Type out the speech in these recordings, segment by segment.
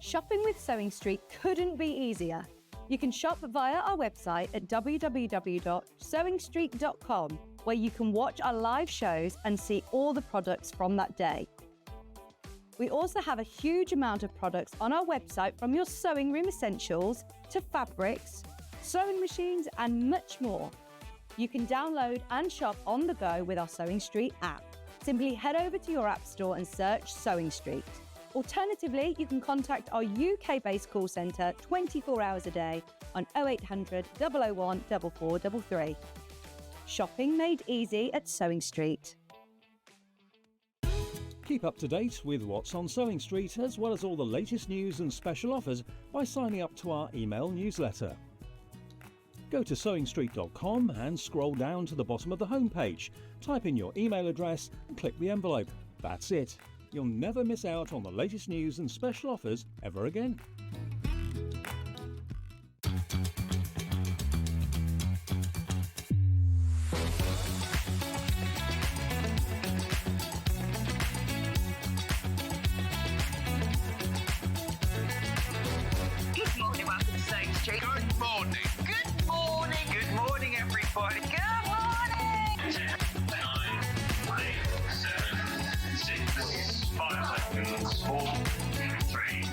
Shopping with Sewing Street couldn't be easier. You can shop via our website at www.sewingstreet.com, where you can watch our live shows and see all the products from that day. We also have a huge amount of products on our website, from your sewing room essentials to fabrics, sewing machines and much more. You can download and shop on the go with our Sewing Street app. Simply head over to your app store and search Sewing Street. Alternatively, you can contact our UK-based call centre 24 hours a day on 0800 001 4433. Shopping made easy at Sewing Street. Keep up to date with what's on Sewing Street, as well as all the latest news and special offers, by signing up to our email newsletter. Go to sewingstreet.com and scroll down to the bottom of the homepage. Type in your email address and click the envelope. That's it. You'll never miss out on the latest news and special offers ever again. Good morning, welcome to Sewing Street. Good morning. Good morning. Good morning, everybody. Good morning. 10, 9, 8, 7, 6, 5 seconds, 4, 3,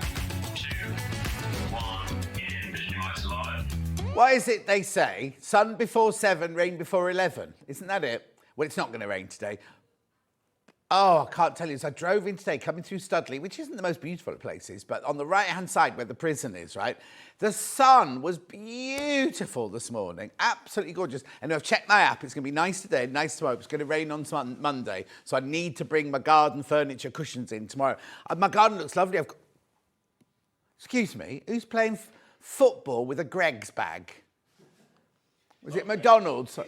2, 1, and visualize live. What is it they say? Sun before 7, rain before 11. Isn't that it? Well, it's not going to rain today. Oh, I can't tell you. So I drove in today, coming through Studley, which isn't the most beautiful of places, but on the right-hand side where the prison is, right? The sun was beautiful this morning. Absolutely gorgeous. And I've checked my app. It's going to be nice today, nice tomorrow. It's going to rain on Monday. So I need to bring my garden furniture cushions in tomorrow. My garden looks lovely. Excuse me, who's playing football with a Greggs bag? Was it McDonald's?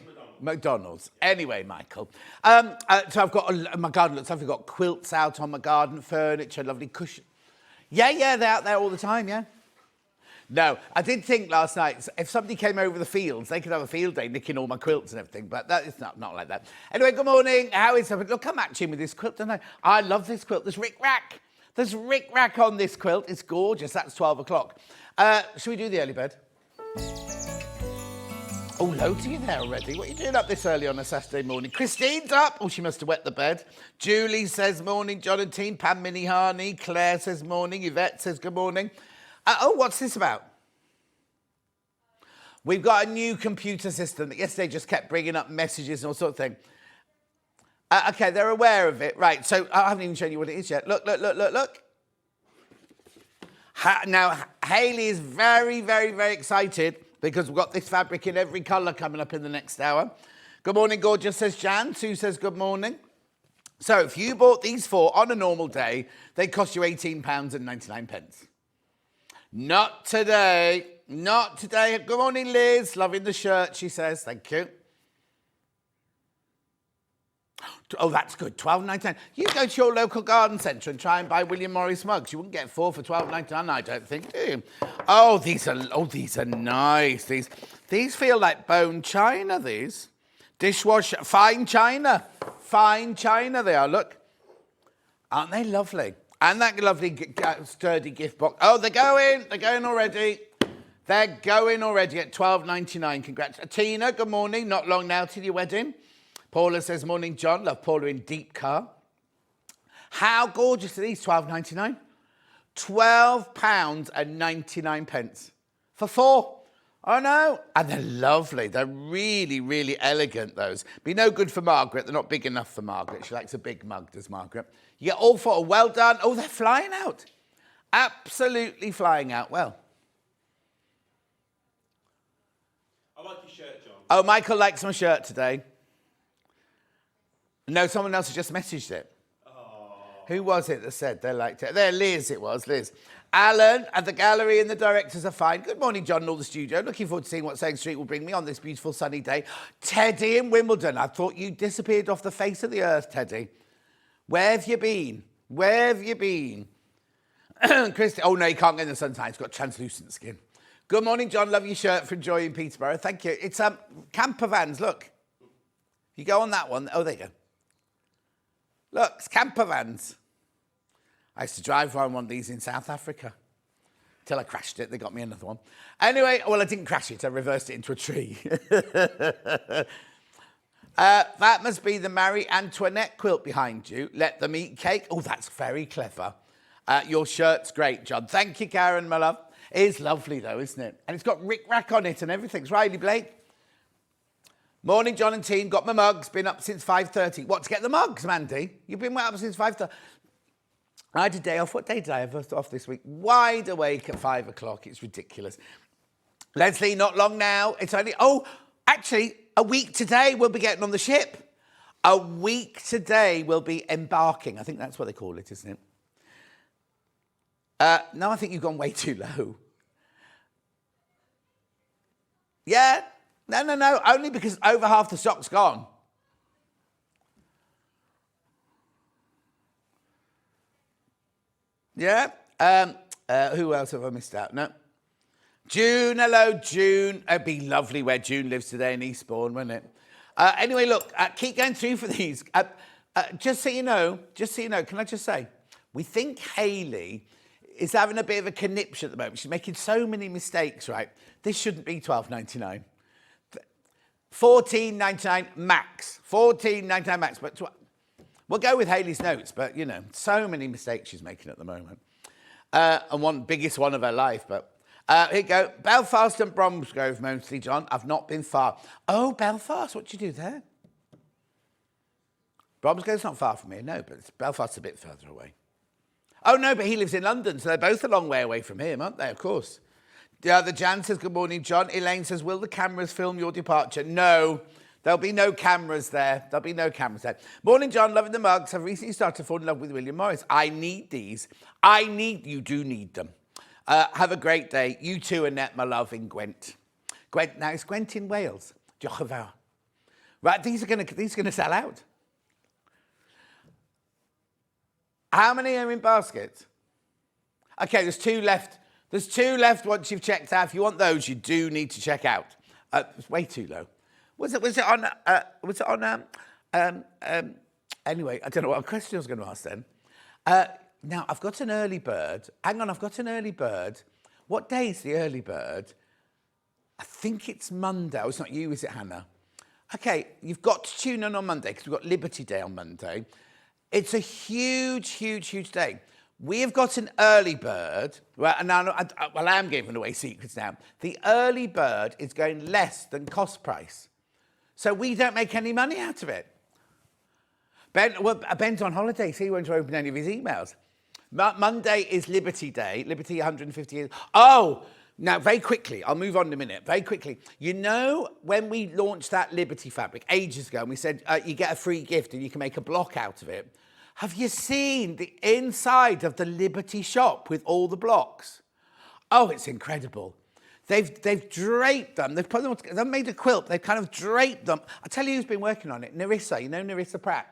McDonald's. Anyway, Michael. So I've got, my garden looks lovely. I've got quilts out on my garden furniture, lovely cushion. Yeah, they're out there all the time, yeah. No, I did think last night, if somebody came over the fields, they could have a field day nicking all my quilts and everything, but that is not like that. Anyway, good morning. How is it? Look, I'm matching with this quilt, don't I? I love this quilt. There's rick-rack. There's rick-rack on this quilt. It's gorgeous. That's 12 o'clock. Should we do the early bird? Oh, loads of you there already. What are you doing up this early on a Saturday morning? Christine's up. Oh, she must have wet the bed. Julie says morning, Jonathan. Pam Minihani. Claire says morning. Yvette says good morning. Oh, what's this about? We've got a new computer system that yesterday just kept bringing up messages and all sorts of things. Okay, they're aware of it. Right, so I haven't even shown you what it is yet. Look. Now, Hayley is very, very, very excited because we've got this fabric in every colour coming up in the next hour. Good morning, gorgeous, says Jan. Sue says good morning. So if you bought these 4 on a normal day, they cost you £18.99. Not today. Not today. Good morning, Liz. Loving the shirt, she says. Thank you. Oh, that's good. $12.99. You go to your local garden centre and try and buy William Morris mugs. You wouldn't get 4 for $12.99, I don't think, do you? Oh, these are nice. These feel like bone china, these. Dishwasher, fine china. Fine china they are, look. Aren't they lovely? And that lovely sturdy gift box. Oh, they're going already. They're going already at $12.99. Congrats. Tina, good morning. Not long now till your wedding. Paula says, morning, John. Love Paula in deep car. How gorgeous are these? $12.99. £12.99 for 4. Oh, no. And they're lovely. They're really, really elegant, those. Be no good for Margaret. They're not big enough for Margaret. She likes a big mug, does Margaret? You get all 4. Well done. Oh, they're flying out. Absolutely flying out. Well. I like your shirt, John. Oh, Michael likes my shirt today. No, someone else has just messaged it. Oh. Who was it that said they liked it? There, Liz, it was, Liz. Alan and the gallery and the directors are fine. Good morning, John, and all the studio. Looking forward to seeing what Sewing Street will bring me on this beautiful sunny day. Teddy in Wimbledon. I thought you disappeared off the face of the earth, Teddy. Where have you been? Where have you been? Christy, oh, no, you can't get in the sunshine. It's got translucent skin. Good morning, John. Love your shirt from Joy in Peterborough. Thank you. It's camper vans, look. You go on that one. Oh, there you go. Look, it's camper vans. I used to drive one of these in South Africa. till I crashed it. They got me another one. Anyway, well, I didn't crash it. I reversed it into a tree. That must be the Marie Antoinette quilt behind you. Let them eat cake. Oh, that's very clever. Your shirt's great, John. Thank you, Karen, my love. It is lovely, though, isn't it? And it's got Rick Rack on it and everything. It's Riley Blake. Morning, John and team. Got my mugs. Been up since 5:30. What, to get the mugs, Mandy? You've been up since 5:30. I had a day off. What day did I have off this week? Wide awake at 5 o'clock. It's ridiculous. Leslie, not long now. It's only... Oh, actually, a week today we'll be getting on the ship. A week today we'll be embarking. I think that's what they call it, isn't it? No, I think you've gone way too low. Yeah. No. Only because over half the stock's gone. Yeah. Who else have I missed out? No. June, hello, June. It'd be lovely where June lives today in Eastbourne, wouldn't it? Anyway, look, keep going through for these. Just so you know, can I just say, we think Hayley is having a bit of a conniption at the moment. She's making so many mistakes, right? This shouldn't be $12.99. $14.99 max. $14.99 max. But we'll go with Hayley's notes, but, you know, so many mistakes she's making at the moment. And biggest one of her life, but... here you go. Belfast and Bromsgrove, mostly, John. I've not been far. Oh, Belfast. What do you do there? Bromsgrove's not far from here, no, but Belfast's a bit further away. Oh, no, but he lives in London, so they're both a long way away from him, aren't they? Of course. The Jan says, good morning, John. Elaine says, will the cameras film your departure? No, there'll be no cameras there. There'll be no cameras there. Morning, John. Loving the mugs. I've recently started to fall in love with William Morris. I need these. You do need them. Have a great day. You too, Annette, my love, in Gwent. Now, it's Gwent in Wales. Diolch yn fawr. Right, these are going to sell out. How many are in basket? Okay, there's 2 left. There's 2 left once you've checked out. If you want those, you do need to check out. It's way too low. Was it on? Anyway, I don't know what question I was going to ask then. Now, I've got an early bird. Hang on, I've got an early bird. What day is the early bird? I think it's Monday. Oh, it's not you, is it, Hannah? Okay, you've got to tune in on Monday because we've got Liberty Day on Monday. It's a huge, huge, huge day. We have got an early bird. Well, and now, I am giving away secrets now. The early bird is going less than cost price. So we don't make any money out of it. Ben's on holiday, so he won't open any of his emails. Monday is Liberty Day, Liberty 150 years. Oh, now very quickly, I'll move on in a minute, very quickly. You know, when we launched that Liberty fabric ages ago, and we said you get a free gift and you can make a block out of it. Have you seen the inside of the Liberty shop with all the blocks? Oh, it's incredible. They've draped them. They've made a quilt. They've kind of draped them. I'll tell you who's been working on it. Narissa, you know Narissa Pratt?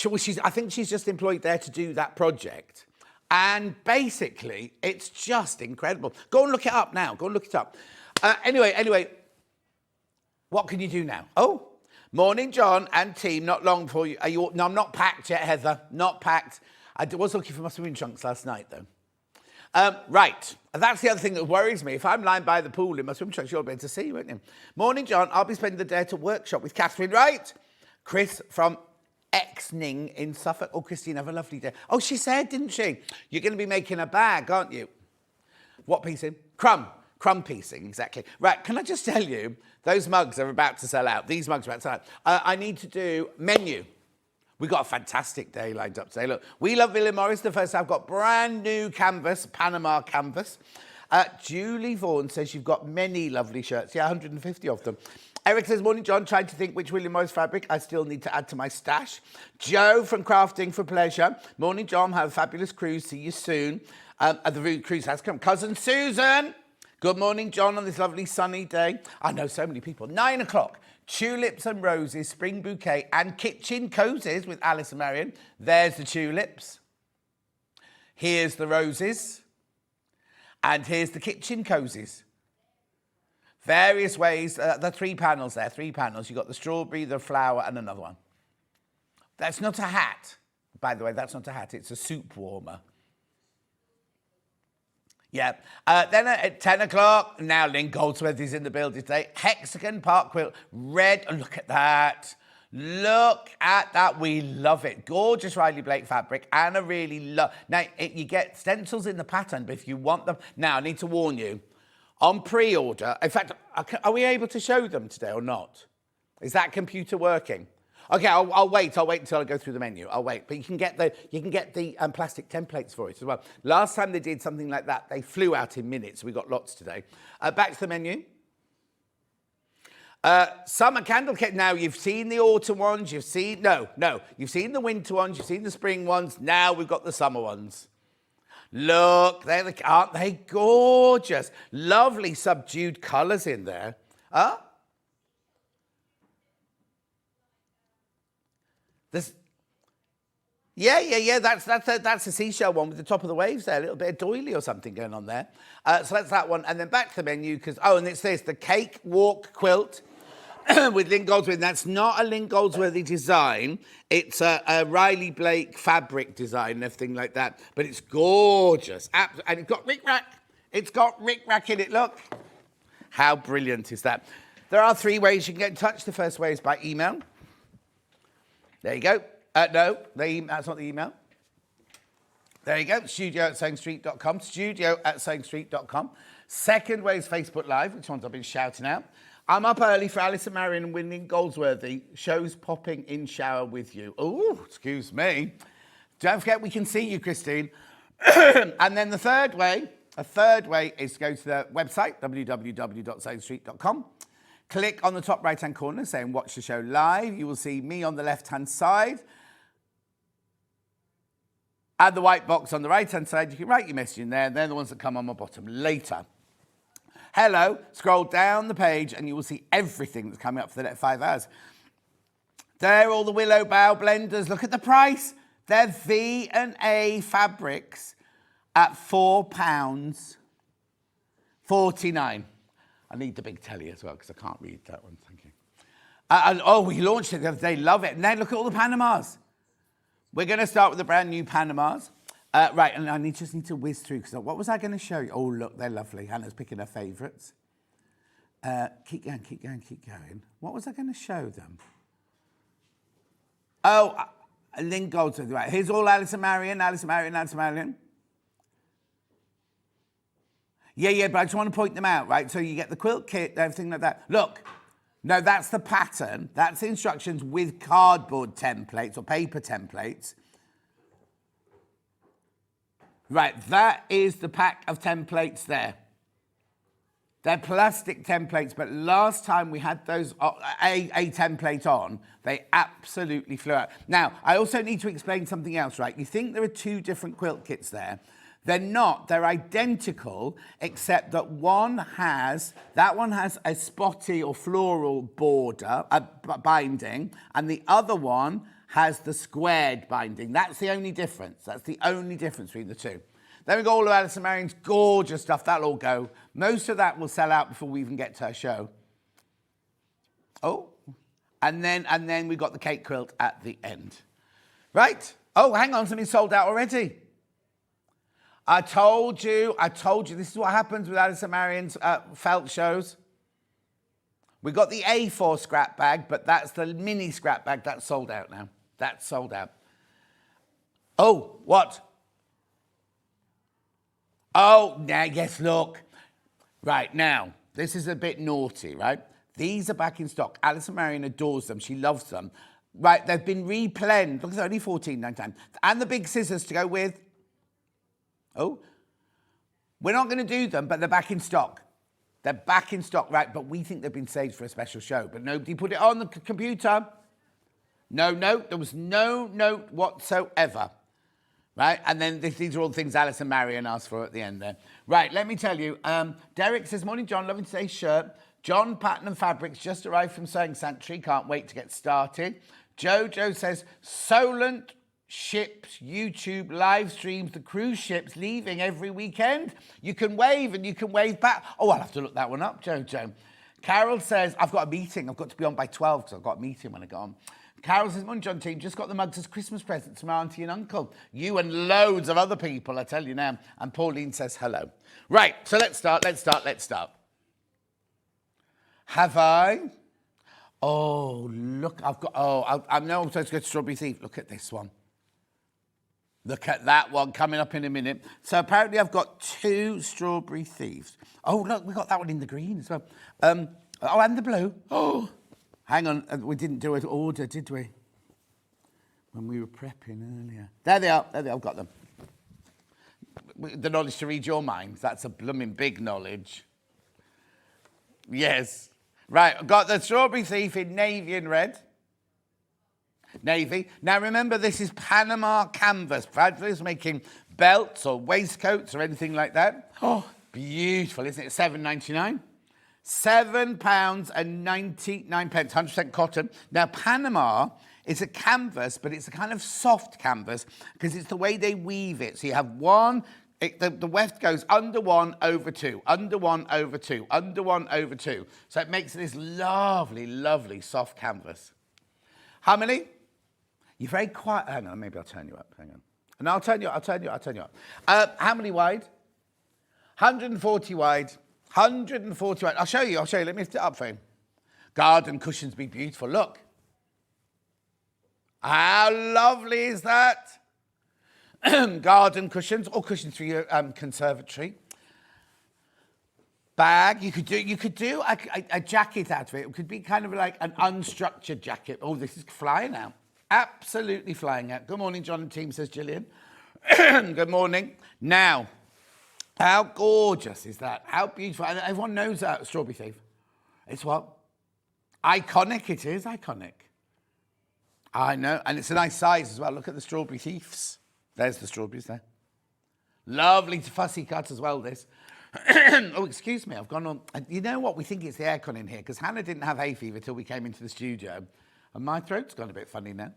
I think she's just employed there to do that project. And basically, it's just incredible. Go and look it up now. Go and look it up. Anyway, what can you do now? Oh, morning, John and team. Not long for you. No, I'm not packed yet, Heather. Not packed. I was looking for my swimming trunks last night, though. Right. That's the other thing that worries me. If I'm lying by the pool in my swimming trunks, you'll be able to see, won't you? Morning, John. I'll be spending the day at a workshop with Catherine Wright. Chris from Exning in Suffolk. Oh, Christine, have a lovely day. Oh, she said, didn't she? You're going to be making a bag, aren't you? What piecing? Crumb piecing, exactly. Right, can I just tell you, those mugs are about to sell out. These mugs are about to sell out. I need to do menu. We've got a fantastic day lined up today. Look, we love William Morris. The first I've got brand new canvas, Panama canvas. Julie Vaughan says you've got many lovely shirts. Yeah, 150 of them. Eric says, morning, John. Trying to think which William Morris fabric I still need to add to my stash. Joe from Crafting for Pleasure. Morning, John. Have a fabulous cruise. See you soon. The cruise has come. Cousin Susan. Good morning, John, on this lovely sunny day. I know so many people. 9 o'clock. Tulips and Roses, Spring Bouquet, and Kitchen Cosies with Allison Maryon. There's the tulips. Here's the roses. And here's the Kitchen Cosies. Various ways, the 3 panels there, 3 panels. You've got the strawberry, the flower, and another one. That's not a hat. By the way, that's not a hat. It's a soup warmer. Yeah. Then at 10 o'clock, now Lynne Goldsworthy's in the building today. Hexagon Park Quilt, red. Oh, look at that. Look at that. We love it. Gorgeous Riley Blake fabric. And I really love... Now, you get stencils in the pattern, but if you want them... Now, I need to warn you. On pre-order... In fact, are we able to show them today or not? Is that computer working? Okay, I'll wait. I'll wait until I go through the menu. I'll wait. But you can get the plastic templates for it as well. Last time they did something like that, they flew out in minutes. We got lots today. Back to the menu. Summer candle kit. Now, you've seen the autumn ones. You've seen... No. You've seen the winter ones. You've seen the spring ones. Now we've got the summer ones. Look, aren't they gorgeous? Lovely subdued colours in there. Huh? Yeah. That's a seashell one with the top of the waves there. A little bit of doily or something going on there. So that's that one. And then back to the menu because... Oh, and it's this, the Cake Walk Quilt with Lynne Goldsworthy. That's not a Lynne Goldsworthy design. It's a Riley Blake fabric design and everything like that. But it's gorgeous. And it's got rick-rack. It's got rick-rack in it, look. How brilliant is that? There are 3 ways you can get in touch. The first way is by email. There you go. No, that's not the email. There you go. studio@sewingstreet.com. studio@sewingstreet.com. Second way is Facebook Live, which ones I've been shouting out. I'm up early for Allison Maryon and Lynne Goldsworthy. Shows popping in shower with you. Oh, excuse me. Don't forget we can see you, Christine. And then the third way is to go to the website, www.sewingstreet.com. Click on the top right-hand corner saying watch the show live. You will see me on the left-hand side. And the white box on the right-hand side. You can write your message in there. They're the ones that come on my bottom later. Hello. Scroll down the page and you will see everything that's coming up for the next 5 hours. There are all the willow bough blenders. Look at the price. They're V&A fabrics at £4.49. I need the big telly as well because I can't read that one. Thank you. We launched it the other day. Love it. And then look at all the Panamas. We're going to start with the brand new Panamas. Right, and I just need to whiz through because what was I going to show you? Oh, look, they're lovely. Hannah's picking her favourites. Keep going. What was I going to show them? Oh, Lynne Goldsworthy. Right, here's all Allison Maryon. Yeah, but I just want to point them out, right? So you get the quilt kit, everything like that. Look, no, that's the pattern. That's the instructions with cardboard templates or paper templates. Right, that is the pack of templates there. They're plastic templates, but last time we had those, a template on, they absolutely flew out. Now, I also need to explain something else, right? You think there are 2 different quilt kits there. They're not. They're identical, except that one has a spotty or floral border, binding, and the other one has the squared binding. That's the only difference. That's the only difference between the 2. Then we've got all of Allison Maryon's gorgeous stuff. That'll all go. Most of that will sell out before we even get to her show. Oh, and then we've got the cake quilt at the end. Right. Oh, hang on. Something sold out already. I told you, this is what happens with Allison Maryon's felt shows. We got the A4 scrap bag, but that's the mini scrap bag. That's sold out now. That's sold out. Oh, what? Oh, now, yes, look. Right, now, this is a bit naughty, right? These are back in stock. Allison Maryon adores them. She loves them. Right, they've been replenished. Look, it's only $14.99. And the big scissors to go with. Oh, we're not going to do them, but they're back in stock. They're back in stock, right? But we think they've been saved for a special show. But nobody put it on the computer. No note. There was no note whatsoever. Right? And then these are all the things Allison Maryon asked for at the end there. Right, let me tell you. Derek says, morning, John. Loving today's shirt. John Pattern and Fabrics just arrived from Sewing Sanctuary. Can't wait to get started. Jojo says, Solent ships YouTube live streams the cruise ships leaving every weekend. You can wave and you can wave back. Oh, I'll have to look that one up, Jojo. Carol says, I've got a meeting. I've got to be on by 12 because I've got a meeting when I go on. Carol says, morning, John team. Just got the mugs as Christmas presents from auntie and uncle. You and loads of other people, I tell you now. And Pauline says hello. Right, so let's start. Have I? Oh, look, I've got, I know I'm supposed to go to Strawberry Thief. Look at this one. Look at that one coming up in a minute. So apparently I've got 2 Strawberry Thieves. Oh, look, we got that one in the green as well. And the blue. Oh, hang on. We didn't do an order, did we? When we were prepping earlier. There they are. I've got them. The knowledge to read your minds. That's a blooming big knowledge. Yes. Right, I've got the Strawberry Thief in navy and red. Navy. Now remember, this is Panama canvas. Bradley's making belts or waistcoats or anything like that. Oh, beautiful, isn't it? £7.99. £7.99, 100% cotton. Now, Panama is a canvas, but it's a kind of soft canvas because it's the way they weave it. So you have one, the weft goes under 1 over 2, under 1 over 2, under 1 over 2. So it makes this lovely, lovely soft canvas. How many? You're very quiet. Hang on, maybe I'll turn you up. Hang on. And I'll turn you up. How many wide? 140 wide. 140 wide. I'll show you. Let me lift it up for you. Garden cushions be beautiful. Look. How lovely is that? Garden cushions or cushions for your conservatory. Bag. You could do a jacket out of it. It could be kind of like an unstructured jacket. Oh, this is flying out. Absolutely flying out. Good morning, John and team, says Gillian. Good morning. Now, how gorgeous is that? How beautiful. And everyone knows that Strawberry Thief. It's what? Iconic it is, iconic. I know. And it's a nice size as well. Look at the Strawberry Thieves. There's the strawberries there. Lovely fussy cut as well, this. Oh, excuse me, I've gone on. You know what? We think it's the aircon in here because Hannah didn't have hay fever till we came into the studio. And my throat's gone a bit funny now.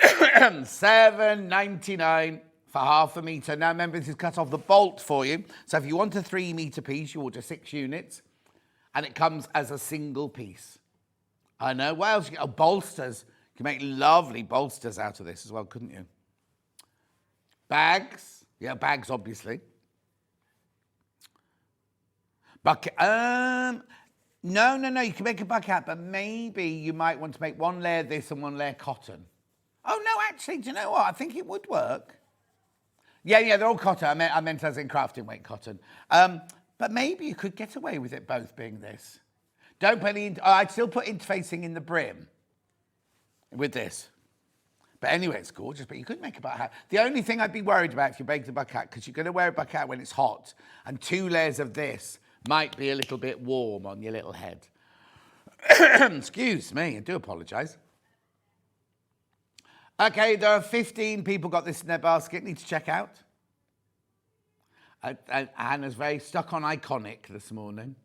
£7.99 for half a metre. Now, remember, this is cut off the bolt for you. So if you want a 3 metre piece, you order 6 units. And it comes as a single piece. I know. What else? Oh, bolsters. You can make lovely bolsters out of this as well, couldn't you? Bags. Yeah, bags, obviously. Bucket. No. You can make a bucket, but maybe you might want to make 1 layer this and 1 layer cotton. Oh, no, actually, do you know what? I think it would work. Yeah, they're all cotton. I meant as in crafting weight cotton. But maybe you could get away with it both being this. Don't put any... I'd still put interfacing in the brim with this. But anyway, it's gorgeous, but you could make a bucket hat. The only thing I'd be worried about if you baked a bucket hat, because you're going to wear a bucket hat when it's hot, and 2 layers of this might be a little bit warm on your little head. Excuse me, I do apologise. Okay, there are 15 people got this in their basket. Need to check out. Hannah's very stuck on iconic this morning.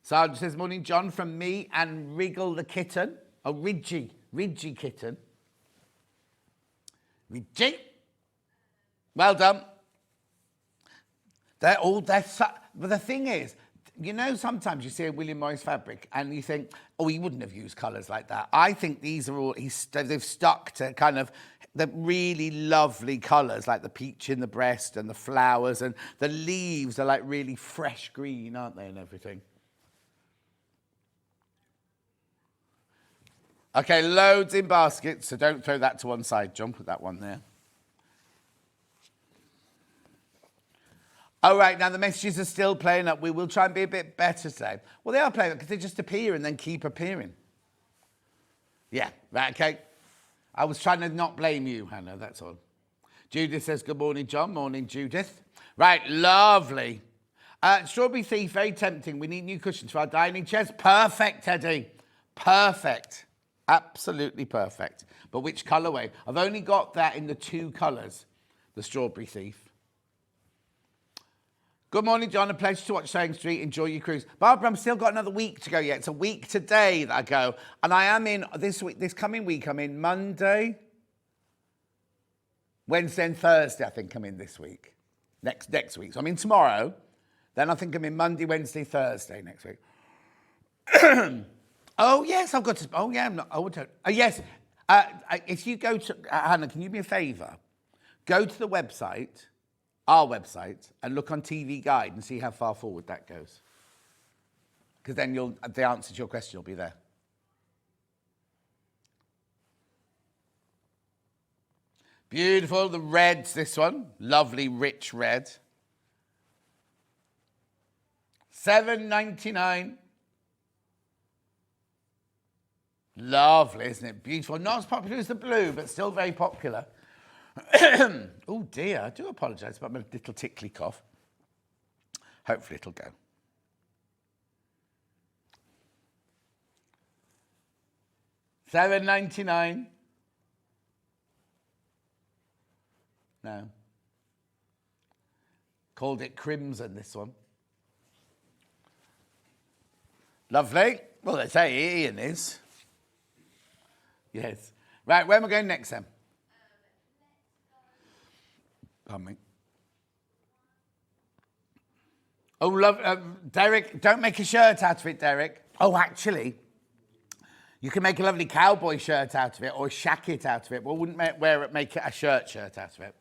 Sandra says, morning, John, from me and Wriggle the kitten. Oh, Ridgy kitten. Ridgy. Well done. But the thing is, you know, sometimes you see a William Morris fabric and you think, oh, he wouldn't have used colours like that. I think these are all, they've stuck to kind of the really lovely colours, like the peach in the breast and the flowers, and the leaves are like really fresh green, aren't they, and everything. Okay, loads in baskets, so don't throw that to one side, John. Put that one there. All right, now the messages are still playing up. We will try and be a bit better today. Well, they are playing up because they just appear and then keep appearing. Yeah, right, okay. I was trying to not blame you, Hannah, that's all. Judith says, good morning, John. Morning, Judith. Right, lovely. Strawberry Thief, very tempting. We need new cushions for our dining chairs. Perfect, Teddy. Perfect. Absolutely perfect. But which colourway? I've only got that in the 2 colours, the Strawberry Thief. Good morning, John. A pleasure to watch Sewing Street. Enjoy your cruise. Barbara, I've still got another week to go yet. It's a week today that I go. And I am in this week, this coming week, I'm in Monday, Wednesday and Thursday, I think I'm in this week. Next week. So I'm in tomorrow. Then I think I'm in Monday, Wednesday, Thursday next week. Oh, yes, I've got to. Oh, yeah, I'm not. Oh, don't. Yes. If you go to. Hannah, can you do me a favour? Go to the website, our website, and look on TV Guide and see how far forward that goes. Because then the answer to your question will be there. Beautiful. The red's this one. Lovely, rich red. $7.99. Lovely, isn't it? Beautiful. Not as popular as the blue, but still very popular. Oh dear, I do apologise about my little tickly cough. Hopefully it'll go. $7.99. No. Called it crimson, this one. Lovely. Well, they say Ian is. Yes. Right, where am I going next then? Pardon me. Oh, love, Derek, don't make a shirt out of it, Derek. Oh, actually, you can make a lovely cowboy shirt out of it or shacket out of it, but wouldn't make it a shirt out of it.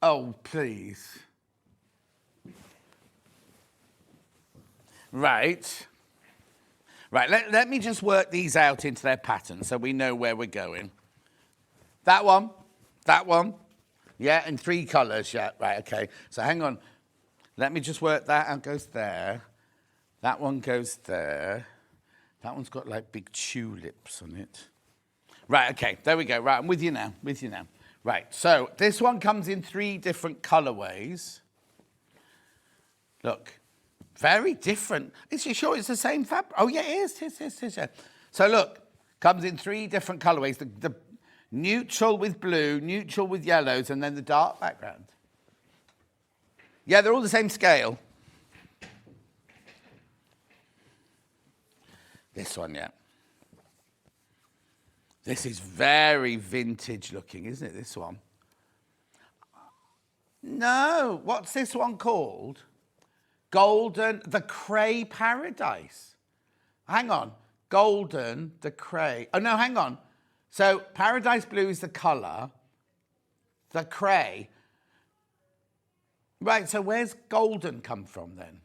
Oh, please. Right. Right, let me just work these out into their pattern so we know where we're going. That one. Yeah, in 3 colours, yeah. Right, okay. So hang on. Let me just work that out. Goes there. That one goes there. That one's got like big tulips on it. Right, okay. There we go. Right, I'm with you now. Right, so this one comes in 3 different colourways. Look. Very different. Is you sure it's the same fabric? Oh, yeah, it is. Yeah. So look, comes in 3 different colourways. The neutral with blue, neutral with yellows, and then the dark background. Yeah, they're all the same scale. This one, yeah. This is very vintage looking, isn't it, this one? No, what's this one called? Golden, the Cray Paradise. Hang on. Golden, the Cray. Oh, no, hang on. So Paradise Blue is the colour. The Cray. Right, so where's Golden come from then?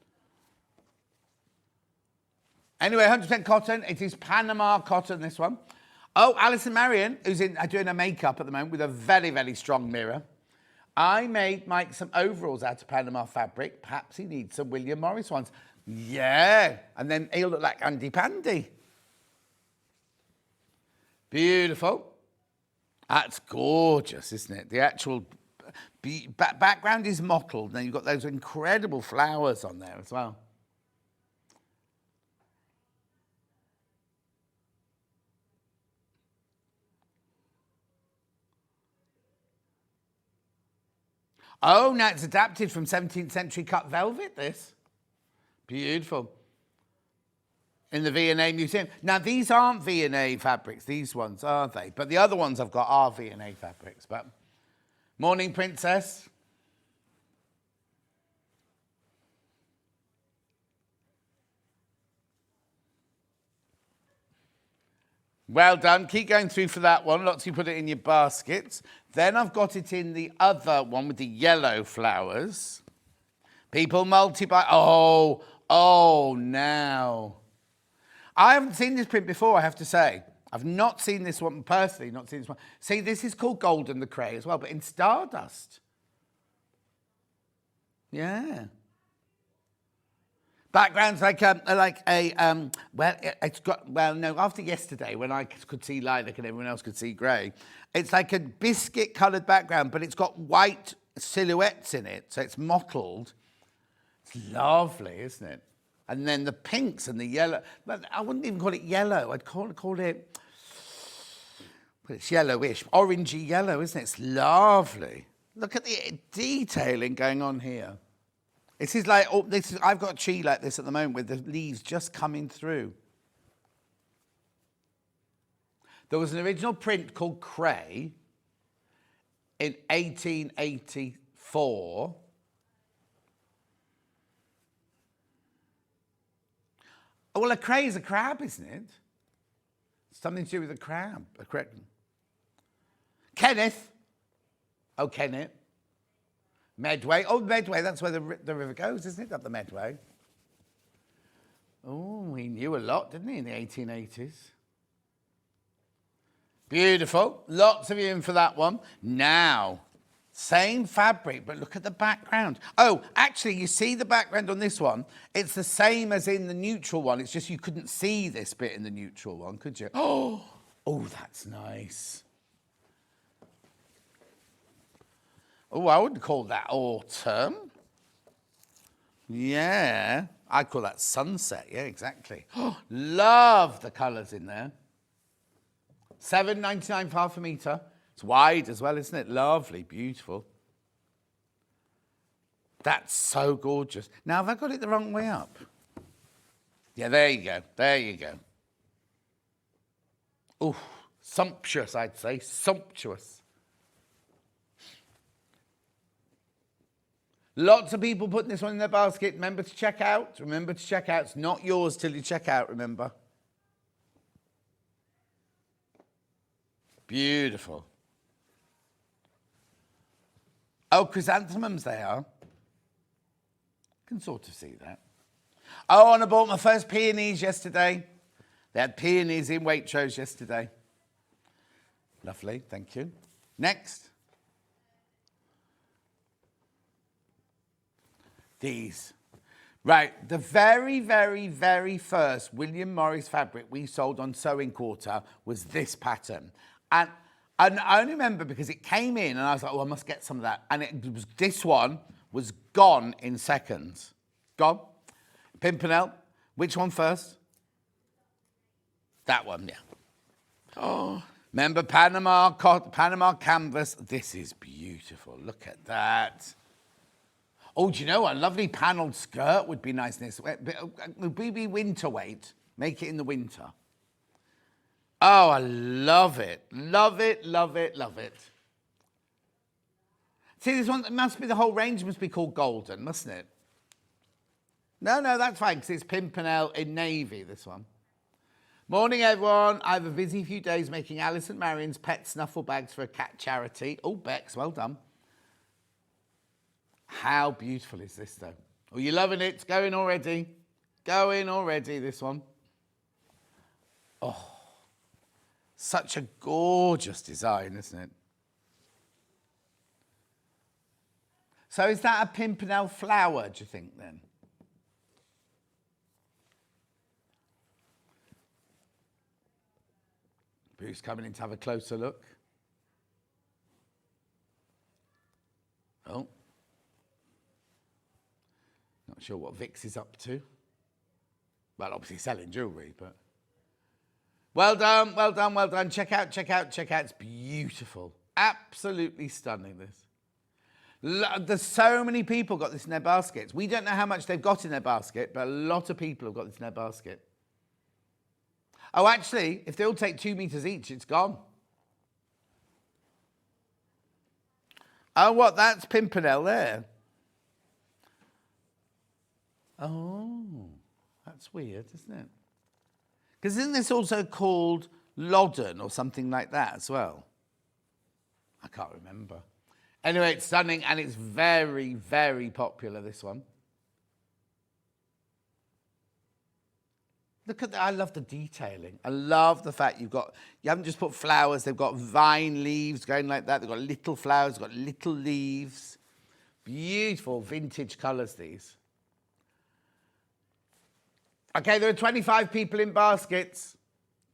Anyway, 100% cotton. It is Panama cotton, this one. Oh, Allison Maryon, who's doing her makeup at the moment with a very, very strong mirror. I made Mike some overalls out of Panama fabric. Perhaps he needs some William Morris ones. Yeah. And then he'll look like Andy Pandy. Beautiful. That's gorgeous, isn't it? The actual background is mottled. Then you've got those incredible flowers on there as well. Oh, now it's adapted from 17th century cut velvet, this. Beautiful. In the V&A Museum. Now, these aren't V&A fabrics, these ones, are they? But the other ones I've got are V&A fabrics. But Morning Princess. Well done. Keep going through for that one. Lots of you put it in your baskets. Then I've got it in the other one with the yellow flowers. People multi-buy. Oh, now. I haven't seen this print before, I have to say. I've not seen this one personally, not seen this one. See, this is called Golden the Cray as well, but in Stardust. Yeah. Background's after yesterday when I could see lilac and everyone else could see grey, it's like a biscuit coloured background, but it's got white silhouettes in it, so it's mottled. It's lovely, isn't it? And then the pinks and the yellow, but I wouldn't even call it yellow, I'd call it, but it's yellowish, orangey yellow, isn't it? It's lovely. Look at the detailing going on here. This is like, I've got a tree like this at the moment with the leaves just coming through. There was an original print called Cray in 1884. Oh, well, a cray is a crab, isn't it? Something to do with a crab. Kenneth. Oh, Kenneth. Medway. Oh, Medway, that's where the river goes, isn't it? Up the Medway. Oh, he knew a lot, didn't he, in the 1880s? Beautiful. Lots of you in for that one. Now, same fabric, but look at the background. Oh, actually, you see the background on this one? It's the same as in the neutral one. It's just you couldn't see this bit in the neutral one, could you? Oh, that's nice. Oh, I wouldn't call that autumn. Yeah, I'd call that sunset. Yeah, exactly. Oh, love the colours in there. $7.99 for half a metre. It's wide as well, isn't it? Lovely, beautiful. That's so gorgeous. Now, have I got it the wrong way up? Yeah, there you go. There you go. Oh, sumptuous, I'd say. Sumptuous. Lots of people putting this one in their basket. Remember to check out. Remember to check out. It's not yours till you check out, remember. Beautiful. Oh, chrysanthemums they are. Can sort of see that. Oh, and I bought my first peonies yesterday. They had peonies in Waitrose yesterday. Lovely, thank you. Next. These. Right, the very, very, very first William Morris fabric we sold on Sewing Quarter was this pattern. And I only remember because it came in and I was like, oh, I must get some of that. And this one was gone in seconds. Gone. Pimpernel. Which one first? That one, yeah. Oh, remember Panama canvas? This is beautiful. Look at that. Oh, do you know what? A lovely panelled skirt would be nice. Would we be winter weight? Make it in the winter. Oh, I love it. Love it, love it, love it. See, this one, it must be, the whole range must be called golden, mustn't it? No, that's fine, because it's Pimpernel in navy, this one. Morning, everyone. I have a busy few days making Allison Maryon's pet snuffle bags for a cat charity. Oh, Bex, well done. How beautiful is this, though? Oh, you're loving it. It's going already. Going already, this one. Oh, such a gorgeous design, isn't it? So is that a Pimpernel flower, do you think, then? Bruce coming in to have a closer look. Oh. Not sure what Vix is up to. Well, obviously selling jewellery, but... Well done, well done, well done. Check out, check out, check out. It's beautiful. Absolutely stunning, this. There's so many people got this in their baskets. We don't know how much they've got in their basket, but a lot of people have got this in their basket. Oh, actually, if they all take 2 meters each, it's gone. Oh, what? That's Pimpernel there. Oh, that's weird, isn't it? Because isn't this also called Loddon or something like that as well? I can't remember. Anyway, it's stunning and it's very, very popular, this one. Look at that. I love the detailing. I love the fact you haven't just put flowers, they've got vine leaves going like that. They've got little flowers, they've got little leaves. Beautiful vintage colours, these. Okay, there are 25 people in baskets.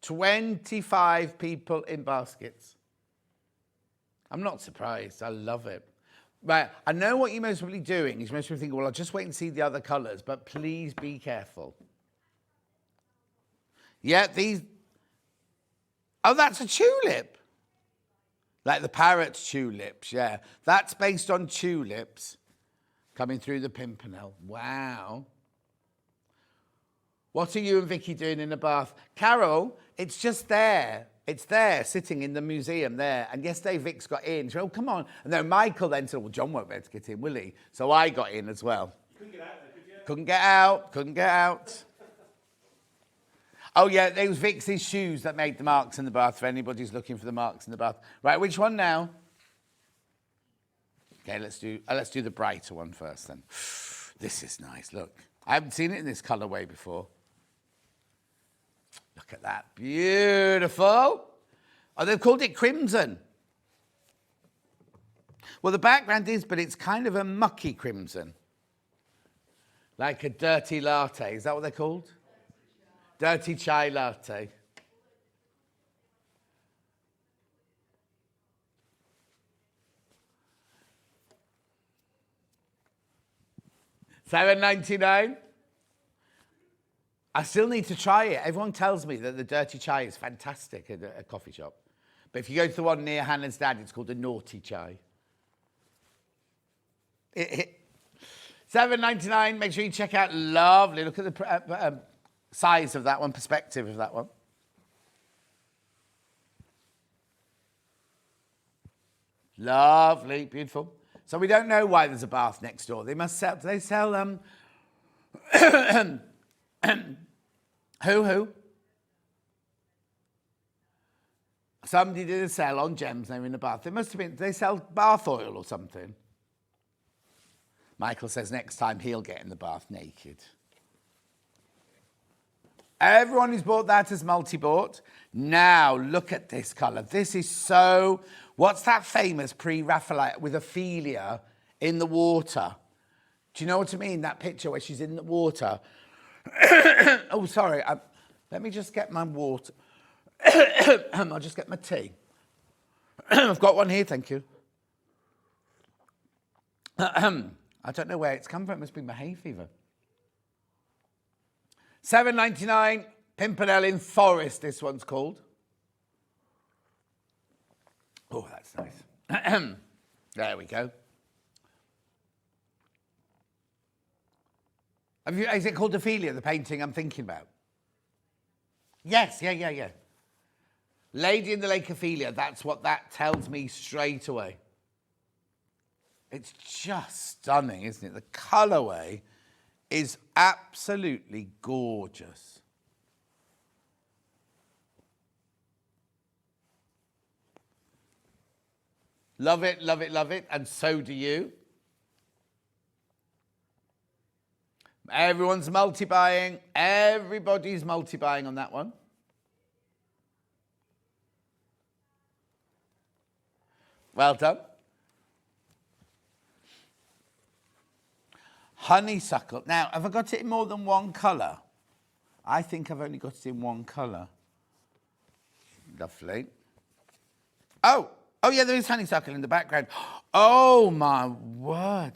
25 people in baskets. I'm not surprised. I love it. Right, I know what you're most probably doing is most probably thinking, well, I'll just wait and see the other colours, but please be careful. Yeah, these... Oh, that's a tulip. Like the parrot tulips, yeah. That's based on tulips coming through the Pimpernel. Wow. What are you and Vicky doing in the bath? Carol, it's just there. It's there, sitting in the museum there. And yesterday, Vic's got in. She said, oh, come on. And then Michael then said, well, John won't be able to get in, will he? So I got in as well. You couldn't get out there, could you? Couldn't get out, couldn't get out. Oh, yeah, it was Vix's shoes that made the marks in the bath, for anybody's looking for the marks in the bath. Right, which one now? Okay, let's do the brighter one first then. This is nice, look. I haven't seen it in this colourway before. Look at that, beautiful. Oh, they've called it crimson. Well, the background is, but it's kind of a mucky crimson. Like a dirty latte, is that what they're called? Dirty chai latte. $7.99. I still need to try it. Everyone tells me that the dirty chai is fantastic at a coffee shop. But if you go to the one near Hannah's dad, it's called a naughty chai. $7.99. Make sure you check out. Lovely. Look at the size of that one, perspective of that one. Lovely, beautiful. So we don't know why there's a bath next door. They must sell. Do they sell who? Somebody did a sell on gems. They were in a bath. They must have been. They sell bath oil or something. Michael says next time he'll get in the bath naked. Everyone who's bought that has multi-bought. Now, look at this colour. This is so... What's that famous pre-Raphaelite with Ophelia in the water? Do you know what I mean? That picture where she's in the water. Oh, sorry. Let me just get my water. I'll just get my tea. I've got one here, thank you. I don't know where it's come from. It must be my hay fever. $7.99, Pimpernel in Forest, this one's called. Oh, that's nice. There we go. Is it called Ophelia, the painting I'm thinking about? Yes, yeah. Lady in the Lake Ophelia, that's what that tells me straight away. It's just stunning, isn't it? The colourway is absolutely gorgeous. Love it, love it, love it, and so do you. Everyone's multi-buying. Everybody's multi-buying on that one. Well done. Honeysuckle. Now, have I got it in more than one colour? I think I've only got it in one colour. Lovely. Oh, yeah, there is honeysuckle in the background. Oh, my word.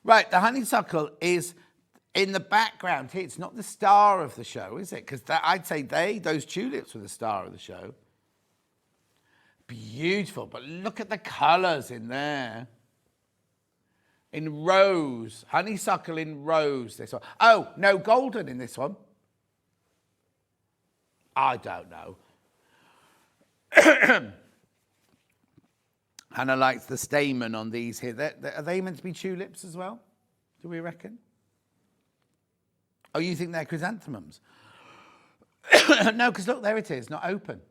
Right, the honeysuckle is in the background here. It's not the star of the show, is it? Because I'd say those tulips were the star of the show. Beautiful, but look at the colours in there. In rose, honeysuckle in rose, this one. Oh, no golden in this one. I don't know. Hannah likes the stamen on these here. Are they meant to be tulips as well? Do we reckon? Oh, you think they're chrysanthemums? No, because look, there it is, not open.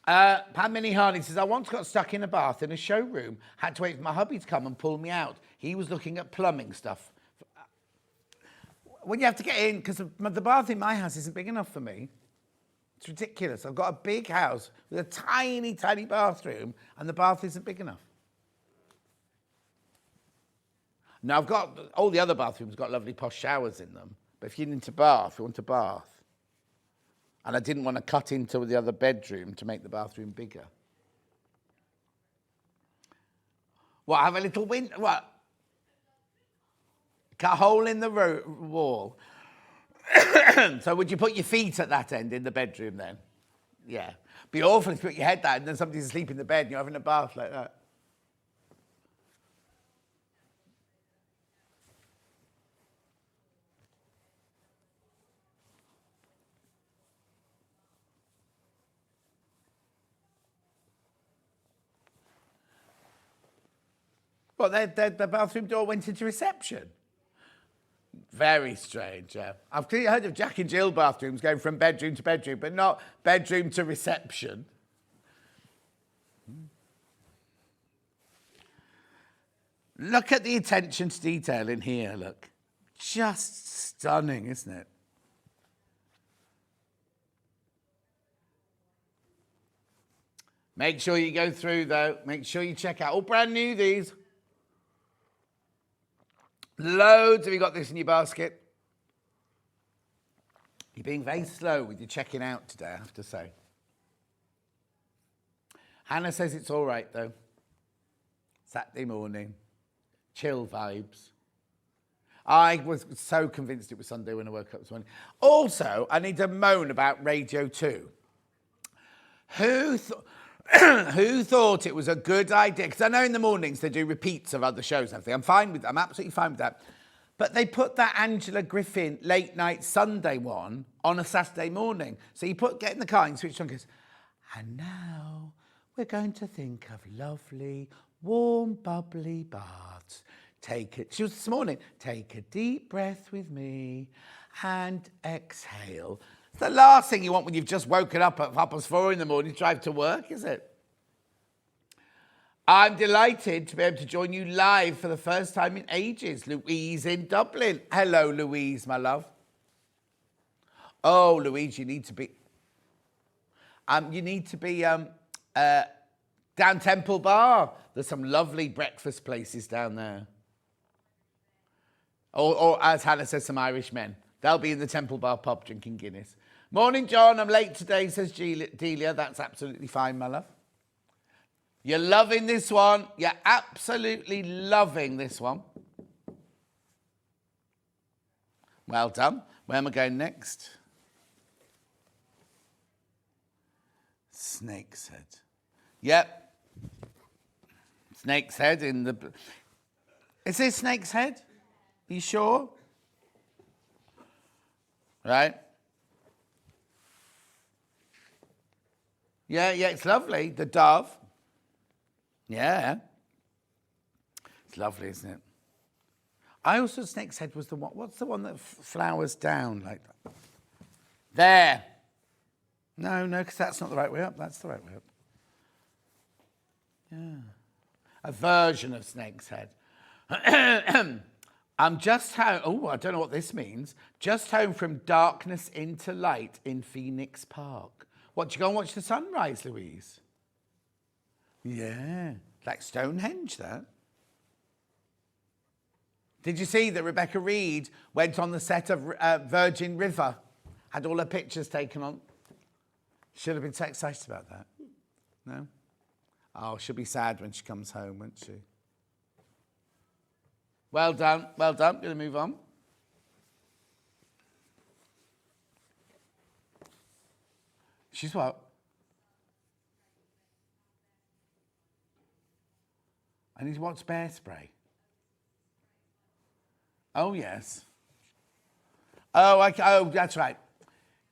Pam Minnie Harney says, I once got stuck in a bath in a showroom. Had to wait for my hubby to come and pull me out. He was looking at plumbing stuff. When you have to get in, because the bath in my house isn't big enough for me. It's ridiculous. I've got a big house with a tiny, tiny bathroom, and the bath isn't big enough. Now, I've got, all the other bathrooms got lovely posh showers in them. But if you're into bath, you want a bath. And I didn't want to cut into the other bedroom to make the bathroom bigger. What, have a little window? What? Cut a hole in the wall. So would you put your feet at that end in the bedroom then? Yeah. Be awful if you put your head down and then somebody's asleep in the bed and you're having a bath like that. Well, the bathroom door went into reception. Very strange, yeah. I've heard of Jack and Jill bathrooms going from bedroom to bedroom, but not bedroom to reception. Look at the attention to detail in here, look. Just stunning, isn't it? Make sure you go through, though. Make sure you check out. All brand new, these. Loads. Have you got this in your basket? You're being very slow with your checking out today, I have to say. Hannah says it's all right, though. Saturday morning. Chill vibes. I was so convinced it was Sunday when I woke up this morning. Also, I need to moan about Radio 2. Who thought it was a good idea? Because I know in the mornings they do repeats of other shows and everything. I'm absolutely fine with that. But they put that Angela Griffin late night Sunday one on a Saturday morning. So you get in the car and switch on and goes, and now we're going to think of lovely, warm, bubbly baths. She was this morning, take a deep breath with me and exhale. It's the last thing you want when you've just woken up at 4:30 in the morning to drive to work, is it? I'm delighted to be able to join you live for the first time in ages. Louise in Dublin. Hello, Louise, my love. Oh, Louise, you need to be down Temple Bar. There's some lovely breakfast places down there. Or as Hannah says, some Irish men. They'll be in the Temple Bar pub drinking Guinness. Morning, John. I'm late today, says Delia. That's absolutely fine, my love. You're loving this one. You're absolutely loving this one. Well done. Where am I going next? Snake's head. Yep. Snake's head in the... Is this snake's head? Are you sure? Right. Yeah, it's lovely. The dove. Yeah. It's lovely, isn't it? I also thought snake's head was the one. What's the one that flowers down like that? There. No, because that's not the right way up. That's the right way up. Yeah. A version of snake's head. I'm just home. Oh, I don't know what this means. Just home from darkness into light in Phoenix Park. What, did you go and watch the sunrise, Louise? Yeah. Like Stonehenge, that. Did you see that Rebecca Reed went on the set of Virgin River? Had all her pictures taken on. Should have been so excited about that. No? Oh, she'll be sad when she comes home, won't she? Well done, well done. Going to move on. She's what? And he's what's bear spray? Oh, yes. Oh, that's right.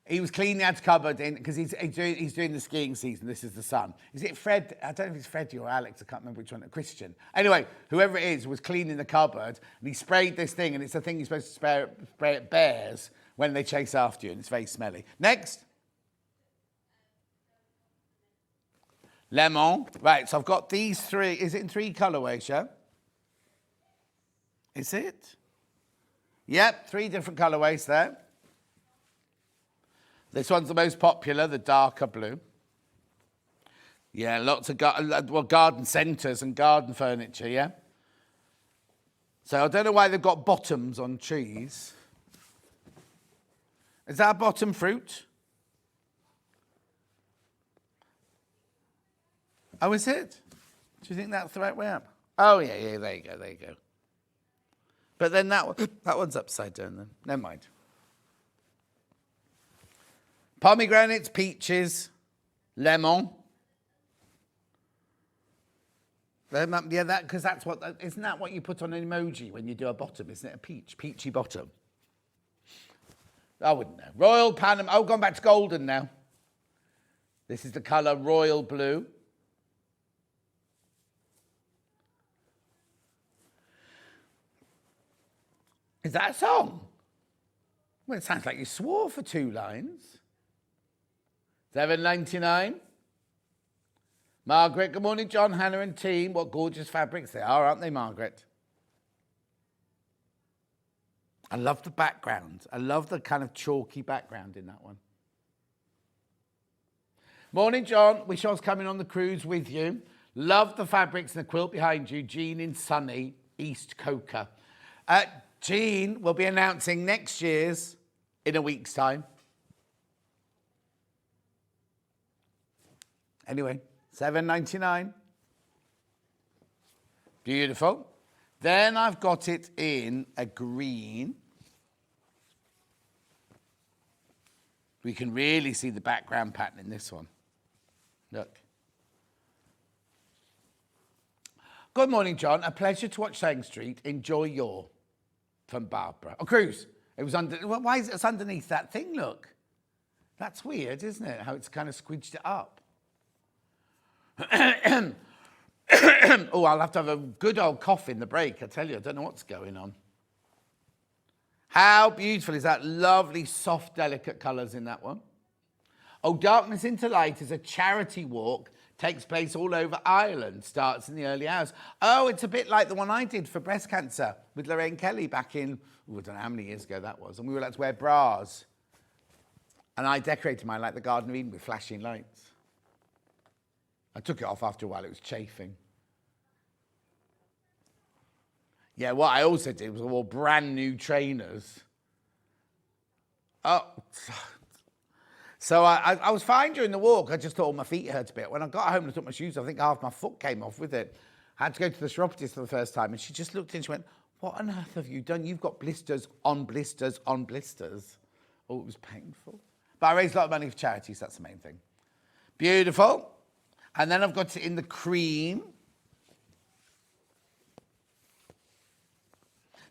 He was cleaning that cupboard in because he's doing the skiing season. This is the sun. Is it Fred? I don't know if it's Freddie or Alex. I can't remember which one. Christian. Anyway, whoever it is was cleaning the cupboard and he sprayed this thing, and it's a thing you're supposed to spray at bears when they chase after you, and it's very smelly. Next. Lemon. Right, so I've got these three. Is it in 3 colorways, yeah? Is it? Yep, 3 different colorways there. This one's the most popular, the darker blue. Yeah, lots of garden centres and garden furniture, yeah? So I don't know why they've got bottoms on trees. Is that a bottom fruit? Oh, is it? Do you think that's the right way up? Oh, yeah, there you go. But then that one's upside down then. Never mind. Pomegranates, peaches, lemon. Yeah, because that's what, isn't that what you put on an emoji when you do a bottom? Isn't it a peachy bottom? I wouldn't know. Royal Panama. Oh, gone back to golden now. This is the colour royal blue. Is that a song? Well, it sounds like you swore for 2 lines. $7.99. Margaret, good morning, John, Hannah and team. What gorgeous fabrics they are, aren't they, Margaret? I love the background. I love the kind of chalky background in that one. Morning, John. Wish I was coming on the cruise with you. Love the fabrics and the quilt behind you. Jean in sunny East Coca. Jean will be announcing next year's in a week's time. Anyway, $7.99. Beautiful. Then I've got it in a green. We can really see the background pattern in this one. Look. Good morning, John. A pleasure to watch Sewing Street. Enjoy your... From Barbara. Oh, Cruz. It was under... Well, why is it underneath that thing, look? That's weird, isn't it? How it's kind of squidged it up. Oh, I'll have to have a good old cough in the break, I tell you. I don't know what's going on. How beautiful is that? Lovely, soft, delicate colours in that one. Oh, Darkness into Light is a charity walk. Takes place all over Ireland. Starts in the early hours. Oh, it's a bit like the one I did for breast cancer with Lorraine Kelly back in, I don't know how many years ago that was. And we were allowed to wear bras. And I decorated mine like the Garden of Eden with flashing lights. I took it off after a while. It was chafing. Yeah, what I also did was I wore brand new trainers. Oh, so I was fine during the walk. I just thought my feet hurt a bit. When I got home and I took my shoes off, I think half my foot came off with it. I had to go to the chiropodist for the first time, and she just looked in and she went, what on earth have you done? You've got blisters on blisters on blisters. Oh, it was painful. But I raised a lot of money for charities. That's the main thing. Beautiful. And then I've got it in the cream.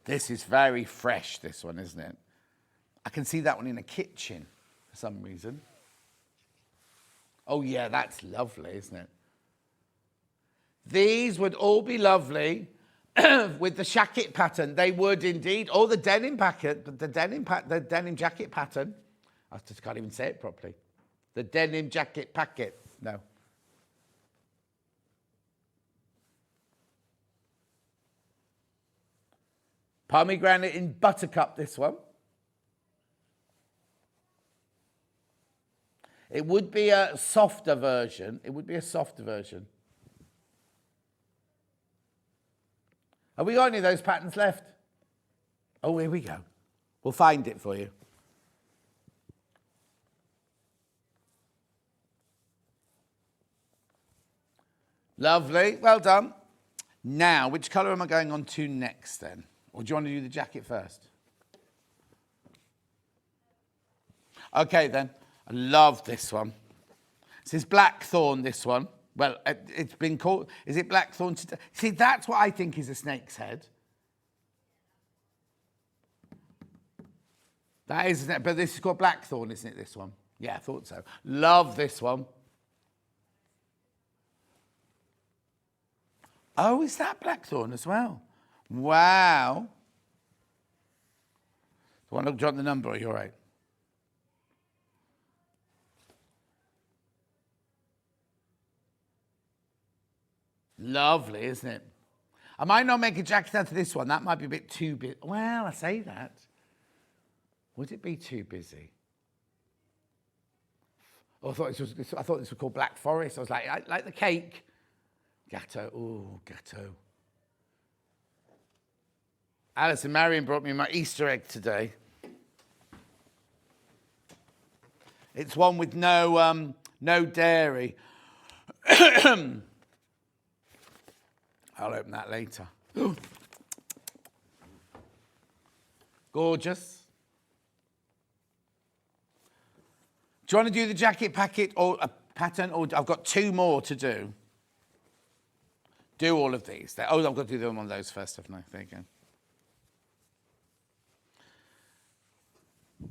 This is very fresh, this one, isn't it? I can see that one in a kitchen for some reason. Oh, yeah, that's lovely, isn't it? These would all be lovely with the shacket pattern. They would indeed. Or the denim packet, the denim jacket pattern. I just can't even say it properly. The denim jacket packet. No. Pomegranate in buttercup, this one. It would be a softer version. It would be a softer version. Have we got any of those patterns left? Oh, here we go. We'll find it for you. Lovely. Well done. Now, which colour am I going on to next then? Or do you want to do the jacket first? Okay, then. I love this one. This is Blackthorn, this one. Well, it's been called... Is it Blackthorn? See, that's what I think is a snake's head. That is, but this is called Blackthorn, isn't it, this one? Yeah, I thought so. Love this one. Oh, is that Blackthorn as well? Wow. Do you want to jot the number? Are you all right? Lovely, isn't it? I might not make a jacket out of this one. That might be a bit too big. Well, I say that. Would it be too busy? Oh, I thought this was called Black Forest. I was like the cake. Gatto. Oh, gatto. Allison Maryon brought me my Easter egg today. It's one with no dairy. I'll open that later. Gorgeous. Do you want to do the jacket packet or a pattern? Or I've got 2 more to do. Do all of these. Oh, I've got to do them on those first, haven't I? There you go.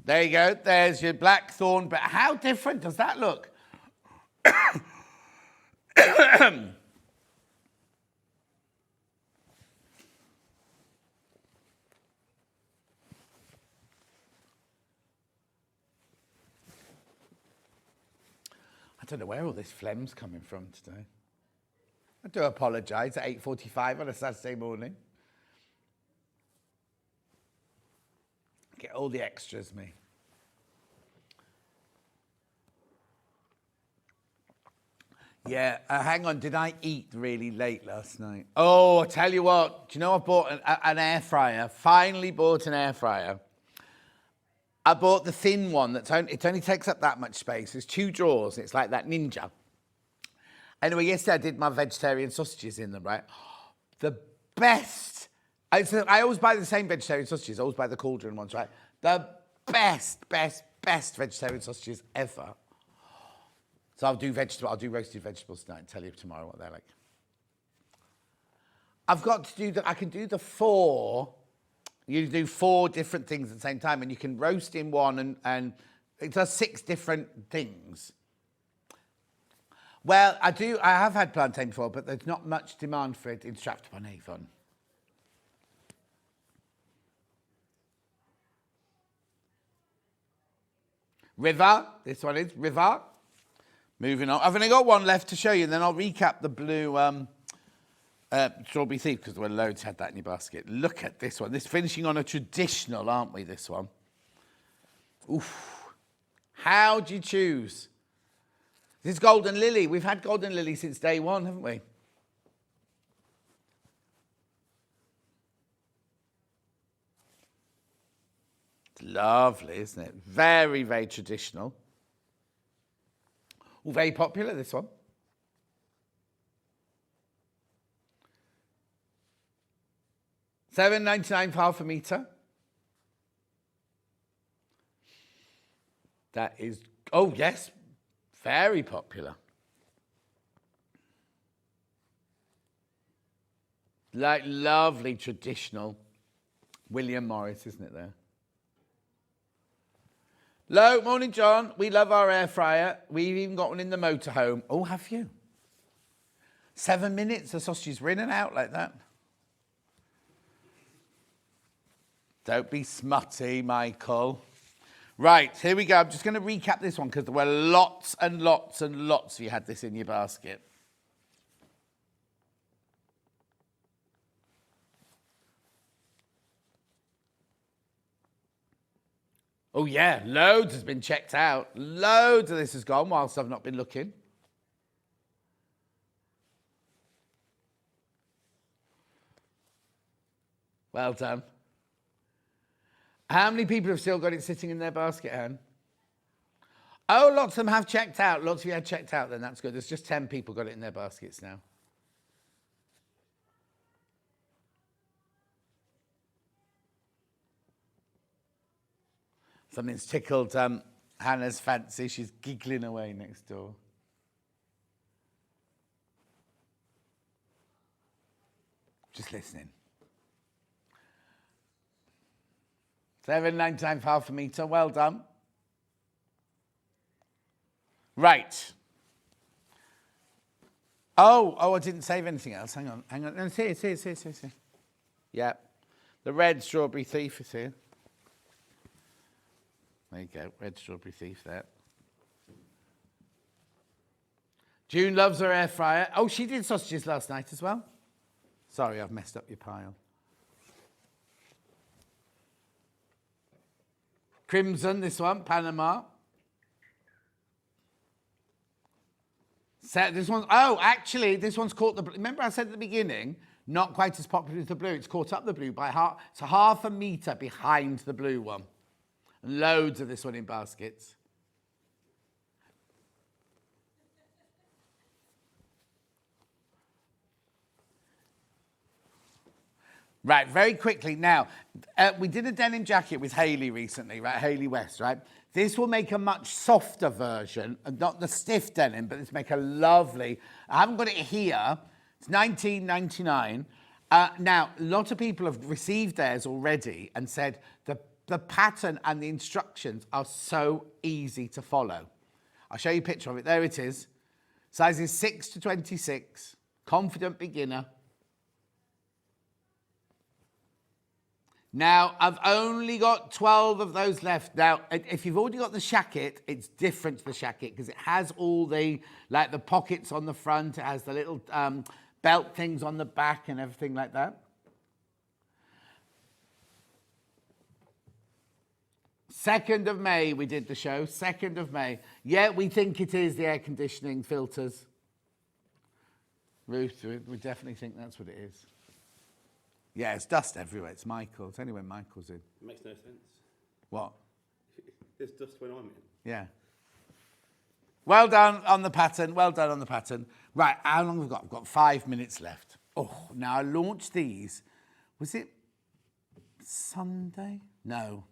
There you go. There's your Blackthorn. But how different does that look? don't know where all this phlegm's coming from today. I do apologise at 8:45 on a Saturday morning. Get all the extras, me. Yeah, hang on. Did I eat really late last night? Oh, I tell you what. Do you know I bought an air fryer? Finally bought an air fryer. I bought the thin one it only takes up that much space. There's 2 drawers. It's like that Ninja. Anyway, yesterday I did my vegetarian sausages in them, right? The best. I always buy the same vegetarian sausages. I always buy the cauldron ones, right? The best vegetarian sausages ever. So I'll do roasted vegetables tonight and tell you tomorrow what they're like. I've got to do I can do the 4. You do 4 different things at the same time, and you can roast in one, and it does 6 different things. Well, I have had plantain before, but there's not much demand for it in Stratford-upon-Avon. River, this one is River. Moving on. I've only got one left to show you, and then I'll recap the blue strawberry thief, because there were loads had that in your basket. Look at this one. This finishing on a traditional, aren't we, this one? Oof. How'd you choose? This is Golden Lily. We've had Golden Lily since day one, haven't we? It's lovely, isn't it? Very, very traditional. Oh, very popular, this one. $7.99 for half a metre. That is, oh yes, very popular. Like lovely traditional William Morris, isn't it there? Hello, morning, John. We love our air fryer. We've even got one in the motorhome. Oh, have you? 7 minutes, the sausages were in and out like that. Don't be smutty, Michael. Right, here we go. I'm just going to recap this one because there were lots and lots and lots of you had this in your basket. Oh, yeah, loads has been checked out. Loads of this has gone whilst I've not been looking. Well done. How many people have still got it sitting in their basket, Anne? Oh, lots of them have checked out. Lots of you had checked out then. That's good. There's just 10 people got it in their baskets now. Something's tickled Hannah's fancy. She's giggling away next door. Just listening. $7.99 for half a metre. Well done. Right. Oh, I didn't save anything else. Hang on. No, it's here. Yeah. The red strawberry thief is here. There you go, red strawberry thief there. June loves her air fryer. Oh, she did sausages last night as well. Sorry, I've messed up your pile. Crimson, this one, Panama. This one, oh, actually, this one's caught the blue. Remember I said at the beginning, not quite as popular as the blue. It's caught up the blue by half a metre behind the blue one. Loads of this one in baskets. Right, very quickly. Now, we did a denim jacket with Hayley recently, right? Hayley West, right? This will make a much softer version, not the stiff denim, but this make a lovely. I haven't got it here. It's $19.99. Now, a lot of people have received theirs already and said the pattern and the instructions are so easy to follow. I'll show you a picture of it. There it is. Sizes 6 to 26. Confident beginner. Now, I've only got 12 of those left. Now, if you've already got the shacket, it's different to the shacket because it has all the, like the pockets on the front. It has the little belt things on the back and everything like that. 2nd of May, we did the show. 2nd of May. Yeah, we think it is the air conditioning filters. Ruth, we definitely think that's what it is. Yeah, it's dust everywhere. It's Michael's. Anyway, Michael's in. It makes no sense. What? There's dust when I'm in. Yeah. Well done on the pattern. Well done on the pattern. Right, how long have we got? I've got 5 minutes left. Oh, now I launched these. Was it Sunday? No.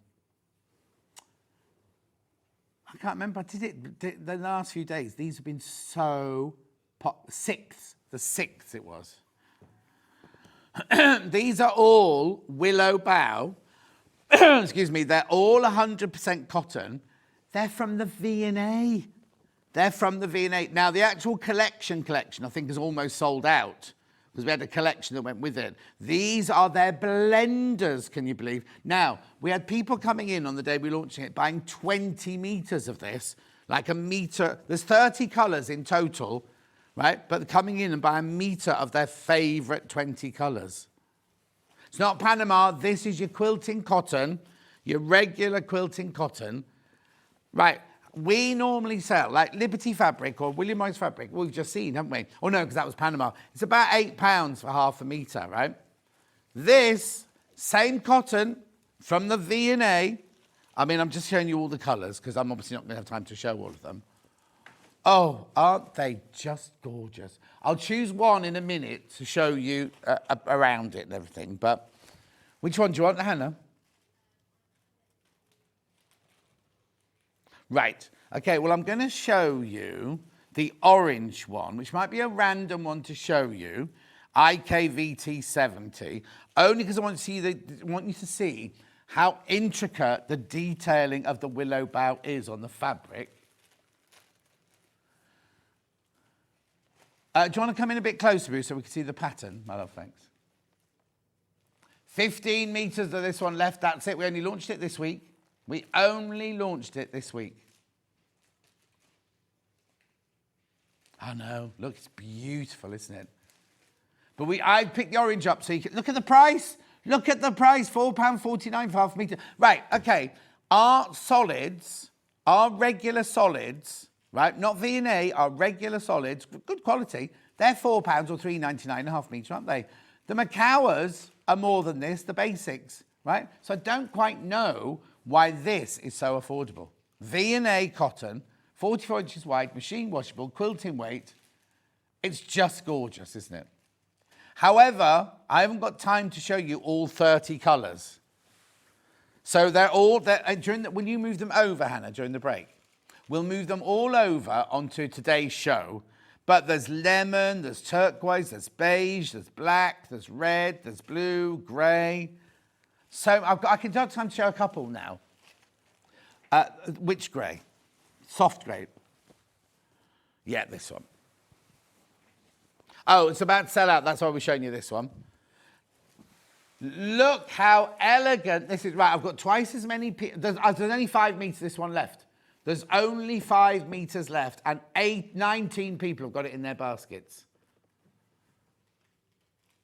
I can't remember. I did it the last few days. These have been so... The 6th it was. These are all willow bough. Excuse me. They're all 100% cotton. They're from the V&A. They're from the V&A. Now, the actual collection, I think, is almost sold out because we had a collection that went with it. These are their blenders, can you believe? Now, we had people coming in on the day we launched it, buying 20 metres of this, like a metre. There's 30 colours in total, right? But coming in and buying a metre of their favourite 20 colours. It's not Panama. This is your quilting cotton, your regular quilting cotton. Right. We normally sell, like Liberty Fabric or William Morris Fabric, we've just seen, haven't we? Oh, no, because that was Panama. It's about £8 for half a metre, right? This, same cotton from the V&A. I mean, I'm just showing you all the colours because I'm obviously not going to have time to show all of them. Oh, aren't they just gorgeous? I'll choose one in a minute to show you around it and everything, but which one do you want, Hannah? Right. Okay, well, I'm going to show you the orange one, which might be a random one to show you, IKVT70, only because I want you to see how intricate the detailing of the willow bough is on the fabric. Do you want to come in a bit closer, Bruce, so we can see the pattern? My love, thanks. 15 metres of this one left. That's it. We only launched it this week. We only launched it this week. I know. Look, it's beautiful, isn't it? But I picked the orange up so you can... Look at the price. Look at the price. £4.49 for half a metre. Right, OK. Our solids, our regular solids, right, not V&A, our regular solids, good quality, they're £4 or £3.99 a half metre, aren't they? The Macawas are more than this, the basics, right? So I don't quite know why this is so affordable. V&A cotton, 44 inches wide, machine washable, quilting weight. It's just gorgeous, isn't it? However, I haven't got time to show you all 30 colours. So they're all, will you move them over, Hannah, during the break? We'll move them all over onto today's show. But there's lemon, there's turquoise, there's beige, there's black, there's red, there's blue, grey. So I can take time to show a couple now. Which grey? Soft grey. Yeah, this one. Oh, it's about to sell out. That's why we're showing you this one. Look how elegant this is. Right, I've got twice as many... There's only 5 metres this one left. There's only 5 metres left, and 19 people have got it in their baskets.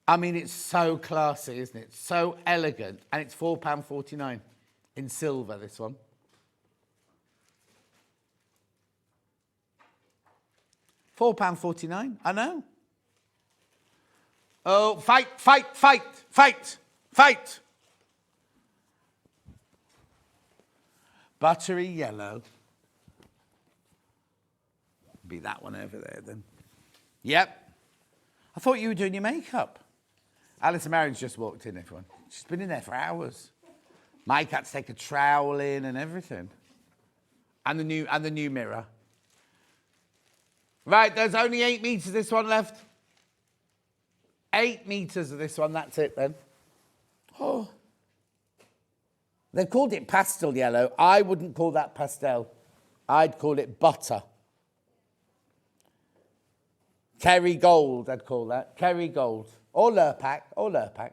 I mean, it's so classy, isn't it? So elegant, and it's £4.49 in silver, this one. £4.49, I know. Oh, fight, fight, fight, fight, fight. Buttery yellow. Be that one over there then. Yep. I thought you were doing your makeup. Allison Maryon's just walked in, everyone. She's been in there for hours. Mike had to take a trowel in and everything. And the new mirror. Right, there's only 8 metres this one left. 8 metres of this one, that's it then. Oh. They've called it pastel yellow. I wouldn't call that pastel. I'd call it butter. Kerry gold, I'd call that. Kerry gold. Or Lurpak, or Lurpak.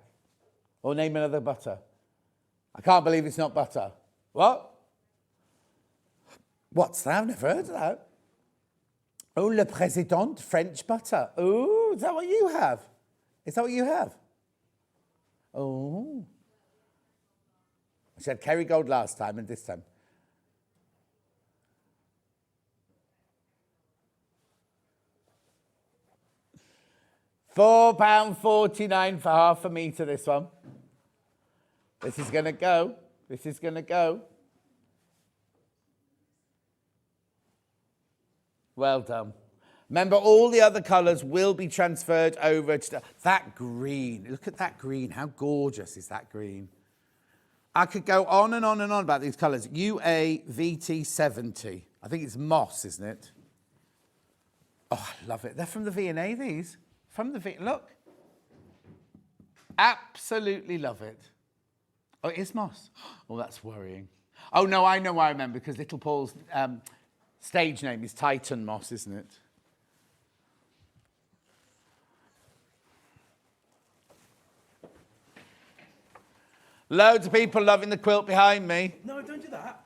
Or name another butter. I can't believe it's not butter. What? What's that? I've never heard of that. Oh, Le Président French butter. Oh, is that what you have? Is that what you have? Oh. She had Kerrygold last time and this time. £4.49 for half a metre, this one. This is going to go. This is going to go. Well done. Remember, all the other colours will be transferred over to that green. Look at that green. How gorgeous is that green? I could go on and on and on about these colours. UAVT70. I think it's moss, isn't it? Oh, I love it. They're from the V&A, these. From the V. Look. Absolutely love it. Oh, it is moss. Oh, that's worrying. Oh, no, I know why I remember, because Little Paul's stage name is Titan Moss, isn't it? Loads of people loving the quilt behind me. No, don't do that.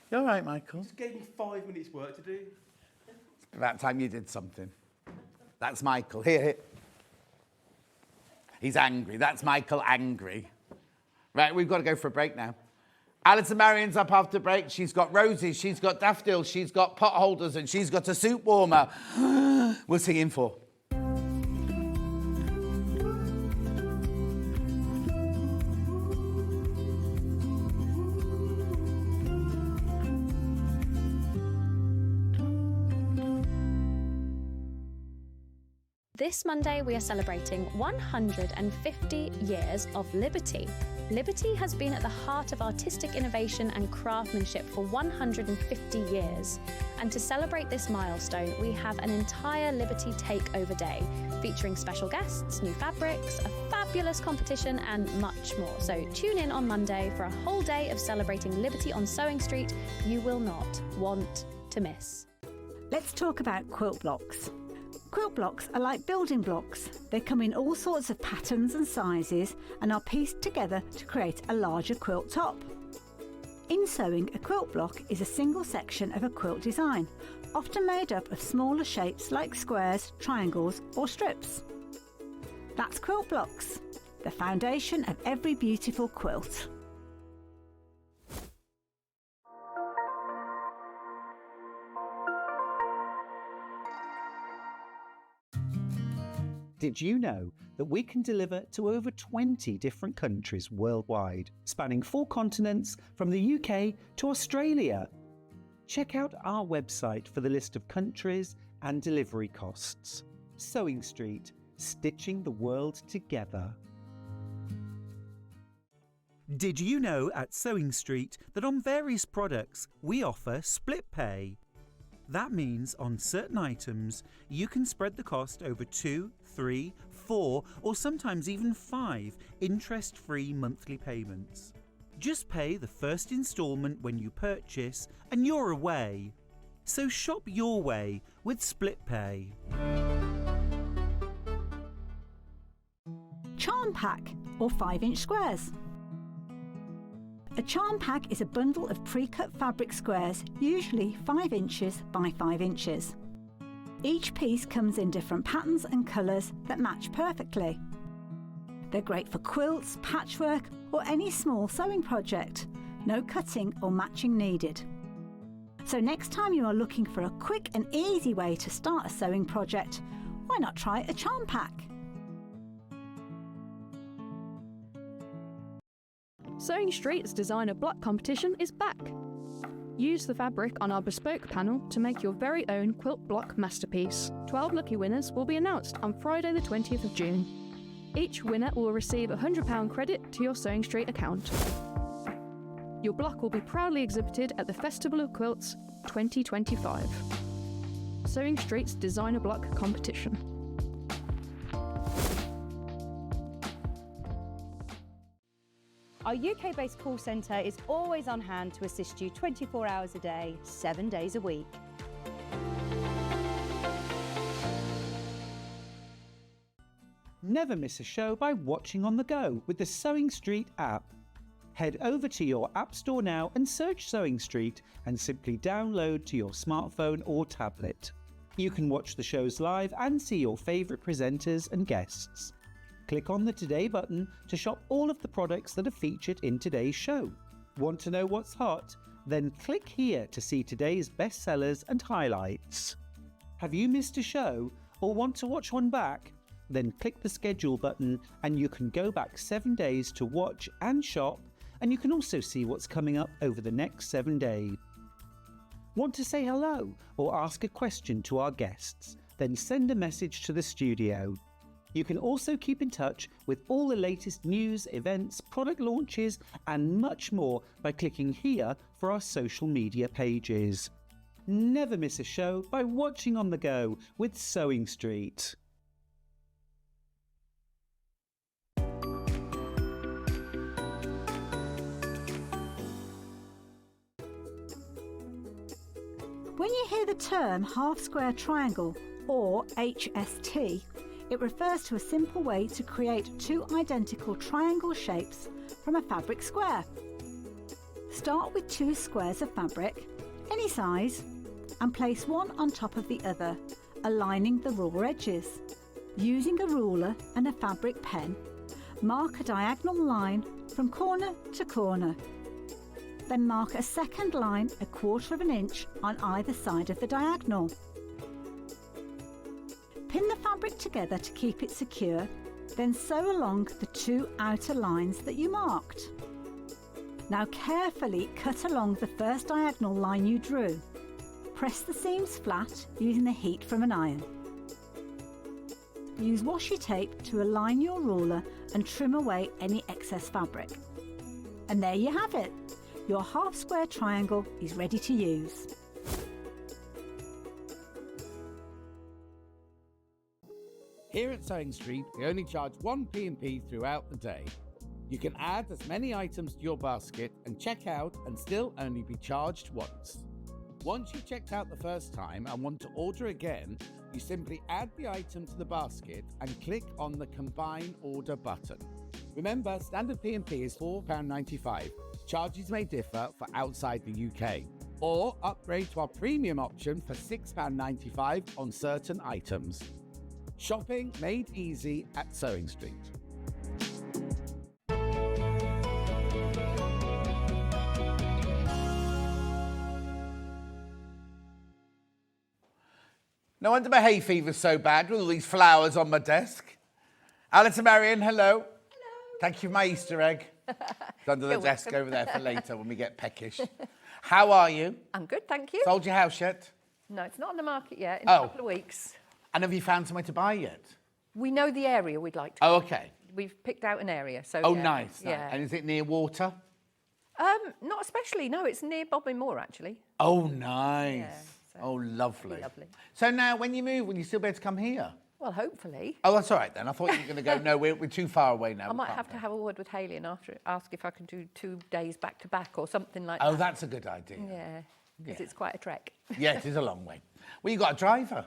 You're all right, Michael. Just gave me 5 minutes work to do. It's about time you did something. That's Michael. Here. He's angry. That's Michael angry. Right, we've got to go for a break now. Allison Maryon's up after break. She's got roses, she's got daffodils, she's got pot holders, and she's got a soup warmer. We'll see you in 4. This Monday, we are celebrating 150 years of Liberty. Liberty has been at the heart of artistic innovation and craftsmanship for 150 years. And to celebrate this milestone, we have an entire Liberty Takeover Day, featuring special guests, new fabrics, a fabulous competition, and much more. So tune in on Monday for a whole day of celebrating Liberty on Sewing Street you will not want to miss. Let's talk about quilt blocks. Quilt blocks are like building blocks. They come in all sorts of patterns and sizes and are pieced together to create a larger quilt top. In sewing, a quilt block is a single section of a quilt design, often made up of smaller shapes like squares, triangles or strips. That's quilt blocks, the foundation of every beautiful quilt. Did you know that we can deliver to over 20 different countries worldwide, spanning 4 continents from the UK to Australia? Check out our website for the list of countries and delivery costs. Sewing Street, stitching the world together. Did you know at Sewing Street that on various products we offer split pay? That means on certain items you can spread the cost over 2, 3, 4 or sometimes even 5 interest-free monthly payments. Just pay the first instalment when you purchase and you're away. So shop your way with split pay. Charm pack or 5-inch squares. A charm pack is a bundle of pre-cut fabric squares, usually 5 inches by 5 inches. Each piece comes in different patterns and colours that match perfectly. They're great for quilts, patchwork or any small sewing project. No cutting or matching needed. So next time you are looking for a quick and easy way to start a sewing project, why not try a charm pack? Sewing Street's designer block competition is back. Use the fabric on our bespoke panel to make your very own quilt block masterpiece. 12 lucky winners will be announced on Friday the 20th of June. Each winner will receive a £100 credit to your Sewing Street account. Your block will be proudly exhibited at the Festival of Quilts 2025. Sewing Street's designer block competition. Our UK-based call centre is always on hand to assist you 24 hours a day, 7 days a week. Never miss a show by watching on the go with the Sewing Street app. Head over to your app store now and search Sewing Street and simply download to your smartphone or tablet. You can watch the shows live and see your favourite presenters and guests. Click on the Today button to shop all of the products that are featured in today's show. Want to know what's hot? Then click here to see today's bestsellers and highlights. Have you missed a show or want to watch one back? Then click the schedule button and you can go back 7 days to watch and shop, and you can also see what's coming up over the next 7 days. Want to say hello or ask a question to our guests? Then send a message to the studio. You can also keep in touch with all the latest news, events, product launches and much more by clicking here for our social media pages. Never miss a show by watching on the go with Sewing Street. When you hear the term half square triangle, or HST, it refers to a simple way to create two identical triangle shapes from a fabric square. Start with 2 squares of fabric, any size, and place one on top of the other, aligning the raw edges. Using a ruler and a fabric pen, mark a diagonal line from corner to corner. Then mark a second line 1/4 inch on either side of the diagonal. Pin the fabric together to keep it secure, then sew along the 2 outer lines that you marked. Now carefully cut along the first diagonal line you drew. Press the seams flat using the heat from an iron. Use washi tape to align your ruler and trim away any excess fabric. And there you have it. Your half square triangle is ready to use. Here at Sewing Street, we only charge 1 P&P throughout the day. You can add as many items to your basket and check out and still only be charged once. Once you've checked out the first time and want to order again, you simply add the item to the basket and click on the Combine Order button. Remember, standard P&P is £4.95. Charges may differ for outside the UK. Or upgrade to our premium option for £6.95 on certain items. Shopping made easy at Sewing Street. No wonder my hay fever's so bad with all these flowers on my desk. Allison Maryon, hello. Hello. Thank you for my Easter egg. It's under the desk over there for later when we get peckish. How are you? I'm good, thank you. Sold your house yet? No, it's not on the market yet, in a couple of weeks. And have you found somewhere to buy yet? We know the area we'd like to. Oh, okay. We've picked out an area, so Oh, yeah. nice. Yeah. And is it near water? Not especially, no, it's near Bodmin Moor, actually. Oh, nice. Yeah, so oh, lovely. Lovely. So now, when you move, will you still be able to come here? Well, hopefully. Oh, that's all right then. I thought you were going to go, no, we're too far away now. I might have to have a word with Hayley and ask if I can do 2 days back to back or something like that. Oh, that's a good idea. Yeah, because it's quite a trek. Yeah, it is a long way. Well, you got a driver.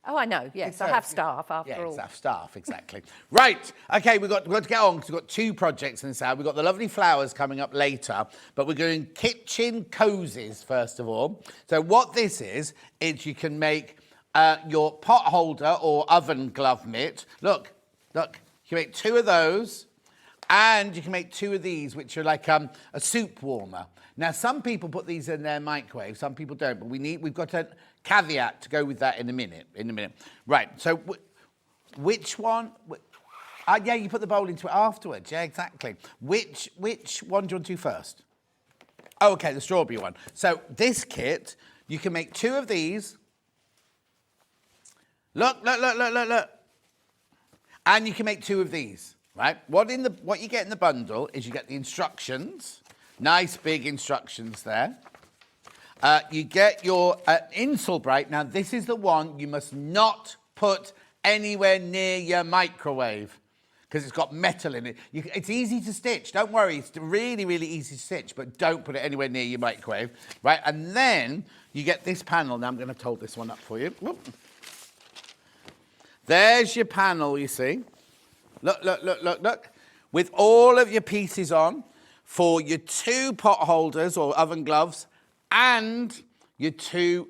Oh, I know, yes. I have staff after all. Yeah, staff, exactly. Right, okay, we've got to get on because we've got 2 projects in this hour. We've got the lovely flowers coming up later, but we're doing Kitchen Cosies first of all. So what this is you can make your pot holder or oven glove mitt. Look, you can make 2 of those, and you can make 2 of these, which are like a soup warmer. Now, some people put these in their microwave, some people don't, but we've got a caveat to go with that in a minute. Right, so which one? Yeah, you put the bowl into it afterwards. Yeah, exactly. Which one do you want to do first? Oh, okay, the strawberry one. So this kit, you can make 2 of these. Look. And you can make 2 of these, right? What you get in the bundle is you get the instructions. Nice big instructions there. You get your Insulbrite. Now, this is the one you must not put anywhere near your microwave because it's got metal in it. It's easy to stitch. Don't worry. It's really, really easy to stitch, but don't put it anywhere near your microwave, right? And then you get this panel. Now, I'm going to hold this one up for you. Whoop. There's your panel, you see. Look, look, look, look, look. With all of your pieces on for your 2 pot holders or oven gloves and your 2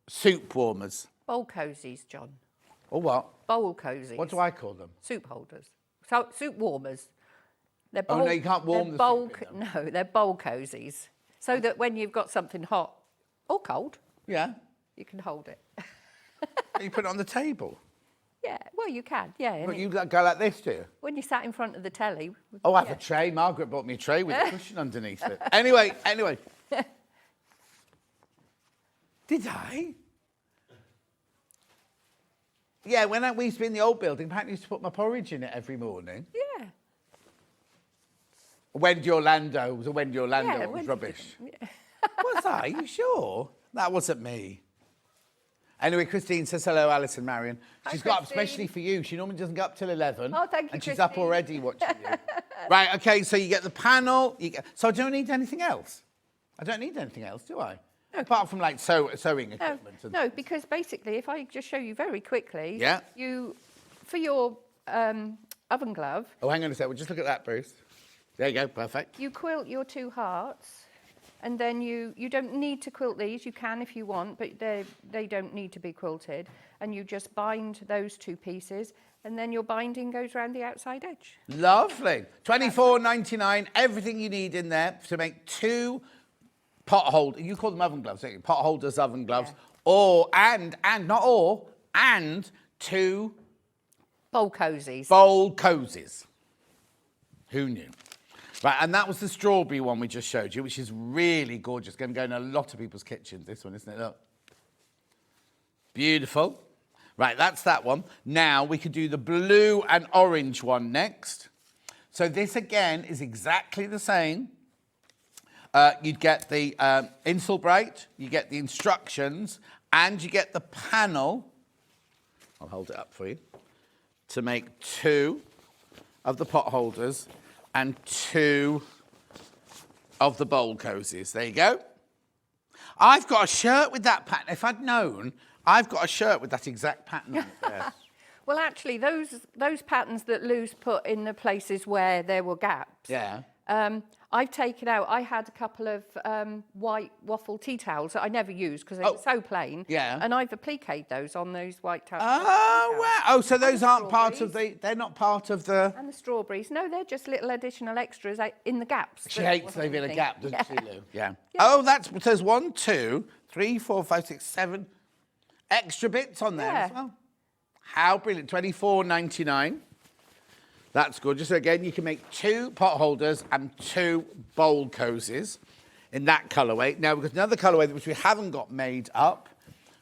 soup warmers. Bowl cosies, John. Or what? Bowl cosies. What do I call them? Soup holders. So, soup warmers. They're Oh, no, you can't warm the soup in them. No, they're bowl cosies. So that when you've got something hot or cold, Yeah. you can hold it. You put it on the table. Yeah, well, you can, yeah. But you go like this, do you? When you sat in front of the telly. Oh, I have a tray. Margaret bought me a tray with a cushion underneath it. Anyway. Did I? Yeah, when we used to be in the old building, Pat used to put my porridge in it every morning. Yeah. Wendy Orlando was a Wendy Orlando. Yeah, It was Wendy rubbish. Yeah. Was I? You sure? That wasn't me. Anyway, Christine says hello, Allison Maryon. She's got up especially for you. She normally doesn't get up till 11. Oh, thank you, And she's up Christine. already watching you. Right, okay, so you get the panel. So I don't need anything else. I don't need anything else, do I? No. Apart from like sewing equipment. No, because basically, if I just show you very quickly, Yeah. For your oven glove, Oh, hang on a sec. We'll just look at that, Bruce. There you go. Perfect. you quilt your 2 hearts, and then you don't need to quilt these. You can if you want, but they don't need to be quilted. And you just bind those 2 pieces, and then your binding goes around the outside edge. Lovely. $24.99. Everything you need in there to make 2 pot holders. You call them oven gloves, don't you? Pot holders, oven gloves. Yeah. And 2 bowl cosies. Bowl cosies. Who knew? Right, and that was the strawberry one we just showed you, which is really gorgeous. Going to go in a lot of people's kitchens, this one, isn't it? Look. Beautiful. Right, that's that one. Now we could do the blue and orange one next. So this, again, is exactly the same. You'd get the Insulbrite, you get the instructions, and you get the panel. I'll hold it up for you. To make 2 of the pot holders and 2 of the bowl cosies. There you go. I've got a shirt with that pattern. If I'd known, I've got a shirt with that exact pattern on it there. Well, actually, those patterns that Lou's put in the places where there were gaps. Yeah. I've taken out. I had a couple of white waffle tea towels that I never used because they were so plain. Yeah. And I've appliqued those on those white towels. Oh, wow. Oh, so those aren't part of the... They're not part of the... And the strawberries. No, they're just little additional extras in the gaps. She hates leaving a gap, doesn't she, Lou? Yeah. Yeah. Oh, that's... There's 1, 2, 3, 4, 5, 6, 7 extra bits on there as well. How brilliant. $24.99. That's good. Just again, you can make 2 pot holders and 2 bowl cosies in that colourway. Now, we've got another colourway which we haven't got made up,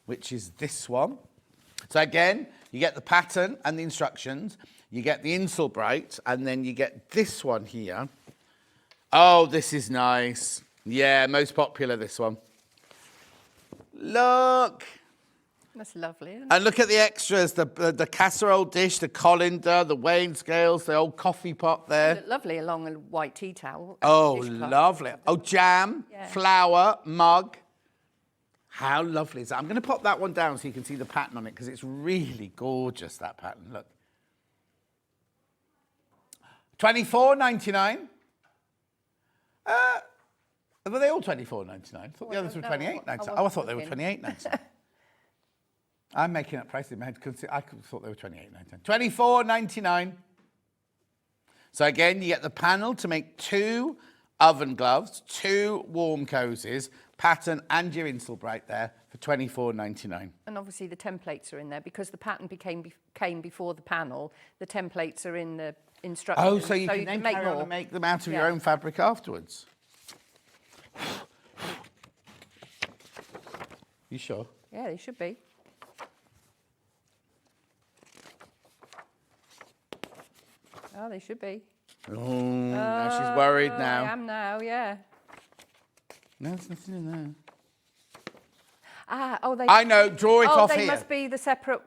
which is this one. So again, you get the pattern and the instructions. You get the Insulbrite, and then you get this one here. Oh, this is nice. Yeah, most popular, this one. Look. That's lovely, isn't it? And look at the extras, the casserole dish, the colander, the weighing scales, the old coffee pot there. They look lovely along a white tea towel. Oh, lovely. Oh, jam, flour, mug. How lovely is that? I'm going to pop that one down so you can see the pattern on it because it's really gorgeous, that pattern. Look. $24.99. Were they all $24.99? I thought the others were $28.99. Oh, I thought they were $28.99. I'm making up prices in my head because I thought they were $28.99. $24.99. So again, you get the panel to make 2 oven gloves, 2 warm cosies, pattern and your Insulbrite there for $24.99. And obviously the templates are in there because the pattern came before the panel. The templates are in the instructions. Oh, so you can then carry on and make them out of your own fabric afterwards. You sure? Yeah, they should be. Oh, they should be. Oh, now she's worried now. I am now, yeah. No, there's nothing in there. Ah, oh, they... I know, draw it off here. Oh, they must be the separate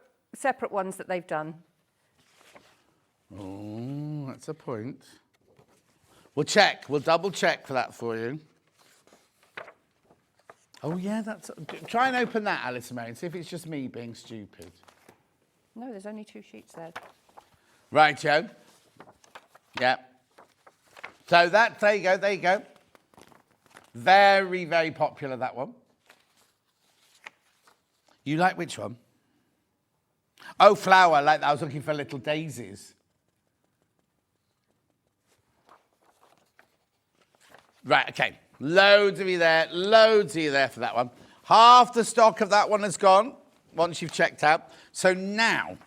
ones that they've done. Oh, that's a point. We'll check. We'll double check for that for you. Oh, yeah, that's... Try and open that, Alison Maryon, see if it's just me being stupid. No, there's only 2 sheets there. Right, Joe. Yeah. So there you go, there you go. Very, very popular, that one. You like which one? Oh, flower, I like that. I was looking for little daisies. Right, okay. Loads of you there for that one. Half the stock of that one has gone once you've checked out. So now,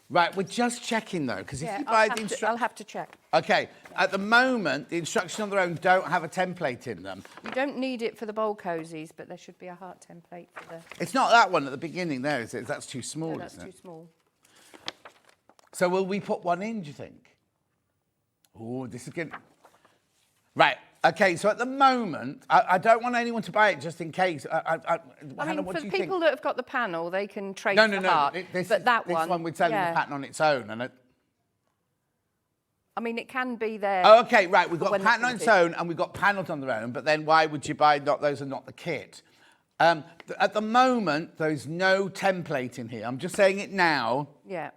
right, we're just checking though, because if you buy the instructions... I'll have to check. Okay, at the moment, the instructions on their own don't have a template in them. You don't need it for the bowl cozies, but there should be a heart template for the... It's not that one at the beginning there, is it? That's too small, No, that's isn't it? too small. So will we put one in, do you think? Oh, this is good. Right, okay, so at the moment, I don't want anyone to buy it just in case. I Hannah, mean, what for do you people think? that have got the panel, they can trade No, the heart. This one we're selling the pattern on its own. And I mean, it can be there. Oh, okay, right, we've got when pattern on its own and we've got panels on their own, but then why would you buy those are not the kit? At the moment, there's no template in here. I'm just saying it now. Yeah.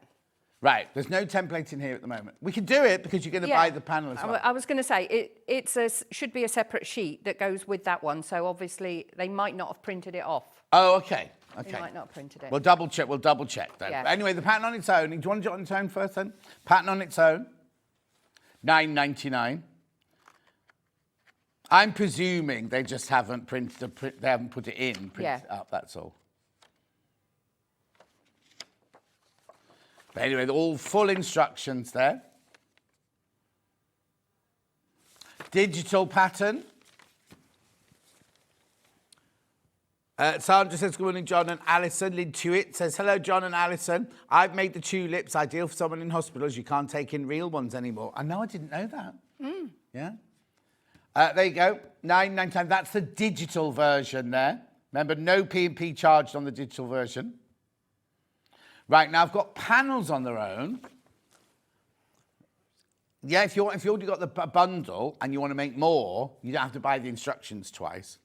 Right, there's no template in here at the moment. We can do it because you're going to buy the panel as well. I was going to say, it should be a separate sheet that goes with that one, so obviously they might not have printed it off. Oh, okay. Okay. They might not have printed it. We'll double check then. Yeah. But anyway, the pattern on its own, do you want to do it on its own first then? Pattern on its own, $9.99. I'm presuming they just haven't they haven't put it in, printed it up, that's all. But anyway, all full instructions there. Digital pattern. Sandra says, good morning, John and Alison. Lynne Tuitt says, hello, John and Alison. I've made the tulips ideal for someone in hospitals. You can't take in real ones anymore. I know, I didn't know that. Yeah. There you go, $9.99. That's the digital version there. Remember, no P&P charged on the digital version. Right, now I've got panels on their own. Yeah, if you've already got the bundle and you want to make more, you don't have to buy the instructions twice.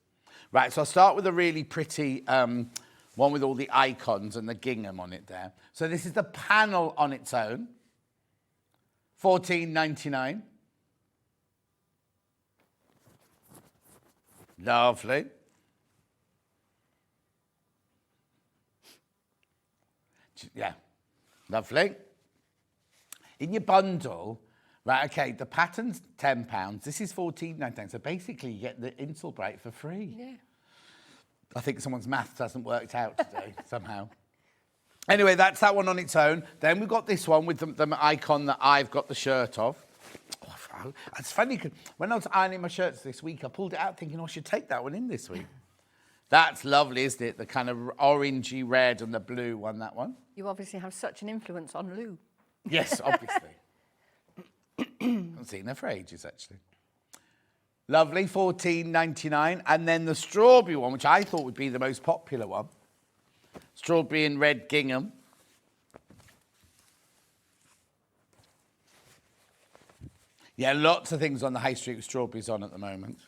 Right, so I'll start with a really pretty one with all the icons and the gingham on it there. So this is the panel on its own, $14.99. Lovely. Yeah, lovely. In your bundle, right, okay, the pattern's £10. This is $14.99. So basically you get the Installment for free. Yeah. I think someone's maths hasn't worked out today somehow. Anyway, that's that one on its own. Then we've got this one with the icon that I've got the shirt of. Oh, it's funny, because when I was ironing my shirts this week, I pulled it out thinking, I should take that one in this week. That's lovely, isn't it? The kind of orangey red and the blue one, that one. You obviously have such an influence on Lou. Yes, obviously. I haven't seen her for ages, actually. Lovely, $14.99. And then the strawberry one, which I thought would be the most popular one. Strawberry and red gingham. Yeah, lots of things on the high street with strawberries on at the moment.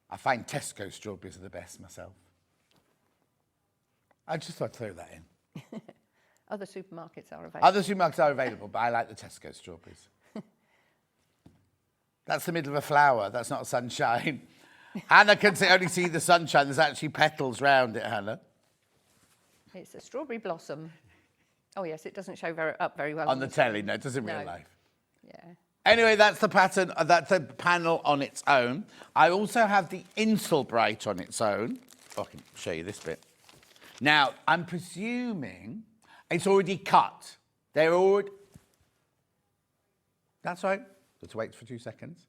I find Tesco strawberries are the best myself. I just thought I'd throw that in. Other supermarkets are available. Other supermarkets are available, but I like the Tesco strawberries. That's the middle of a flower. That's not sunshine. Hannah can only see the sunshine. There's actually petals round it, Hannah. It's a strawberry blossom. Oh, yes, it doesn't show up very well. On the telly, no, it does in real No. life. Yeah. Anyway, that's the pattern. That's the panel on its own. I also have the Installment on its own. Oh, I can show you this bit. Now, I'm presuming it's already cut. They're already... That's right. Let's wait for 2 seconds.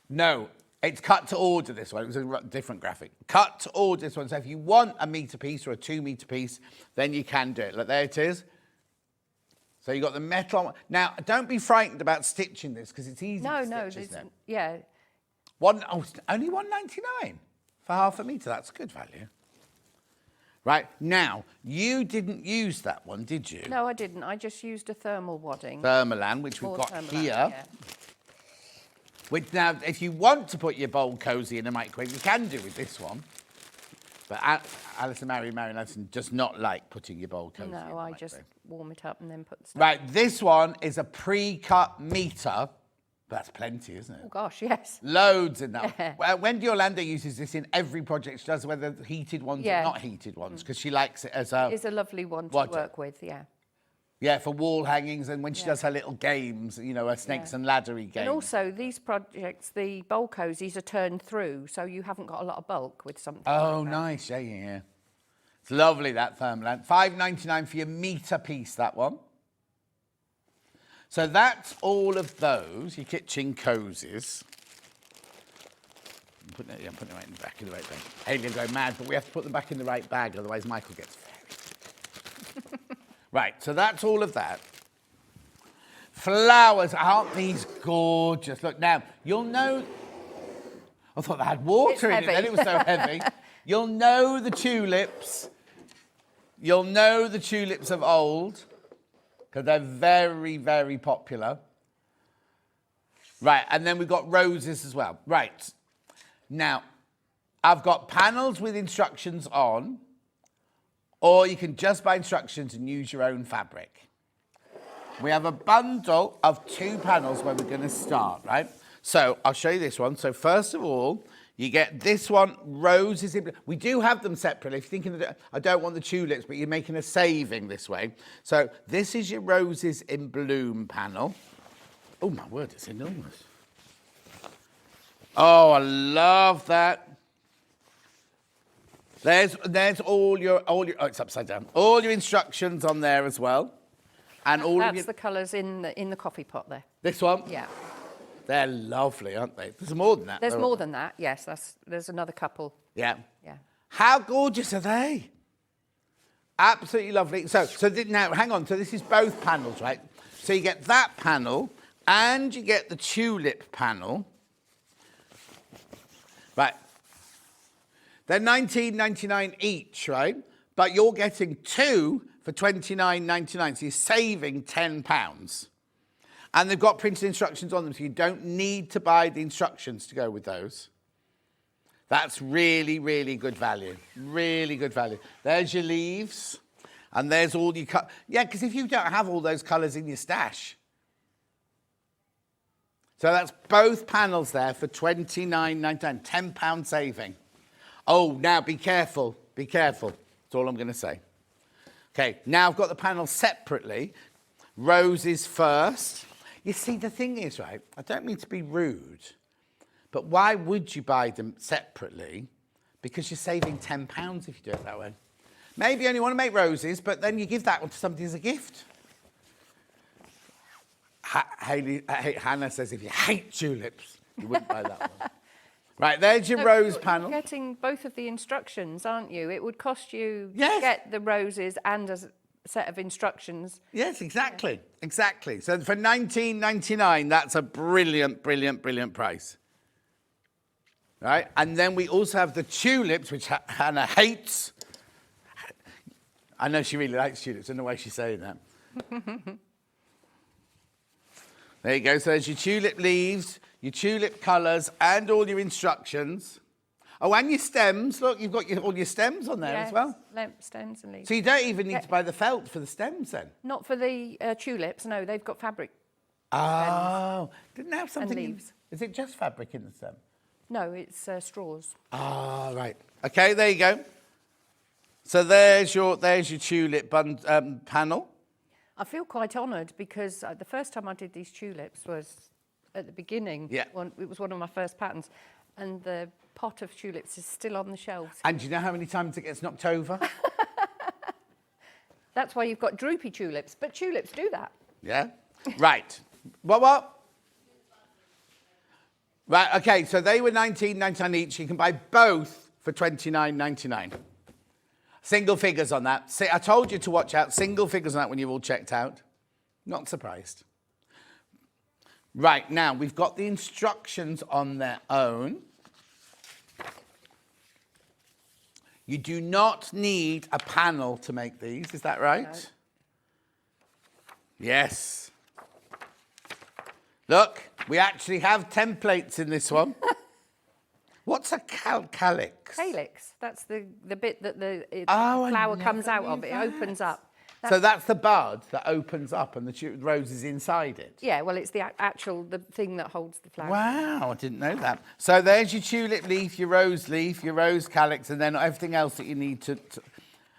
No, it's cut to order, this one. It was a different graphic. Cut to order, this one. So if you want a metre piece or a 2 metre piece, then you can do it. Look, there it is. So you've got the metal. Now, don't be frightened about stitching this, because it's easy to stitch, isn't it? Yeah. Only $1.99 for half a metre. That's good value. Right, now, you didn't use that one, did you? No, I didn't. I just used a thermal wadding. Thermalan, which we've More got Thermalan, here. yeah. Which now, if you want to put your bowl cosy in a microwave, you can do with this one. But Allison Maryon does not like putting your bowl cozy in No, the I just microwave. warm it up and then put the stuff. Right, this one is a pre-cut meter. That's plenty, isn't it? Oh, gosh, yes. Loads in that. Yeah. Well, Wendy Orlando uses this in every project she does, whether heated ones or not heated ones, because she likes it as a... It's a lovely one to work with, yeah. Yeah, for wall hangings and when she does her little games, you know, her snakes and laddery games. And also, these projects, the bowl cozies are turned through, so you haven't got a lot of bulk with something Oh, like that. nice. Yeah. It's lovely, that Firmland. $5.99 for your metre piece, that one. So that's all of those, your kitchen cosies. I'm putting it right in the back of the right bag. Haley will go mad, but we have to put them back in the right bag, otherwise Michael gets very... Right, so that's all of that. Flowers, aren't these gorgeous? Look, now, you'll know... I thought they had water in it, then it was so heavy. You'll know the tulips. You'll know the tulips of old, because they're very, very popular. Right, and then we've got roses as well. Right, now, I've got panels with instructions on, or you can just buy instructions and use your own fabric. We have a bundle of 2 panels where we're going to start, right? So I'll show you this one. So first of all, you get this one, roses in... We do have them separately. If you're thinking, I don't want the tulips, but you're making a saving this way. So this is your roses in bloom panel. Oh, my word, it's enormous. Oh, I love that. There's all your oh, it's upside down. All your instructions on there as well. And all That's of your, the colours in the coffee pot there. This one? Yeah. They're lovely, aren't they? There's more than that. There's more than that, yes. There's another couple. Yeah. Yeah. How gorgeous are they? Absolutely lovely. So now, hang on. So this is both panels, right? So you get that panel and you get the tulip panel. Right. They're $19.99 each, right? But you're getting 2 for $29.99, so you're saving £10. And they've got printed instructions on them, so you don't need to buy the instructions to go with those. That's really, really good value. Really good value. There's your leaves, and there's all your... Yeah, because if you don't have all those colours in your stash. So that's both panels there for $29.99, £10 saving. Oh, now be careful, be careful. That's all I'm going to say. Okay, now I've got the panels separately. Roses first. You see, the thing is, right, I don't mean to be rude, but why would you buy them separately? Because you're saving £10 if you do it that way. Maybe you only want to make roses, but then you give that one to somebody as a gift. Hannah says if you hate tulips, you wouldn't buy that one. Right, there's your rose panel. You're getting both of the instructions, aren't you? It would cost you to Yes. get the roses and a set of instructions. Yes, exactly, exactly. So for $19.99, that's a brilliant, brilliant, brilliant price. Right, and then we also have the tulips, which Hannah hates. I know she really likes tulips, in the way she's saying that. There you go, so there's your tulip leaves, your tulip colours, and all your instructions. Oh, and your stems. Look, you've got all your stems on there as well. Stems and leaves. So you don't even need to buy the felt for the stems then? Not for the tulips, no, they've got fabric. Oh, didn't they have something leaves. Is it just fabric in the stem? No, it's straws. Ah, right. Okay, there you go. So there's your tulip panel. I feel quite honoured because the first time I did these tulips was at the beginning. Yeah. It was one of my first patterns. And the pot of tulips is still on the shelves. And do you know how many times it gets knocked over? That's why you've got droopy tulips. But tulips do that. Yeah. Right. What? Right, okay, so they were $19.99 each. You can buy both for $29.99. Single figures on that. See, I told you to watch out. Single figures on that when you're all checked out. Not surprised. Right, now, we've got the instructions on their own. You do not need a panel to make these, is that right? No. Yes. Look, we actually have templates in this one. What's a calyx? Calyx. That's the bit that the I flower comes never out of. knew It that. opens up. So that's the bud that opens up and the rose is inside it? Yeah, well, it's the thing that holds the flower. Wow, I didn't know that. So there's your tulip leaf, your rose calyx, and then everything else that you need to...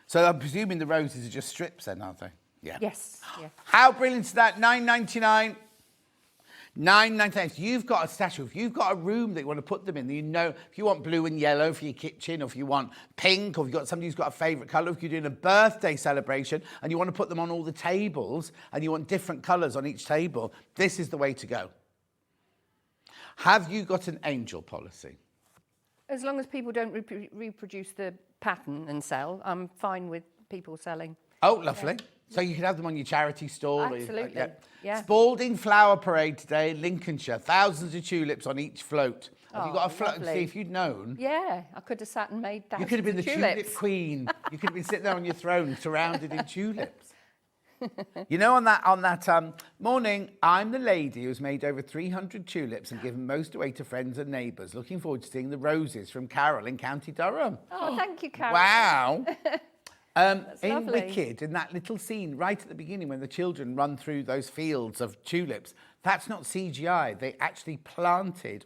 So I'm presuming the roses are just strips then, aren't they? Yeah. Yes. Yeah. How brilliant is that? £9.99. £9.99. If you've got a stash, if you've got a room that you want to put them in, you know, if you want blue and yellow for your kitchen, or if you want pink, or if you've got somebody who's got a favourite colour, if you're doing a birthday celebration and you want to put them on all the tables and you want different colours on each table, this is the way to go. Have you got an angel policy? As long as people don't reproduce the pattern and sell, I'm fine with people selling. Oh, lovely. Yeah. So you can have them on your charity stall. Absolutely. Yeah. Spalding Flower Parade today in Lincolnshire. Thousands of tulips on each float. Have you got a float? See, if you'd known. Yeah, I could have sat and made thousands. You could have been the tulips. tulip queen. You could have been sitting there on your throne, surrounded in tulips. You know, on that morning, I'm the lady who's made over 300 tulips and given most away to friends and neighbours. Looking forward to seeing the roses from Carol in County Durham. Oh, thank you, Carol. Wow. In lovely. Wicked, in that little scene right at the beginning when the children run through those fields of tulips, that's not CGI. They actually planted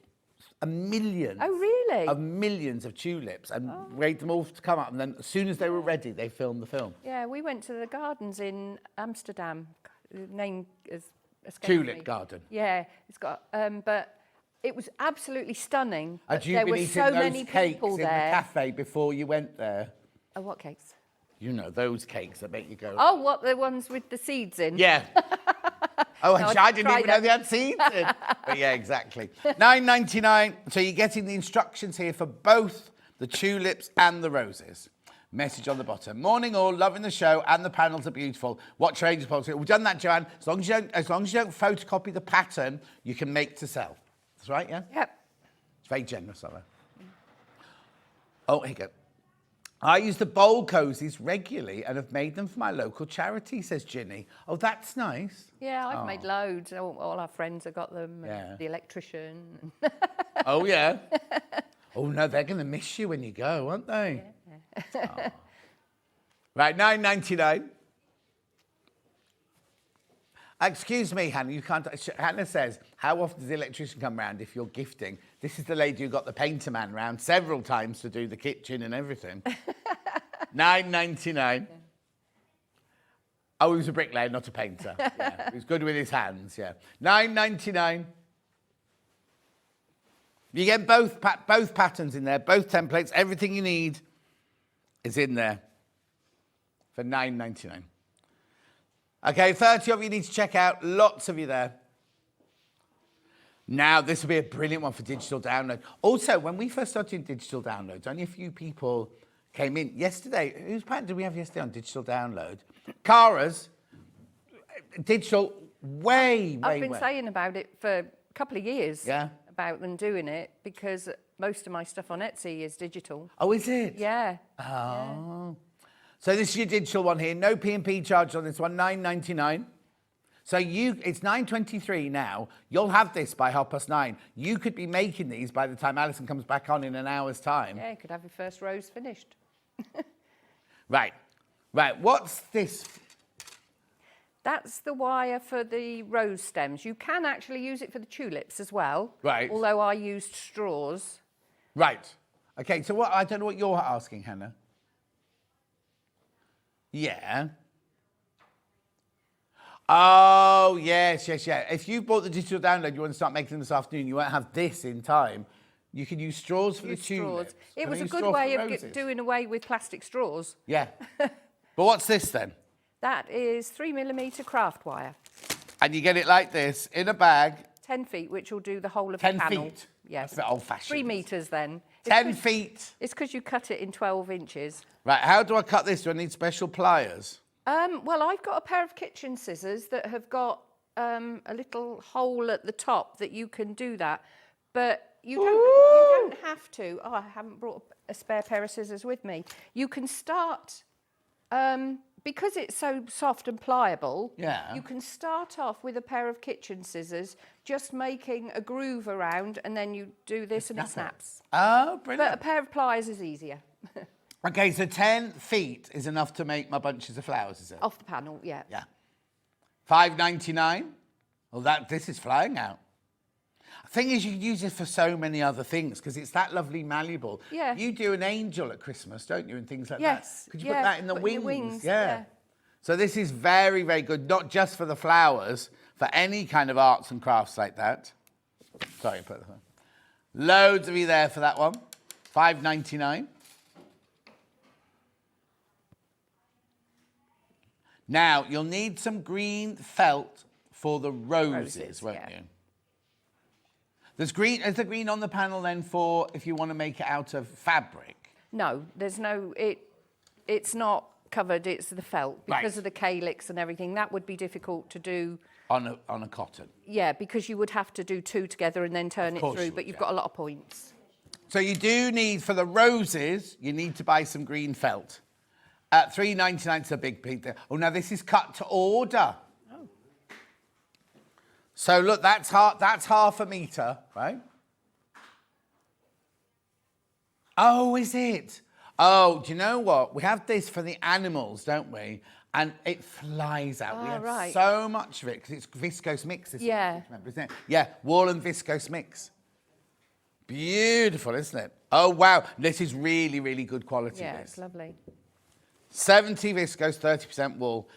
a million. Oh, really? Of millions of tulips and waited them all to come up. And then as soon as they were ready, they filmed the film. Yeah, we went to the gardens in Amsterdam. The name is escaped Tulip me. Garden. Yeah, it's got, but it was absolutely stunning. Had you there been were eating so those many cakes people in there. the cafe before you went there? Oh, what cakes? You know, those cakes that make you go... Oh, what, the ones with the seeds in? Yeah. Oh, No, I didn't even know them. they had seeds in. But yeah, exactly. £9.99. So you're getting the instructions here for both the tulips and the roses. Message on the bottom. Morning all, loving the show and the panels are beautiful. What changes policy? We've done that, Joanne. As long as you don't photocopy the pattern, you can make to sell. That's right, yeah? Yep. It's very generous of her. Oh, here you go. I use the bowl cosies regularly and have made them for my local charity, says Ginny. Oh, that's nice. Yeah, I've made loads. All our friends have got them. Yeah. The electrician. Oh, yeah. Oh, no, they're going to miss you when you go, aren't they? Yeah. Oh. Right, £9.99. Excuse me, Hannah, you can't... Hannah says, how often does the electrician come round if you're gifting? This is the lady who got the painter man round several times to do the kitchen and everything. £9.99. Yeah. Oh, he was a bricklayer, not a painter. Yeah. He was good with his hands, yeah. £9.99. You get both patterns in there, both templates, everything you need is in there for £9.99. Okay, 30 of you need to check out. Lots of you there. Now, this will be a brilliant one for digital download. Also, when we first started digital downloads, only a few people came in. Yesterday, whose pattern did we have yesterday on digital download? Cara's digital way. I've been saying about it for a couple of years. Yeah. About them doing it because most of my stuff on Etsy is digital. Oh, is it? Yeah. Oh. Yeah. So this is your digital one here. No P&P charge on this one, £9.99. So it's 9:23 now. You'll have this by 9:30. You could be making these by the time Alison comes back on in an hour's time. Yeah, you could have your first rose finished. Right. What's this? That's the wire for the rose stems. You can actually use it for the tulips as well. Right. Although I used straws. Right. Okay, so I don't know what you're asking, Hannah. Yeah. Oh, yes. If you bought the digital download, you want to start making them this afternoon, you won't have this in time. You can use straws for the tulips. It was a good way of doing away with plastic straws. Yeah. But what's this then? That is 3mm craft wire. And you get it like this, in a bag. 10 feet, which will do the whole of 10 the panel. feet? Yes. That's a bit old-fashioned. 3 metres then. 10 feet? It's because you cut it in 12 inches. Right, how do I cut this? Do I need special pliers? Well, I've got a pair of kitchen scissors that have got a little hole at the top that you can do that. But you don't have to. Oh, I haven't brought a spare pair of scissors with me. You can start because it's so soft and pliable, Yeah. you can start off with a pair of kitchen scissors, just making a groove around, and then you do this and it snaps. Oh, But brilliant. a pair of pliers is easier. Okay, so 10 feet is enough to make my bunches of flowers, is it? Off the panel, yeah. Yeah. $5.99. Well, this is flying out. The thing is, you can use it for so many other things because it's that lovely malleable. Yeah. You do an angel at Christmas, don't you, and things like Yes, that. Could you yeah, put that in the put wings? in your wings, Yeah. yeah. So this is very, very good, not just for the flowers, for any kind of arts and crafts like that. Sorry, put that on. Loads of you there for that one. $5.99. Now, you'll need some green felt for the roses, won't you? Is the green on the panel then for if you want to make it out of fabric? No, there's no, it's not covered, it's the felt. Because of the calyx and everything, that would be difficult to do. On a cotton? Yeah, because you would have to do two together and then turn it through, but you've got a lot of points. So you do need, for the roses, you need to buy some green felt. At $3.99 is a big there. Oh, now this is cut to order. Oh. So look, that's half a metre, right? Oh, is it? Oh, do you know what? We have this for the animals, don't we? And it flies out. We have so much of it because it's viscose mix. Yeah. Remember, isn't it? Yeah, wool and viscose mix. Beautiful, isn't it? Oh, wow. This is really, really good quality. Yeah, this. it's lovely. 70 viscose, 30% wool.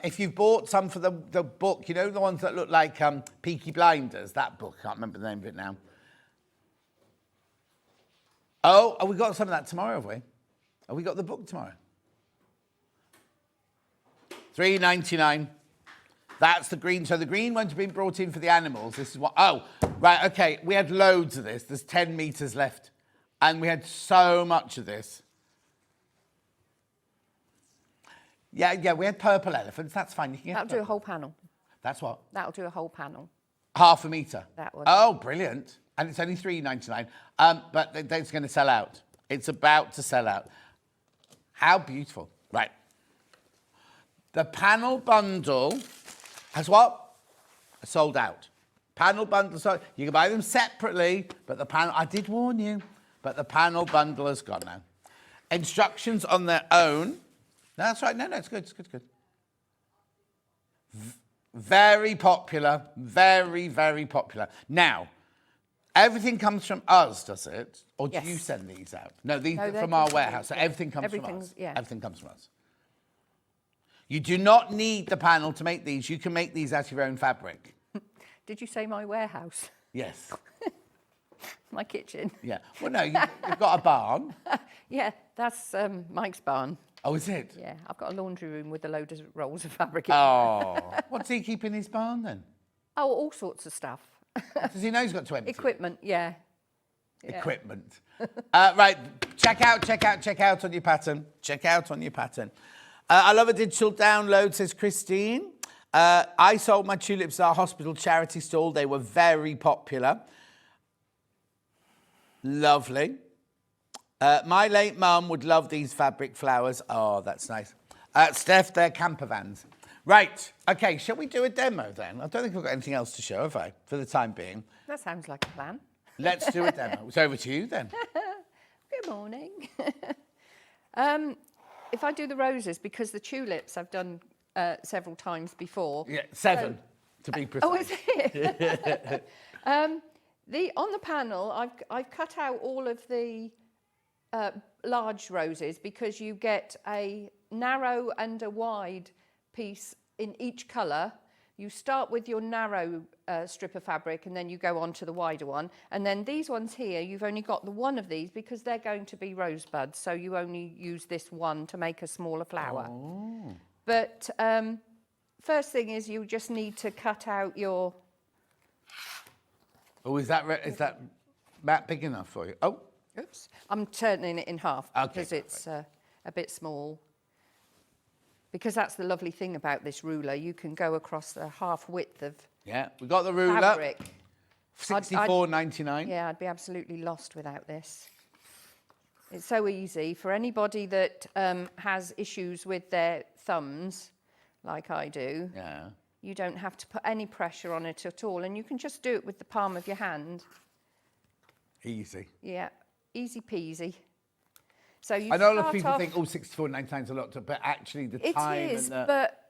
If you've bought some for the book, you know the ones that look like Peaky Blinders, that book, I can't remember the name of it now. Oh, we got some of that tomorrow, have we? Have we got the book tomorrow? $3.99. That's the green. So the green ones have been brought in for the animals. This is what, oh, right, okay. We had loads of this. There's 10 metres left. And we had so much of this. Yeah, we had purple elephants. That's fine. You can That'll do a whole panel. That's what? That'll do a whole panel. Half a metre. That would. Oh, brilliant. And it's only $3.99. But it's going to sell out. It's about to sell out. How beautiful. Right. The panel bundle has what? Sold out. Panel bundle sold. You can buy them separately, but the panel, I did warn you, but the panel bundle has gone now. Instructions on their own. No, that's right. No, it's good. It's good. Very popular. Very, very popular. Now, everything comes from us, does it? Or do you send these out? No, these are from our warehouse. So everything comes from us. Yeah. Everything comes from us. You do not need the panel to make these. You can make these out of your own fabric. Did you say my warehouse? Yes. My kitchen. Yeah. Well, no, you've got a barn. Yeah, that's Mike's barn. Oh, is it? Yeah, I've got a laundry room with a load of rolls of fabric in Oh. What's he keep in his barn then? Oh, all sorts of stuff. Does he know he's got to empty? Equipment, yeah. Equipment. Right, check out on your pattern. Check out on your pattern. I love a digital download, says Christine. I sold my tulips at our hospital charity stall. They were very popular. Lovely. My late mum would love these fabric flowers. Oh, that's nice. Steph, they're camper vans. Right, okay, shall we do a demo then? I don't think we've got anything else to show, have I, for the time being? That sounds like a plan. Let's do a demo. It's over to you then. Good morning. If I do the roses, because the tulips I've done several times before. Yeah, 7 to be precise. Oh, is it? On the panel, I've cut out all of the large roses because you get a narrow and a wide piece in each colour. You start with your narrow strip of fabric and then you go on to the wider one. And then these ones here, you've only got the one of these because they're going to be rosebuds. So you only use this one to make a smaller flower. Oh. But first thing is you just need to cut out your... Oh, is that mat big enough for you? Oh. Oops. I'm turning it in half because Okay, it's a bit small. Because that's the lovely thing about this ruler. You can go across the half width of Yeah, we got the ruler. fabric. $64.99. Yeah, I'd be absolutely lost without this. It's so easy for anybody that has issues with their thumbs, like I do. Yeah. You don't have to put any pressure on it at all, and you can just do it with the palm of your hand. Easy. Yeah, easy peasy. So you I know a lot of start people off- think, oh, 64.99 is a lot, but actually the It time is, and the... but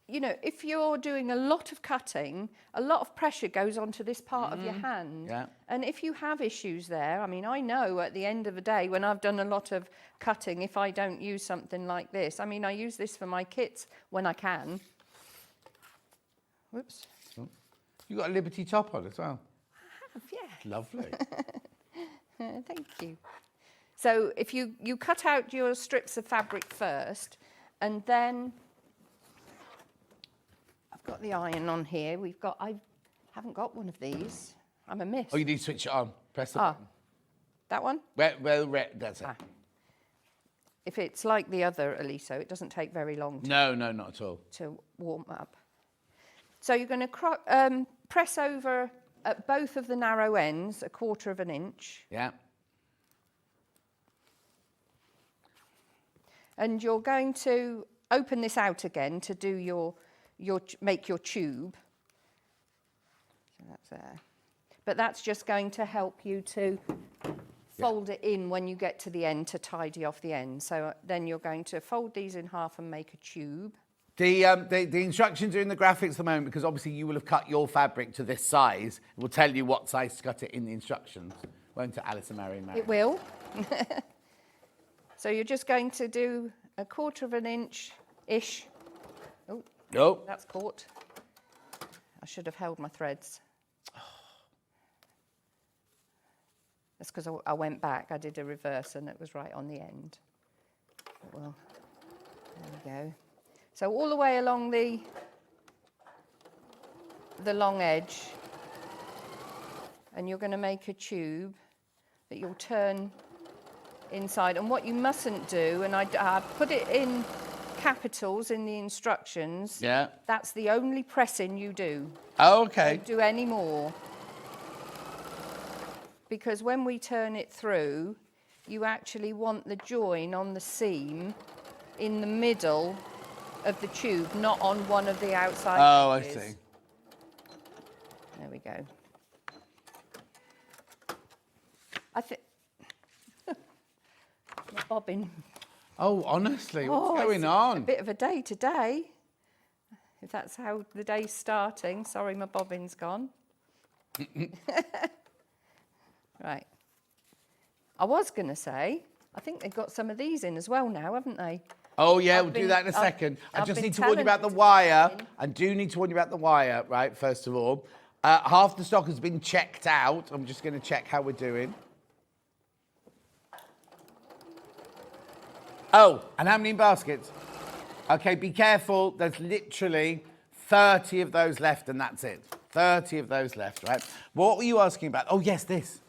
you know, if you're doing a lot of cutting, a lot of pressure goes onto this part of your hand. Yeah. And if you have issues there, I mean, I know at the end of the day, when I've done a lot of cutting, if I don't use something like this, I mean, I use this for my kits when I can. Whoops. You got a Liberty top on as well. I have, yeah. Lovely. Thank you. So if you cut out your strips of fabric first, and then I've got the iron on here. I haven't got one of these. I'm a miss. Oh, you need to switch it on. Press the button. That one? Well, that's it. If it's like the other Aliso, it doesn't take very long No, not at all. to warm up. So you're going to press over at both of the narrow ends 1/4 of an inch. Yeah. And you're going to open this out again to do make your tube. So that's there. But that's just going to help you to fold it in when you get to the end to tidy off the end. So then you're going to fold these in half and make a tube. The instructions are in the graphics at the moment because obviously you will have cut your fabric to this size. It will tell you what size to cut it in the instructions. Won't it, Allison Maryon? It will. So you're just going to do 1/4 of an inch-ish. Oh, nope. That's caught. I should have held my threads. That's because I went back. I did a reverse and it was right on the end. Well, there we go. So all the way along the long edge, and you're going to make a tube that you'll turn inside. And what you mustn't do, and I put it in capitals in the instructions. Yeah. That's the only pressing you do. Oh, okay. Don't do any more. Because when we turn it through, you actually want the join on the seam in the middle of the tube, not on one of the outside edges. I see. There we go. I think my bobbin. Oh, honestly, what's going It's on? a bit of a day today. If that's how the day's starting. Sorry, my bobbin's gone. Right. I was going to say, I think they've got some of these in as well now, haven't they? Oh, yeah, we'll do that in a second. I just need to warn you about the wire. I do need to warn you about the wire, right, first of all. Half the stock has been checked out. I'm just going to check how we're doing. Oh, and how many baskets? Okay, be careful. There's literally 30 of those left, and that's it. 30 of those left, right? What were you asking about? Oh, yes, this.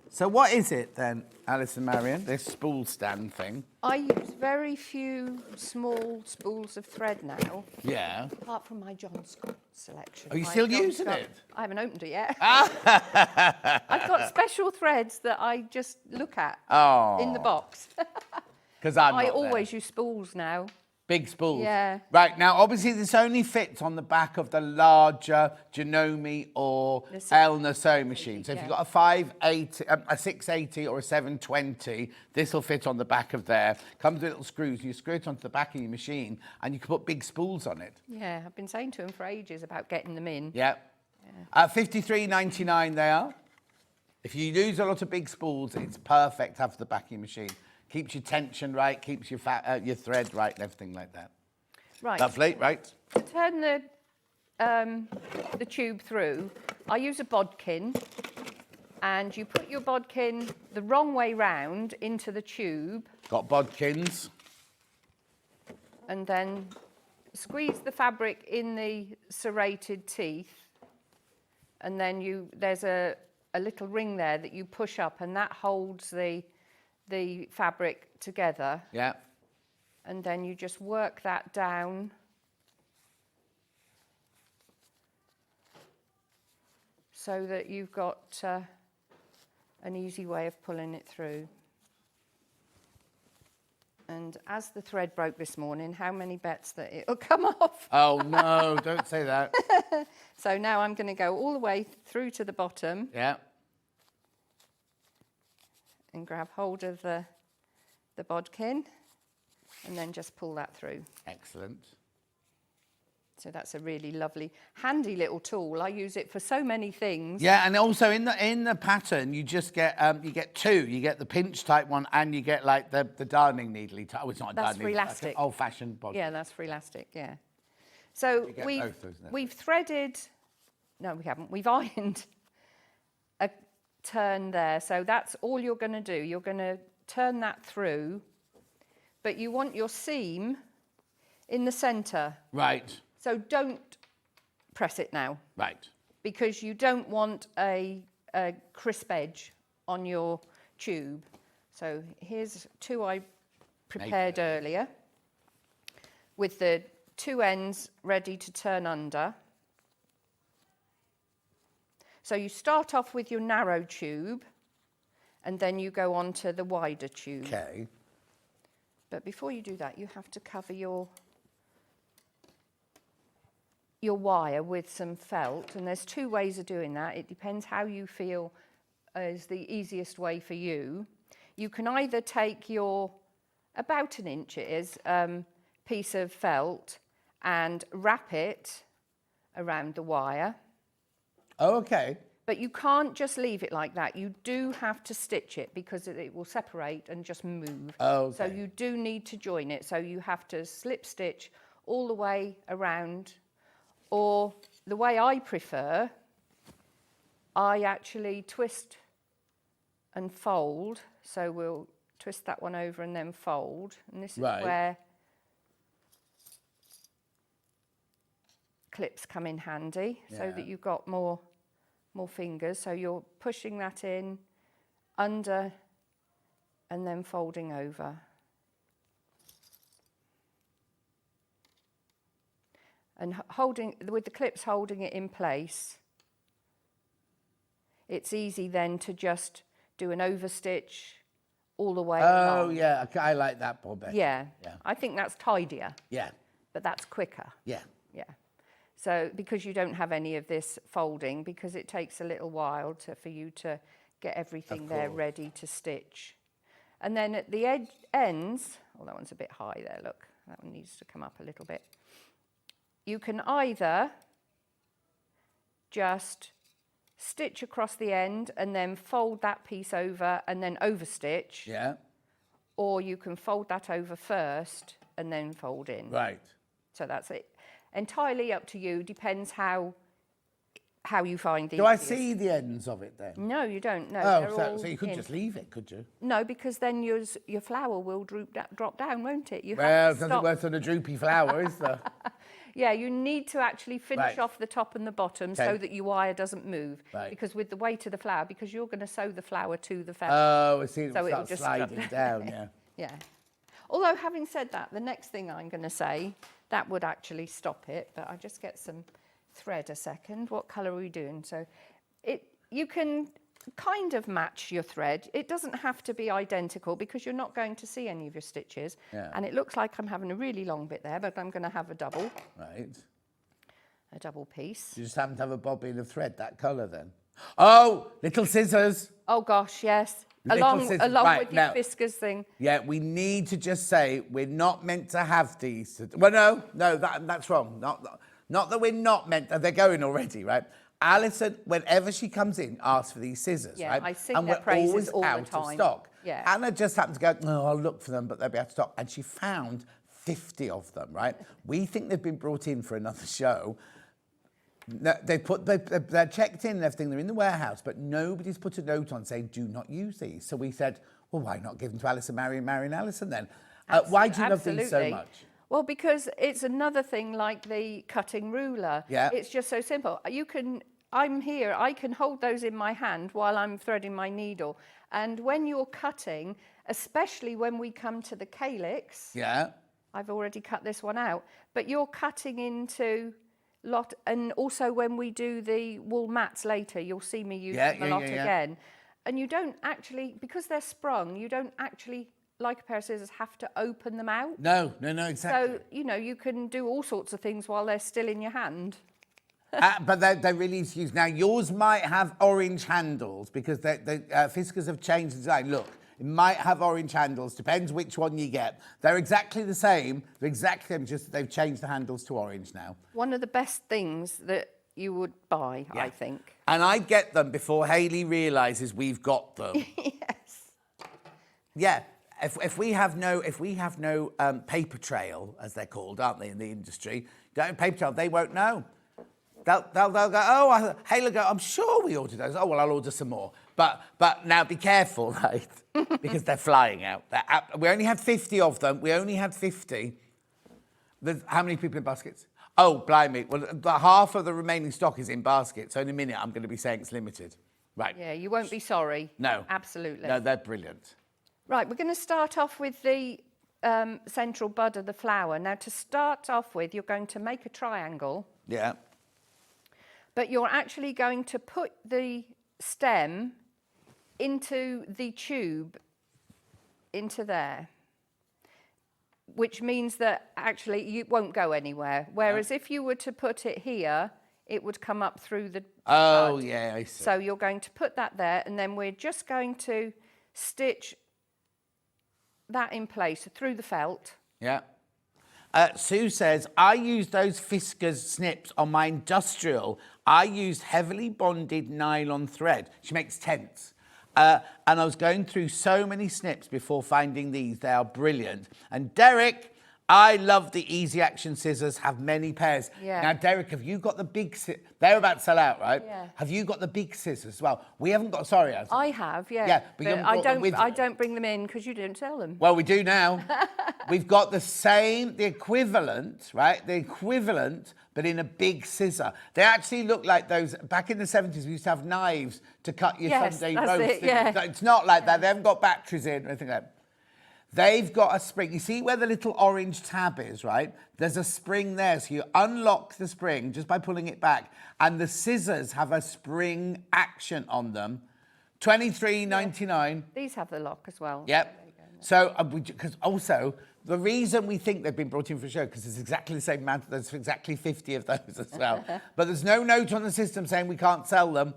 So what is it then, Allison Maryon, this spool stand thing? I use very few small spools of thread now. Yeah. Apart from my John Scott selection. Are you My still John using Scott- it? I haven't opened it yet. I've got special threads that I just look at in the box. Because I always use spools now. Big spools. Yeah. Right, now, obviously, this only fits on the back of the larger Janome or Elna sewing machine. So if you've got a 580, a 680 or a 720, this will fit on the back of there. Comes with little screws. You screw it onto the back of your machine, and you can put big spools on it. Yeah, I've been saying to him for ages about getting them in. Yeah. $53.99 they are. If you use a lot of big spools, it's perfect to have for the back of your machine. Keeps your tension right, keeps your thread right, and everything like that. Right. Lovely, right? To turn the tube through, I use a bodkin, and you put your bodkin the wrong way round into the tube. Got bodkins. And then squeeze the fabric in the serrated teeth, and then there's a little ring there that you push up, and that holds the fabric together. Yeah. And then you just work that down. So that you've got an easy way of pulling it through. And as the thread broke this morning, how many bets that it'll come off? Oh, no, don't say that. So now I'm going to go all the way through to the bottom. Yeah. And grab hold of the bodkin and then just pull that through. Excellent. So that's a really lovely, handy little tool. I use it for so many things. Yeah, and also in the pattern, you just get you get two. You get the pinch type one, and you get like the darning needly type. Oh, it's not a That's darning. free elastic. Old-fashioned bodkin. Yeah, that's free elastic. Yeah. So You get both, isn't it? we've threaded. No, we haven't. We've ironed a turn there. So that's all you're going to do. You're going to turn that through, but you want your seam in the centre. Right. So don't press it now. Right. Because you don't want a crisp edge on your tube. So here's two I prepared earlier with the two ends ready to turn under. So you start off with your narrow tube and then you go on to the wider tube. Okay. But before you do that, you have to cover your wire with some felt, and there's two ways of doing that. It depends how you feel is the easiest way for you. You can either take your, about an inch it is, piece of felt and wrap it around the wire. Oh, okay. But you can't just leave it like that. You do have to stitch it because it will separate and just move. Oh, okay. So you do need to join it. So you have to slip stitch all the way around. Or the way I prefer, I actually twist and fold. So we'll twist that one over and then fold. And this is where clips come in handy, so that you've got more fingers. So you're pushing that in, under, and then folding over. And holding, with the clips holding it in place, it's easy then to just do an overstitch all the way along. Oh, yeah, I like that, Bob. Yeah, I think that's tidier. Yeah. But that's quicker. Yeah. Yeah. So because you don't have any of this folding, because it takes a little while for you to get everything there ready to stitch. And then at the ends, oh, that one's a bit high there, look. That one needs to come up a little bit. You can either just stitch across the end and then fold that piece over and then overstitch. Yeah. Or you can fold that over first and then fold in. Right. So that's it. Entirely up to you. Depends how you find the Do I see the ends of it then? No, you don't. No. Oh, so you could just leave it, could you? No, because then your flower will drop down, won't it? You Well, have it's to nothing stop. worse than a droopy flower, is there? Yeah, you need to actually finish off the top and the bottom so Okay. that your wire doesn't move. Right. Because with the weight of the flower, because you're going to sew the flower to the feather. Oh, I see. So It'll it'll start just sliding down, yeah. Yeah. Although, having said that, the next thing I'm going to say, that would actually stop it, but I'll just get some thread a second. What colour are we doing? So you can kind of match your thread. It doesn't have to be identical because you're not going to see any of your stitches. Yeah. And it looks like I'm having a really long bit there, but I'm going to have a double. Right. A double piece. You just happen to have a bobbin of thread that colour then. Oh, little scissors. Oh gosh, yes. Little Along scissors. with Right, your now- viscose thing. Yeah, we need to just say we're not meant to have these. Well, no, that's wrong. Not that we're not meant to. They're going already, right? Alison, whenever she comes in, asks for these scissors, Yeah, right? I sing and their we're praises always all the out of time. stock. Yeah. Anna just happened to go, no, I'll look for them, but they'll be out of stock. And she found 50 of them, right? We think they've been brought in for another show. No, they're checked in and everything. They're in the warehouse, but nobody's put a note on saying do not use these. So we said, well, why not give them to Allison Maryon, Allison then? Why do you love these so much? Well, because it's another thing like the cutting ruler. Yeah. It's just so simple. I'm here, I can hold those in my hand while I'm threading my needle. And when you're cutting, especially when we come to the calyx, Yeah. I've already cut this one out, but you're cutting into lot, and also when we do the wool mats later, you'll see me use them a lot again. And you don't actually, because they're sprung, you don't actually like a pair of scissors, have to open them out. No, exactly. So, you know, you can do all sorts of things while they're still in your hand. But they're really easy to use. Now, yours might have orange handles because the Fiskars have changed the design. Look, it might have orange handles, depends which one you get. They're exactly the same, just they've changed the handles to orange now. One of the best things that you would buy, I think. And I get them before Hayley realises we've got them. Yes. Yeah. If we have no paper trail, as they're called, aren't they, in the industry? Don't have paper trail, they won't know. They'll go, Hayley go, I'm sure we ordered those. Oh, well, I'll order some more. But now be careful, right? Because they're flying out. We only had 50 of them. We only had 50. How many people in baskets? Oh, blimey. Well, half of the remaining stock is in baskets. So in a minute, I'm going to be saying it's limited. Right. Yeah, you won't be sorry. No. Absolutely. No, they're brilliant. Right, we're going to start off with the central bud of the flower. Now, to start off with, you're going to make a triangle. Yeah. But you're actually going to put the stem into the tube, into there, which means that actually it won't go anywhere. Whereas if you were to put it here, it would come up through the Oh, bud. yeah, I see. So you're going to put that there, and then we're just going to stitch that in place through the felt. Yeah. Sue says, I used those Fiskars snips on my industrial. I used heavily bonded nylon thread. She makes tents. And I was going through so many snips before finding these. They are brilliant. And Derek, I love the Easy Action scissors, have many pairs. Yeah. Now, Derek, have you got the big they're about to sell out, right? Yeah. Have you got the big scissors as well? We haven't got, sorry, Alison. I have, yeah. Yeah, but you haven't brought them with you. I don't bring them in because you don't sell them. Well, we do now. We've got the equivalent, right? The equivalent, but in a big scissor. They actually look like those, back in the 70s, we used to have knives to cut your Sunday that's roast. it, yeah. It's not like that. They haven't got batteries in or anything like that. They've got a spring. You see where the little orange tab is, right? There's a spring there. So you unlock the spring just by pulling it back. And the scissors have a spring action on them. $23.99. These have the lock as well. Yep. So, because also, the reason we think they've been brought in for a show, because it's exactly the same amount, there's exactly 50 of those as well. But there's no note on the system saying we can't sell them.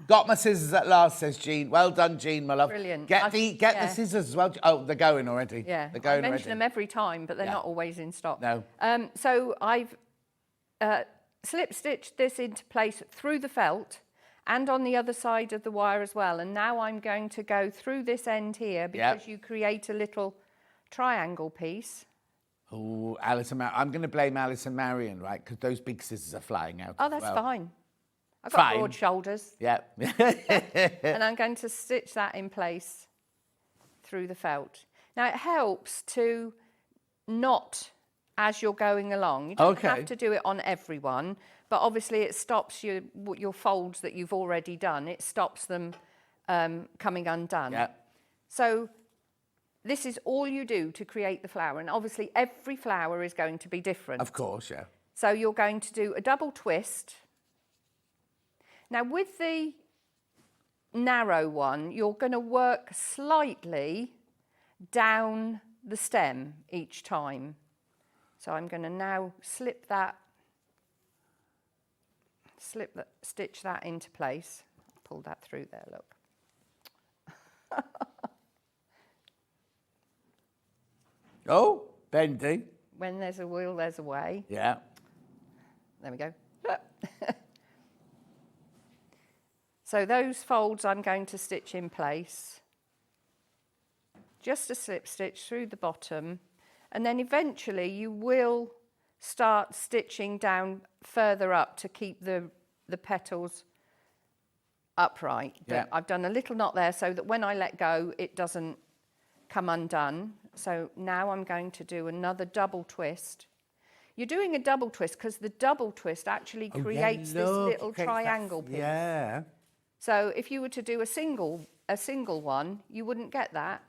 Got my scissors at last, says Jean. Well done, Jean, my love. Brilliant. Get the scissors as well. Oh, they're going already. Yeah, they're going I mention them every time, but they're not always in stock. No. So I've slip stitched this into place through the felt and on the other side of the wire as well. And now I'm going to go through this end here because you create a little triangle piece. Oh, I'm going to blame Allison Maryon, right? Because those big scissors are flying out. Oh, that's fine. I've got Fine. broad shoulders. Yeah. And I'm going to stitch that in place through the felt. Now, it helps to knot as you're going along. You don't have to do it on everyone, but obviously it stops your folds that you've already done. It stops them coming undone. Yeah. So this is all you do to create the flower. And obviously every flower is going to be different. Of course, yeah. So you're going to do a double twist. Now, with the narrow one, you're going to work slightly down the stem each time. So I'm going to now stitch that into place. Pull that through there, look. Oh, bendy. When there's a will, there's a way. Yeah. There we go. So those folds I'm going to stitch in place. Just a slip stitch through the bottom. And then eventually you will start stitching down further up to keep the petals upright. But I've done a little knot there so that when I let go, it doesn't come undone. So now I'm going to do another double twist. You're doing a double twist because the double twist actually creates this little triangle piece. Yeah. So if you were to do a single one, you wouldn't get that.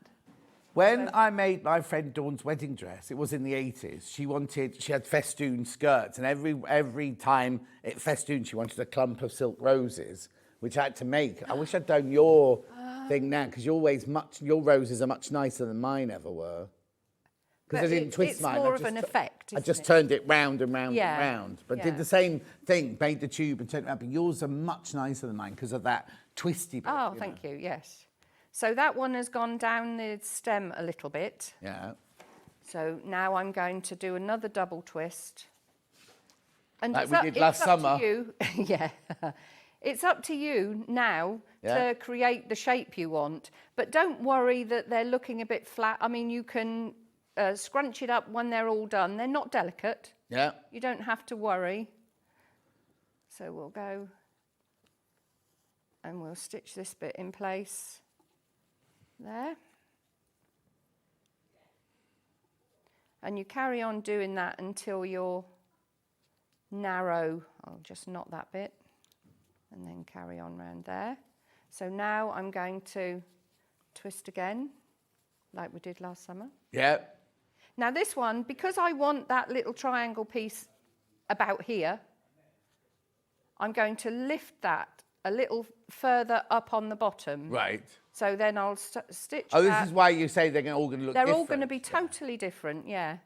When I made my friend Dawn's wedding dress, it was in the 80s. She had festoon skirts, and every time it festooned, she wanted a clump of silk roses, which I had to make. I wish I'd done your thing now? Because your roses are much nicer than mine ever were. Because I didn't twist mine. It's more of an effect, I just turned it round and round and round. But did the same thing, made the tube and turned it around. But yours are much nicer than mine because of that twisty bit. Oh, thank you, yes. So that one has gone down the stem a little bit. Yeah. So now I'm going to do another double twist. And like we did last summer. It's up to you. Yeah. It's up to you now to create the shape you want. But don't worry that they're looking a bit flat. I mean, you can scrunch it up when they're all done. They're not delicate. Yeah. You don't have to worry. So we'll go and we'll stitch this bit in place there. And you carry on doing that until you're narrow. I'll just knot that bit and then carry on round there. So now I'm going to twist again, like we did last summer. Yeah. Now this one, because I want that little triangle piece about here, I'm going to lift that a little further up on the bottom. Right. So then I'll stitch Oh, that. this is why you say they're all going to look different. They're all going to be totally different, yeah.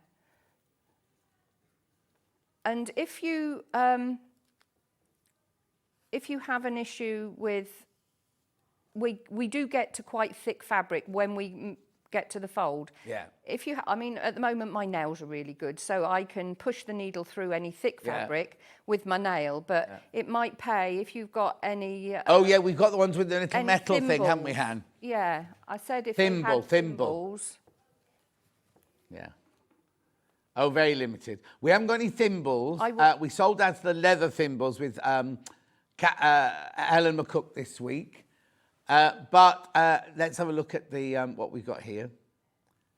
And if you have an issue with, we do get to quite thick fabric when we get to the fold. Yeah. If you, I mean, at the moment my nails are really good, so I can push the needle through any thick fabric with my nail. But it might pay if you've got any. Oh yeah, we've got the ones with the little metal thimbles. thing, haven't we, Han? Yeah, I said if thimble, you had thimble. thimbles. Yeah. Oh, very limited. We haven't got any thimbles. We sold out the leather thimbles with Helen McCook this week. But let's have a look at the what we've got here.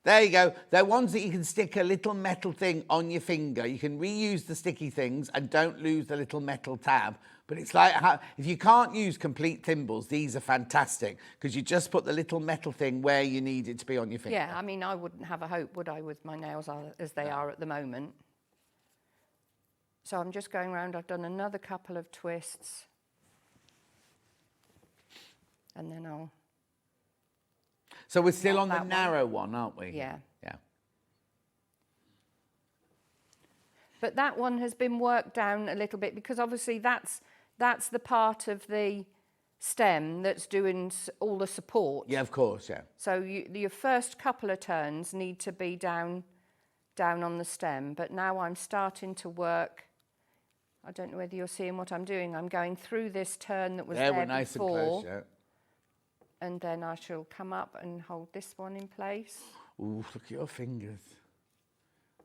There you go. They're ones that you can stick a little metal thing on your finger. You can reuse the sticky things and don't lose the little metal tab. But it's like, if you can't use complete thimbles, these are fantastic because you just put the little metal thing where you need it to be on your finger. Yeah, I mean, I wouldn't have a hope, would I, with my nails as they are at the moment. So I'm just going around. I've done another couple of twists. And then I'll... So we're still on the narrow one, aren't we? Yeah. Yeah. But that one has been worked down a little bit because obviously that's the part of the stem that's doing all the support. Yeah, of course, yeah. So your first couple of turns need to be down on the stem. But now I'm starting to work. I don't know whether you're seeing what I'm doing. I'm going through this turn that was there before. Yeah, we're nice and close, yeah. And then I shall come up and hold this one in place. Ooh, look at your fingers.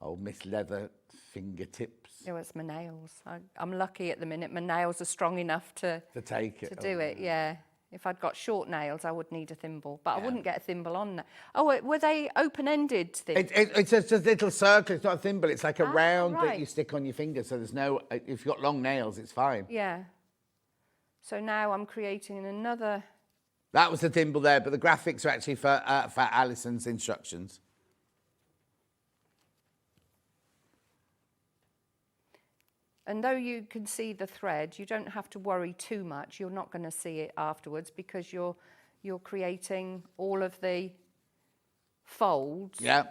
Oh, Miss Leather fingertips. Oh, it's my nails. I'm lucky at the minute. My nails are strong enough to take it. To do it, yeah. If I'd got short nails, I would need a thimble. But I wouldn't get a thimble on that. Oh, were they open-ended things? It's just a little circle. It's not a thimble. It's like a round that you stick on your finger. So there's no... If you've got long nails, it's fine. Yeah. So now I'm creating another... That was the thimble there, but the graphics are actually for Alison's instructions. And though you can see the thread, you don't have to worry too much. You're not going to see it afterwards because you're creating all of the folds. Yeah.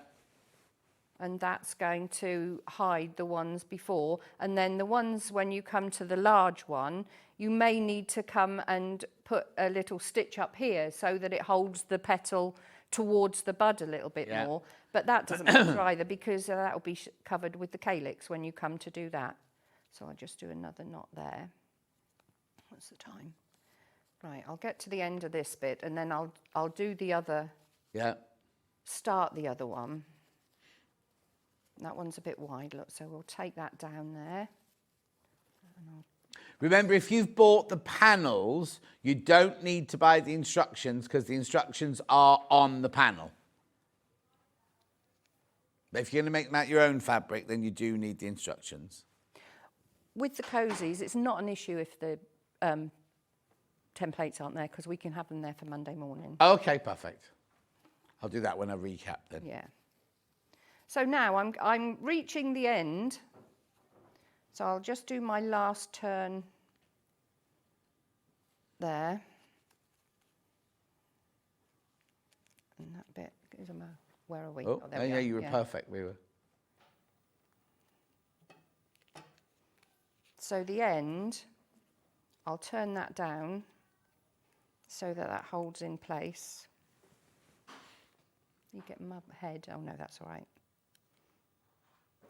And that's going to hide the ones before. And then the ones, when you come to the large one, you may need to come and put a little stitch up here so that it holds the petal towards the bud a little bit more. But that doesn't matter either because that will be covered with the calyx when you come to do that. So I'll just do another knot there. What's the time? Right, I'll get to the end of this bit and then I'll do the other. Yeah. Start the other one. That one's a bit wide, look, so we'll take that down there. Remember, if you've bought the panels, you don't need to buy the instructions because the instructions are on the panel. But if you're going to make them out your own fabric, then you do need the instructions. With the cosies, it's not an issue if the templates aren't there because we can have them there for Monday morning. Okay, perfect. I'll do that when I recap then. Yeah. So now I'm reaching the end. So I'll just do my last turn there. Where are we? Oh, there we yeah, are. you were perfect. We were. So the end, I'll turn that down so that that holds in place. You get my head. Oh, no, that's all right.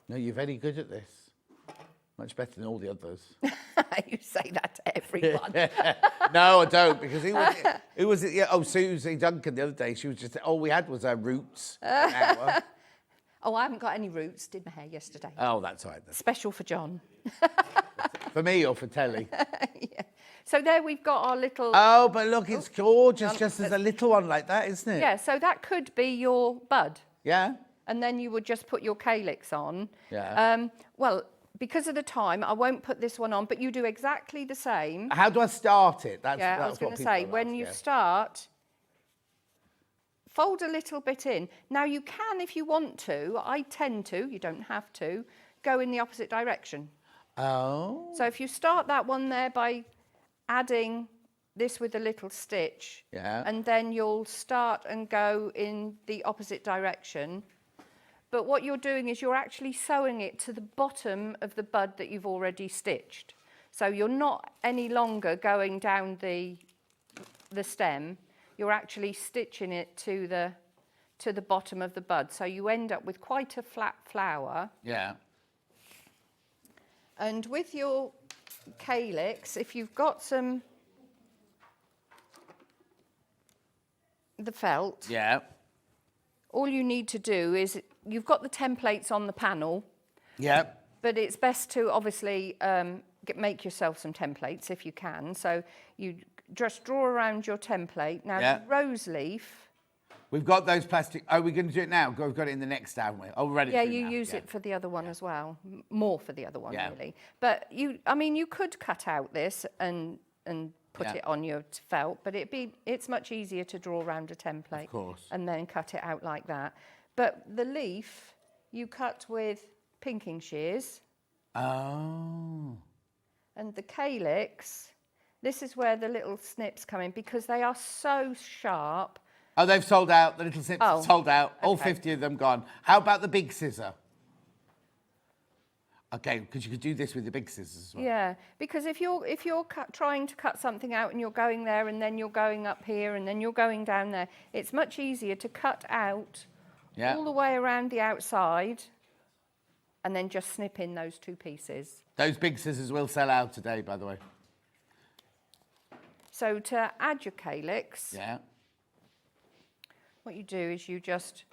No, you're very good at this. Much better than all the others. You say that to everyone. No, I don't, because who was it? Yeah, oh, Susie Duncan the other day. She was just, all we had was her roots. Oh, I haven't got any roots. Did my hair yesterday. Oh, that's all right then. Special for John. For me or for telly? Yeah. So there we've got our little... Oh, but look, it's gorgeous, just as a little one like that, isn't it? Yeah, so that could be your bud. Yeah? And then you would just put your calyx on. Yeah. Well, because of the time, I won't put this one on, but you do exactly the same. How do I start it? I was going to say, when you start, fold a little bit in. Now, you can, if you want to, I tend to, you don't have to, go in the opposite direction. Oh. So if you start that one there by adding this with a little stitch, and then you'll start and go in the opposite direction. But what you're doing is you're actually sewing it to the bottom of the bud that you've already stitched. So you're not any longer going down the stem. You're actually stitching it to the bottom of the bud. So you end up with quite a flat flower. Yeah. And with your calyx, if you've got the felt, all you need to do is, you've got the templates on the panel, but it's best to obviously make yourself some templates if you can. So you just draw around your template. Now, the rose leaf. We've got those plastic. Oh, we're going to do it now. We've got it in the next, haven't we? Oh, we're ready. Yeah, you use it for the other one as well. More for the other one, really. But you could cut out this and put it on your felt, but it's much easier to draw around a template, of course, and then cut it out like that. But the leaf you cut with pinking shears. Oh. And the calyx, this is where the little snips come in, because they are so sharp. Oh, they've sold out. The little snips have sold out. All 50 of them gone. How about the big scissor? Okay, because you could do this with the big scissors as well. Yeah, because if you're trying to cut something out and you're going there and then you're going up here and then you're going down there, it's much easier to cut out all the way around the outside and then just snip in those two pieces. Those big scissors will sell out today, by the way. So to add your calyx, what you do is you just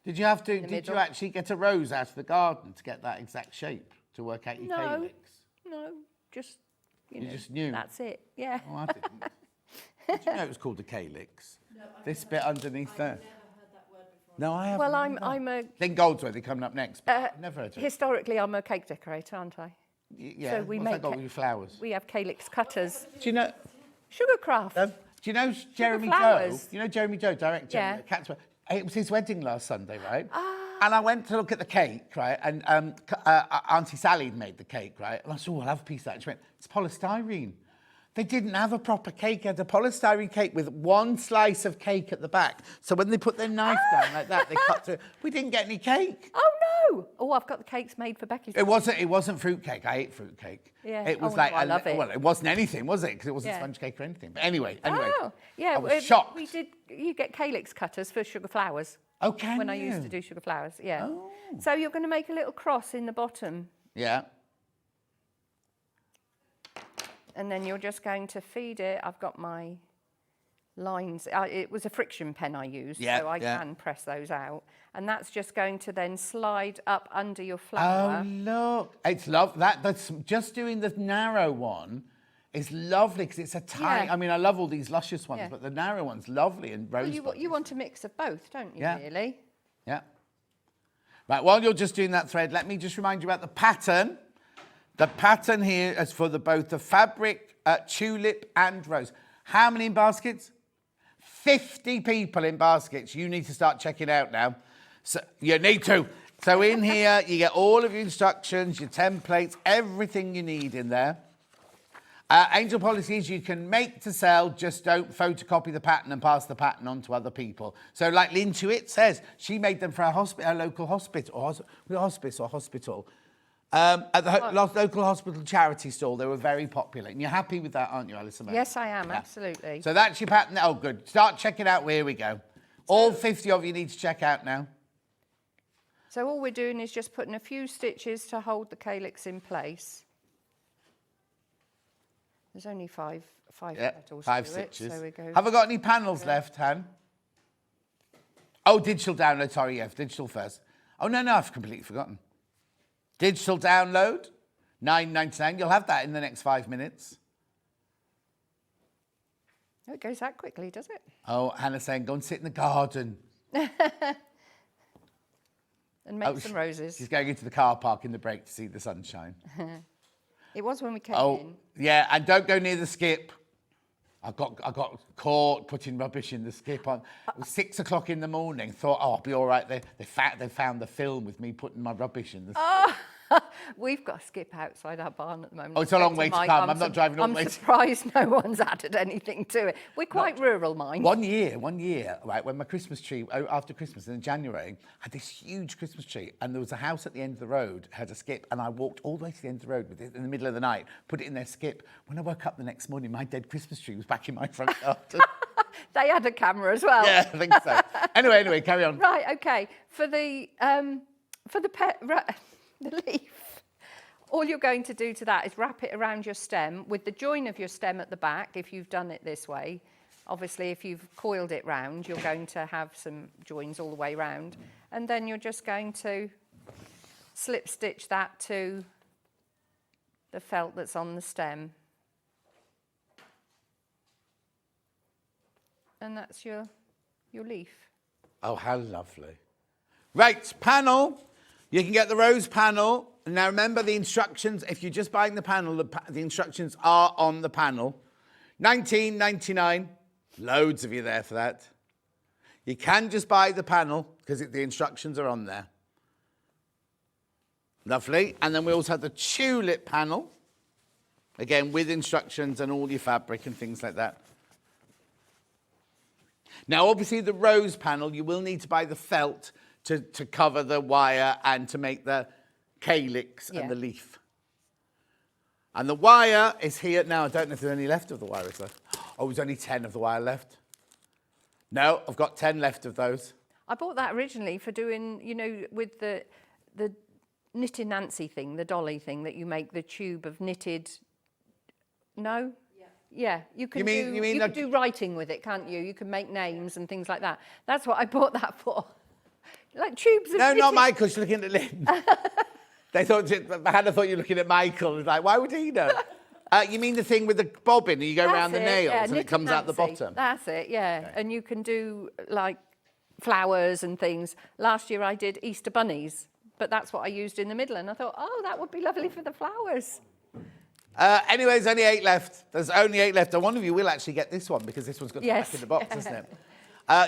Did you actually get a rose out of the garden to get that exact shape to work out your calyx? No, just you just knew. That's it. Yeah. Oh, I didn't. Did you know it was called a calyx? No, this bit underneath there. No, I haven't. Well, I'm a... Then Goldsworthy coming up next. Never heard of it. Historically, I'm a cake decorator, aren't I? Yeah. So we What's that got with your flowers? We have calyx cutters. Do you know? Sugarcraft. Do you know Jeremy Joe? You know Jeremy Joe, director? Yeah. It was his wedding last Sunday, right? And I went to look at the cake, right? And Auntie Sally had made the cake, right? And I said, I'll have a piece of that. She went, it's polystyrene. They didn't have a proper cake. They had a polystyrene cake with one slice of cake at the back. So when they put their knife down like that, they cut through. We didn't get any cake. Oh, no. Oh, I've got the cakes made for Becky. It wasn't fruit cake. I ate fruit cake. Yeah. It was I love it. Well, it wasn't anything, was it? Because it wasn't sponge cake or anything. But anyway. Oh, yeah. I was shocked. You get calyx cutters for sugar flowers. Oh, can When you? I used to do sugar flowers, yeah. Oh. So you're going to make a little cross in the bottom. Yeah. And then you're just going to feed it. I've got my lines. It was a friction pen I used, so I can press those out. And that's just going to then slide up under your flower. Oh, look. It's that's just doing the narrow one is lovely because it's a tiny... I mean, I love all these luscious ones, but the narrow one's lovely and rose. Well, you want a mix of both, don't you, really? Yeah. Right, while you're just doing that thread, let me just remind you about the pattern. The pattern here is for both the fabric, tulip and rose. How many in baskets? 50 people in baskets. You need to start checking out now. So you need to. So in here, you get all of your instructions, your templates, everything you need in there. Angel policy is you can make to sell, just don't photocopy the pattern and pass the pattern on to other people. So like Lynne says, she made them for a local hospital, hospital. At the local hospital charity stall, they were very popular. And you're happy with that, aren't you, Allison? Yes, I am, absolutely. So that's your pattern. Oh, good. Start checking out. Here we go. All 50 of you need to check out now. So all we're doing is just putting a few stitches to hold the calyx in place. There's only five petals 5 to stitches. it, so we go. Have I got any panels left, Han? Oh, digital download. Sorry, yeah, digital first. Oh, no, I've completely forgotten. Digital download, $9.99. You'll have that in the next 5 minutes. Oh, it goes that quickly, does it? Oh, Hannah's saying, go and sit in the garden. And make some roses. She's going into the car park in the break to see the sunshine. It was when we came in. Yeah, and don't go near the skip. I got caught putting rubbish in the skip on. It was 6 o'clock in the morning. Thought, I'll be all right. They found the film with me putting my rubbish in the skip. We've got a skip outside our barn at the moment. Oh, it's a long way to come. I'm not driving all the way. I'm surprised no one's added anything to it. We're quite rural, mind. One year, right, when my Christmas tree, after Christmas in January, I had this huge Christmas tree, and there was a house at the end of the road, had a skip, and I walked all the way to the end of the road with it in the middle of the night, put it in their skip. When I woke up the next morning, my dead Christmas tree was back in my front garden. They had a camera as well. Yeah, I think so. Anyway, carry on. Right, okay. For the leaf, all you're going to do to that is wrap it around your stem with the join of your stem at the back, if you've done it this way. Obviously, if you've coiled it round, you're going to have some joins all the way round. And then you're just going to slip stitch that to the felt that's on the stem. And that's your leaf. Oh, how lovely. Right, panel. You can get the rose panel. Now, remember the instructions. If you're just buying the panel, the instructions are on the panel. $19.99. Loads of you there for that. You can just buy the panel because the instructions are on there. Lovely. And then we also have the tulip panel. Again, with instructions and all your fabric and things like that. Now, obviously, the rose panel, you will need to buy the felt to cover the wire and to make the calyx and the leaf. And the wire is here. Now, I don't know if there's any left of the wire. Oh, there's only 10 of the wire left. No, I've got 10 left of those. I bought that originally for doing, you know, with the knitting Nancy thing, the dolly thing that you make the tube of knitted. No? Yeah, you can do writing with it, can't you? You can make names and things like that. That's what I bought that for. Like tubes of knitted. Not Michael, she's looking at Lynne. Hannah thought you were looking at Michael. It's like, why would he know? You mean the thing with the bobbin and you go around the nails and it comes out the bottom? That's it, yeah. Okay. And you can do like flowers and things. Last year I did Easter bunnies, but that's what I used in the middle. And I thought, oh, that would be lovely for the flowers. Anyway, there's only 8 left. There's only 8 left. And one of you will actually get this one because this one's got the back in the box, isn't it?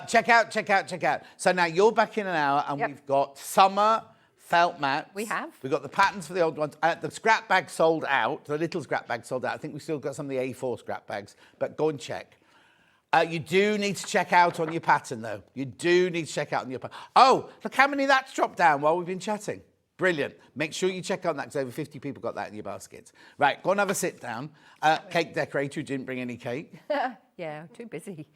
Check out. So now you're back in an hour and we've got summer felt mats. We have. We've got the patterns for the old ones. The scrap bag sold out. The little scrap bag sold out. I think we've still got some of the A4 scrap bags, but go and check. You do need to check out on your pattern, though. You do need to check out on your pattern. Oh, look how many that's dropped down while we've been chatting. Brilliant. Make sure you check on that because over 50 people got that in your baskets. Right, go and have a sit down. Cake decorator who didn't bring any cake. Yeah, too busy.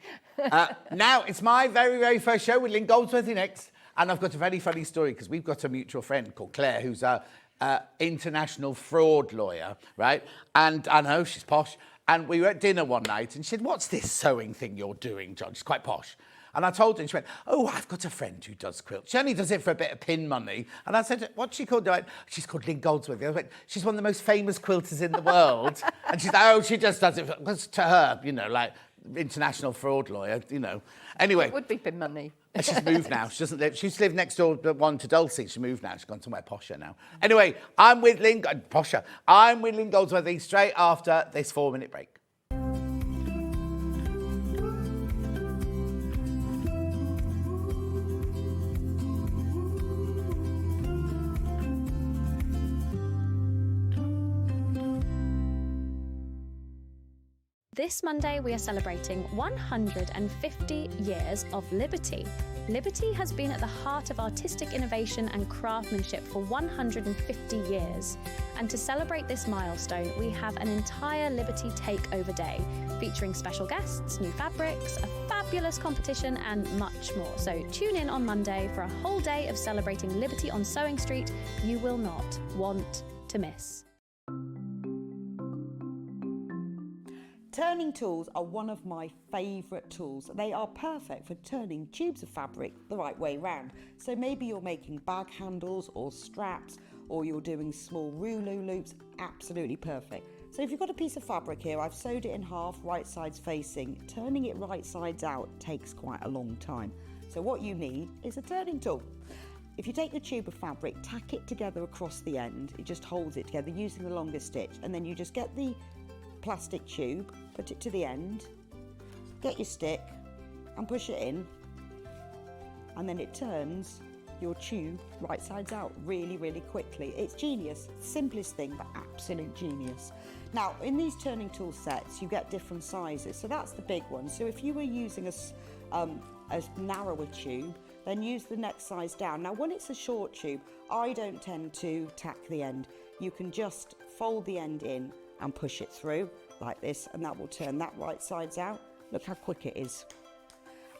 Now, it's my very, very first show with Lynne Goldsworthy next. And I've got a very funny story because we've got a mutual friend called Claire who's a international fraud lawyer, right? And I know, she's posh. And we were at dinner one night and she said, what's this sewing thing you're doing, John? She's quite posh. And I told her, and she went, oh, I've got a friend who does quilts. She only does it for a bit of pin money. And I said, what's she called? She's called Lynne Goldsworthy. I went, she's one of the most famous quilters in the world. And she's like, oh, she just does it because to her, you know, like international fraud lawyer, you know. Anyway. It would be pin money. She's moved now. She doesn't live. She used to live next door to Dulcie. She moved now. She's gone somewhere posher now. Anyway, I'm with Lynne Goldsworthy straight after this 4-minute break. This Monday, we are celebrating 150 years of Liberty. Liberty has been at the heart of artistic innovation and craftsmanship for 150 years. And to celebrate this milestone, we have an entire Liberty Takeover Day, featuring special guests, new fabrics, a fabulous competition, and much more. So tune in on Monday for a whole day of celebrating Liberty on Sewing Street you will not want to miss. Turning tools are one of my favourite tools. They are perfect for turning tubes of fabric the right way round. So maybe you're making bag handles or straps, or you're doing small rouleau loops, absolutely perfect. So if you've got a piece of fabric here, I've sewed it in half, right sides facing. Turning it right sides out takes quite a long time. So what you need is a turning tool. If you take the tube of fabric, tack it together across the end, it just holds it together using the longest stitch, and then you just get the plastic tube, put it to the end, get your stick and push it in, and then it turns your tube right sides out really, really quickly. It's genius, simplest thing, but absolute genius. Now, in these turning tool sets, you get different sizes, so that's the big one. So if you were using a narrower tube, then use the next size down. Now, when it's a short tube, I don't tend to tack the end. You can just fold the end in and push it through like this, and that will turn that right sides out. Look how quick it is.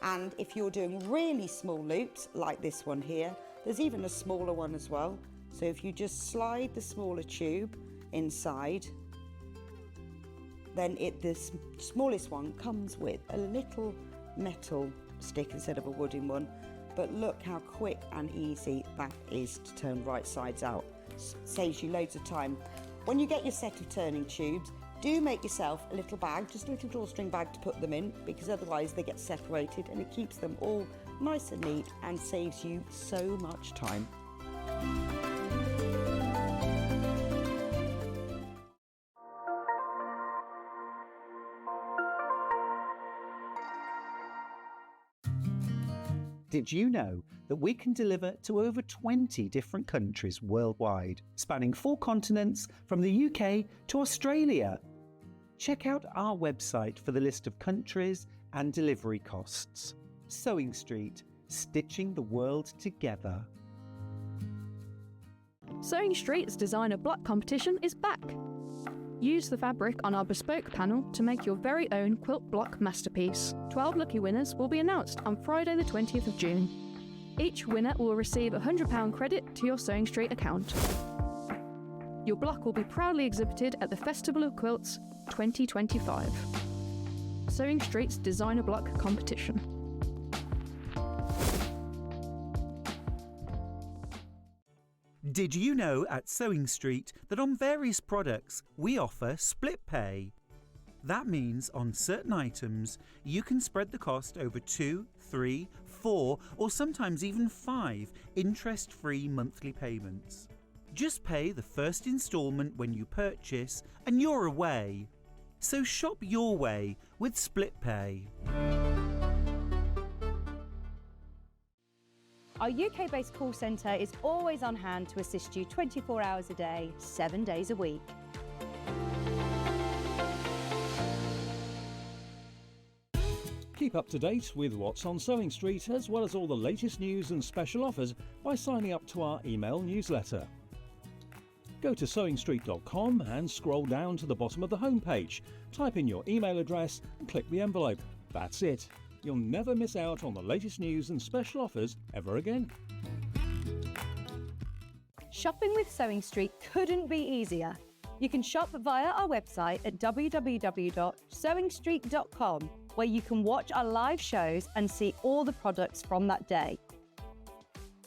And if you're doing really small loops like this one here, there's even a smaller one as well. So if you just slide the smaller tube inside, then the smallest one comes with a little metal stick instead of a wooden one. But look how quick and easy that is to turn right sides out. Saves you loads of time. When you get your set of turning tubes, do make yourself a little bag, just a little drawstring bag to put them in, because otherwise they get separated, and it keeps them all nice and neat and saves you so much time. Did you know that we can deliver to over 20 different countries worldwide, spanning 4 continents from the UK to Australia? Check out our website for the list of countries and delivery costs. Sewing Street, stitching the world together. Sewing Street's designer block competition is back. Use the fabric on our bespoke panel to make your very own quilt block masterpiece. 12 lucky winners will be announced on Friday the 20th of June. Each winner will receive a £100 credit to your Sewing Street account. Your block will be proudly exhibited at the Festival of Quilts 2025. Sewing Street's designer block competition. Did you know at Sewing Street that on various products we offer split pay? That means on certain items you can spread the cost over 2, 3, 4 or sometimes even 5 interest-free monthly payments. Just pay the first instalment when you purchase and you're away. So shop your way with split pay. Our UK-based call centre is always on hand to assist you 24 hours a day, 7 days a week. Keep up to date with what's on Sewing Street, as well as all the latest news and special offers by signing up to our email newsletter. Go to sewingstreet.com and scroll down to the bottom of the homepage. Type in your email address and click the envelope. That's it. You'll never miss out on the latest news and special offers ever again. Shopping with Sewing Street couldn't be easier. You can shop via our website at www.sewingstreet.com, where you can watch our live shows and see all the products from that day.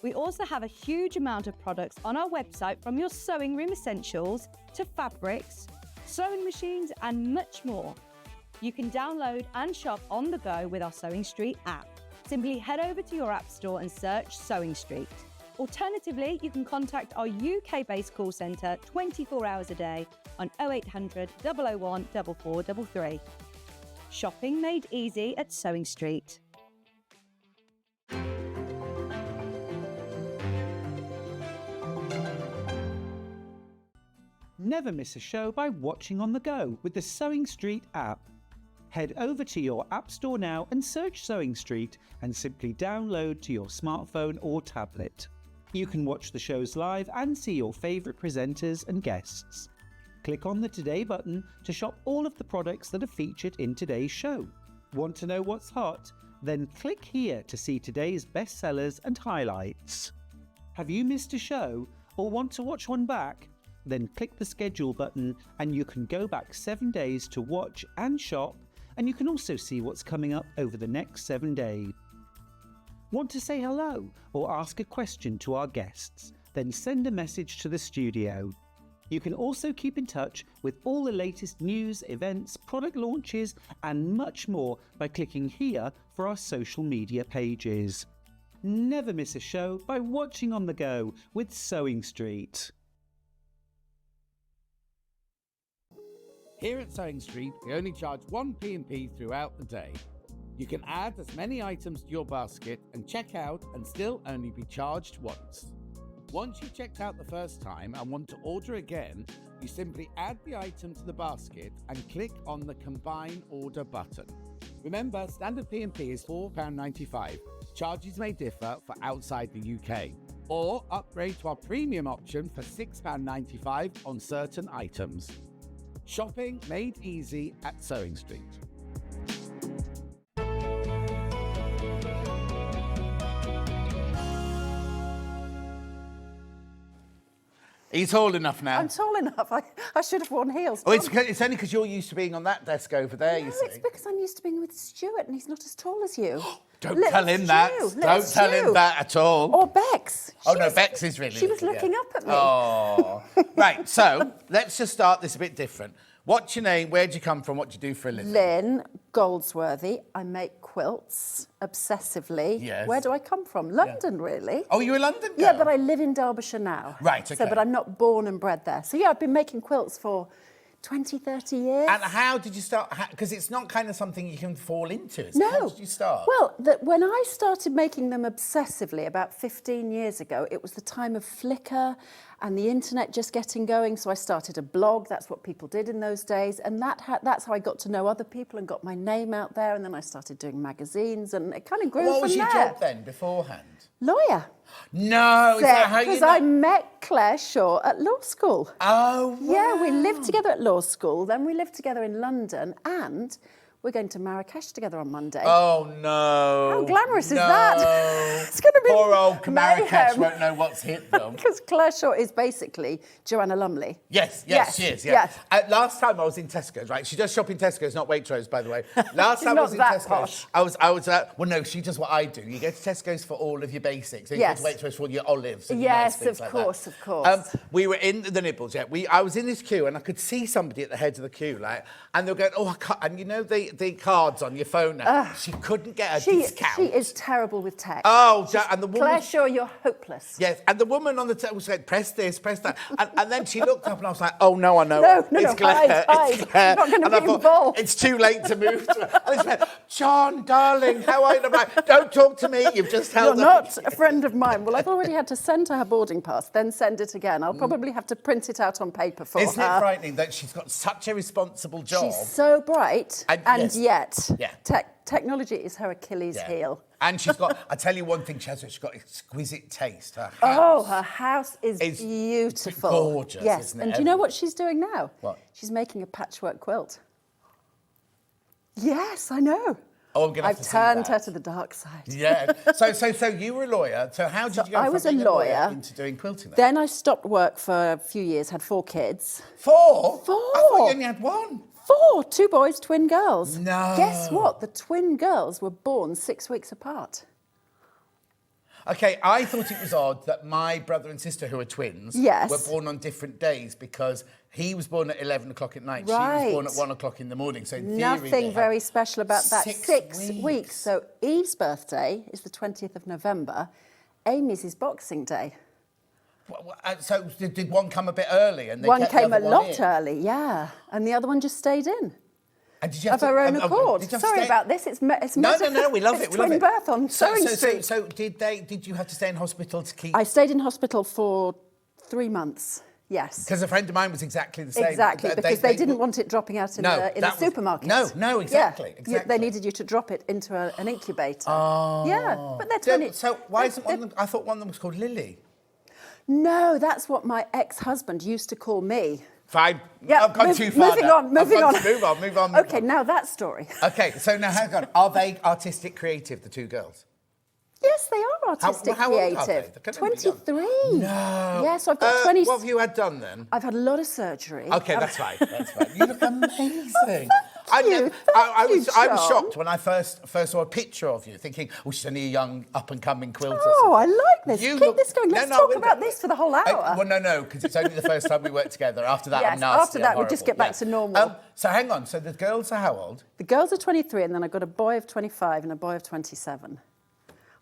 We also have a huge amount of products on our website, from your sewing room essentials to fabrics, sewing machines and much more. You can download and shop on the go with our Sewing Street app. Simply head over to your app store and search Sewing Street. Alternatively, you can contact our UK-based call centre 24 hours a day on 0800 001 4433. Shopping made easy at Sewing Street. Never miss a show by watching on the go with the Sewing Street app. Head over to your App Store now and search Sewing Street and simply download to your smartphone or tablet. You can watch the shows live and see your favourite presenters and guests. Click on the Today button to shop all of the products that are featured in today's show. Want to know what's hot? Then click here to see today's bestsellers and highlights. Have you missed a show or want to watch one back? Then click the schedule button and you can go back 7 days to watch and shop, and you can also see what's coming up over the next 7 days. Want to say hello or ask a question to our guests? Then send a message to the studio. You can also keep in touch with all the latest news, events, product launches and much more by clicking here for our social media pages. Never miss a show by watching on the go with Sewing Street. Here at Sewing Street, we only charge one P&P throughout the day. You can add as many items to your basket and check out and still only be charged once. Once you've checked out the first time and want to order again, you simply add the item to the basket and click on the Combine Order button. Remember, standard P&P is £4.95. Charges may differ for outside the UK. Or upgrade to our premium option for £6.95 on certain items. Shopping made easy at Sewing Street. Are you tall enough now? I'm tall enough. I should have worn heels. Oh, it's only because you're used to being on that desk over there, you see. It's because I'm used to being with Stuart and he's not as tall as you. Don't tell him that. Don't tell him that at all. Or Bex. Bex is really She was looking up at me. Oh. Right, so let's just start this a bit different. What's your name? Where do you come from? What do you do for a living? Lynne, Goldsworthy. I make quilts obsessively. Yes. Where do I come from? London, really. Oh, you're a London girl? Yeah, but I live in Derbyshire now. Right, okay. So, but I'm not born and bred there. So, yeah, I've been making quilts for 20, 30 years. And how did you start? Because it's not kind of something you can fall into. No. How did you start? Well, when I started making them obsessively about 15 years ago, it was the time of Flickr and the internet just getting going. So I started a blog. That's what people did in those days. And that's how I got to know other people and got my name out there. And then I started doing magazines and it kind of grew from there. What was your job then beforehand? Lawyer. No, is that how you Because I met Claire Shaw at law school. Oh, wow. Yeah, we lived together at law school. Then we lived together in London and we're going to Marrakesh together on Monday. Oh, no. How glamorous is that? It's going to be Poor old Marrakesh mayhem. won't know what's hit them. Because Claire Shaw is basically Joanna Lumley. Yes, she is. Yeah. Yes. Last time I was in Tesco's, right? She does shop in Tesco's, not Waitrose, by the way. Last time I not was in that Tesco's, posh. I was. Well, no, she does what I do. You go to Tesco's for all of your basics, and Yes. you go to Waitrose for all your olives. And Yes, nice things of like course, that. of course. We were in the Nibbles. Yeah, I was in this queue, and I could see somebody at the head of the queue, like, and they were going, "Oh, I can't." And you know the cards on your phone. She couldn't get a discount. She is terrible with tech. Oh, and the woman. Claire Shaw, you're hopeless. Yes, and the woman on the table said, "Press this, press that," and then she looked up, and I was like, "Oh no, I know, No, it's Claire, hide. it's Claire." You're not going to And I be thought, involved. it's too late to move to her. And she went, "John, darling, how are you?" And I'm like, "Don't talk to me. You've just held You're up." not a friend of mine. Well, I've already had to send her boarding pass, then send it again. I'll probably have to print it out on paper for Isn't her. it frightening that she's got such a responsible job? She's so bright, and yes. yet technology is her Achilles heel. And she's got, I tell you one thing, she's got exquisite taste. Her house. Oh, her house is beautiful. Gorgeous, yes. isn't it? And do you know what she's doing now? What? She's making a patchwork quilt. Yes, I know. Oh, I'm going to have I've to turned see her that. to the dark side. Yeah. So you were a lawyer. So how did you go I from was a being lawyer into doing quilting Then I stopped work for a few years, had 4 kids. 4? 4. I thought you only had 1. 4, 2 boys, twin girls. No. Guess what? The twin girls were born 6 weeks apart. Okay, I thought it was odd that my brother and sister, who are twins, Yes. were born on different days because he was born at 11 o'clock at night, Right. she was born at 1 o'clock in the morning. So in theory, they Nothing had very special about that. 6 weeks. So Eve's birthday is the 20th of November. Amy's is Boxing Day. So did one come a bit early? And they One kept the came a other one lot in? early, yeah. And the other one just stayed in. And did you Of have her own to, accord. did you have to Sorry stay- about this. It's No, we love it. It's We love twin it. birth on Sewing Street. So did you have to stay in hospital to keep? I stayed in hospital for 3 months. Yes. Because a friend of mine was exactly the same. Exactly, because they didn't want it dropping out in the supermarket. No, exactly. They needed you to drop it into an incubator. Oh. Yeah, but they're 20... So why isn't one of them... I thought one of them was called Lily. No, that's what my ex-husband used to call me. Fine. Yeah, I've gone too far. Moving on. Move on. Okay, now that story. Okay, so now hang on. Are they artistic creative, the two girls? Yes, they are artistic how creative. old are they? 23. No. Yes, I've got 20. What have you had done then? I've had a lot of surgery. Okay, that's fine. You look amazing. I was shocked when I first saw a picture of you, thinking, oh, she's only a young up-and-coming quilter. Oh, I like this. Keep this going. Let's talk about this for the whole hour. No, because it's only the first time we worked together. After that, I'm nasty. After that, we'll just get back to normal. So hang on. So the girls are how old? The girls are 23, and then I've got a boy of 25 and a boy of 27.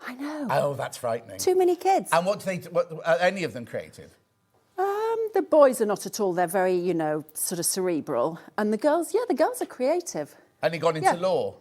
I know. Oh, that's frightening. Too many kids. And what do they? Are any of them creative? The boys are not at all. They're very, sort of cerebral. And the girls are creative. And they gone into law?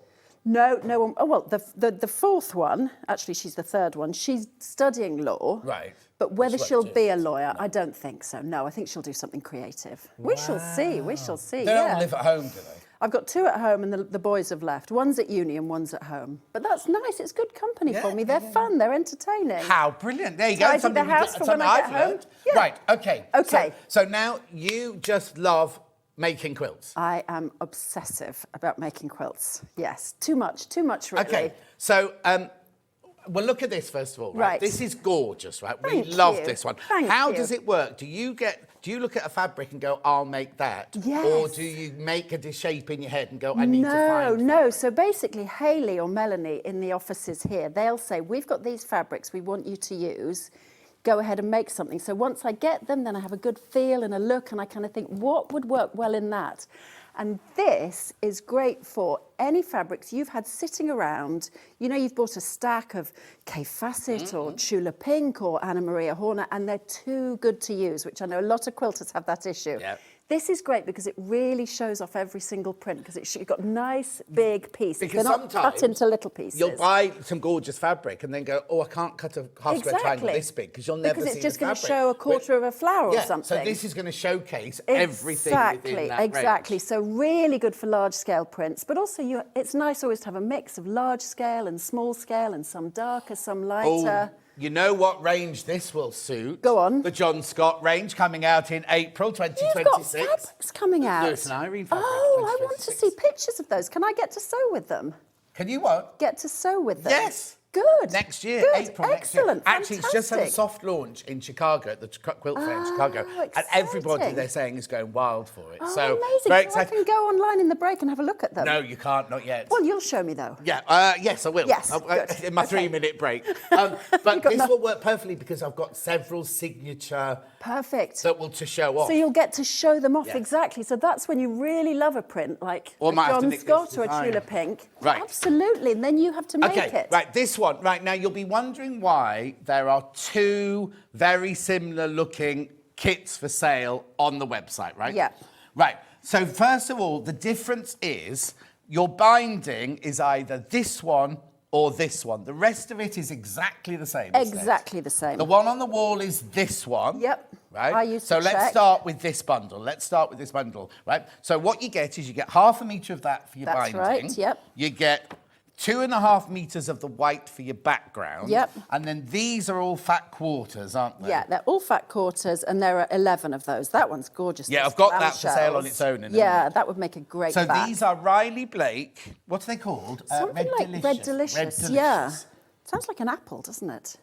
No one. Oh, well, the fourth one, actually, she's the third one. She's studying law. Right. But whether she'll be a lawyer, I don't think so. No, I think she'll do something creative. Wow. We shall see. They don't live at home, do they? I've got two at home and the boys have left. One's at uni and one's at home. But that's nice. It's good company for me. They're fun. They're entertaining. How brilliant. There you go. Tidy the house for when I get home. Yeah. Right, okay. Okay. So now you just love making quilts. I am obsessive about making quilts. Yes. Too much really. Okay. So, well, look at this first of all, right? This is gorgeous, right? We love this one. How does it work? Do you look at a fabric and go, I'll make that? Yes. Or do you make a shape in your head and go, I need to find No. So basically, Hayley or Melanie in the offices here, they'll say, we've got these fabrics we want you to use. Go ahead and make something. So once I get them, then I have a good feel and a look, and I kind of think, what would work well in that? And this is great for any fabrics you've had sitting around. You've bought a stack of Kay Fassett or Tula Pink or Anna Maria Horner, and they're too good to use, which I know a lot of quilters have that issue. Yep. This is great because it really shows off every single print because you've got nice big pieces. Because they're not cut into little pieces. You'll buy some gorgeous fabric and then go, oh, I can't cut a half square triangle this big because you'll never see the fabric. Because it's just going to show a quarter of a flower or something. So this is going to showcase everything within that range. Exactly. So really good for large scale prints, but also it's nice always to have a mix of large scale and small scale and some darker, some lighter. Oh. You know what range this will suit? Go on. The John Scott range coming out in April 2026. You've got fabrics coming out. Lewis and Irene fabrics. Oh, I want to see pictures of those. Can I get to sew with them? Can you what? Get to sew with them? Yes. Good. Next year, Good. April next year. Excellent. Actually, it's just had a soft launch in Chicago, at the Quilt Fair in Chicago. Exciting. And everybody, they're saying, is going wild for it. Oh, so amazing. very So I can go online in the break and have a look at them. No, you can't, not yet. Well, you'll show me, though. Yeah, yes, I will. Yes, good. In my 3-minute break. But this will work perfectly because I've got several signature... Perfect. That will to show off. So you'll get to show them off, exactly. So that's when you really love a print, like a John Scott or a Tula Pink. Right. Absolutely, and then you have to make it. Right, this one. Right, now you'll be wondering why there are two very similar looking kits for sale on the website, right? Yeah. Right, so first of all, the difference is your binding is either this one or this one. The rest of it is exactly the same. Exactly the same. The one on the wall is this one. Yep. Right? I used to let's check. start with this bundle. Right? So what you get is you get 1/2 metre of that for your binding. That's right, yep. You get 2.5 metres of the white for your background. Yep. And then these are all fat quarters, aren't they? Yeah, they're all fat quarters, and there are 11 of those. That one's gorgeous. Yeah, I've got that for sale on its own. Yeah, that would make a great So back. these are Riley Blake. What are they called? Something like Red Delicious. Yeah. Sounds like an apple, doesn't it?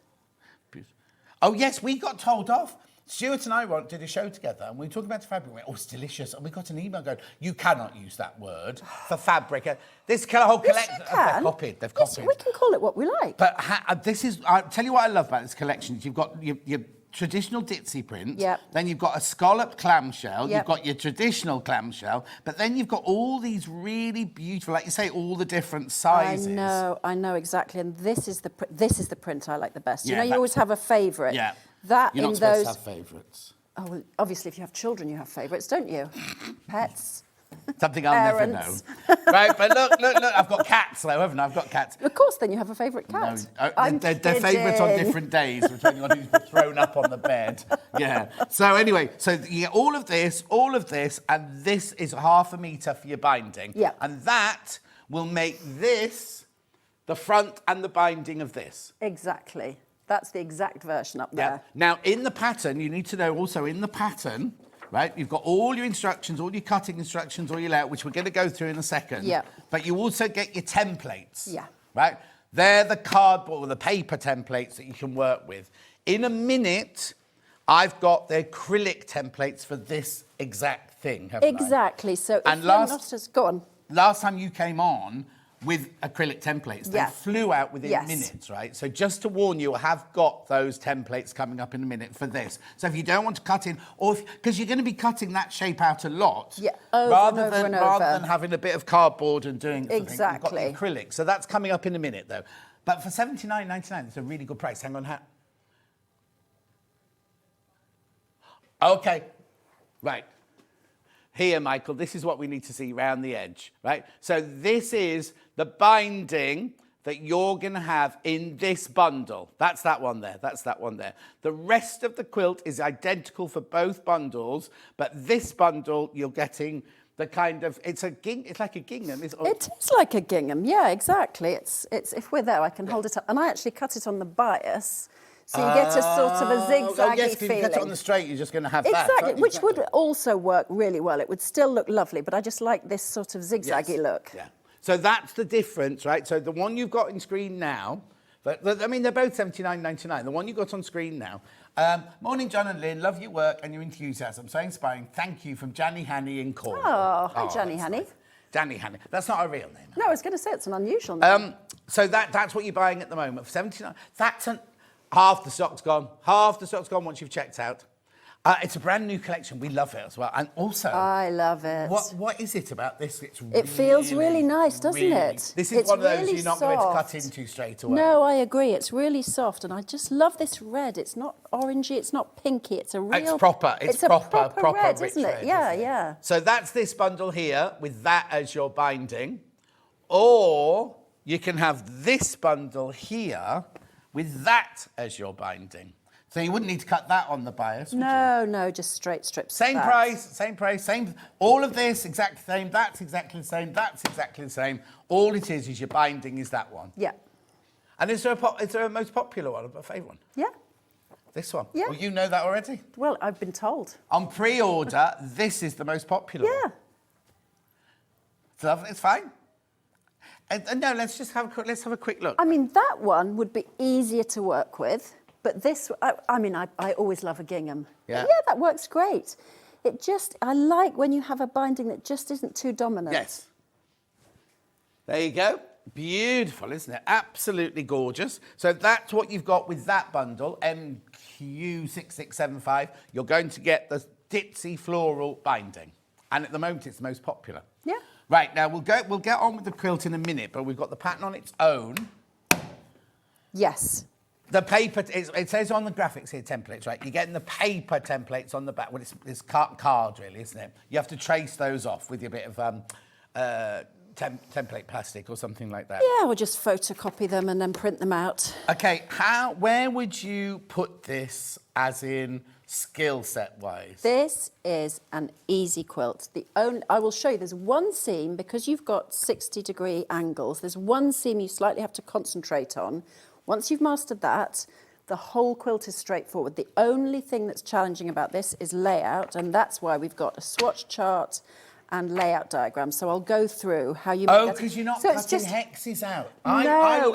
Oh, yes, we got told off. Stuart and I did a show together and we were talking about the fabric. We went, oh, it's delicious. And we got an email going, you cannot use that word for fabric. This whole collection, they've copied. Yes, we can call it what we like. But I'll tell you what I love about this collection. You've got your traditional ditzy print. Yep. Then you've got a scallop clamshell. Yep. You've got your traditional clamshell. But then you've got all these really beautiful, like you say, all the different sizes. I know exactly. And this is the print I like the best. Yeah, you always have a favourite. Yeah. That You're not supposed to have favourites. Oh, well, obviously, if you have children, you have favourites, don't you? Pets. Something I'll Parents. never know. Right, but look, I've got cats though, haven't I? I've got cats. Of course, then you have a favourite cat. No, they're favourites on different days, depending on who's thrown up on the bed. Yeah. So anyway, so you get all of this, and this is 1/2 metre for your binding. Yeah. And that will make this the front and the binding of this. Exactly. That's the exact version up there. Now, in the pattern, you need to know also in the pattern, right, you've got all your instructions, all your cutting instructions, all your layout, which we're going to go through in a second. Yeah. But you also get your templates. Yeah. Right? They're the cardboard or the paper templates that you can work with. In a minute, I've got the acrylic templates for this exact thing, haven't I? Exactly. So And if you're not as... Go on. Last time you came on with acrylic templates, they flew out within minutes, right? So just to warn you, I have got those templates coming up in a minute for this. So if you don't want to cut in, or because you're going to be cutting that shape out a lot, rather than having a bit of cardboard and doing something, you've got the acrylic. So that's coming up in a minute, though. But for $79.99, it's a really good price. Hang on, Okay, right. Here, Michael, this is what we need to see round the edge, right? So this is the binding that you're going to have in this bundle. That's that one there. That's that one there. The rest of the quilt is identical for both bundles, but this bundle, you're getting the kind of, it's like a gingham. It is like a gingham, yeah, exactly. It's if we're there, I can hold it up. And I actually cut it on the bias. So you get a sort of a zigzaggy yes, feeling. If you cut it on the straight, you're just going to have that. Exactly, which would also work really well. It would still look lovely, but I just like this sort of zigzaggy look. Yeah. So that's the difference, right? So the one you've got on screen now, I mean, they're both $79.99. The one you got on screen now. Morning, John and Lynne. Love your work and your enthusiasm. So inspiring. Thank you from Janny Hanny in Cornwall. Oh, hi, Janny Hanny. Nice. Janny Hanny. That's not a real name. No, I was going to say it's an unusual name. So that's what you're buying at the moment for $79. That's half the stock's gone. Half the stock's gone once you've checked out. It's a brand new collection. We love it as well. And also... I love it. What is it about this? It feels really nice, doesn't it? This is one of those you're not going to cut into straight away. No, I agree. It's really soft. And I just love this red. It's not orangey. It's not pinky. It's a real... It's proper. It's a proper red, rich isn't it? red, Yeah, isn't it? yeah. So that's this bundle here with that as your binding. Or you can have this bundle here with that as your binding. So you wouldn't need to cut that on the bias, would you? No, just straight strips. Same price, same. All of this exactly the same. That's exactly the same. That's exactly the same. All it is your binding is that one. Yeah. And is there a most popular one, a favourite one? Yeah. This one. Yeah. Well, you know that already. Well, I've been told. On pre-order, this is the most popular. Yeah. One. It's fine. And no, let's have a quick look. I mean, that one would be easier to work with. But this, I always love a gingham. Yeah. Yeah, that works great. I like when you have a binding that just isn't too dominant. Yes. There you go. Beautiful, isn't it? Absolutely gorgeous. So that's what you've got with that bundle, MQ6675. You're going to get the ditzy floral binding. And at the moment, it's the most popular. Yeah. Right, now we'll get on with the quilt in a minute, but we've got the pattern on its own. Yes. The paper, it says on the graphics here, templates, right? You're getting the paper templates on the back. Well, it's card, really, isn't it? You have to trace those off with your bit of template plastic or something like that. Yeah, we'll just photocopy them and then print them out. Okay, where would you put this as in skill set wise? This is an easy quilt. I will show you, there's one seam, because you've got 60-degree angles, there's one seam you slightly have to concentrate on. Once you've mastered that, the whole quilt is straightforward. The only thing that's challenging about this is layout, and that's why we've got a swatch chart and layout diagram. So I'll go through how you... Oh, because you're not cutting hexes out. No,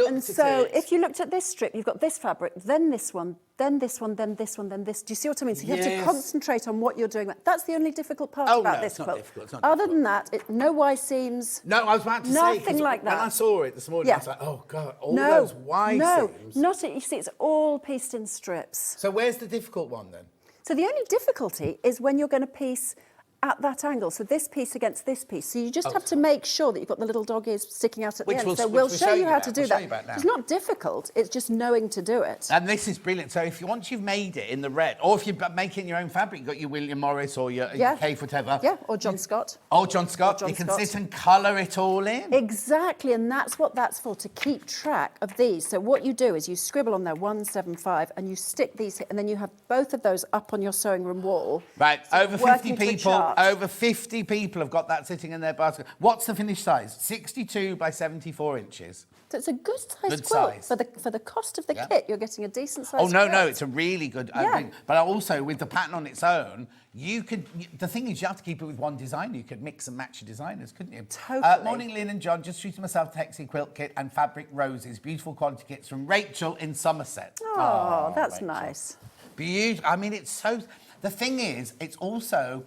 if you looked at this strip, you've got this fabric, then this one, then this one, then this one, then this. Do you see what I mean? So you have to concentrate on what you're doing. That's the only difficult part about this quilt. It's not Other than that, no Y seams. No, I was about to say, nothing like that. When I saw it this morning, I was like, oh, God, all those Y seams. No, you see, it's all pieced in strips. So where's the difficult one, then? So the only difficulty is when you're going to piece at that angle. So this piece against this piece. So you just have to make sure that you've got the little dog ears sticking out at the end. So we'll show you how to do that. It's not difficult. It's just knowing to do it. And this is brilliant. So once you've made it in the red, or if you're making your own fabric, you've got your William Morris or your Cave, whatever. Yeah, or John Scott. Oh, John Scott. You can sit and colour it all in. Exactly, and that's what that's for, to keep track of these. So what you do is you scribble on there 175 and you stick these here, and then you have both of those up on your sewing room wall. Right, so over 50 people. Over 50 people have got that sitting in their basket. What's the finished size? 62 by 74 inches. So it's a good size quilt. For the cost of the kit, you're getting a decent size quilt. No, it's a really good thing. But also, with the pattern on its own, you could... The thing is, you have to keep it with one design. You could mix and match your designers, couldn't you? Totally. Morning, Lynne and John. Just treated myself to Hexagon quilt kit and fabric roses. Beautiful quality kits from Rachel in Somerset. Oh, that's Rachel. Nice. Beautiful. I mean, it's so... The thing is, it's also...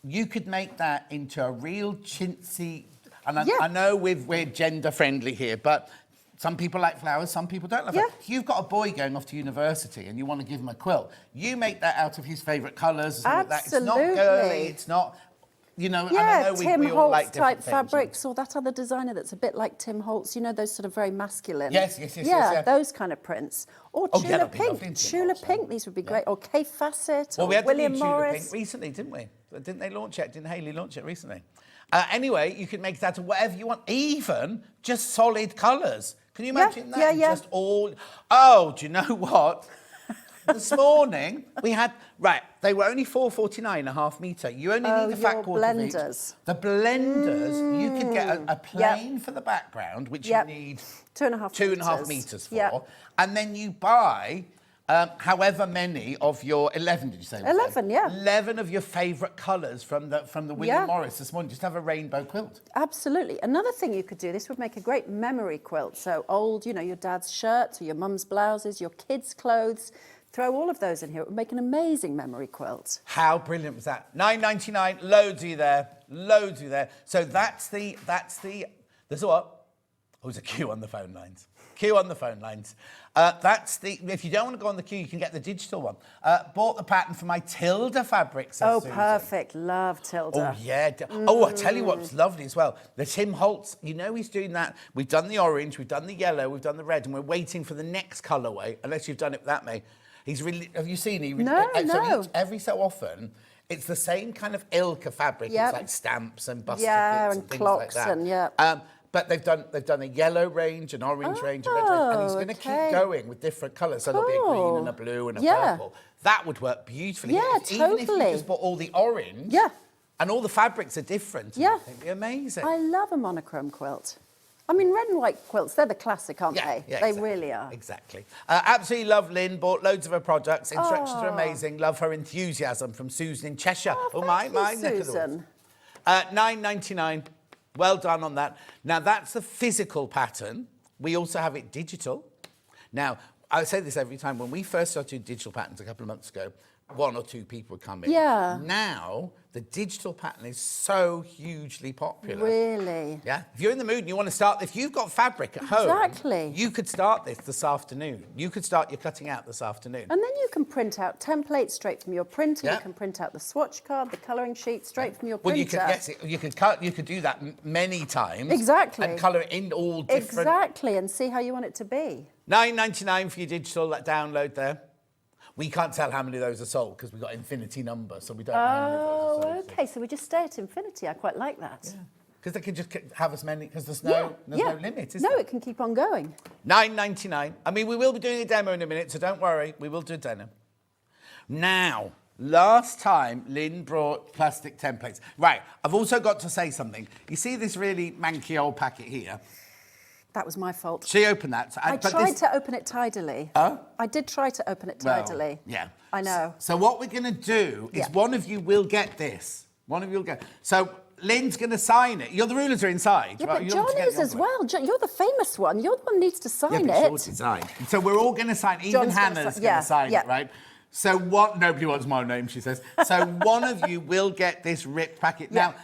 You could make that into a real chintzy... And I know we're gender-friendly here, but... Some people like flowers, some people don't like flowers. If you've got a boy going off to university and you want to give him a quilt, you make that out of his favourite colours. Absolutely. It's not girly, it's not, you know, and I know Tim we Holtz all like different type things. fabrics, or that other designer that's a bit like Tim Holtz, you know, those sort of very masculine. Yes. Those kind of prints. Or Tulip Pink. Tulip Pink, these would be great. Or Kay Fassett, or we had William Tulip Morris. Pink recently, didn't we? Didn't they launch it? Didn't Hayley launch it recently? Anyway, you can make that of whatever you want, even just solid colours. Can you imagine that? Just all... Oh, do you know what? This morning, we had... Right, they were only $4.49 a half metre. You only need a fat quarter blenders. of each. The blenders, you could get a plane for the background, which you need 2.5 metres for. And then you buy... however many of your 11, did you say? 11, 11 of your favourite colours from the William Morris this morning. Just have a rainbow quilt. Absolutely. Another thing you could do, this would make a great memory quilt. So old, you know, your dad's shirts or your mum's blouses, your kids' clothes. Throw all of those in here. It would make an amazing memory quilt. How brilliant was that? $9.99, loads of you there. Loads of you there. So that's the... There's what? Oh, there's a queue on the phone lines. Queue on the phone lines. That's the... If you don't want to go on the queue, you can get the digital one. Bought the pattern for my Tilda fabric, says Susan. Perfect. Love Tilda. Oh, yeah. Oh, I tell you what's lovely as well. The Tim Holtz, you know he's doing that. We've done the orange, we've done the yellow, we've done the red, and we're waiting for the next colourway, unless you've done it that way. He's really... Have you seen? No. Every so often... It's the same kind of ilk of fabric. It's like stamps and bus tickets and things clocks like that. And but they've done a yellow range, an orange range, a red range, and he's going to keep going with different colours. So there'll be a green and a blue and a purple. That would work beautifully. Even if you just bought all the orange, and all the fabrics are different. It'd be amazing. I love a monochrome quilt. I mean, red and white quilts, they're the classic, aren't they? Yeah, they really are. Exactly. Absolutely love Lynne, bought loads of her products. Instructions are amazing. Love her enthusiasm from Susan in Cheshire. My neck of the woods. $9.99. Well done on that. Now, that's the physical pattern. We also have it digital. Now, I say this every time. When we first started doing digital patterns a couple of months ago, 1 or 2 people would come in. Now, the digital pattern is so hugely popular. Really? Yeah. If you're in the mood and you want to start, if you've got fabric at home, you could start this afternoon. You could start your cutting out this afternoon. And then you can print out templates straight from your printer. You can print out the swatch card, the colouring sheet straight from your printer. Well, you could do that many times. Exactly. And colour it in all different... Exactly, and see how you want it to be. $9.99 for your digital download there. We can't tell how many of those are sold because we've got infinity number, so we don't know how many of those are sold. OK, so we just stay at infinity. I quite like that. Yeah, because they can just have as many, because there's no limit, is there? No, it can keep on going. $9.99. I mean, we will be doing a demo in a minute, so don't worry. We will do a demo. Now, last time, Lynne brought plastic templates. Right, I've also got to say something. You see this really manky old packet here? That was my fault. She opened that. I tried to open it tidily. Oh? I did try to open it tidily. Well, yeah. I know. So what we're going to do is one of you will get this. One of you will get... So Lynne's going to sign it. The rulers are inside. Yeah, but John is as well. You're the famous one. You're the one who needs to sign it. Your design. So we're all going to sign. Even Hannah's going to sign it, right? So what... Nobody wants my name, she says. So one of you will get this ripped packet. Now...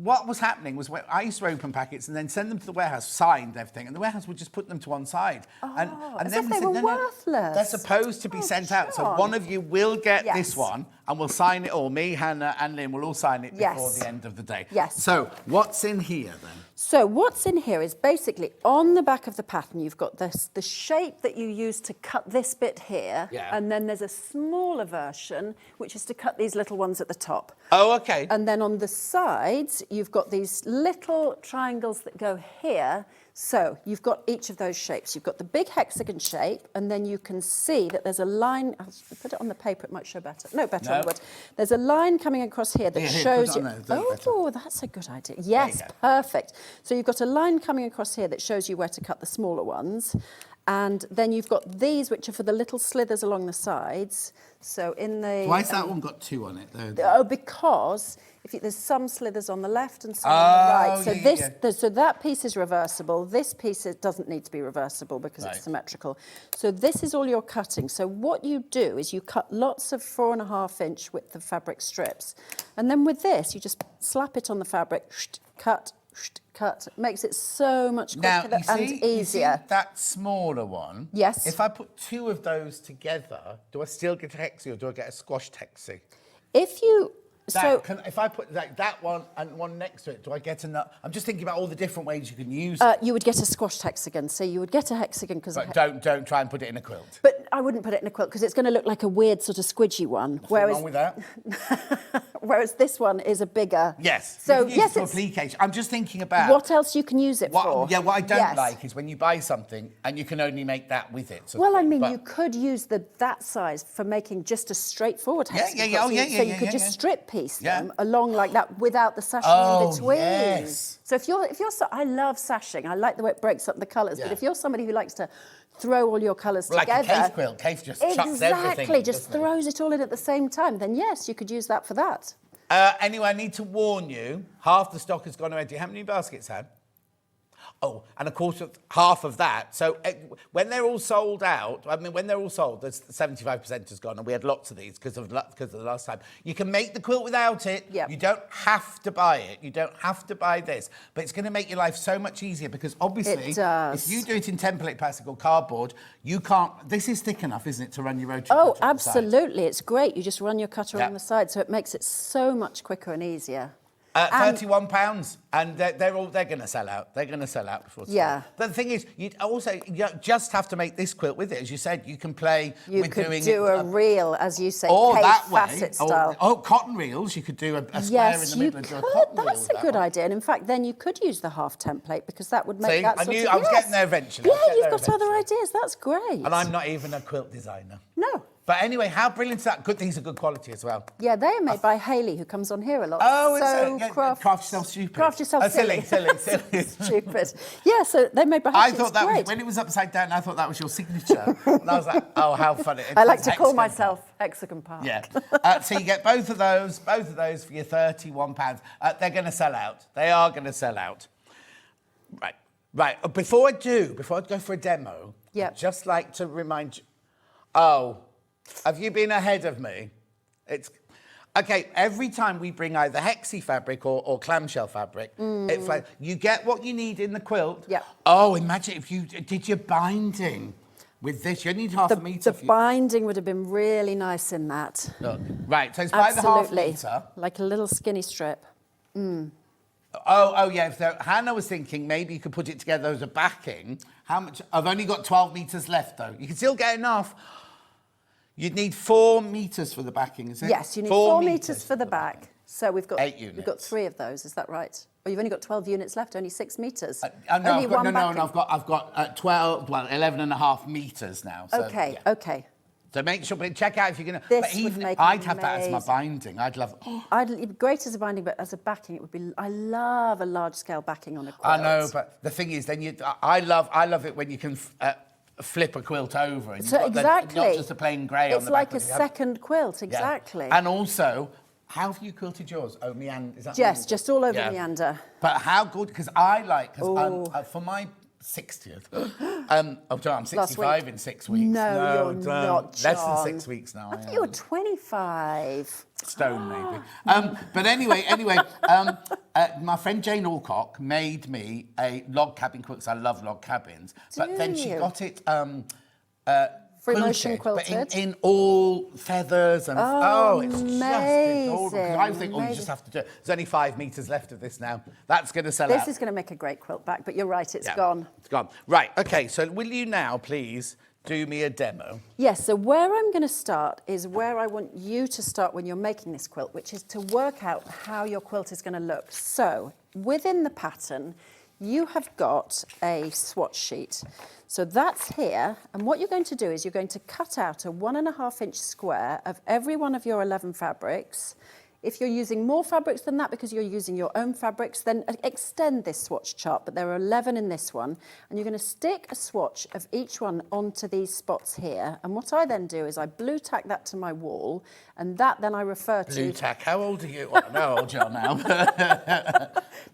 what was happening was I used to open packets and then send them to the warehouse, signed everything, and the warehouse would just put them to one side. And as then if they were worthless. They're supposed to be sent out. So one of you will get this one, and we'll sign it all. Me, Hannah, and Lynne will all sign it before Yes. the end of the day. Yes. So, what's in here then? So what's in here is basically on the back of the pattern, you've got the shape that you use to cut this bit here. Yeah. And then there's a smaller version, which is to cut these little ones at the top. Oh, okay. And then on the sides, you've got these little triangles that go here. So you've got each of those shapes. You've got the big hexagon shape, and then you can see that there's a line. I'll put it on the paper, it might show better. No, better on the wood. There's a line coming across here that shows you. Oh, that's a good idea. Yes, perfect. So you've got a line coming across here that shows you where to cut the smaller ones. And then you've got these, which are for the little slithers along the sides. So in the... Why has that one got 2 on it, though? Oh, because there's some slithers on the left and some on the right. So so that piece is reversible. This piece doesn't need to be reversible because it's symmetrical. So this is all your cutting. So what you do is you cut lots of 4.5-inch width of fabric strips. And then with this, you just slap it on the fabric, cut, cut. It makes it so much quicker and easier. You see that smaller one? Yes. If I put 2 of those together, do I still get a hexie or do I get a squashed hexie? If you... if I put that one and one next to it, do I get another? I'm just thinking about all the different ways you can use it. You would get a squashed hexagon. So you would get a hexagon because... But don't try and put it in a quilt. But I wouldn't put it in a quilt because it's going to look like a weird sort of squidgy one. What's wrong with that? Whereas this one is a bigger... Yes. So yes, it's... application. I'm just thinking about... What else you can use it for. Yeah, what I don't like is when you buy something and you can only make that with it. Well, I mean, you could use that size for making just a straightforward hexagon. So you could just strip piece them along like that without the sashing in between. Yes. So if you're I love sashing. I like the way it breaks up the colours. But if you're somebody who likes to throw all your colours together, like a cave quilt, cave just chucks everything. Exactly, just throws it all in at the same time. Then yes, you could use that for that. Anyway, I need to warn you. Half the stock has gone already. How many baskets had? Oh, and of course, half of that. So when they're all sold out, when they're all sold, there's 75% has gone, and we had lots of these because of the last time. You can make the quilt without it. Yep. You don't have to buy it. You don't have to buy this, but it's going to make your life so much easier because obviously, if you do it in template plastic or cardboard, you can't. This is thick enough, isn't it, to run your rotary cutter? Oh, absolutely! It's great. You just run your cutter on the side, so it makes it so much quicker and easier. £31, and they're going to sell out. They're going to sell out before. But the thing is, you just have to make this quilt with it. As you said, you can play with doing. You could do a reel, as you say, or that facet style. Cotton reels. You could do a square in the middle and do a cotton reel. That's a good idea. And in fact, then you could use the half template because that would make that sort of. I was getting there eventually. Yeah, you've got other ideas. That's great. And I'm not even a quilt designer. No. But anyway, how brilliant is that? Good, these are good quality as well. Yeah, they are made by Hayley, who comes on here a lot. Oh, so is it? Craft yourself stupid. Craft yourself silly. Silly. Stupid. Yeah, so they're made by Hayley. I thought that was, when it was upside down, I thought that was your signature. And I was like, oh, how funny. I like to call myself Hexagon Park. Yeah. So you get both of those for your £31. They're going to sell out. They are going to sell out. Right. Before I go for a demo, I'd just like to remind you, have you been ahead of me? It's okay. Every time we bring either hexie fabric or clamshell fabric, it's like you get what you need in the quilt. Yeah. Oh, imagine if you did your binding with this. You need half a metre. The binding would have been really nice in that. Look, right. So it's by the half metre, like a little skinny strip. Oh yeah. So Hannah was thinking maybe you could put it together as a backing. How much? I've only got 12 metres left though. You can still get enough. You'd need 4 metres for the backing, is it? Yes, you need 4 metres for the back. So we've got 8 units. We've got 3 of those. Is that right? Or you've only got 12 units left. Only 6 metres. No, I've got 12. Well, 11.5 metres now. So, okay. So make sure, but check out if you're going to. This would make I'd have that as my binding. I'd love. It'd be great as a binding, but as a backing, it would be. I love a large-scale backing on a quilt. I know, but the thing is, then I love it when you can. Flip a quilt over and so exactly not just a plain grey on the back. It's like a second quilt, exactly. And also, how have you quilted yours? Oh, meander. Is that yes, just all over meander. But how good? Because I like for my 60th. I'm 65 in 6 weeks. No, you're not, John. Less than 6 weeks now. I thought you were 25. Stone, maybe. But anyway, my friend Jane Alcock made me a log cabin quilt because I love log cabins. But then she got it... free motion quilted. But in all feathers and it's just adorable. 'Cause I think, you just have to do it. There's only 5 metres left of this now. That's going to sell out. This is going to make a great quilt bag, but you're right, it's gone. It's gone. Right, okay, so will you now please do me a demo? Yes, so where I'm going to start is where I want you to start when you're making this quilt, which is to work out how your quilt is going to look. So within the pattern, you have got a swatch sheet. So that's here, and what you're going to do is you're going to cut out a 1.5-inch square of every one of your 11 fabrics. If you're using more fabrics than that because you're using your own fabrics, then extend this swatch chart, but there are 11 in this one, and you're going to stick a swatch of each one onto these spots here, and what I then do is I blue tack that to my wall, and that then I refer to... Blue tack, how old are you? Well, no, how old you are now.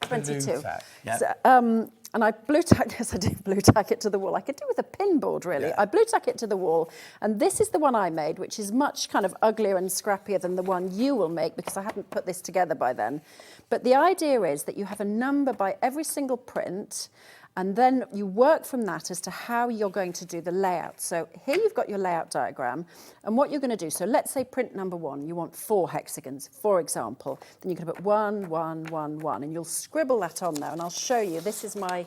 22. Blue tack, yeah. So, and I blue tack, yes, I do blue tack it to the wall. I could do with a pin board, really. Yeah. I blue tack it to the wall, and this is the one I made, which is much kind of uglier and scrappier than the one you will make because I hadn't put this together by then. But the idea is that you have a number by every single print, and then you work from that as to how you're going to do the layout. So here you've got your layout diagram, and what you're going to do, so let's say print number 1, you want 4 hexagons, for example. Then you're going to put 1, 1, 1, 1, and you'll scribble that on there, and I'll show you. This is my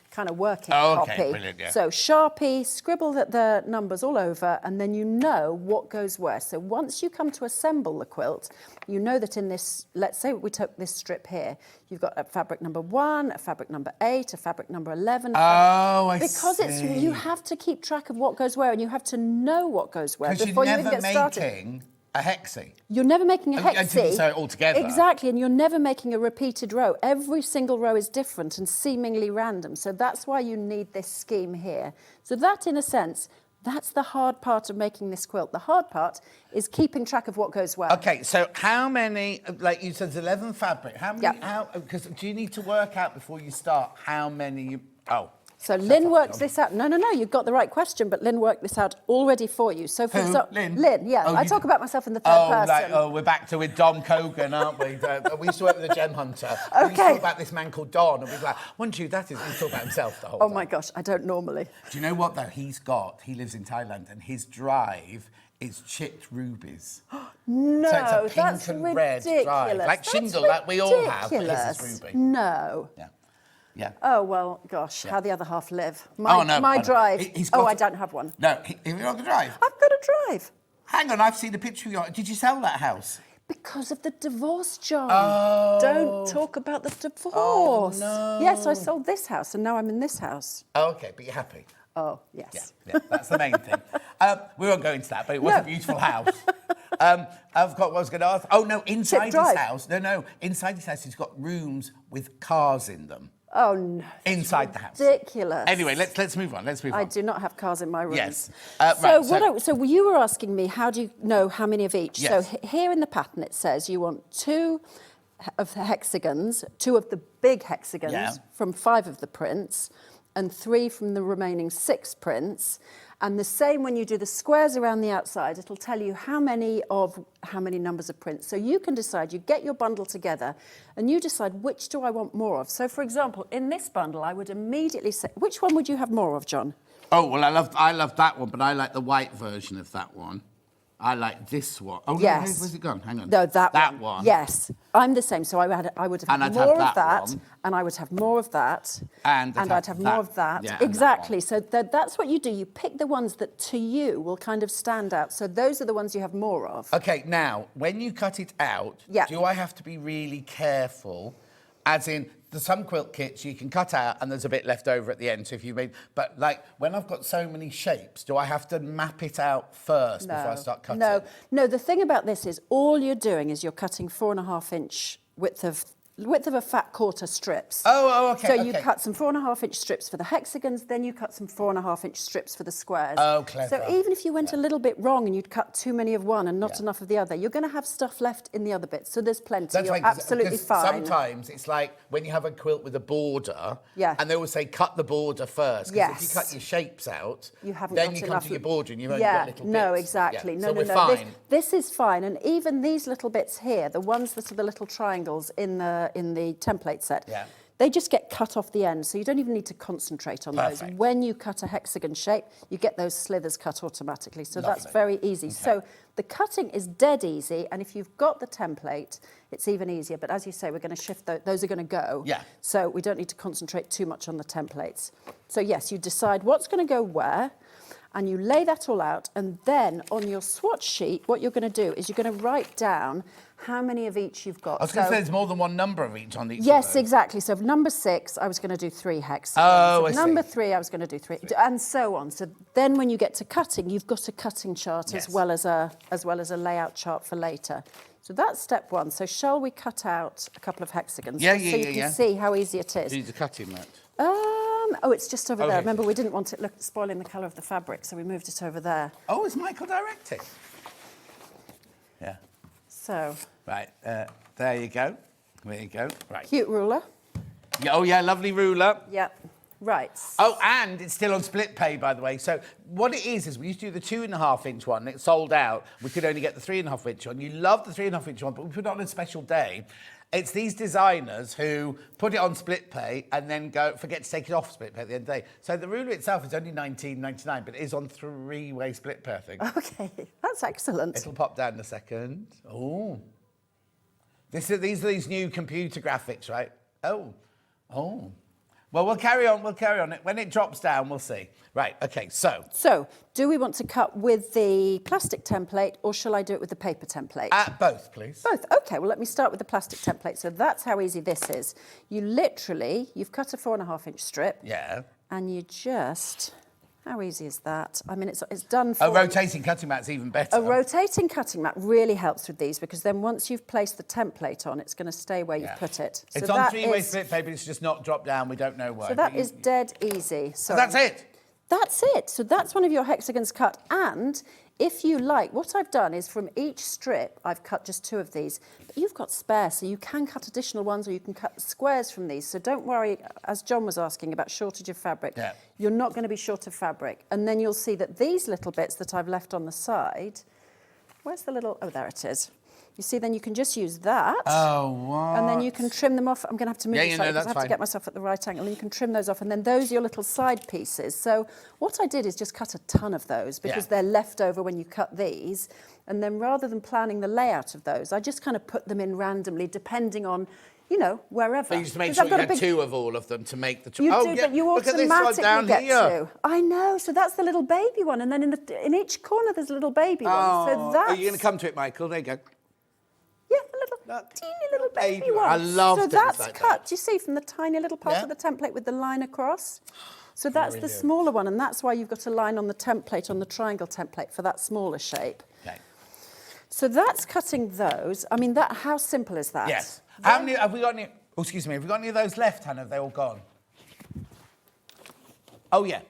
kind of working copy. Brilliant, yeah. So Sharpie, scribble the numbers all over, and then you know what goes where. So once you come to assemble the quilt, you know that in this, let's say we took this strip here, you've got a fabric number 1, a fabric number 8, a fabric number 11. Because you have to keep track of what goes where, and you have to know what goes where before you even get started. Because you're never making a hexie. You're never making a hexie. Until you sew it all together. Exactly, and you're never making a repeated row. Every single row is different and seemingly random. So that's why you need this scheme here. So that, in a sense, that's the hard part of making this quilt. The hard part is keeping track of what goes where. Okay, so how many, like you said, 11 fabric. How many, because do you need to work out before you start how many So Lynne worked this out. No, you've got the right question, but Lynne worked this out already for you. So for Lynne? Lynne, yeah. I talk about myself in the third person. We're back to with Don Cogan, aren't we? We used to work with the Gem Hunter. Okay. We used to talk about this man called Don, and we'd be like, wouldn't you, that is, he talk about himself the whole time. Oh my gosh, I don't normally. Do you know what, though? He lives in Thailand, and his drive is chipped rubies. No, so it's a pink that's and ridiculous. red drive. Like shingle, like we all have, but his is ruby. No. Yeah. Oh, well, gosh, how the other half live. My drive. I don't have one. No, have you not got a drive? I've got a drive. Hang on, I've seen a picture of yours. Did you sell that house? Because of the divorce, John. Oh. Don't talk about the divorce. Oh, no. Yes, I sold this house, and now I'm in this house. Oh, okay, but you're happy? Oh, yes. Yeah, that's the main thing. We won't go into that, but it was a beautiful house. I've got what I was going to ask. Oh, no, inside his house. No, inside his house, he's got rooms with cars in them. Oh, no. Inside the house. Ridiculous. Anyway, let's move on. I do not have cars in my room. Yes. So you were asking me, how do you know how many of each? Yes. So here in the pattern, it says you want 2 of the hexagons, 2 of the big hexagons from 5 of the prints, and 3 from the remaining 6 prints. And the same when you do the squares around the outside, it'll tell you how many numbers of prints. So you can decide, you get your bundle together and you decide which do I want more of. So for example, in this bundle, I would immediately say, which one would you have more of, John? Oh, well, I love that one, but I like the white version of that one. I like this one. Oh, yes. No, where's it gone? Hang on. No, that one. Yes, I'm the same. So I would have more of that, and I would have more of that, and I'd have more of that. Yeah, exactly. So that's what you do. You pick the ones that to you will kind of stand out. So those are the ones you have more of. Okay, now, when you cut it out, do I have to be really careful? As in, there's some quilt kits you can cut out and there's a bit left over at the end. So if you made, but like when I've got so many shapes, do I have to map it out first before I start cutting? No. The thing about this is all you're doing is you're cutting 4.5-inch width of a fat quarter strips. Okay. So you cut some 4.5-inch strips for the hexagons, then you cut some 4.5-inch strips for the squares. Oh, clever. So even if you went a little bit wrong and you'd cut too many of one and not enough of the other, you're going to have stuff left in the other bits. So there's plenty. That's you're right, absolutely fine. Sometimes it's like when you have a quilt with a border, and they always say cut the border first. Because if you cut your shapes out, then you come to your border and you've only got little bits. No, exactly. Yeah. No. We're fine. This is fine. And even these little bits here, the ones that are the little triangles in the template set, They just get cut off the end, so you don't even need to concentrate on those. Perfect. When you cut a hexagon shape, you get those slithers cut automatically, so that's Lovely. very easy. Okay. So the cutting is dead easy, and if you've got the template, it's even easier. But as you say, we're going to shift those are going to go. Yeah. So we don't need to concentrate too much on the templates. So yes, you decide what's going to go where, and you lay that all out, and then on your swatch sheet, what you're going to do is you're going to write down how many of each you've got. I was going to say there's more than one number of each on each. Yes, exactly. So for number 6, I was going to do 3 hexagons. Oh, I see. Number 3, I was going to do 3, and so on. So then, when you get to cutting, you've got a cutting chart as well as a layout chart for later. So that's step 1. So shall we cut out a couple of hexagons? Yeah, so you can see how easy it is. Use a cutting mat. Oh, it's just over there. Okay. Remember, we didn't want it spoiling the colour of the fabric, so we moved it over there. Oh, is Michael directing? Yeah. So. Right, there you go. There you go. Right. Cute ruler. Yeah, oh, yeah, lovely ruler. Yep. Right. Oh, and it's still on split pay, by the way. So what it is we used to do the 2.5 inch one. It sold out. We could only get the 3.5 inch one. You love the 3.5 inch one, but we put it on a special day. It's these designers who put it on split pay and then forget to take it off split pay at the end of the day. So the ruler itself is only $19.99, but it is on 3-way split pay, I think. Okay, that's excellent. It'll pop down in a second. Oh. These are these new computer graphics, right? Oh. Well, we'll carry on. When it drops down, we'll see. Right, okay, so. So, do we want to cut with the plastic template, or shall I do it with the paper template? Both, please. Both, okay. Well, let me start with the plastic template. So that's how easy this is. You've cut a 4.5 inch strip. Yeah. And you just, how easy is that? I mean, it's done for... A rotating cutting mat's even better. A rotating cutting mat really helps with these, because then once you've placed the template on, it's going to stay where you've put it. It's so on 3-way split pay, but it's just not dropped down. We don't know why. So that is dead easy. So that's it? That's it. So that's one of your hexagons cut. And if you like, what I've done is from each strip, I've cut just 2 of these. But you've got spare, so you can cut additional ones, or you can cut squares from these. So don't worry, as John was asking about shortage of fabric, you're not going to be short of fabric. And then you'll see that these little bits that I've left on the side, where's the little, oh, there it is. You see, then you can just use that. Oh, what? And then you can trim them off. I'm going to have to move Yeah, it slightly because I have fine. to get myself at the right angle. And you can trim those off. And then those are your little side pieces. So what I did is just cut a ton of those, because they're left over when you cut these. And then rather than planning the layout of those, I just kind of put them in randomly, depending on, you know, wherever. But you just make sure you had 2 of all of them to make the... You do, but you look at this one automatically down get here. 2. I know, so that's the little baby one. And then in each corner, there's a little baby one. So that's... Are you going to come to it, Michael? There you go. Yeah, a little teeny little baby one. I love So things that's like cut, that. do you see, from the tiny little part of the template with the line across? So that's the smaller one, and that's why you've got a line on the template, on the triangle template, for that smaller shape. Okay. So that's cutting those. I mean, how simple is that? Yes. How many have we got? Any? Oh, excuse me. Have we got any of those left, Hannah? Have they all gone? Oh yeah.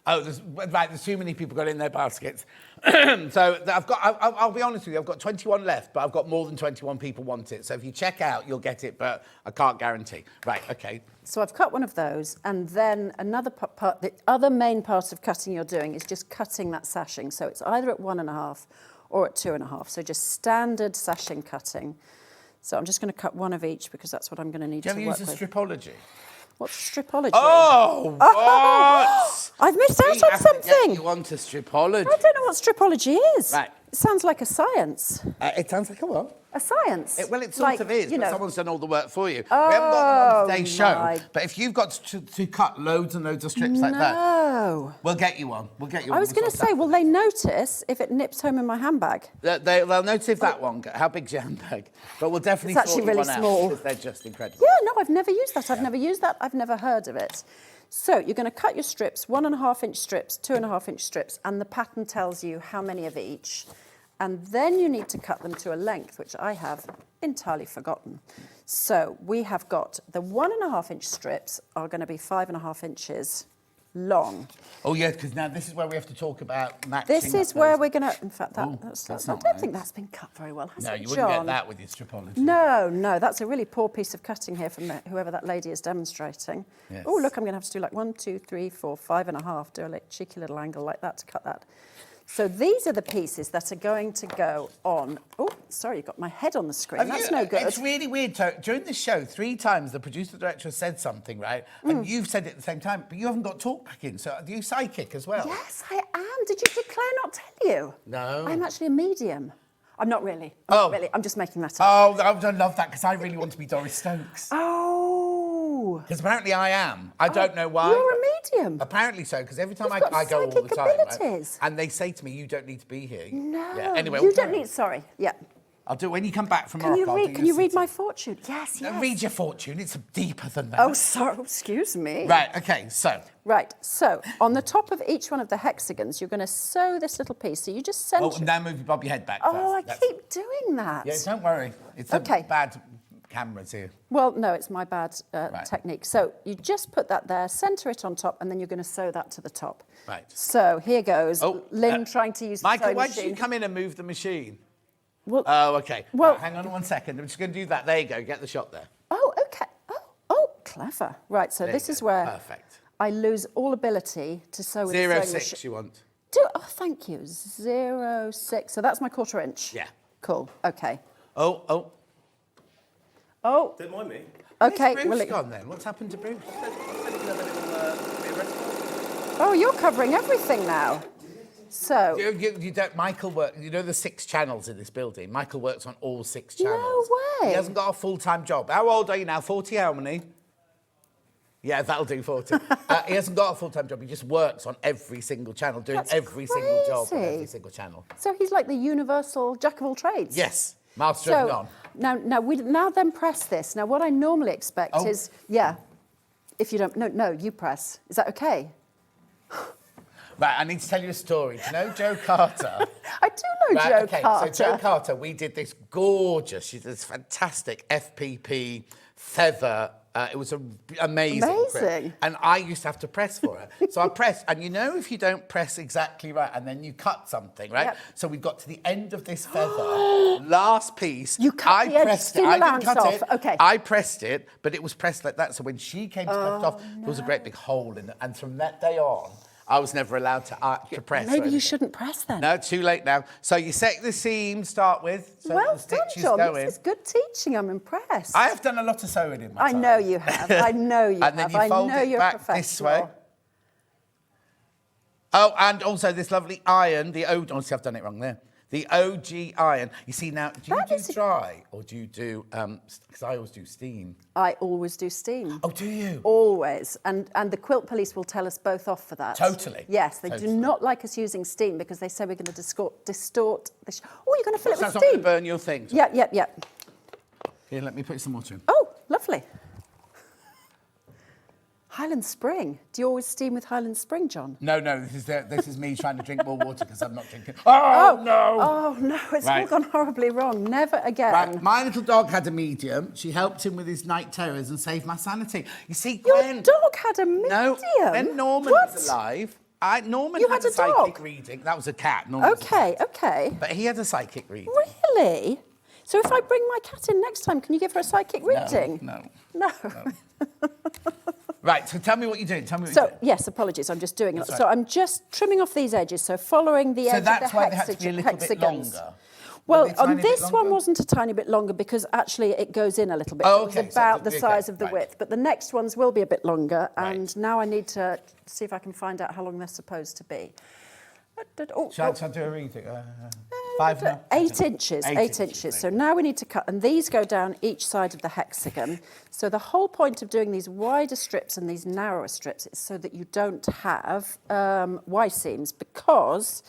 Oh, there's too many people got in their baskets. So I'll be honest with you, I've got 21 left, but I've got more than 21 people want it. So if you check out, you'll get it, but I can't guarantee. Right, okay. So I've cut one of those, and then another part, the other main part of cutting you're doing is just cutting that sashing. So it's either at 1.5 or at 2.5. So just standard sashing cutting. So I'm just going to cut one of each, because that's what I'm going to need to work with. Do you ever use a stripology? What's stripology? Oh, what? I've missed out on something. You want a stripology? I don't know what stripology is. Right. It sounds like a science. It sounds like a what? A science. Well, it sort of is, you but know. someone's done all the work for you. We haven't got them on today's show, my- but if you've got to cut loads and loads of strips like that, No. we'll get you one. We'll get you one. I was going to say, will they notice if it nips home in my handbag? They'll notice if that one, how big's your handbag? But we'll definitely It's actually sort you really one small. out, because they're just incredible. Yeah, no, I've never used that. I've never used that. I've never heard of it. So you're going to cut your strips, 1.5 inch strips, 2.5 inch strips, and the pattern tells you how many of each. And then you need to cut them to a length, which I have entirely forgotten. So we have got the 1.5 inch strips are going to be 5.5 inches long. Oh, yes, because now this is where we have to talk about matching. This is where we're going to... In fact, Oh, that's not I don't right. think that's been cut very well, has No, it, you wouldn't John? get that with your stripology. No, that's a really poor piece of cutting here from whoever that lady is demonstrating. Yes. Oh, look, I'm going to have to do like 1, 2, 3, 4, 5.5, do a cheeky little angle like that to cut that. So these are the pieces that are going to go on. Oh, sorry, you've got my head on the screen. Have That's you- no good. It's really weird. During the show, 3 times the producer director has said something, right? And you've said it at the same time, but you haven't got talk back in. So are you psychic as well? Yes, I am. Did Claire not tell you? No. I'm actually a medium. I'm not really. I'm just making that up. Oh, I love that because I really want to be Doris Stokes. Oh. Because apparently I am. I don't know why. You're a medium. Apparently so, because every time You've got I go all the psychic time, right? abilities. And they say to me, you don't need to be here. No. Yeah. Anyway, you don't need. Sorry. Yeah. I'll do it when you come back from Can Morocco. Can you read my fortune? Yes. Yes. Read your fortune. It's deeper than that. Oh, sorry. Excuse me. Right. Okay. So. Right. So on the top of each one of the hexagons, you're going to sew this little piece. So you just center. Oh, now bob your head back. Oh, first. I keep doing that. Yeah. Don't worry. It's okay. Bad cameras here. Well, no, it's my bad technique. So you just put that there, center it on top, and then you're going to sew that to the top. Right. So here goes. Lynne trying to use the Michael, sewing why machine. did you come in and move the machine? Well, oh, okay. Well, hang on 1 second. I'm just going to do that. There you go. Get the shot there. Oh, okay. Oh, clever. Right. So this is where Perfect. I lose all ability to sew with the sewing 0.6 machine. you want? Thank you. 0.6. So that's my 1/4 inch. Yeah. Cool. Okay. Oh. Don't mind me. Okay. Where's Bruce gone then? What's happened to Bruce? Oh, you're covering everything now. So you don't. Michael works. You know the 6 channels in this building. Michael works on all 6 channels. No way. He hasn't got a full-time job. How old are you now? 40? How many? Yeah, that'll do 40. He hasn't got a full-time job. He just works on every single channel, doing every single job on every single channel. So he's like the universal jack of all trades. Yes, master of none. Now we then press this. Now what I normally expect is if you don't no you press. Is that okay? Right, I need to tell you a story. Do you know Joe Carter? I do know Joe Carter. So Joe Carter, we did this gorgeous, this fantastic FPP feather. It was amazing. Print. And I used to have to press for it. So I pressed, and you know if you don't press exactly right, and then you cut something, right? Yep. So we got to the end of this feather, last piece. You cut the edge, skin I allowance didn't cut off. it. Okay. I pressed it, but it was pressed like that. So when she came to cut it off, there was a great big hole in it. And from that day on, I was never allowed to press. Maybe you shouldn't press then. No, too late now. So you set the seam, start with. So well the stitches done, John. go in. This is good teaching. I'm impressed. I have done a lot of sewing in my time. I know you have. I know you and have. then you fold I know it you're back professional. this way. Oh, and also this lovely iron, honestly, I've done it wrong there. The OG iron. You see now, do you do dry or do you do, because I always do steam. I always do steam. Oh, do you? Always. And the quilt police will tell us both off for that. Totally. Yes, they do not like us using steam because they say we're going to distort the... Oh, you're going to fill it with That's steam. not going to burn your thing. Yeah. Here, let me put some water in. Oh, lovely. Highland Spring. Do you always steam with Highland Spring, John? No, this is me trying to drink more water because I'm not drinking. Oh, no! Oh, no, it's all gone horribly wrong. Never again. Right, my little dog had a medium. She helped him with his night terrors and saved my sanity. You see, Your Gwen... dog had a medium? No, when Norman was alive... Norman You had had a a psychic dog? reading. That was a cat. Norman was a Okay, cat. okay. But he had a psychic reading. Really? So if I bring my cat in next time, can you give her a psychic reading? No. Right, so tell me what you're doing. Yes, apologies, I'm just doing it. That's So right. I'm just trimming off these edges, so following the edge of the that's why they had to be a little bit hexagons. longer. Well, Were they a tiny on bit this one longer? wasn't a tiny bit longer because actually it goes in a little bit. Oh, So okay, it was so about the okay, size of the right. width. But the next ones will be a bit longer, and now I need to see if I can find out how long they're supposed to be. Shall I do a reading? 5 now? 8 inches. 8 inches. So now we need to cut, and these go down each side of the hexagon. So the whole point of doing these wider strips and these narrower strips is so that you don't have Y seams, because,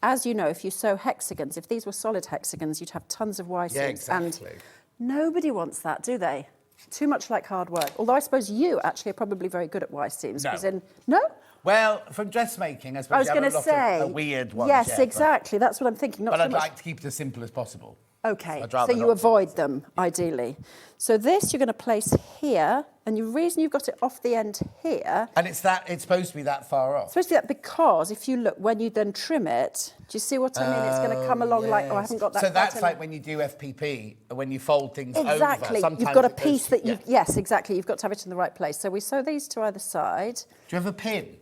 as you know, if you sew hexagons, if these were solid hexagons, you'd have tons of Y seams. Yeah, exactly. And nobody wants that, do they? Too much like hard work. Although I suppose you actually are probably very good at Y seams. No. No? Well, from dressmaking, I suppose I was you going have to a lot say of weird ones. Yes, yeah, exactly. That's what I'm thinking. Not But so I'd much. like to keep it as simple as possible. Okay, I'd so rather you not. avoid them, ideally. So this you're going to place here, and the reason you've got it off the end here... And it's supposed to be that far off? It's supposed to be that because if you look, when you then trim it, do you see what I mean? It's going to come along like, I haven't got that So cut that's in. like when you do FPP, when you fold things over. Exactly. Sometimes You've got a it goes piece to- that you... yeah. Yes, exactly. You've got to have it in the right place. So we sew these to either side. Do you have a pin?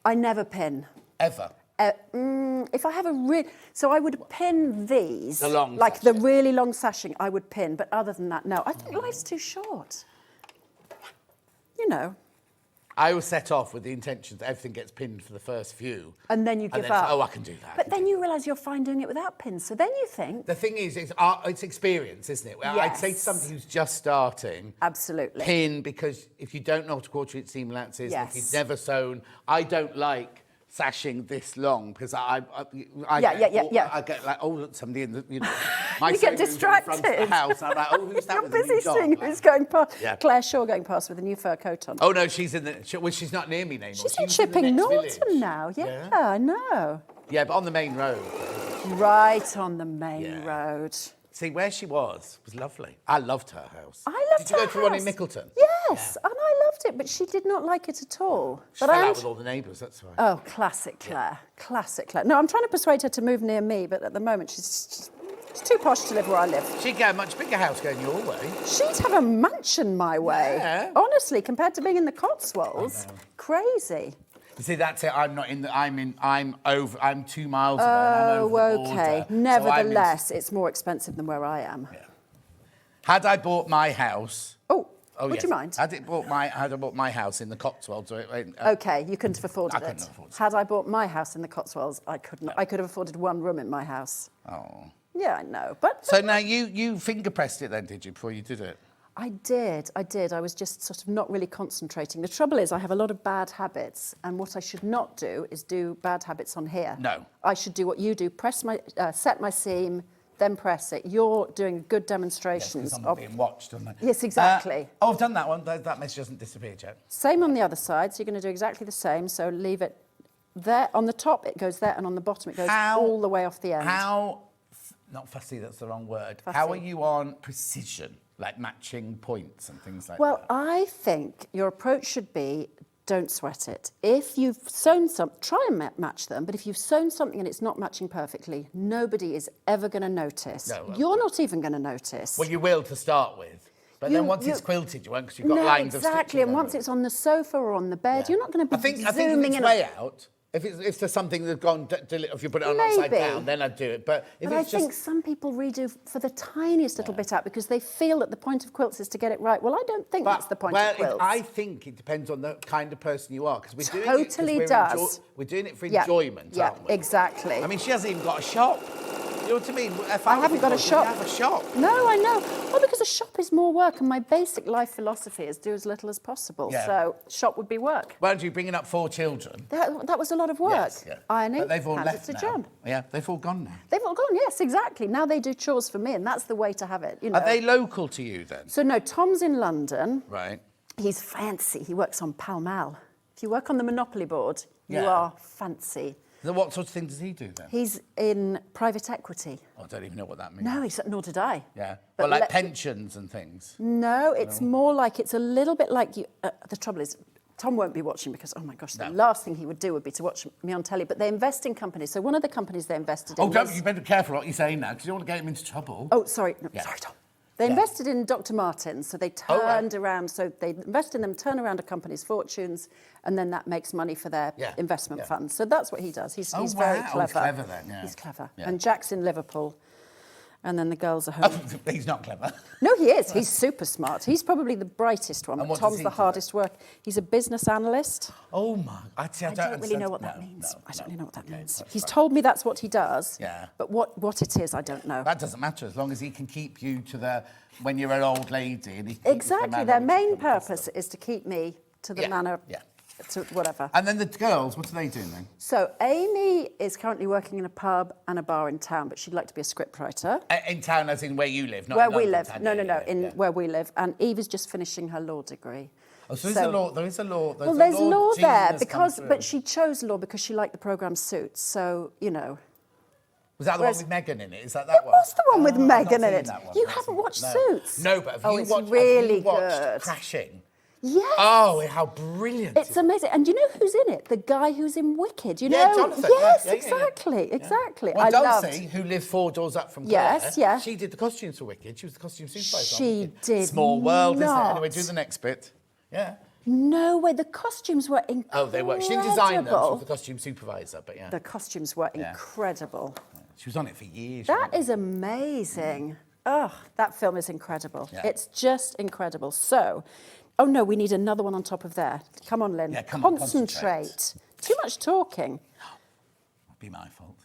I never pin. Ever? If I have so I would pin these. The long like the really long sashing, I would pin. But other than that, no. I think life's too short. You know. I always set off with the intention that everything gets pinned for the first few. And then you give then up. Oh, I can do that. But then you realise you're fine doing it without pins. So then you think... The thing is, it's experience, isn't it? Well, I'd say to somebody who's just starting... Absolutely. Pin, because if you don't know how to quarter-inch seam lances, if you've never sewn... I don't like sashing this long because I get like, oh, look, somebody in the, you know... My you get distracted. In front of the house. I'm like, oh, who's that? You're with a new busy dog? seeing who's going past. Yeah. Claire Shaw going past with a new fur coat on. Oh no, she's in the. Well, she's not near me anymore. She's in Chipping Norton now. Yeah, I know. Yeah, but on the main road. Right on the main road. See, where she was lovely. I loved her house. I loved her house. Did you go to one in Mickleton? Yes, and I loved it, but she did not like it at all. She fell out with all the neighbours, that's why. Oh, classic Claire. Classic Claire. No, I'm trying to persuade her to move near me, but at the moment she's too posh to live where I live. She'd get a much bigger house going your way. She'd have a mansion my way. Yeah. Honestly, compared to being in the Cotswolds, crazy. You see, that's it. I'm 2 miles away. Oh, So okay. Nevertheless, it's more expensive than where I am. Yeah. Had I bought my house... Would you mind? Had I bought my house in the Cotswolds... OK, you couldn't have afforded it. I couldn't afford it. Had I bought my house in the Cotswolds, I couldn't. I could have afforded one room in my house. Oh. Yeah, I know, but... So now you finger pressed it then, did you, before you did it? I did. I was just sort of not really concentrating. The trouble is I have a lot of bad habits, and what I should not do is do bad habits on here. No. I should do what you do, set my seam, then press it. You're doing good demonstrations. Yes, I'm being watched, aren't I? Yes, exactly. I've done that one. That message hasn't disappeared yet. Same on the other side, so you're going to do exactly the same. So leave it there. On the top, it goes there, and on the bottom, it goes all the way off the end. Not fussy, that's the wrong word. Fussy. How are you on precision, like matching points and things like that? Well, I think your approach should be, don't sweat it. If you've sewn try and match them, but if you've sewn something and it's not matching perfectly, nobody is ever going to notice. No, You're not even going to notice. Well, you will to start with. But then once it's quilted, you won't, because you've got lines of stitching. Exactly, and once it's on the sofa or on the bed, you're not going to be zooming in. I think if it's way out... If there's something that's gone, if you put it on upside down, then I'd do it. But I think some people redo for the tiniest little bit out because they feel that the point of quilts is to get it right. Well, I don't think that's the point of quilts. I think it depends on the kind of person you are, because we're doing it. We're doing it for enjoyment, aren't we? Yeah, exactly. I mean, she hasn't even got a shop. You know what I mean? If I haven't got a shop. You have a shop. No, I know. Well, because a shop is more work, and my basic life philosophy is do as little as possible. Yeah. So shop would be work. Weren't you bringing up 4 children? That was a lot of work. Yes, yeah. Ironing, but they've all left it's now. a job. Yeah, they've all gone now. They've all gone, yes, exactly. Now they do chores for me, and that's the way to have it. You know. Are they local to you then? So no, Tom's in London. Right. He's fancy. He works on Pall Mall. If you work on the Monopoly board, you are fancy. So what sort of thing does he do then? He's in private equity. I don't even know what that means. No, nor did I. Yeah. But like pensions and things? No, it's more like, it's a little bit like you... the trouble is, Tom won't be watching because, oh my gosh, the last thing he would do would be to watch me on telly. But they invest in companies. So one of the companies they invested in... you better be careful what you're saying now, because you don't want to get him into trouble. Oh, sorry. No, sorry, Tom. They invested in Dr. Martens, so they turned around, so they invest in them, turn around a company's fortunes, and then that makes money for their investment funds. So that's what he does. He's very clever. He's clever then, yeah. He's clever. Yeah. And Jack's in Liverpool, and then the girls are home. He's not clever. No, he is. He's super smart. He's probably the brightest one, but Tom's the hardest work. He's a business analyst. Oh, my. I don't really know what that means. I don't really know what that means. He's told me that's what he does, but what it is, I don't know. That doesn't matter, as long as he can keep you to when you're an old lady. And exactly. Their main purpose is to keep me to the manor, to whatever. And then the girls, what are they doing then? So Amy is currently working in a pub and a bar in town, but she'd like to be a scriptwriter. In town, as in where you live, not where in we London, live. Where we live. And Eve is just finishing her law degree. Oh, so there is a law. There's law there but she chose law because she liked the programme Suits. So, you know. Was that the one with Meghan in it? Is that one? It was the one with Meghan in it. You haven't watched Suits? No, but have you watched good. Crashing? Yes. Oh, how brilliant. It's amazing. And you know who's in it? The guy who's in Wicked. You know? Yeah, Jonathan. Yes, exactly. Well, Dulcie, who lived 4 doors up from Claire, she did the costumes for Wicked. She was the costume supervisor. She did. Small world, isn't it? Anyway, do the next bit. Yeah. No way, the costumes were incredible. Oh, they were. She didn't design them, she was the costume supervisor, but yeah. The costumes were incredible. She was on it for years. That is amazing. Oh, that film is incredible. Yeah. It's just incredible. So, oh no, we need another one on top of there. Come on, Lynne. Yeah, come on, concentrate. Too much talking. It'd be my fault.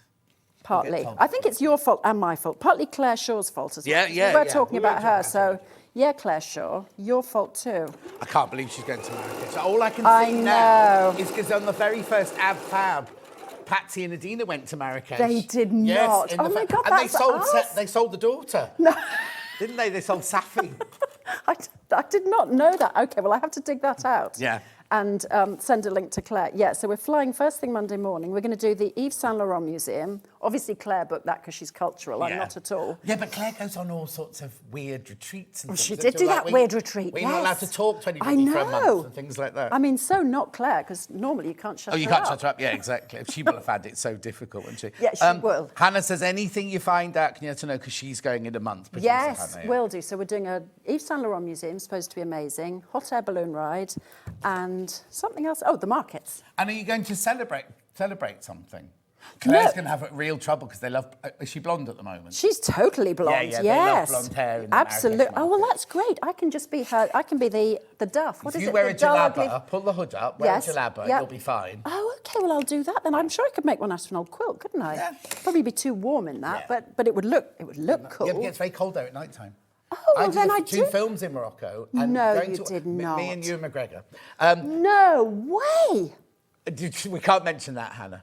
Partly. I think it's your fault and my fault. Partly Claire Shaw's fault as well. Yeah. We're talking about her, so yeah, Claire Shaw, your fault too. I can't believe she's going to America. So all I can see now is because on the very first Ab Fab, Patsy and Adina went to Marrakesh. They did not. Oh my God, that's us. They sold the daughter. No. Didn't they? They sold Safi. I did not know that. Okay, well, I have to dig that out. Yeah. And send a link to Claire. Yeah, so we're flying first thing Monday morning. We're going to do the Yves Saint Laurent Museum. Obviously, Claire booked that because she's cultural. I'm not at all. Yeah, but Claire goes on all sorts of weird retreats. And she did do that weird retreat, We're not allowed to talk to anybody for a month and things like that. I mean, so not Claire, because normally you can't shut her up. Oh, you can't shut her up? Yeah, exactly. She will have had it so difficult, won't she? Yeah, she will. Hannah says, anything you find out, can you let her know, because she's going in a month. Yes, will do. So we're doing a Yves Saint Laurent Museum, supposed to be amazing, hot air balloon ride, and something else. Oh, the markets. And are you going to celebrate something? Claire's going to have real trouble because they love... is she blonde at the moment? She's totally blonde, yes. They love blonde hair in the absolutely. Oh, well, that's great. I can just be her. I can be the duff. What is it? If you wear a jalaba, pull the hood up, wear a jalaba, you'll be fine. Oh, OK, well, I'll do that then. I'm sure I could make one out of an old quilt, couldn't I? Yeah. Probably be too warm in that, but it would look cool. Yeah, it gets very cold there at night time. Oh, well, then I did. 2 films in Morocco. And no, you did not. Me and Ewan McGregor. No way. We can't mention that, Hannah.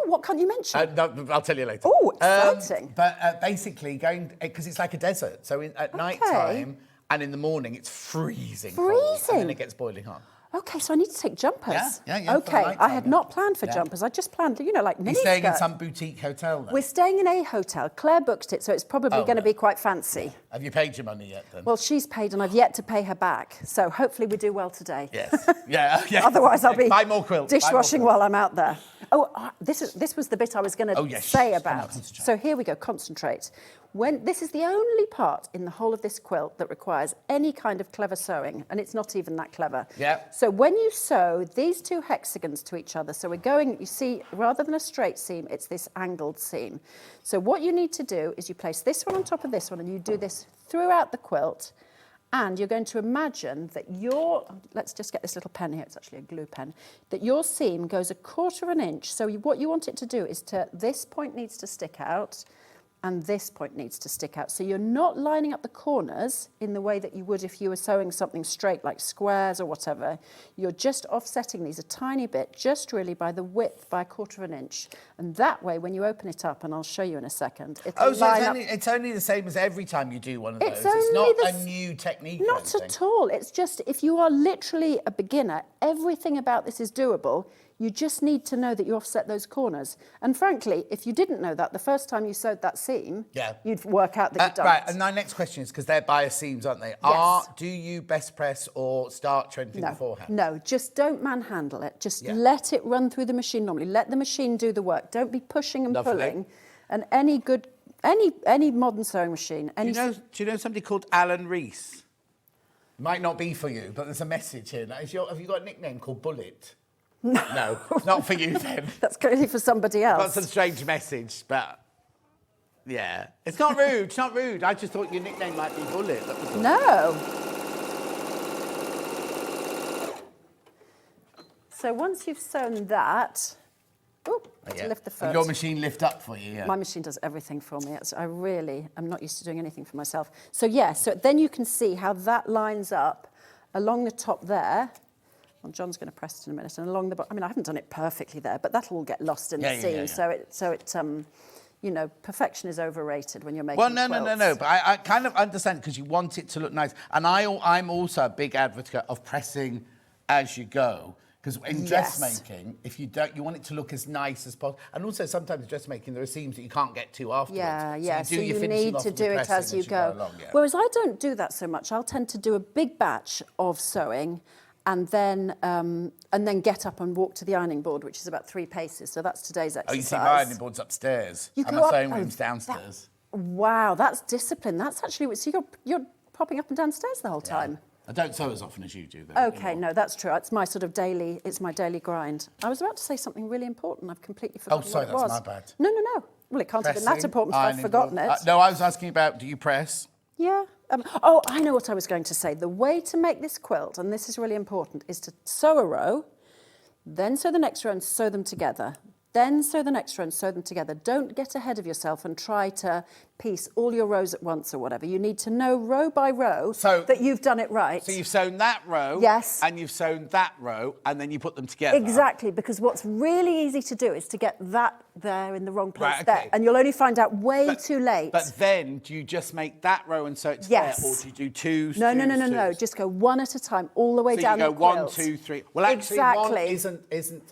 What can't you mention? No, I'll tell you later. Oh, exciting. But basically, because it's like a desert. So at night time and in the morning, it's freezing. Cold, and then it gets boiling hot. OK, so I need to take jumpers. Yeah. OK, I had not planned for jumpers. I just planned, like mini You're staying in some boutique hotel then? We're staying in a hotel. Claire booked it, so it's probably going to be quite fancy. Have you paid your money yet then? Well, she's paid and I've yet to pay her back. So hopefully we do well today. Yes. Yeah. Otherwise I'll be buy more quilts. Dishwashing while I'm out there. Oh, this was the bit I was going to say about. So here we go, concentrate. This is the only part in the whole of this quilt that requires any kind of clever sewing, and it's not even that clever. Yeah. So when you sew these 2 hexagons to each other, so we're going, you see, rather than a straight seam, it's this angled seam. So what you need to do is you place this one on top of this one, and you do this throughout the quilt, and you're going to imagine that let's just get this little pen here, it's actually a glue pen, that your seam goes 1/4 inch. So what you want it to do is this point needs to stick out, and this point needs to stick out. So you're not lining up the corners in the way that you would if you were sewing something straight, like squares or whatever. You're just offsetting these a tiny bit, just really by the width, by 1/4 inch. And that way, when you open it up, and I'll show you in a second, it's only the same as every time you do one of those. It's not a new technique. Not at all. It's just, if you are literally a beginner, everything about this is doable. You just need to know that you offset those corners. And frankly, if you didn't know that the first time you sewed that seam, you'd work out that you don't. Right, and my next question is, because they're bias seams, aren't they? Yes. Do you best press or starch or anything beforehand? No, just don't manhandle it. Just let it run through the machine normally. Let the machine do the work. Don't be pushing and pulling. And any modern sewing machine... Do you know somebody called Alan Rees? Might not be for you, but there's a message here. Now, have you got a nickname called Bullet? No, not for you then. That's clearly for somebody else. That's a strange message, but yeah. It's not rude, it's not rude. I just thought your nickname might be Bullet. No. So once you've sewn that, to lift the foot. And your machine lift up for you, My machine does everything for me. I really am not used to doing anything for myself. So so then you can see how that lines up along the top there. Well, John's going to press it in a minute, and along the bottom. I mean, I haven't done it perfectly there, but that'll all get lost in the seam. So it perfection is overrated when you're making quilts. No. But I kind of understand, because you want it to look nice. And I'm also a big advocate of pressing as you go. Because in dressmaking, if you don't, you want it to look as nice as possible. And also sometimes dressmaking, there are seams that you can't get to afterwards. So you need to do it as you go. Along, Whereas I don't do that so much. I'll tend to do a big batch of sewing, and then get up and walk to the ironing board, which is about 3 paces. So that's today's exercise. Oh, you see, my ironing board's upstairs. And my sewing room's downstairs. Wow, that's discipline. That's actually... So you're popping up and downstairs the whole time? I don't sew as often as you do, though. Okay, no, that's true. It's my sort of daily, it's my daily grind. I was about to say something really important. I've completely forgotten what it was. Oh, sorry, that's my bad. No, no, no. Well, it can't have been that important if I've forgotten it. No, I was asking about, do you press? Yeah. Oh, I know what I was going to say. The way to make this quilt, and this is really important, is to sew a row, then sew the next row and sew them together. Then sew the next row and sew them together. Don't get ahead of yourself and try to piece all your rows at once or whatever. You need to know row by row that you've done it right. So you've sewn that row. Yes. And you've sewn that row, and then you put them together. Exactly, because what's really easy to do is to get that there in the wrong place Right, okay. there. And you'll only find out way too late. But then, do you just make that row and sew it together? Or do you do twos, No. twos? Just go one at a time, all the way So down you go the quilt. 1, 2, 3. Well, actually, exactly. one isn't.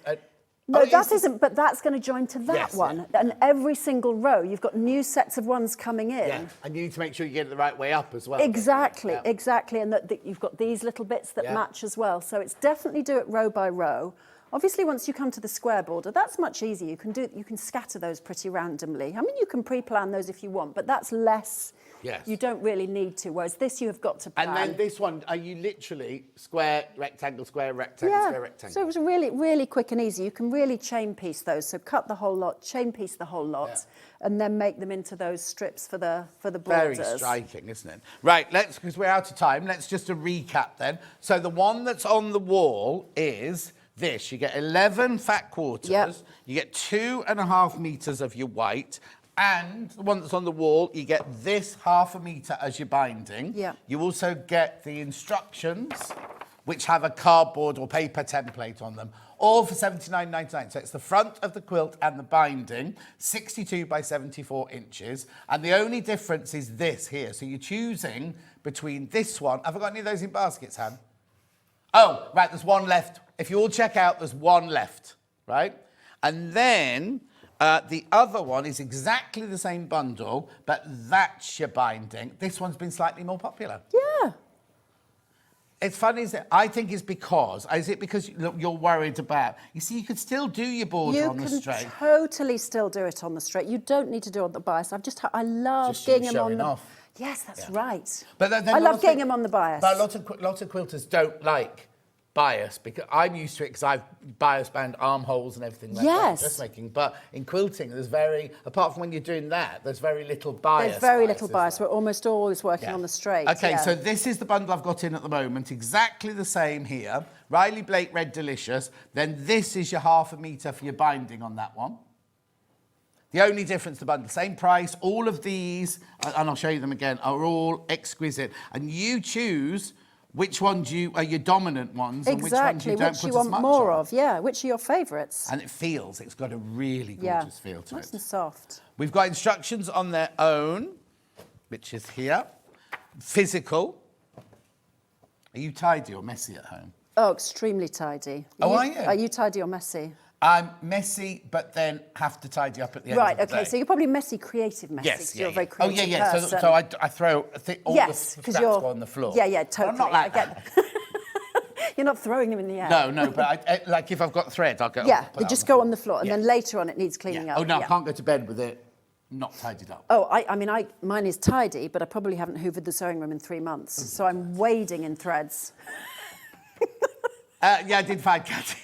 No, that isn't, but that's going to join to that one. Yeah. And every single row, you've got new sets of ones coming in. Yeah, and you need to make sure you get it the right way up as well. Exactly, exactly. And that you've got these little bits that match as well. So it's definitely do it row by row. Obviously, once you come to the square border, that's much easier. You can scatter those pretty randomly. I mean, you can pre-plan those if you want, but that's less. Yes. You don't really need to, whereas this you have got to plan. And then this one, are you literally square, rectangle, square, rectangle? So it was really, really quick and easy. You can really chain piece those. So cut the whole lot, chain piece the whole lot, and then make them into those strips for the borders. Very striking, isn't it? Right, because we're out of time, let's just a recap then. So the one that's on the wall is this. You get 11 fat quarters. Yep. You get 2.5 meters of your white. And the one that's on the wall, you get this 0.5 meter as your binding. Yeah. You also get the instructions, which have a cardboard or paper template on them, all for $79.99. So it's the front of the quilt and the binding, 62 by 74 inches. And the only difference is this here. So you're choosing between this one. Have I got any of those in baskets, Han? Oh, right, there's one left. If you all check out, there's one left, right? And then the other one is exactly the same bundle, but that's your binding. This one's been slightly more popular. Yeah. It's funny, isn't it? I think it's because, is it because you're worried about, you see, you could still do your border on the straight. You can totally still do it on the straight. You don't need to do it on the bias. I love gingham on the... Off. Yes, that's right. But then I love gingham on the bias. But a lot of quilters don't like bias, because I'm used to it because I've bias band armholes and everything like that, dressmaking. But in quilting, there's apart from when you're doing that, there's very little bias. There's very little bias. We're almost always working on the straight. Okay, so this is the bundle I've got in at the moment, exactly the same here. Riley Blake Red Delicious. Then this is your 0.5 meter for your binding on that one. The only difference, the bundle, same price. All of these, and I'll show you them again, are all exquisite. And you choose which ones are your dominant ones and which ones you don't which put you as want much more on. of, which are your favourites. And it's got a really gorgeous feel to it. Nice and soft. We've got instructions on their own, which is here. Physical. Are you tidy or messy at home? Oh, extremely tidy. Are you? Are you tidy or messy? I'm messy, but then have to tidy up at the end of the day. Okay, so you're probably messy, creative messy. Yes, You're a very creative person. So I throw all the scraps go on the floor. Yeah, totally. I'm not like that. You're not throwing them in the air. No, but I, like if I've got thread, I'll go. Yeah, they just go on the floor, and then later on it needs cleaning up. Oh no, I can't go to bed with it not tidied up. Oh, mine is tidy, but I probably haven't hoovered the sewing room in 3 months, so I'm wading in threads. Yeah, I did find cats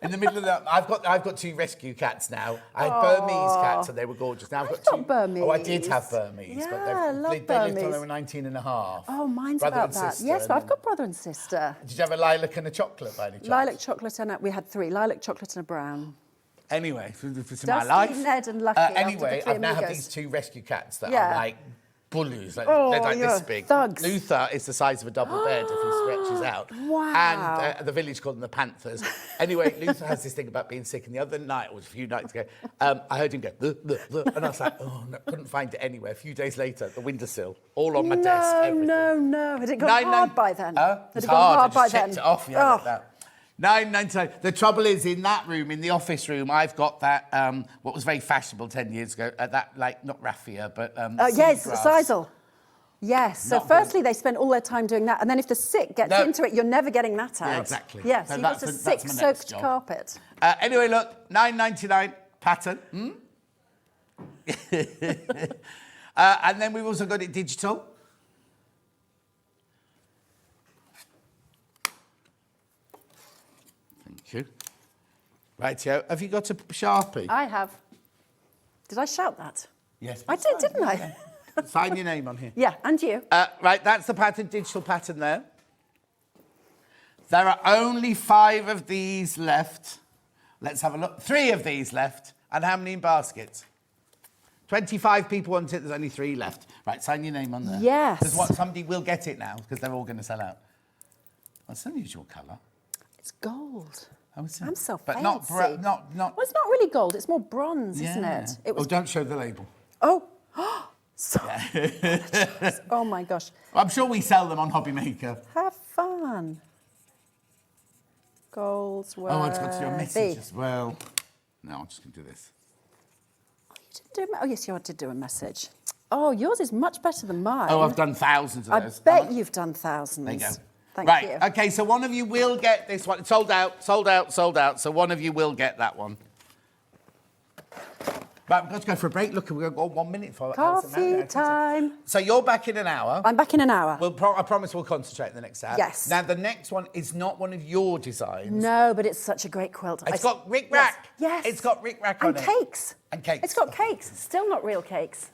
in the middle of the. I've got 2 rescue cats now. I had Burmese cats and they were gorgeous. Now I've got 2 Burmese. Oh, I did have Burmese, Yeah, but I love they lived Burmese. till they were 19 and a half. Oh, mine's brother about and that. sister, Yes, but I've got brother and sister. Did you have a lilac and a chocolate by any chance? Lilac, chocolate, and we had 3. Lilac, chocolate, and a brown. Anyway, for my Dusty, life. Ned, and Lucky. Anyway, I now have these 2 rescue cats that are like bullies. They're like this big. Thugs. Luther is the size of a double bed if he stretches out. Wow. And the village called them the Panthers. Anyway, Luther has this thing about being sick. And the other night, it was a few nights ago, I heard him go, and I was like, oh, no, couldn't find it anywhere. A few days later, the windowsill, all on my desk, everything. No. Had it gone hard by then? It was hard. I just checked it off, like that. $9.99. The trouble is, in that room, in the office room, I've got that, what was very fashionable 10 years ago, that, like, not raffia, but yes, seagrass. sisal. Yes, so firstly they spend all their time doing that, and then if the sick gets into it, you're never getting that out. Yeah, exactly. Yes, so you've got a sick-soaked carpet. Anyway, look, $9.99 pattern. And then we've also got it digital. Thank you. Rightio. Have you got a Sharpie? I have. Did I shout that? Yes. I did, didn't I? Sign your name on here. Yeah, and you. Right, that's the pattern, digital pattern there. There are only 5 of these left. Let's have a look. 3 of these left. And how many in baskets? 25 people want it, there's only 3 left. Right, sign your name on there. Yes. Because what, somebody will get it now, because they're all going to sell out. That's an unusual colour. It's gold. Oh, is it? I'm so But fancy. not. Well, it's not really gold. It's more bronze, isn't it? It was. Oh, don't show the label. Oh. Sorry. Oh my gosh. I'm sure we sell them on Hobby Maker. Have fun. Goldsworthy. Oh, I just got to do a message as well. No, I'm just going to do this. Oh, yes, you did do a message. Oh, yours is much better than mine. Oh, I've done thousands of those. I bet you've done thousands. There you go. Thank right, you. okay, so one of you will get this one. It's sold out, sold out, sold out. So one of you will get that one. Right, we've got to go for a break. Look, we've got 1 minute for Coffee time. So you're back in an hour. I'm back in an hour. I promise we'll concentrate in the next hour. Yes. Now, the next one is not one of your designs. No, but it's such a great quilt. It's got Rick Rack. Yes. It's got Rick Rack on and it. Cakes. And cakes. It's got cakes. Still not real cakes.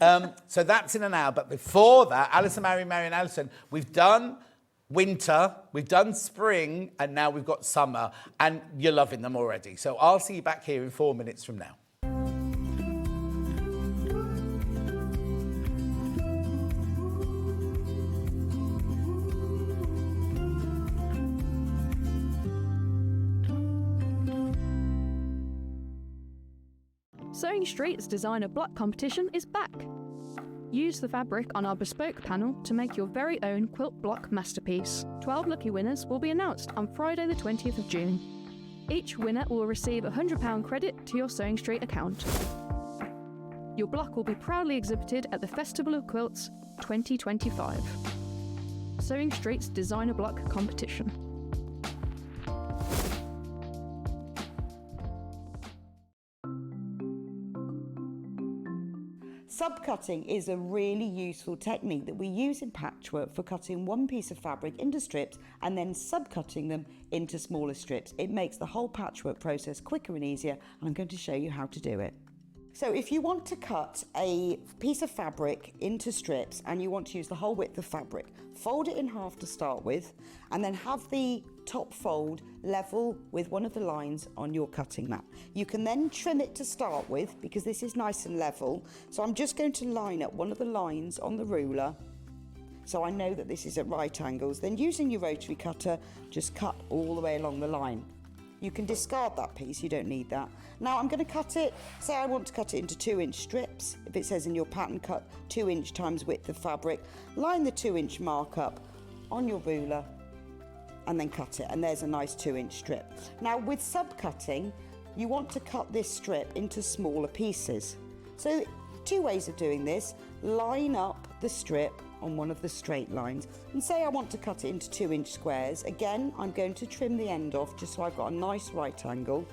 So that's in an hour. But before that, Allison Maryon, Allison, we've done winter, we've done spring, and now we've got summer. And you're loving them already. So I'll see you back here in 4 minutes from now. Sewing Street's designer block competition is back. Use the fabric on our bespoke panel to make your very own quilt block masterpiece. 12 lucky winners will be announced on Friday the 20th of June. Each winner will receive a £100 credit to your Sewing Street account. Your block will be proudly exhibited at the Festival of Quilts 2025. Sewing Street's designer block competition. Subcutting is a really useful technique that we use in patchwork for cutting one piece of fabric into strips and then subcutting them into smaller strips. It makes the whole patchwork process quicker and easier, and I'm going to show you how to do it. So if you want to cut a piece of fabric into strips and you want to use the whole width of fabric, fold it in half to start with, and then have the top fold level with one of the lines on your cutting mat. You can then trim it to start with because this is nice and level. So I'm just going to line up one of the lines on the ruler so I know that this is at right angles. Then using your rotary cutter, just cut all the way along the line. You can discard that piece, you don't need that. Now I'm going to cut it, say I want to cut it into 2-inch strips. If it says in your pattern, cut 2-inch times width of fabric, line the 2-inch mark up on your ruler and then cut it, and there's a nice 2-inch strip. Now with subcutting, you want to cut this strip into smaller pieces. So 2 ways of doing this: line up the strip on one of the straight lines, and say I want to cut it into 2-inch squares. Again, I'm going to trim the end off just so I've got a nice right angle,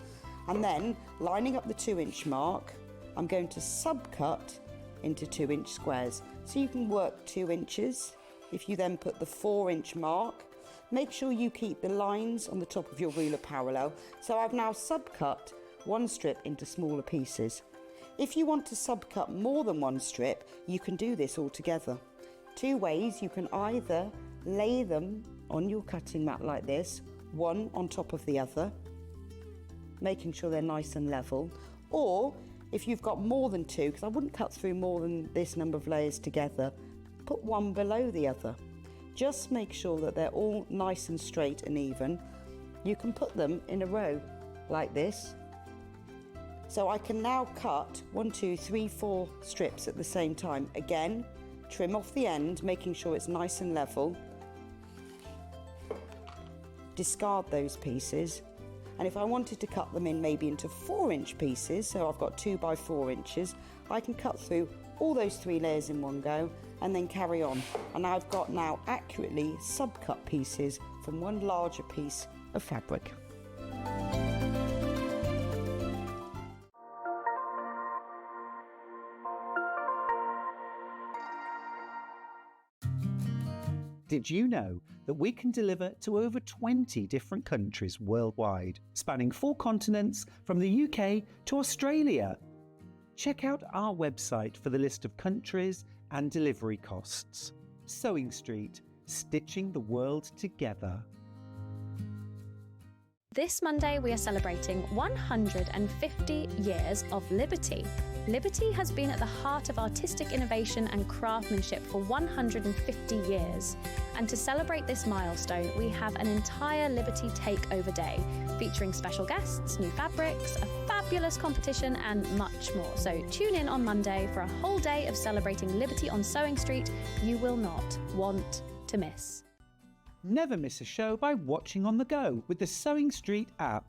and then lining up the 2-inch mark, I'm going to subcut into 2-inch squares. So you can work 2 inches. If you then put the 4-inch mark, make sure you keep the lines on the top of your ruler parallel. So I've now subcut one strip into smaller pieces. If you want to subcut more than one strip, you can do this all together. 2 ways: you can either lay them on your cutting mat like this, one on top of the other, making sure they're nice and level, or if you've got more than 2, because I wouldn't cut through more than this number of layers together, put one below the other. Just make sure that they're all nice and straight and even. You can put them in a row like this. So I can now cut 1, 2, 3, 4 strips at the same time. Again, trim off the end, making sure it's nice and level. Discard those pieces. And if I wanted to cut them in maybe into 4-inch pieces, so I've got 2 by 4 inches, I can cut through all those 3 layers in one go and then carry on. And I've got now accurately subcut pieces from one larger piece of fabric. Did you know that we can deliver to over 20 different countries worldwide, spanning 4 continents from the UK to Australia? Check out our website for the list of countries and delivery costs. Sewing Street, stitching the world together. This Monday, we are celebrating 150 years of Liberty. Liberty has been at the heart of artistic innovation and craftsmanship for 150 years. And to celebrate this milestone, we have an entire Liberty Takeover Day, featuring special guests, new fabrics, a fabulous competition, and much more. So tune in on Monday for a whole day of celebrating Liberty on Sewing Street you will not want to miss. Never miss a show by watching on the go with the Sewing Street app.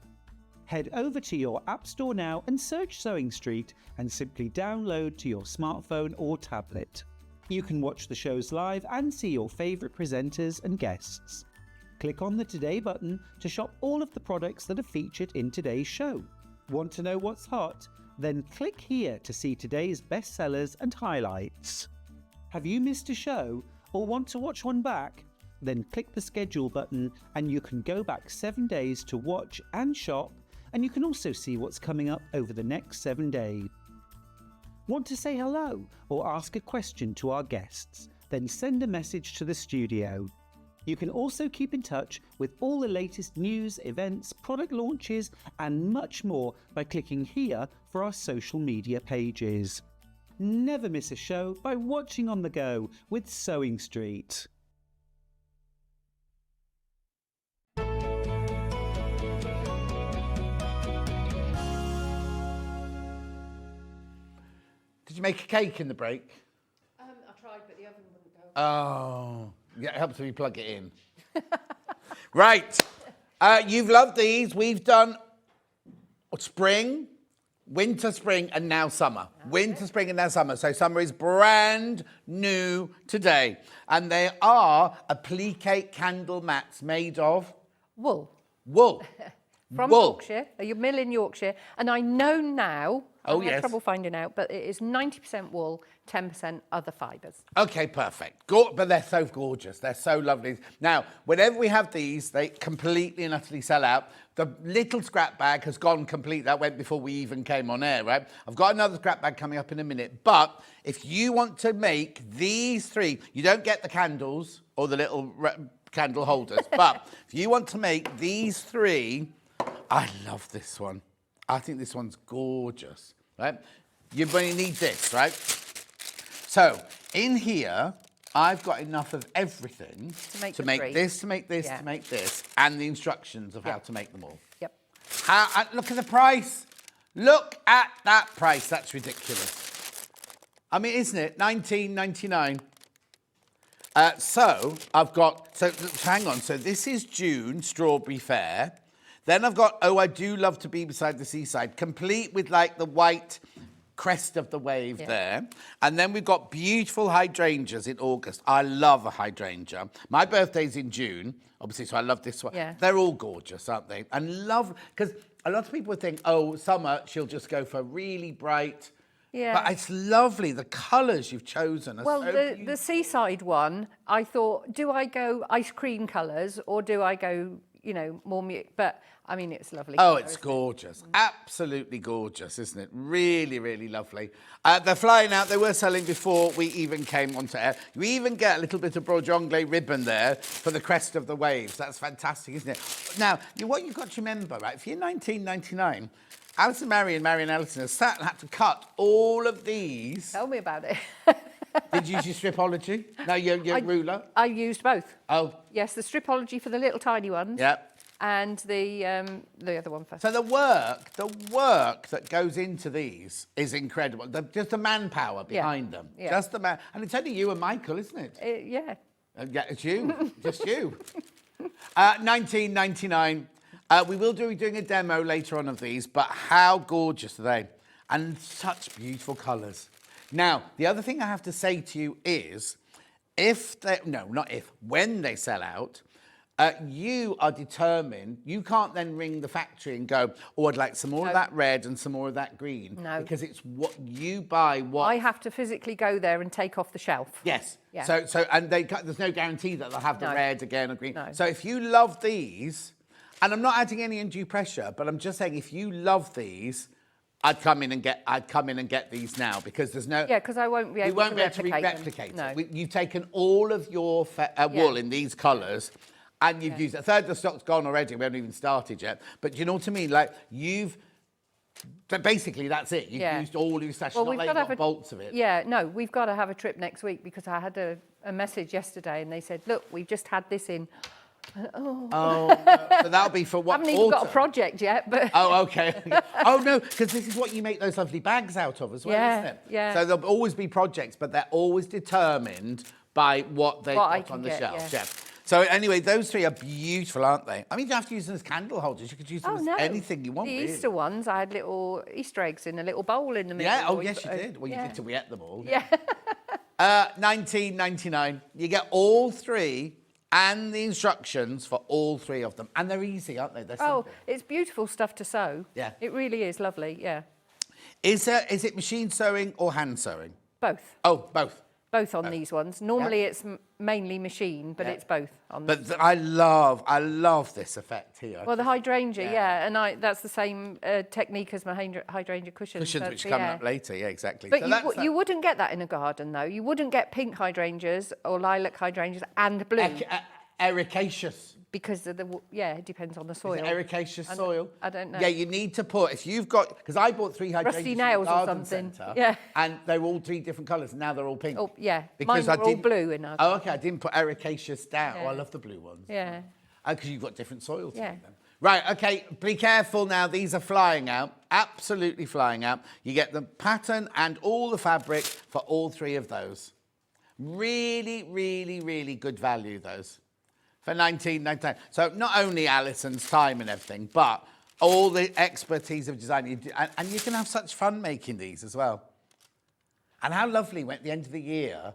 Head over to your app store now and search Sewing Street and simply download to your smartphone or tablet. You can watch the shows live and see your favourite presenters and guests. Click on the Today button to shop all of the products that are featured in today's show. Want to know what's hot? Then click here to see today's bestsellers and highlights. Have you missed a show or want to watch one back? Then click the schedule button and you can go back 7 days to watch and shop, and you can also see what's coming up over the next 7 days. Want to say hello or ask a question to our guests? Then send a message to the studio. You can also keep in touch with all the latest news, events, product launches and much more by clicking here for our social media pages. Never miss a show by watching on the go with Sewing Street. Did you make a cake in the break? I tried, but the oven wouldn't go. Oh, yeah, it helps if you plug it in. Right, you've loved these. We've done spring, winter, spring, and now summer. Winter, spring, and now summer. So summer is brand new today. And they are applique candle mats made of? Wool. Wool. From wool. Yorkshire, a mill in Yorkshire. And I know now, I had yes. trouble finding out, but it is 90% wool, 10% other fibres. Okay, perfect. But they're so gorgeous. They're so lovely. Now, whenever we have these, they completely and utterly sell out. The little scrap bag has gone complete. That went before we even came on air, right? I've got another scrap bag coming up in a minute. But if you want to make these 3, you don't get the candles or the little candle holders. But if you want to make these 3, I love this one. I think this one's gorgeous, right? You're going to need this, right? So in here, I've got enough of everything to make this, to make this, to make this, and the instructions of how to make them all. Yep. Look at the price. Look at that price. That's ridiculous. I mean, isn't it? $19.99. So I've got, so hang on. So this is June, Strawberry Fair. Then I've got, Oh, I Do Love to Be Beside the Seaside, complete with like the white crest of the wave there. And then we've got beautiful hydrangeas in August. I love a hydrangea. My birthday's in June, obviously, so I love this one. Yeah. They're all gorgeous, aren't they? And love, because a lot of people think, oh, summer, she'll just go for really bright. Yeah. But it's lovely. The colours you've chosen are well, so beautiful. the seaside one, I thought, do I go ice cream colours or do I go, you know, more mute? But I mean, it's lovely. Oh, it's gorgeous. Absolutely gorgeous, isn't it? Really, really lovely. They're flying out. They were selling before we even came onto air. You even get a little bit of broderie ribbon there for the crest of the waves. That's fantastic, isn't it? Now, what you've got to remember, right, if you're $19.99, Allison Maryon, Allison has sat and had to cut all of these. Tell me about it. Did you use your stripology? No, your ruler? I used both. Oh. Yes, the stripology for the little tiny ones. Yeah. And the other one first. So the work that goes into these is incredible. Just the manpower behind them. Yeah. Just the man. And it's only you and Michael, isn't it? Yeah. Yeah, it's you. Just you. $19.99. We will be doing a demo later on of these, but how gorgeous are they? And such beautiful colours. Now, the other thing I have to say to you is, when they sell out, you are determined. You can't then ring the factory and go, oh, I'd like some more of that red and some more of that green. No. Because it's what you buy. What I have to physically go there and take off the shelf. Yes. Yeah. So and there's no guarantee that they'll have the red again or green. No. So if you love these, and I'm not adding any undue pressure, but I'm just saying if you love these, I'd come in and get these now because there's no. Yeah, because I won't be able to replicate them. No. You've taken all of your wool in these colours, and you've used a third of the stock's gone already. We haven't even started yet. But you know what I mean? Like basically that's it. You've used all your stash. Not like you've got bolts of it. Yeah, no, we've got to have a trip next week because I had a message yesterday and they said, look, we've just had this in. Oh, so that'll be for what? I haven't even got a project yet, but. Oh, okay. Oh no, because this is what you make those lovely bags out of as well, isn't it? Yeah. So there'll always be projects, but they're always determined by what they've got on the shelf. Yeah. So anyway, those three are beautiful, aren't they? I mean, you don't have to use them as candle holders. You could use them as anything you want. The really. Easter ones, I had little Easter eggs in a little bowl in the middle. Yeah. Oh, yes, you did. Well, you did till we ate them all. Yeah. $19.99. You get all three. And the instructions for all three of them. And they're easy, aren't they? They're simple. It's beautiful stuff to sew. Yeah. It really is lovely, yeah. Is it machine sewing or hand sewing? Both. Oh, both. Both on these ones. Normally it's mainly machine, but it's both on these. But I love this effect here. Well, the hydrangea, and that's the same technique as my hydrangea cushions. Cushions, which are coming up later, yeah, exactly. But so you wouldn't get that in a garden, though. You wouldn't get pink hydrangeas or lilac hydrangeas and blue. Ericaceous. Because of it depends on the soil. Is it ericaceous soil? I don't know. Yeah, you need to put, if you've got, because I bought 3 hydrangeas Rusty nails in the or garden something. centre, Yeah. and they're all 3 different colours, and now they're all pink. Oh, yeah. Because Mine were all blue in our Oh, okay, I didn't put ericaceous down. Yeah. Oh, I love the blue ones. Yeah. Because you've got different soils. Yeah. Right, okay, be careful now. These are flying out, absolutely flying out. You get the pattern and all the fabric for all 3 of those. Really, really, really good value, those. For $19.99. So not only Alison's time and everything, but all the expertise of design. And you can have such fun making these as well. And how lovely at the end of the year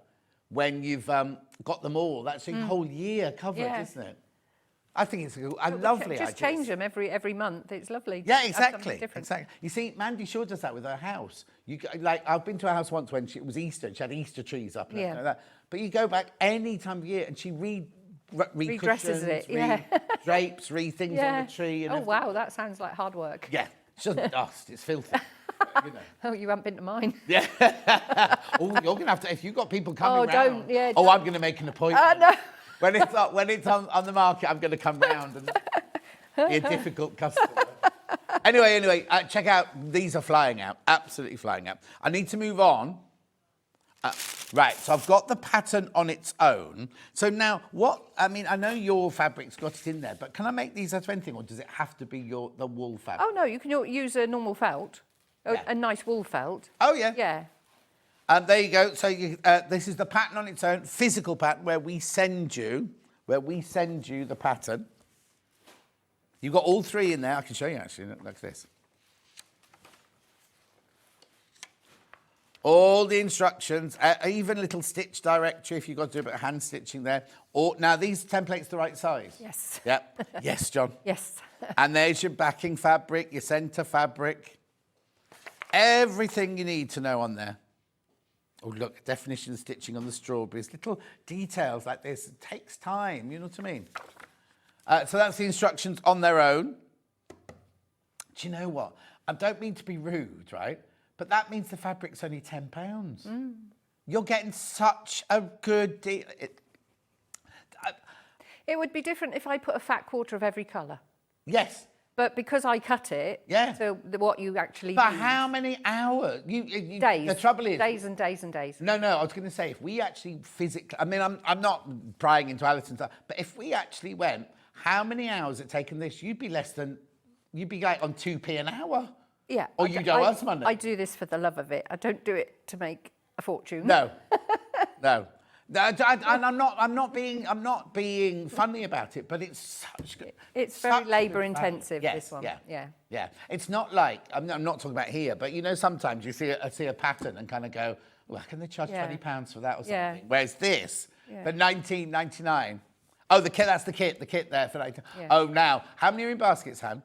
when you've got them all. That's a whole year covered, isn't it? I think it's a lovely idea. Just change them every month. It's lovely. Yeah, exactly. Exactly. You see, Mandy Shaw does that with her house. I've been to her house once when it was Easter and she had Easter trees up and everything like that. But you go back any time of year and she redresses it, drapes, things on the tree. And wow, that sounds like hard work. Yeah, it's just dust. It's filthy. You know. Oh, you haven't been to mine. Yeah. Oh, you're going to have to, if you've got people coming round. Don't. Oh, I'm going to make an appointment. No. When it's on the market, I'm going to come round and be a difficult customer. Anyway, check out. These are flying out. Absolutely flying out. I need to move on. Right, so I've got the pattern on its own. So now, I know your fabric's got it in there, but can I make these out of anything, or does it have to be the wool fabric? Oh, no, you can use a normal felt, a nice wool felt. Oh, yeah. Yeah. There you go. So this is the pattern on its own, physical pattern, where we send you the pattern. You've got all 3 in there. I can show you, actually, like this. All the instructions, even a little stitch directory if you've got to do a bit of hand stitching there. Now, these templates the right size? Yes. Yep. Yes, John. Yes. And there's your backing fabric, your centre fabric. Everything you need to know on there. Oh, look, definition of stitching on the strawberries. Little details like this. It takes time, you know what I mean? So that's the instructions on their own. Do you know what? I don't mean to be rude, right? But that means the fabric's only £10. You're getting such a good deal. It would be different if I put a fat quarter of every colour. Yes. But because I cut it to what you actually But use. how many hours? Days. The trouble is... Days and days and days. No, I was going to say, if we actually physically... I mean, I'm not prying into Alison's stuff, but if we actually went, how many hours it taken this? You'd be like on 2p an hour. Yeah. Or you owe us money. I do this for the love of it. I don't do it to make a fortune. No. And I'm not being funny about it, but it's such good. It's very labour intensive. This one. Yeah. It's not like I'm not talking about here, but you know, sometimes you see a pattern and kind of go, well, can they charge £20 for that or something? Yeah. Whereas this for $19.99. Oh, the kit, that's the kit there for like. Yeah. Oh, now, how many are in baskets, Han?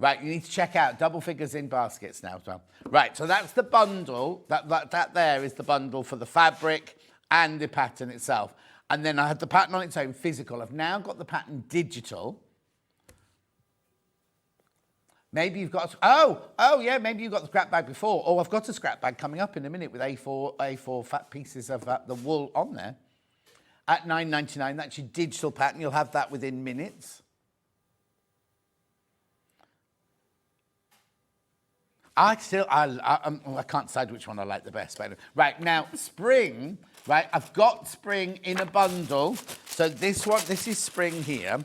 Right, you need to check out double figures in baskets now as well. Right, so that's the bundle. That there is the bundle for the fabric and the pattern itself. And then I had the pattern on its own, physical. I've now got the pattern digital. Maybe you've got, yeah, maybe you've got the scrap bag before. Oh, I've got a scrap bag coming up in a minute with A4 fat pieces of the wool on there. At $9.99, that's your digital pattern. You'll have that within minutes. I can't decide which one I like the best. But anyway. Right, now, spring, right, I've got spring in a bundle. So this is spring here.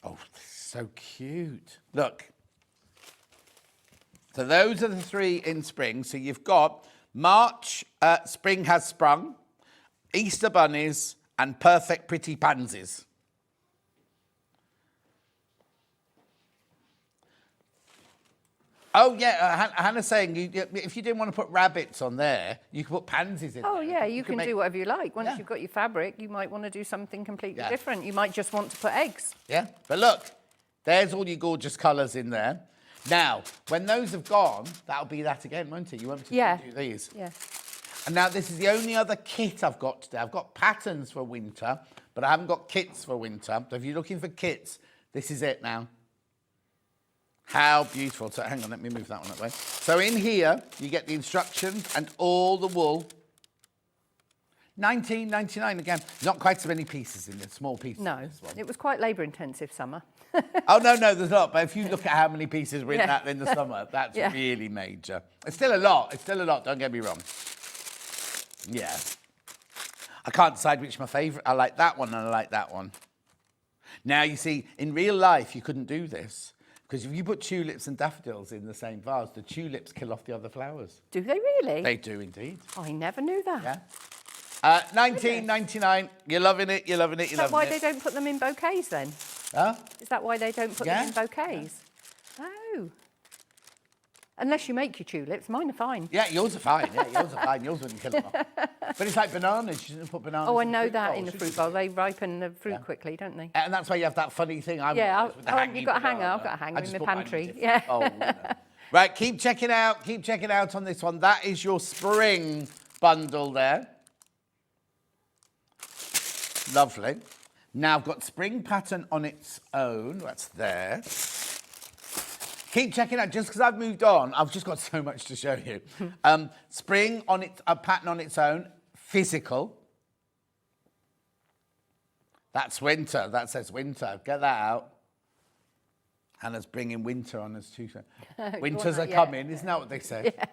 Oh, this is so cute. Look. So those are the 3 in spring. So you've got March, spring has sprung, Easter bunnies, and perfect pretty pansies. Oh, yeah, Hannah's saying if you didn't want to put rabbits on there, you could put pansies in there. Oh, yeah, you can do whatever you like. Once you've got your fabric, you might want to do something completely different. You might just want to put eggs. Yeah, but look, there's all your gorgeous colours in there. Now, when those have gone, that'll be that again, won't it? You won't have to do these. Yeah. And now this is the only other kit I've got today. I've got patterns for winter, but I haven't got kits for winter. So if you're looking for kits, this is it now. How beautiful. So hang on, let me move that one that way. So in here, you get the instructions and all the wool. $19.99 again. Not quite so many pieces in there, small pieces. No, it was quite labour-intensive summer. Oh, no, there's not. But if you look at how many pieces were in that in the summer, that's really major. It's still a lot. Don't get me wrong. Yeah. I can't decide which my favourite. I like that one and I like that one. Now, you see, in real life, you couldn't do this. Because if you put tulips and daffodils in the same vase, the tulips kill off the other flowers. Do they really? They do indeed. I never knew that. Yeah. $19.99. You're loving it. You're loving it. Is that why they don't put them in bouquets then? Huh? Is that why they don't put them in bouquets? Yeah. Oh. Unless you make your tulips, mine are fine. Yeah, yours are fine. Yeah, yours are fine. Yours wouldn't kill them off. But it's like bananas. You shouldn't put bananas. Oh, I in know fruit that bowl, in the fruit bowl. They ripen the fruit quickly, don't they? And that's why you have that funny thing. You've got a hanger. I've got a hanger in my pantry. Yeah. Oh, no. Right, keep checking out. Keep checking out on this one. That is your spring bundle there. Lovely. Now I've got spring pattern on its own. That's there. Keep checking out. Just because I've moved on, I've just got so much to show you. Spring on its a pattern on its own, physical. That's winter. That says winter. Get that out. Hannah's bringing winter on us too. Winters are coming. Isn't that what they say? Yeah.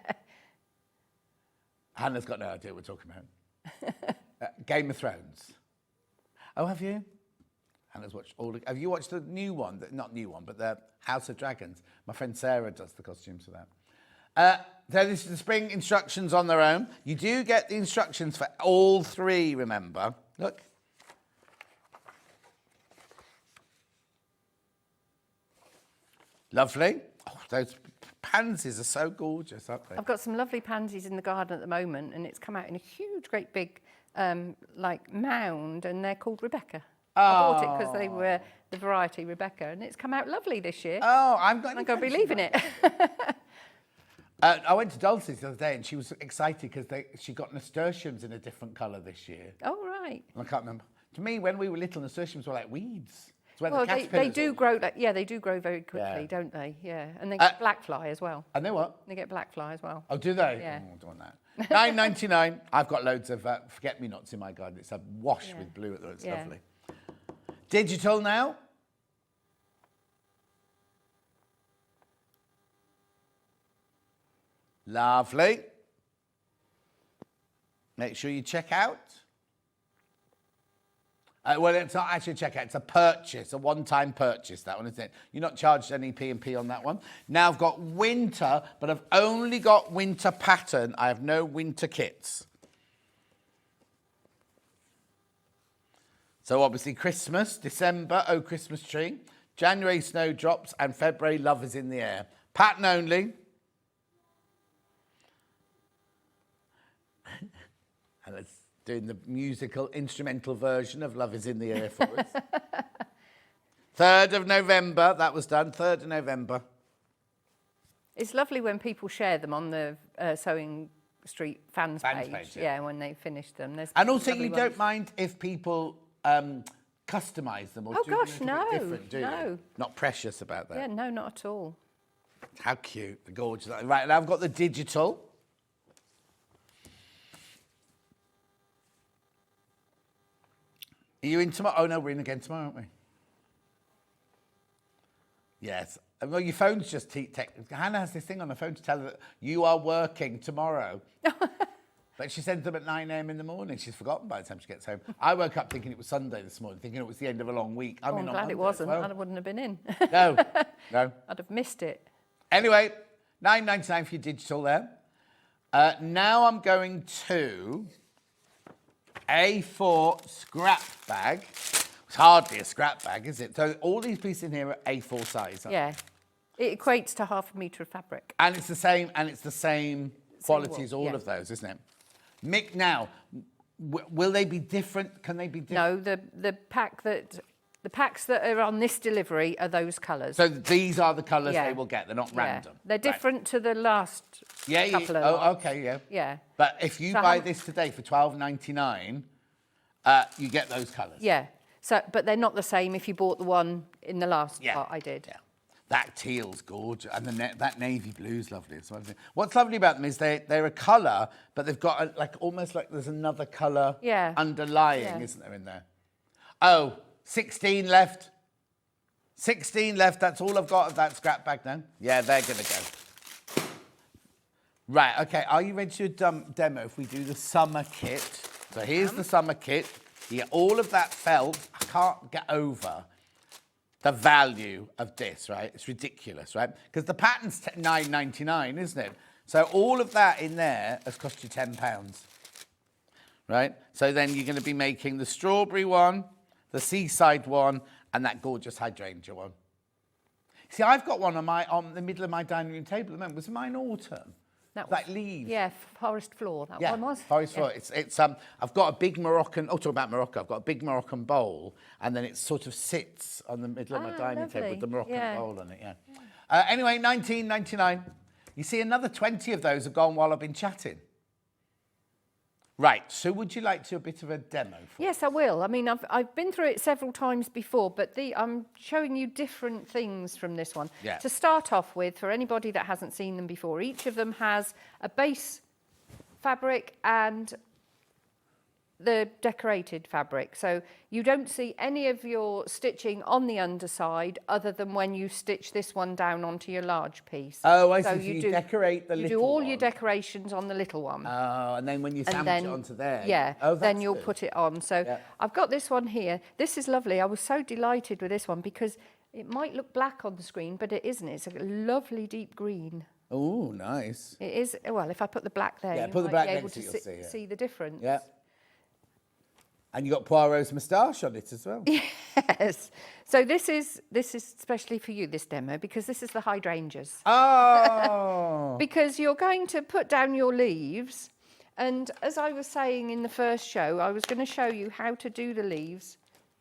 Hannah's got no idea what we're talking about. Game of Thrones. Oh, have you? Hannah's watched all the... Have you watched the new one? Not new one, but the House of Dragons. My friend Sarah does the costumes for that. So this is the spring instructions on their own. You do get the instructions for all 3, remember. Look. Lovely. Oh, those pansies are so gorgeous, aren't they? I've got some lovely pansies in the garden at the moment, and it's come out in a huge, great big, like mound, and they're called Rebecca. I bought it because they were the variety Rebecca, and it's come out lovely this year. Oh, I'm going to be leaving it. I went to Dulce's the other day, and she was excited because she got nasturtiums in a different colour this year. Oh, right. I can't remember. To me, when we were little, nasturtiums were like weeds. Well, they do grow. They do grow very quickly, don't they? Yeah, and they get black fly as well. And they what? They get black fly as well. Oh, do they? Yeah. Oh, I don't want that. $9.99. I've got loads of forget-me-nots in my garden. It's a wash with blue at the It's lovely. Digital now. Lovely. Make sure you check out. Well, it's not actually a checkout, it's a purchase, a one-time purchase, that one, isn't it? You're not charged any P&P on that one. Now I've got winter, but I've only got winter pattern. I have no winter kits. So obviously Christmas, December, oh Christmas tree, January snowdrops, and February love is in the air. Pattern only. And doing the musical instrumental version of Love is in the Air for us. 3rd of November, that was done, 3rd of November. It's lovely when people share them on the Sewing Street fans page. Yeah, when they finish them. And also you don't mind if people customise them or do gosh, them a bit different, do no. you? Not precious about that. Yeah, no, not at all. How cute, the gorgeous. Right, now I've got the digital. Are you in tomorrow? Oh no, we're in again tomorrow, aren't we? Yes. Well, your phone's just... Hannah has this thing on her phone to tell her that you are working tomorrow. But she sends them at 9 a.m. in the morning. She's forgotten by the time she gets home. I woke up thinking it was Sunday this morning, thinking it was the end of a long week. I'm glad it wasn't. I wouldn't have been in. No. I'd have missed it. Anyway, $9.99 for your digital there. Now I'm going to A4 scrap bag. It's hardly a scrap bag, is it? So all these pieces in here are A4 size. Yeah. It equates to 1/2 metre of fabric. And it's the same quality as all of those, isn't it? Mick, now, will they be different? Can they be different? No, the packs that are on this delivery are those colours. So these are the colours they will get. They're not random. They're different to the last couple of lots. Okay, yeah. Yeah. But if you buy this today for $12.99, you get those colours. Yeah. So, but they're not the same if you bought the one in the last part I did. Yeah. That teal's gorgeous, and that navy blue's lovely as well. What's lovely about them is they're a colour, but they've got almost like there's another colour underlying, isn't there, in there? Oh, 16 left. 16 left, that's all I've got of that scrap bag now. Yeah, they're going to go. Right, okay, are you ready to do a demo if we do the summer kit? So here's the summer kit. You get all of that felt. I can't get over the value of this, right? It's ridiculous, right? Because the pattern's $9.99, isn't it? So all of that in there has cost you £10, right? So then you're going to be making the strawberry one, the seaside one, and that gorgeous hydrangea one. See, I've got one on the middle of my dining room table at the moment. Was mine autumn? That was, like leaves. Yeah, forest floor. That one was. Forest floor. It's I've got a big Moroccan. Oh, talk about Morocco. I've got a big Moroccan bowl, and then it sort of sits on the middle of my dining table with the Moroccan bowl on it. Yeah. Anyway, $19.99. You see, another 20 of those have gone while I've been chatting. Right. So, would you like to do a bit of a demo? Yes, I will. I mean, I've been through it several times before, but I'm showing you different things from this one. Yeah. To start off with, for anybody that hasn't seen them before, each of them has a base fabric and the decorated fabric. So you don't see any of your stitching on the underside other than when you stitch this one down onto your large piece. Oh, I see. So you decorate the little one. You do all your decorations on the little one. Oh, and then when you sandwich it onto there. Yeah, then you'll good. put it on. So I've got this one here. This is lovely. I was so delighted with this one because it might look black on the screen, but it isn't. It's a lovely deep green. Oh, nice. It is. Well, if I put the black there, you put the might black be able next to you'll see, see the difference. Yeah. And you got Poirot's moustache on it as well. Yes. So this is especially for you, this demo, because this is the hydrangeas. Oh. Because you're going to put down your leaves, and as I was saying in the first show, I was going to show you how to do the leaves.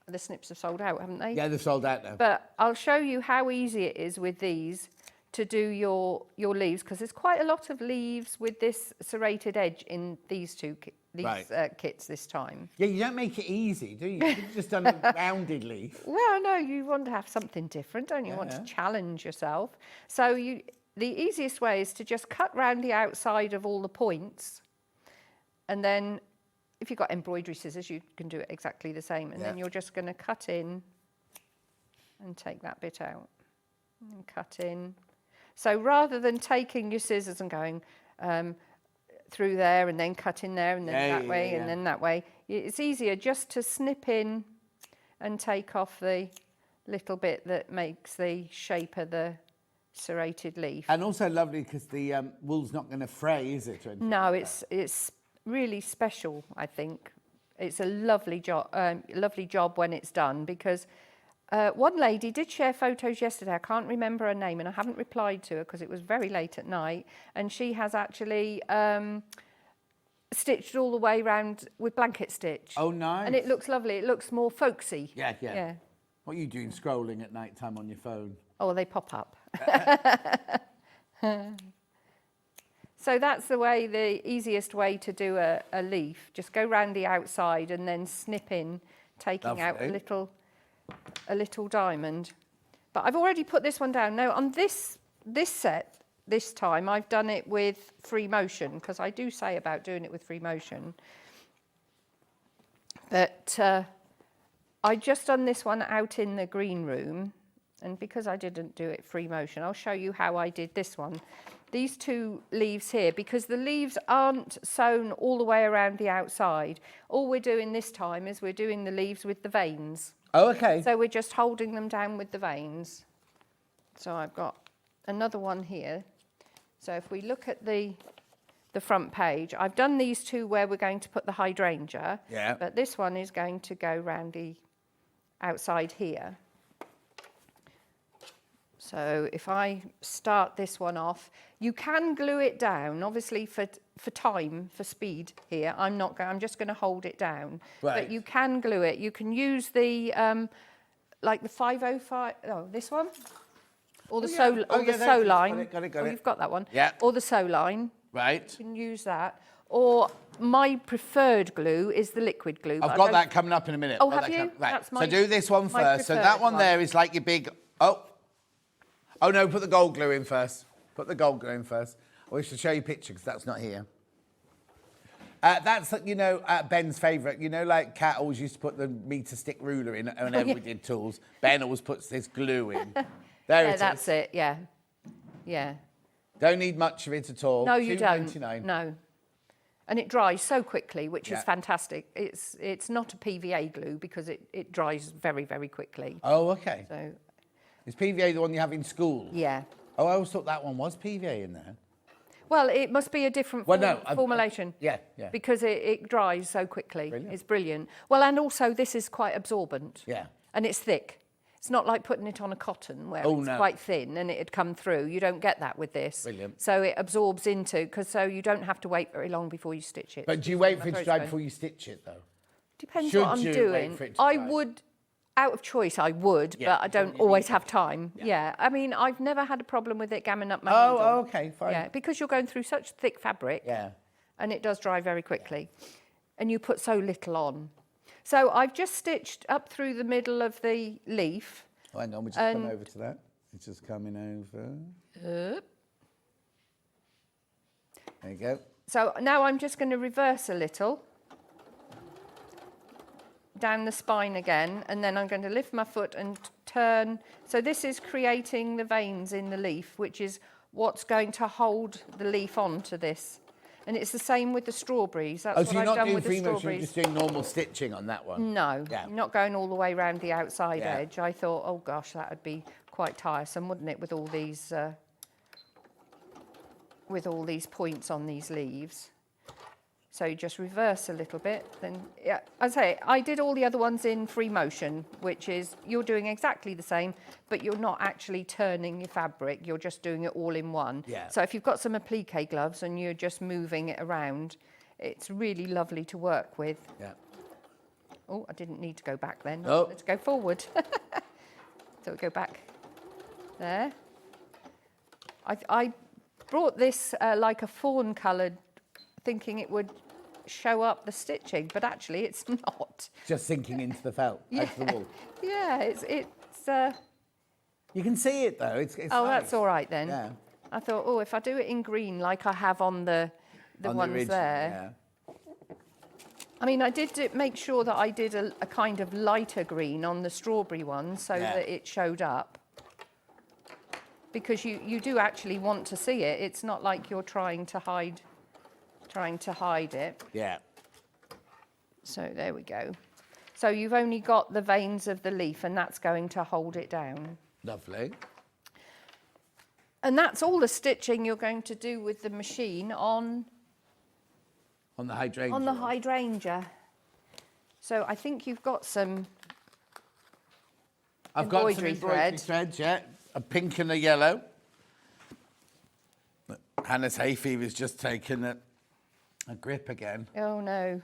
The snips have sold out, haven't they? Yeah, they've sold out now. But I'll show you how easy it is with these to do your leaves, because there's quite a lot of leaves with this serrated edge in these kits this time. Yeah, you don't make it easy, do you? You've just done a rounded leaf. Well, no, you want to have something different, don't you? You want to challenge yourself. So the easiest way is to just cut round the outside of all the points, and then if you've got embroidery scissors, you can do it exactly the same. And then you're just going to cut in and take that bit out and cut in. So rather than taking your scissors and going through there and then cut in there and then that way and then that way, it's easier just to snip in and take off the little bit that makes the shape of the serrated leaf. And also lovely because the wool's not going to fray, is it? No, it's really special, I think. It's a lovely job when it's done, because one lady did share photos yesterday. I can't remember her name, and I haven't replied to her because it was very late at night. And she has actually stitched all the way around with blanket stitch. Oh, nice. And it looks lovely. It looks more folksy. Yeah. What are you doing scrolling at night time on your phone? Oh, they pop up. So that's the easiest way to do a leaf. Just go round the outside and then snip in, taking out a little diamond. But I've already put this one down. Now on this set, this time I've done it with free motion, because I do say about doing it with free motion. But I just done this one out in the green room, and because I didn't do it free motion, I'll show you how I did this one. These two leaves here, because the leaves aren't sewn all the way around the outside. All we're doing this time is we're doing the leaves with the veins. Oh, okay. So we're just holding them down with the veins. So I've got another one here. So if we look at the front page, I've done these two where we're going to put the hydrangea. Yeah. But this one is going to go round the outside here. So if I start this one off, you can glue it down, obviously for time, for speed here. I'm just going to hold it down. Right. But you can glue it. You can use the, like the 505, this one? Or the sew line. Got it. You've got that one. Yeah. Or the sew line. Right. You can use that. Or my preferred glue is the liquid glue. I've got that coming up in a minute. Oh, have you? Right. That's So do this one my first. So that one preferred there is like your big... Oh, no, put the gold glue in first. Put the gold glue in first. I should show you a picture because that's not here. That's, Ben's favourite. Like Kat always used to put the meter stick ruler in whenever we did tools. Ben always puts this glue in. There it is. That's it, yeah. Yeah. Don't need much of it at all. No, you don't. $2.99. No. And it dries so quickly, which is fantastic. It's not a PVA glue because it dries very, very quickly. Oh, okay. So... Is PVA the one you have in school? Yeah. Oh, I always thought that one was PVA in there. Well, it must be a different formulation. Yeah. Because it dries so quickly. Brilliant. It's brilliant. Well, and also this is quite absorbent. Yeah. And it's thick. It's not like putting it on a cotton where it's quite thin and it'd come through. You don't get that with this. Brilliant. So it absorbs into, so you don't have to wait very long before you stitch it. But do you wait for it to dry before you stitch it, though? Depends what I'm doing. I would... Out of choice, I would, but I don't always have time. Yeah. I mean, I've never had a problem with it gamming up my needle. Oh, okay, fine. Yeah, because you're going through such thick fabric. Yeah. And it does dry very quickly. And you put so little on. So I've just stitched up through the middle of the leaf. Oh, hang on, we just come over to that. It's just coming over. There you go. So now I'm just going to reverse a little. Down the spine again, and then I'm going to lift my foot and turn. So this is creating the veins in the leaf, which is what's going to hold the leaf onto this. And it's the same with the strawberries. That's what I've done with the strawberries. So you're not doing free motion, you're just doing normal stitching on that one? No, not going all the way around the outside edge. I thought, oh gosh, that would be quite tiresome, wouldn't it, with all these points on these leaves. So you just reverse a little bit. Then, yeah, as I say, I did all the other ones in free motion, which is you're doing exactly the same, but you're not actually turning your fabric. You're just doing it all in one. Yeah. So if you've got some applique gloves and you're just moving it around, it's really lovely to work with. Yeah. Oh, I didn't need to go back then. Oh. Let's go forward. So we go back there. I brought this like a fawn coloured, thinking it would show up the stitching, but actually it's not. Just sinking into the felt, into the wool. Yeah, it's you can see it though. It's oh, nice. That's all right then. Yeah. I thought, oh, if I do it in green like I have on the ones original, there. Yeah. I mean, I did make sure that I did a kind of lighter green on the strawberry one so that it showed up. Because you do actually want to see it. It's not like you're trying to hide it. Yeah. So there we go. So you've only got the veins of the leaf and that's going to hold it down. Lovely. And that's all the stitching you're going to do with the machine on the hydrangea. On the hydrangea. So I think you've got some embroidery threads, yeah. A pink and a yellow. Hannah's hay fever's just taken it. A grip again. Oh, no.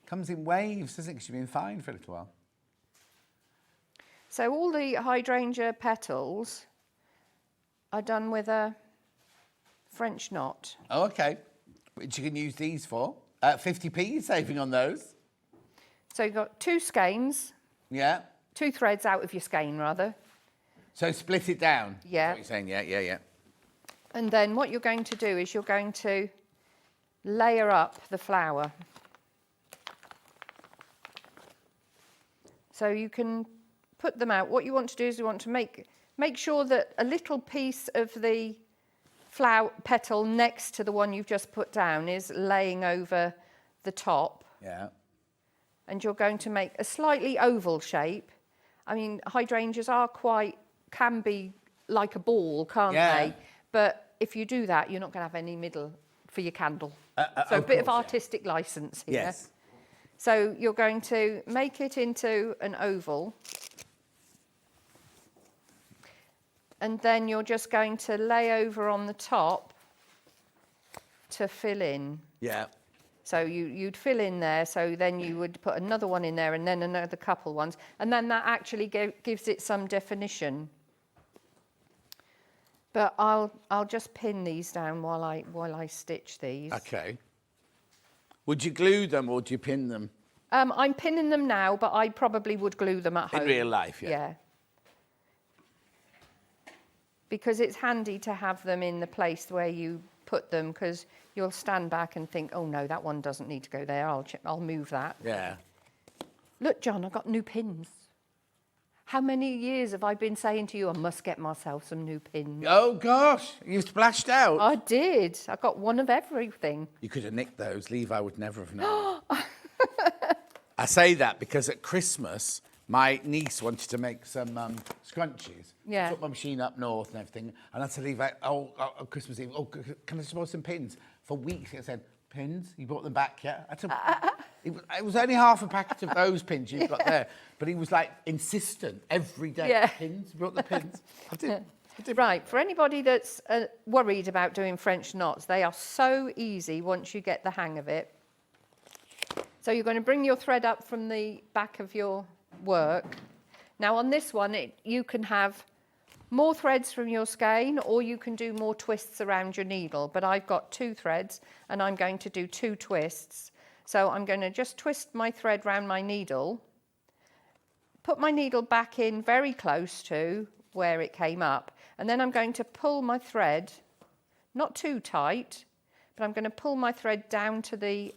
Comes in waves, doesn't it? Because you've been fine for a little while. So all the hydrangea petals are done with a French knot. Oh, okay. Which you can use these for. 50p you're saving on those. So you've got 2 skeins. Yeah. 2 threads out of your skein, rather. So split it down. Yeah. That's what you're saying, yeah. And then what you're going to do is you're going to layer up the flower. So you can put them out. What you want to do is you want to make sure that a little piece of the flower petal next to the one you've just put down is laying over the top. Yeah. And you're going to make a slightly oval shape. I mean, hydrangeas can be like a ball, can't they? But if you do that, you're not going to have any middle for your candle. So a bit of artistic license here. Yes. So you're going to make it into an oval. And then you're just going to lay over on the top to fill in. Yeah. So you'd fill in there, so then you would put another one in there and then another couple ones. And then that actually gives it some definition. But I'll just pin these down while I stitch these. Okay. Would you glue them or do you pin them? I'm pinning them now, but I probably would glue them at home. In real life, yeah. Yeah. Because it's handy to have them in the place where you put them, because you'll stand back and think, oh no, that one doesn't need to go there. I'll move that. Yeah. Look, John, I've got new pins. How many years have I been saying to you, I must get myself some new pins? Oh, gosh. You splashed out. I did. I got one of everything. You could have nicked those. Levi would never have known. I say that because at Christmas, my niece wanted to make some scrunchies. Yeah. Took my machine up north and everything. And I said, Levi, Christmas Eve, can I just borrow some pins? For weeks, I said, pins? You brought them back, yeah? I said, it was only half a packet of those pins you've got there. But he was like insistent every day. Yeah. Pins, brought the pins. I did. Right, for anybody that's worried about doing French knots, they are so easy once you get the hang of it. So you're going to bring your thread up from the back of your work. Now on this one, you can have more threads from your skein, or you can do more twists around your needle. But I've got 2 threads and I'm going to do 2 twists. So I'm going to just twist my thread round my needle, put my needle back in very close to where it came up, and then I'm going to pull my thread, not too tight, but I'm going to pull my thread down to the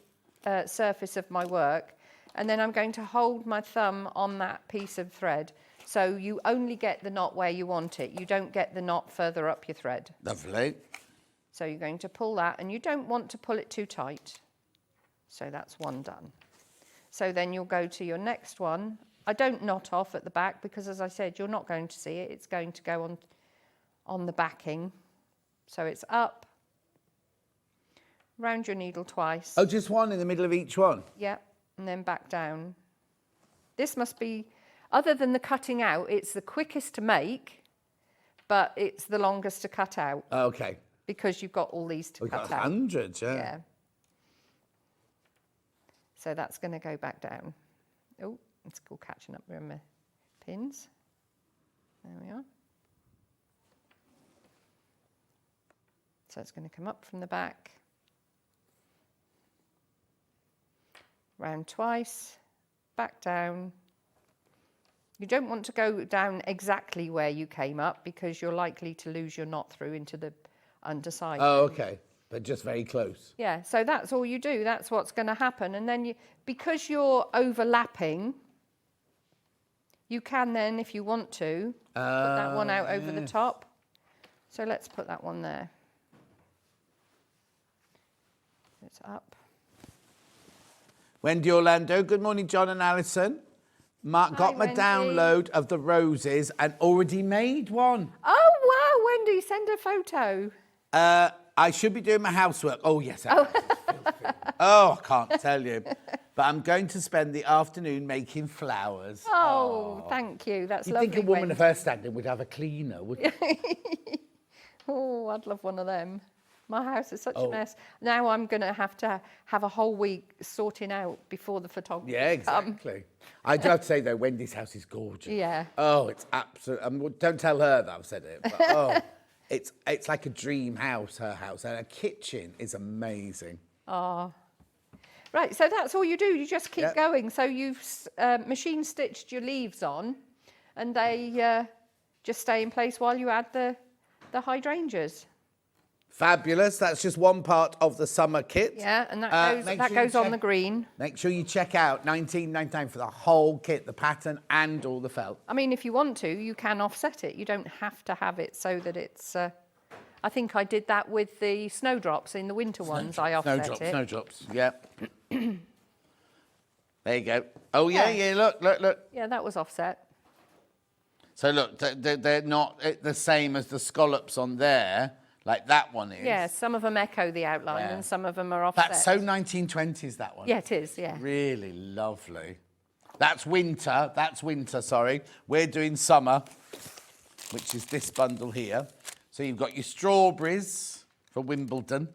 surface of my work, and then I'm going to hold my thumb on that piece of thread. So you only get the knot where you want it. You don't get the knot further up your thread. Lovely. So you're going to pull that, and you don't want to pull it too tight. So that's one done. So then you'll go to your next one. I don't knot off at the back because, as I said, you're not going to see it. It's going to go on the backing. So it's up, round your needle twice. Oh, just one in the middle of each one? Yep, and then back down. This must be, other than the cutting out, it's the quickest to make, but it's the longest to cut out. Okay. Because you've got all these to We've cut got out. hundreds, Yeah. So that's going to go back down. Oh, it's all catching up with my pins. There we are. So it's going to come up from the back, round twice, back down. You don't want to go down exactly where you came up because you're likely to lose your knot through into the underside. Oh, okay. But just very close. Yeah, so that's all you do. That's what's going to happen. And then because you're overlapping, you can then, if you want to, put that one out over the top. So let's put that one there. It's up. Wendy Orlando, good morning, John and Alison. Mark got my Wendy. download of the roses and already made one. Oh, wow, Wendy, send a photo. I should be doing my housework. Oh, yes. I can't tell you. But I'm going to spend the afternoon making flowers. Oh, thank you. That's You'd lovely, think a woman of Wendy. her standard would have a cleaner, wouldn't you? Oh, I'd love one of them. My house is such a mess. Now I'm going to have a whole week sorting out before the photographer Yeah, exactly. I do have to say, though, Wendy's house is gorgeous. Yeah. Oh, it's absolute. Don't tell her that I've said it. But, it's like a dream house, her house. And her kitchen is amazing. Oh. Right, so that's all you do. You just keep going. So you've machine stitched your leaves on, and they just stay in place while you add the hydrangeas. Fabulous. That's just one part of the summer kit. Yeah, and that goes on the green. Make sure you check out $19.99 for the whole kit, the pattern and all the felt. I mean, if you want to, you can offset it. You don't have to have it so that it's... I think I did that with the snowdrops in the winter ones. I offset it. Snowdrops, yeah. There you go. Oh, yeah, look. Yeah, that was offset. So, look, they're not the same as the scallops on there, like that one is. Yeah, some of them echo the outline and some of them are offset. That's so 1920s, that one. Yeah, it is, yeah. Really lovely. That's winter, sorry. We're doing summer, which is this bundle here. So you've got your strawberries for Wimbledon,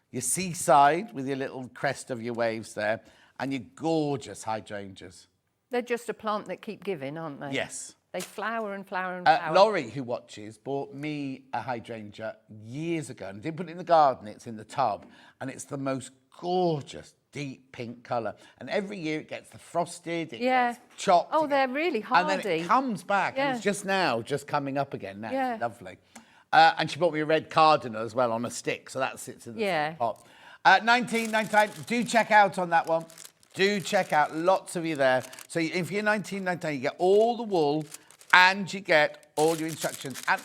your seaside with your little crest of your waves there, and your gorgeous hydrangeas. They're just a plant that keep giving, aren't they? Yes. They flower and flower and flower. Laurie, who watches, bought me a hydrangea years ago and didn't put it in the garden, it's in the tub, and it's the most gorgeous deep pink colour. And every year it gets the frosted, it gets chopped. Oh, they're really hardy. And then it comes back, and it's just coming up again now. Yeah. It's lovely. And she bought me a red cardinal as well on a stick, so that sits in the pot. $19.99. Do check out on that one. Do check out. Lots of you there. So if you're $19.99, you get all the wool and you get all your instructions. And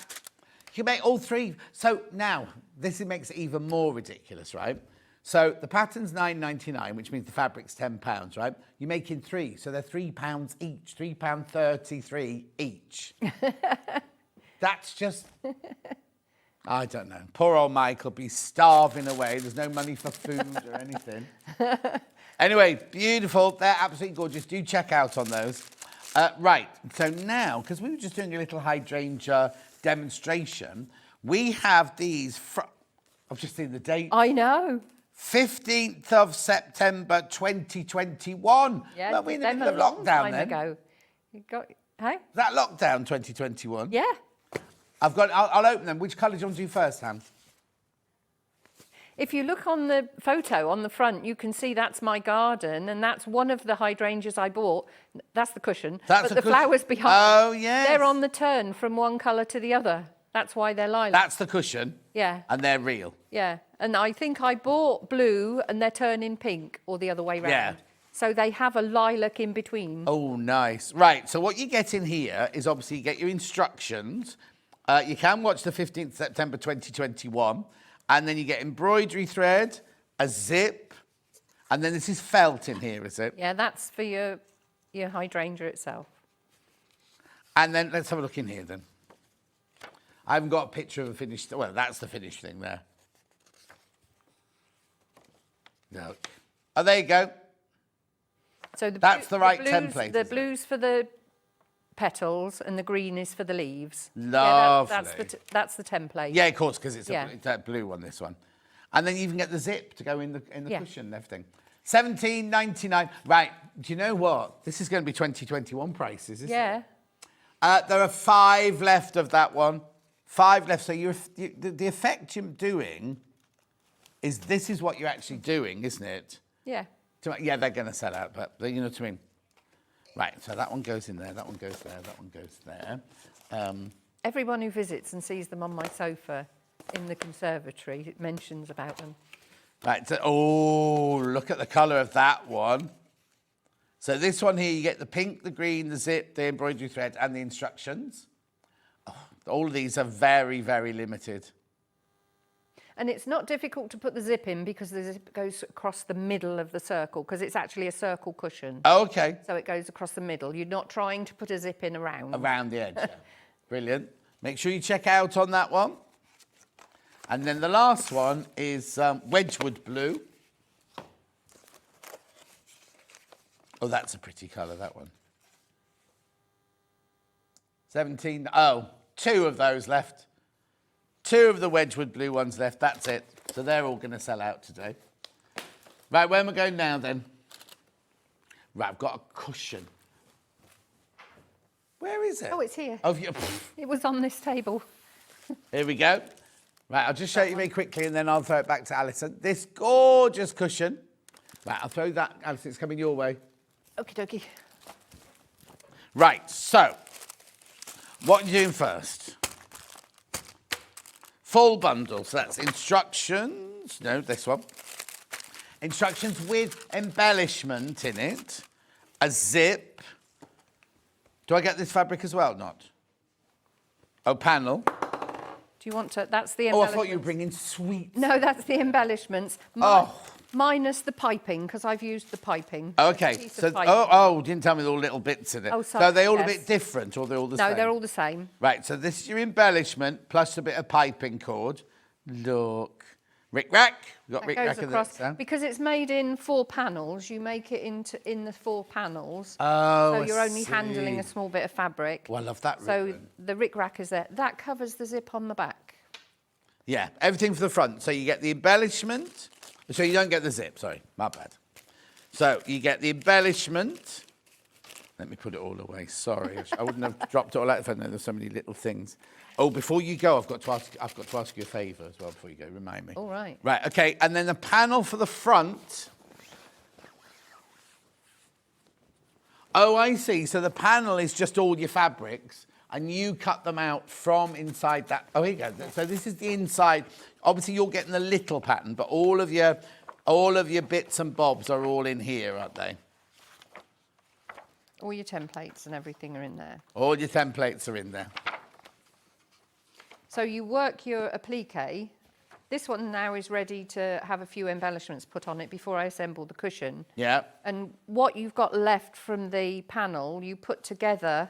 you make all three. So now, this makes it even more ridiculous, right? So the pattern's $9.99, which means the fabric's £10, right? You're making three, so they're £3 each. £3.33 each. That's just... I don't know. Poor old Mike will be starving away. There's no money for food or anything. Anyway, beautiful. They're absolutely gorgeous. Do check out on those. Right. So now, because we were just doing a little hydrangea demonstration, we have these... I've just seen the date. I know. 15th of September 2021. Yeah, well, we're in the middle of lockdown then. Ago. You got... Hey? Is that lockdown 2021? Yeah. I'll open them. Which colour do you want to do first, Ham? If you look on the photo on the front, you can see that's my garden, and that's one of the hydrangeas I bought. That's the cushion. But the flowers behind, oh, yes. They're on the turn from one colour to the other. That's why they're lilac. That's the cushion. Yeah. And they're real. Yeah. And I think I bought blue, and they're turning pink, or the other way round. Yeah. So they have a lilac in between. Oh, nice. Right, so what you get in here is obviously you get your instructions. You can watch the 15th September 2021, and then you get embroidery thread, a zip, and then this is felt in here, is it? Yeah, that's for your hydrangea itself. And then let's have a look in here then. I haven't got a picture of a finished... Well, that's the finished thing there. No. Oh, there you go. So that's the right template. The blue's for the petals and the green is for the leaves. Lovely. Yeah, that's the template. Yeah, of course, because it's a blue one, this one. And then you even get the zip to go in the cushion and everything. $17.99. Right, do you know what? This is going to be 2021 prices, isn't it? There are 5 left of that one. 5 left. So the effect you're doing is this is what you're actually doing, isn't it? Yeah. Yeah, they're going to sell out, but you know what I mean? Right, so that one goes in there, that one goes there, that one goes there. Everyone who visits and sees them on my sofa in the conservatory mentions about them. Right, so, oh, look at the colour of that one. So this one here, you get the pink, the green, the zip, the embroidery thread, and the instructions. Oh, all of these are very, very limited. And it's not difficult to put the zip in because the zip goes across the middle of the circle because it's actually a circle cushion. Oh, okay. So it goes across the middle. You're not trying to put a zip in around. Around the edge, yeah. Brilliant. Make sure you check out on that one. And then the last one is Wedgwood Blue. Oh, that's a pretty colour, that one. 17. Oh, 2 of those left. 2 of the Wedgwood Blue ones left. That's it. So they're all going to sell out today. Right, where am I going now then? Right, I've got a cushion. Where is it? Oh, it's here. Oh, you, It was on this table. Here we go. Right, I'll just show you very quickly and then I'll throw it back to Alison. This gorgeous cushion. Right, I'll throw that, Alison, it's coming your way. Okie dokie. Right, so, what are you doing first? Full bundle, so that's instructions. No, this one. Instructions with embellishment in it. A zip. Do I get this fabric as well? Not. Oh, panel. Do you want to? That's the Oh, I embellishments. thought you were bringing sweets. No, that's the embellishments. Minus the piping, because I've used the piping. Okay. Piece So, of piping. didn't tell me there were little bits in it. Oh, So sorry, are they all a yes. bit different or they're all the same? No, they're all the same. Right, so this is your embellishment plus a bit of piping cord. Look. Rick-rack. We've got That rick-rack goes of across this. because it's made in 4 panels. You make it in the 4 panels. Oh, so I you're only handling see. a small bit of fabric. Oh, I love that So ribbon. the rick-rack is there. That covers the zip on the back. Yeah, everything for the front. So you get the embellishment. So you don't get the zip, sorry, my bad. So you get the embellishment. Let me put it all away, sorry. I wouldn't have dropped it all out if I know there's so many little things. Oh, before you go, I've got to ask you a favour as well before you go, remind me. All right. Right, okay, and then the panel for the front. Oh, I see. So the panel is just all your fabrics and you cut them out from inside that. Oh, here you go. So this is the inside. Obviously, you're getting the little pattern, but all of your bits and bobs are all in here, aren't they? All your templates and everything are in there. All your templates are in there. So you work your applique. This one now is ready to have a few embellishments put on it before I assemble the cushion. Yeah. And what you've got left from the panel, you put together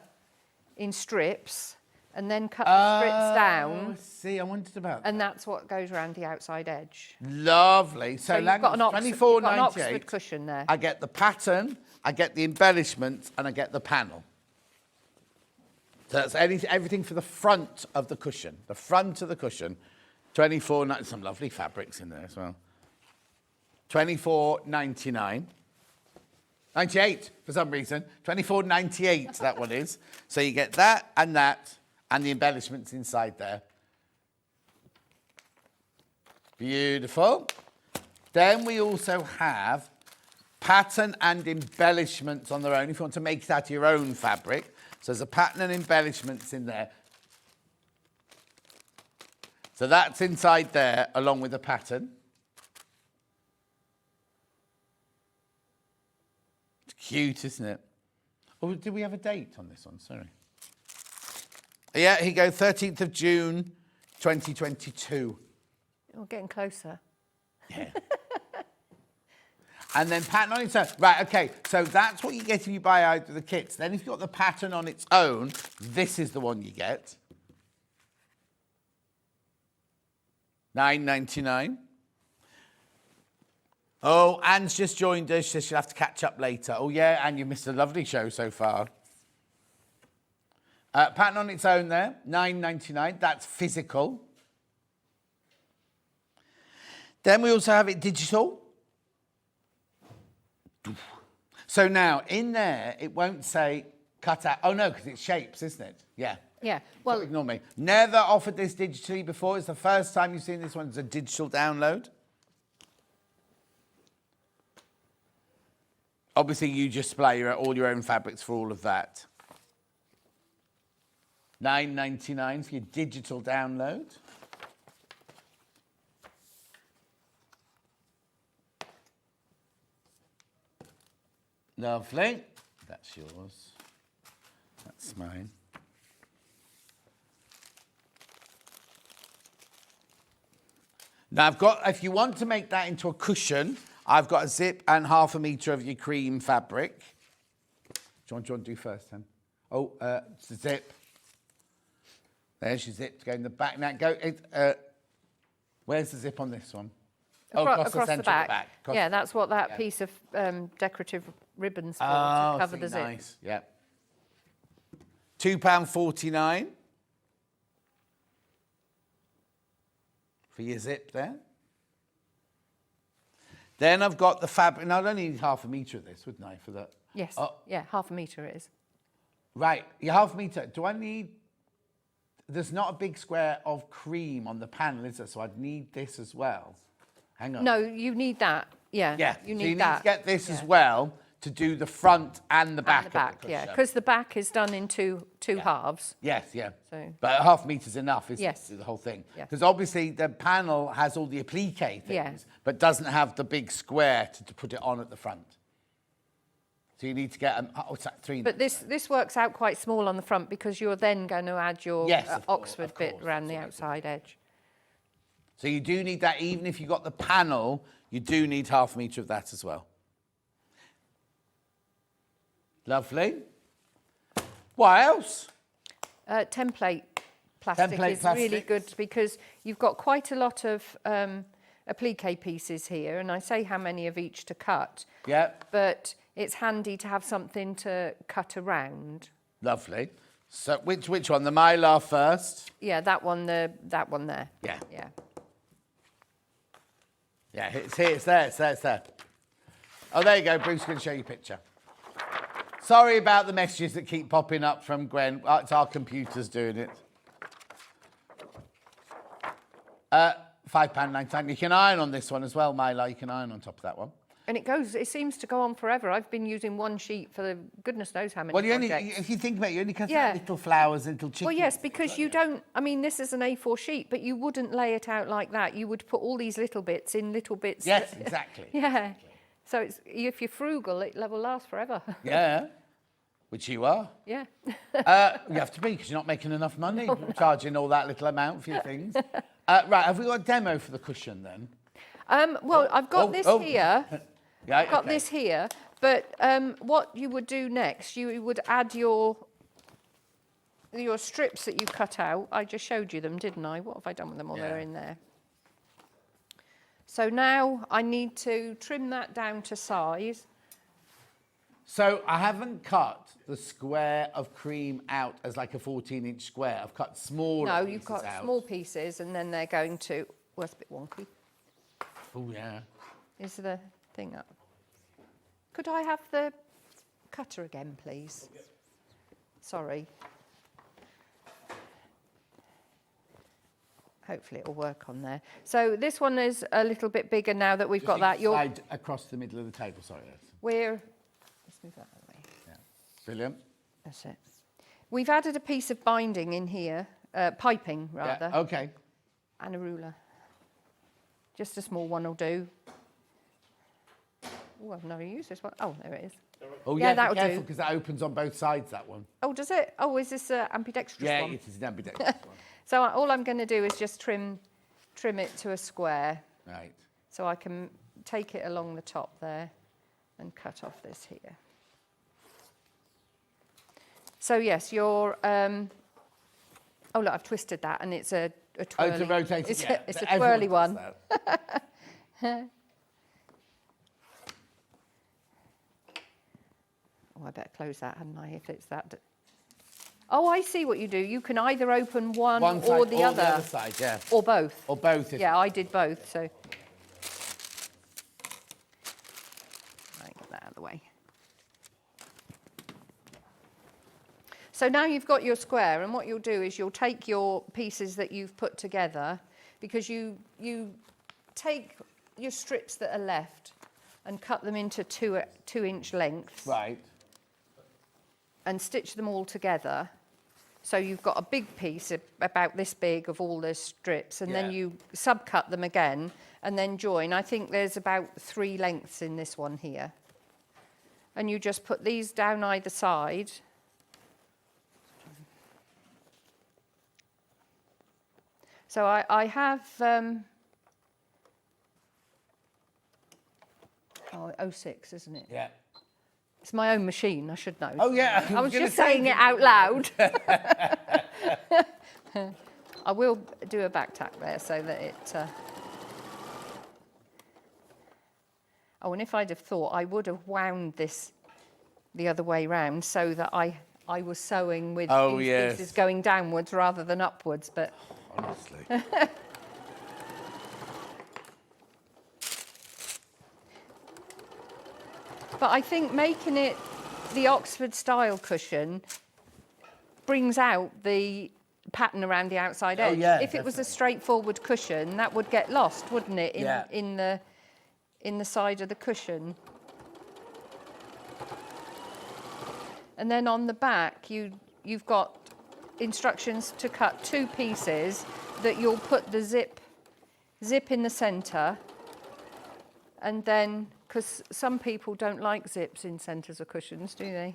in strips and then cut the strips down. See, I wondered about that. And that's what goes around the outside edge. Lovely. So you've got an £24.98. Oxford cushion there. I get the pattern, I get the embellishments, and I get the panel. So that's everything for the front of the cushion. The front of the cushion. £24.99. Some lovely fabrics in there as well. £24.99. 98 for some reason. £24.98 that one is. So you get that and the embellishments inside there. Beautiful. Then we also have pattern and embellishments on their own if you want to make it out of your own fabric. So there's a pattern and embellishments in there. So that's inside there along with the pattern. It's cute, isn't it? Oh, did we have a date on this one? Sorry. Yeah, here you go, 13th of June, 2022. We're getting closer. Yeah. And then pattern on its own. Right, okay, so that's what you get if you buy either the kits. Then if you've got the pattern on its own, this is the one you get. $9.99. Oh, Anne's just joined us. She says she'll have to catch up later. Oh, yeah, Anne, you missed a lovely show so far. Pattern on its own there, $9.99. That's physical. Then we also have it digital. So now, in there, it won't say cut out. Oh, no, because it's shapes, isn't it? Yeah. Yeah, well... Ignore me. Never offered this digitally before. It's the first time you've seen this one as a digital download. Obviously, you just display all your own fabrics for all of that. $9.99 for your digital download. Lovely. That's yours. That's mine. Now I've got, if you want to make that into a cushion, I've got a zip and 1/2 metre of your cream fabric. Do you want to do first, then? Oh, it's the zip. There's your zip to go in the back. Now go. Where's the zip on this one? Across the centre the back. of the back. Yeah, that's what that piece of decorative ribbon's for, Oh, to cover the zip. Nice. Yeah. £2.49 for your zip there. Then I've got the fabric. Now, I'd only need half a metre of this, wouldn't I, for that? Yes. Oh. Yeah, half a metre it is. Right, your half metre. Do I need... There's not a big square of cream on the panel, is there? So I'd need this as well. Hang on. No, you need that. Yeah. Yeah, You so need you that. need to get this as well to do the front and the back. And the back, yeah, because the back is done in two halves. Yes, yeah. So. But a half metre's enough, isn't Yes. it, to do the whole thing? Yeah. Because obviously the panel has all the applique things, Yeah. but doesn't have the big square to put it on at the front. So you need to get what's that, 3. But this works out quite small on the front because you're then going to add your Yes, of course, Oxford bit around the outside edge. So you do need that, even if you've got the panel, you do need half a metre of that as well. Lovely. What else? Template plastic Template is plastic. really good because you've got quite a lot of applique pieces here, and I say how many of each to cut. Yeah. But it's handy to have something to cut around. Lovely. So which one? The Mylar first? Yeah, that one there. Yeah. Yeah. Yeah, it's here, it's there. Oh, there you go. Bruce can show you a picture. Sorry about the messages that keep popping up from Gwen. It's our computers doing it. £5.99. You can iron on this one as well, Mylar. You can iron on top of that one. And it seems to go on forever. I've been using one sheet for goodness knows how many Well, projects. if you think about it, you only cut out little flowers, little chickens. Well, yes, because you don't, I mean, this is an A4 sheet, but you wouldn't lay it out like that. You would put all these little bits in little bits. Yes, exactly. Yeah. So if you're frugal, it will last forever. Yeah, which you are. Yeah. You have to be, because you're not making enough money charging all that little amount for your things. Right, have we got a demo for the cushion then? Well, I've got this here. Yeah, I've got this here, but what you would do next, you would add your strips that you cut out. I just showed you them, didn't I? What have I done with them? They're in there. So now I need to trim that down to size. So I haven't cut the square of cream out as like a 14-inch square. I've cut smaller No, pieces you've got out. small pieces, and then they're going to... Well, that's a bit wonky. Oh, yeah. Is the thing up? Could I have the cutter again, please? Sorry. Hopefully it'll work on there. So this one is a little bit bigger now that we've got that. Slide across the middle of the table, sorry. Let's move that way. Yeah. Brilliant. That's it. We've added a piece of binding in here, piping rather. Yeah, okay. And a ruler. Just a small one will do. Oh, I've never used this one. Oh, there it is. Oh, yeah, that'll be careful, do. because that opens on both sides, that one. Oh, does it? Oh, is this ambidextrous Yeah, one? it is an ambidextrous one. So all I'm going to do is just trim it to a square. Right. So I can take it along the top there and cut off this here. So yes, you're... oh, look, I've twisted that, and it's a twirly... Oh, it's a rotating, It's a twirly one. Oh, I better close that, hadn't I, if it's that... Oh, I see what you do. You can either open one side or the other. the other side, yeah. Or both. Or both. Yeah, I did both, so... Right, get that out of the way. So now you've got your square, and what you'll do is you'll take your pieces that you've put together, because you take your strips that are left and cut them into 2-inch lengths. Right. And stitch them all together. So you've got a big piece about this big of all the strips, and then you subcut them again and then join. I think there's about 3 lengths in this one here. And you just put these down either side. So I have 06, isn't it? Yeah. It's my own machine, I should know. Oh, yeah. I was just saying it out loud. I will do a back tack there so that it... Oh, and if I'd have thought, I would have wound this the other way round so that I was sewing with these pieces going downwards rather than upwards, but... Honestly. But I think making it the Oxford style cushion brings out the pattern around the outside edge. Yeah, if it was a straightforward cushion, that would get lost, wouldn't it, in the side of the cushion. And then on the back, you've got instructions to cut 2 pieces that you'll put the zip in the centre, and then, because some people don't like zips in centres of cushions, do they?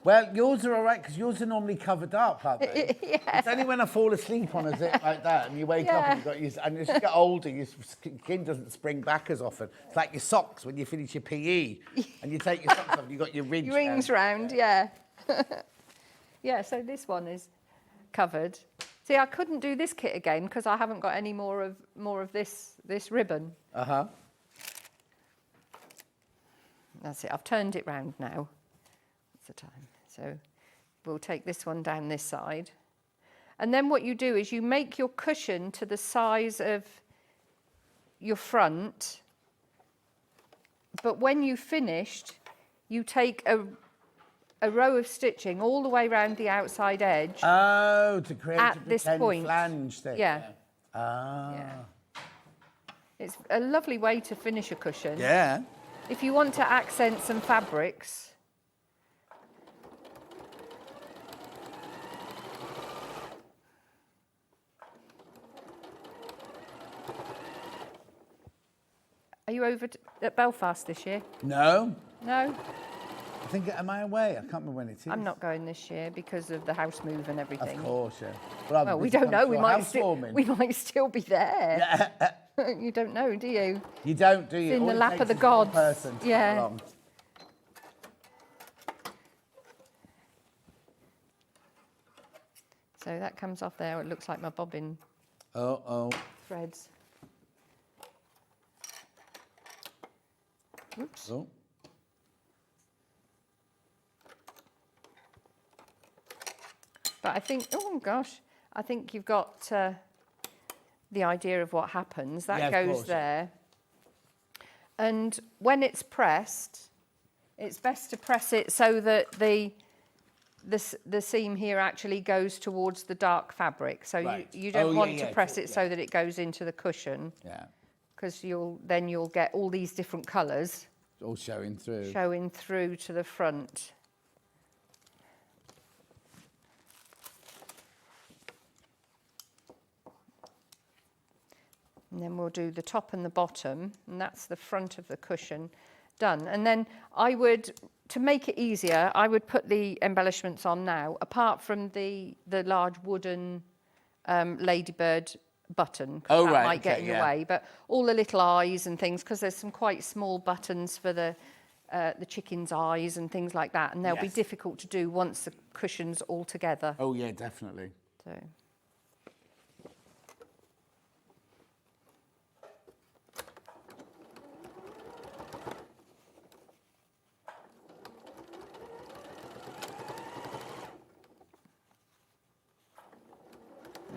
Well, yours are all right, because yours are normally covered up, aren't they? Yeah. It's only when I fall asleep on a zip like that and you wake up and you've got your... And as you get older, your skin doesn't spring back as often. It's like your socks when you finish your PE and you take your socks off and you've got your ridge rings round, yeah. Yeah, so this one is covered. See, I couldn't do this kit again because I haven't got any more of this ribbon. Uh-huh. That's it. I've turned it round now. That's the time. So we'll take this one down this side. And then what you do is you make your cushion to the size of your front. But when you've finished, you take a row of stitching all the way around the outside edge. Oh, to create at a this point. flange thing. Yeah. Ah. Yeah. It's a lovely way to finish a cushion. Yeah. If you want to accent some fabrics, are you over at Belfast this year? No. No? I think, am I away? I can't remember when it is. I'm not going this year because of the house move and everything. Of course, yeah. Well, we don't know. We might still be there. Yeah. You don't know, do you? You don't, do you? It's in All the it lap takes of the is one gods. person to come Yeah. along. So that comes off there. It looks like my bobbin threads. Oops. Oh. But I think, oh gosh, I think you've got the idea of what happens. That goes there. And when it's pressed, it's best to press it so that the seam here actually goes towards the dark fabric. So you don't want to press it so that it goes into the cushion. Yeah. Because you'll get all these different colours. All showing through. Showing through to the front. And then we'll do the top and the bottom, and that's the front of the cushion done. And then I would, to make it easier, I would put the embellishments on now, apart from the large wooden ladybird button, because that might get in the way. But all the little eyes and things, because there's some quite small buttons for the chicken's eyes and things like that, and they'll be difficult to do once the cushion's all together. Oh yeah, definitely. So.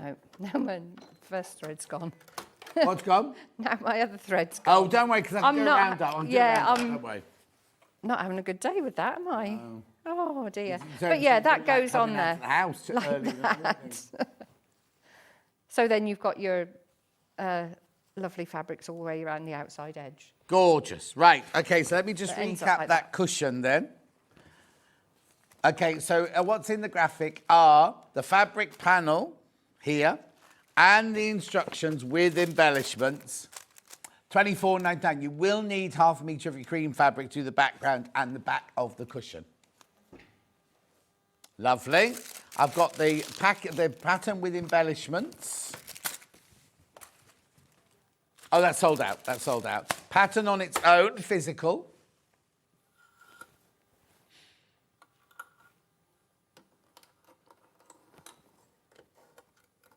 No, now my first thread's gone. What's gone? Now my other thread's gone. Oh, don't worry, because I can go around that. I'm not having a good day with that, am I? No. Oh dear. But yeah, that goes on there. The house like that. So then you've got your lovely fabrics all the way around the outside edge. Gorgeous. Right. Okay, so let me just recap that cushion then. Okay, so what's in the graphic are the fabric panel here and the instructions with embellishments. $24.99. You will need half a metre of your cream fabric to the background and the back of the cushion. Lovely. I've got the pattern with embellishments. Oh, that's sold out. That's sold out. Pattern on its own, physical.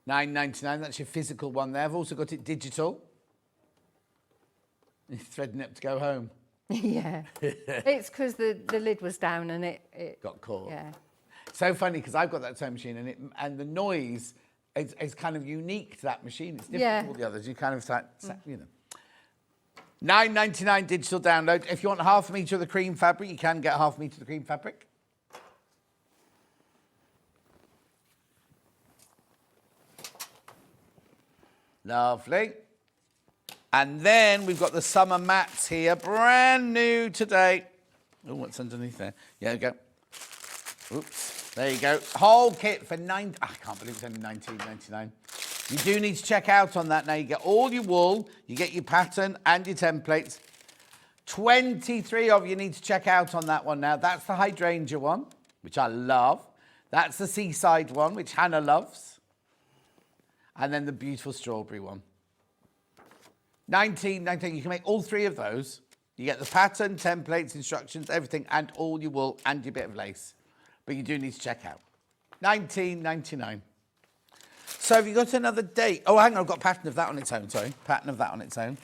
$9.99. That's your physical one there. I've also got it digital. You're threading it to go home. Yeah. It's because the lid was down and it got caught. Yeah. So funny because I've got that sewing machine and the noise is kind of unique to that machine. It's different to all the others. You kind of start, you know. $9.99 digital download. If you want half a metre of the cream fabric, you can get half a metre of the cream fabric. Lovely. And then we've got the summer mats here, brand new today. Oh, what's underneath there? Yeah, there you go. Oops, there you go. Whole kit for I can't believe it's only $19.99. You do need to check out on that now. You get all your wool, you get your pattern and your templates. 23 of you need to check out on that one now. That's the hydrangea one, which I love. That's the seaside one, which Hannah loves. And then the beautiful strawberry one. $19.99. You can make all three of those. You get the pattern, templates, instructions, everything, and all your wool and your bit of lace. But you do need to check out. $19.99. So have you got another date? Oh, hang on, I've got a pattern of that on its own, sorry. Pattern of that on its own.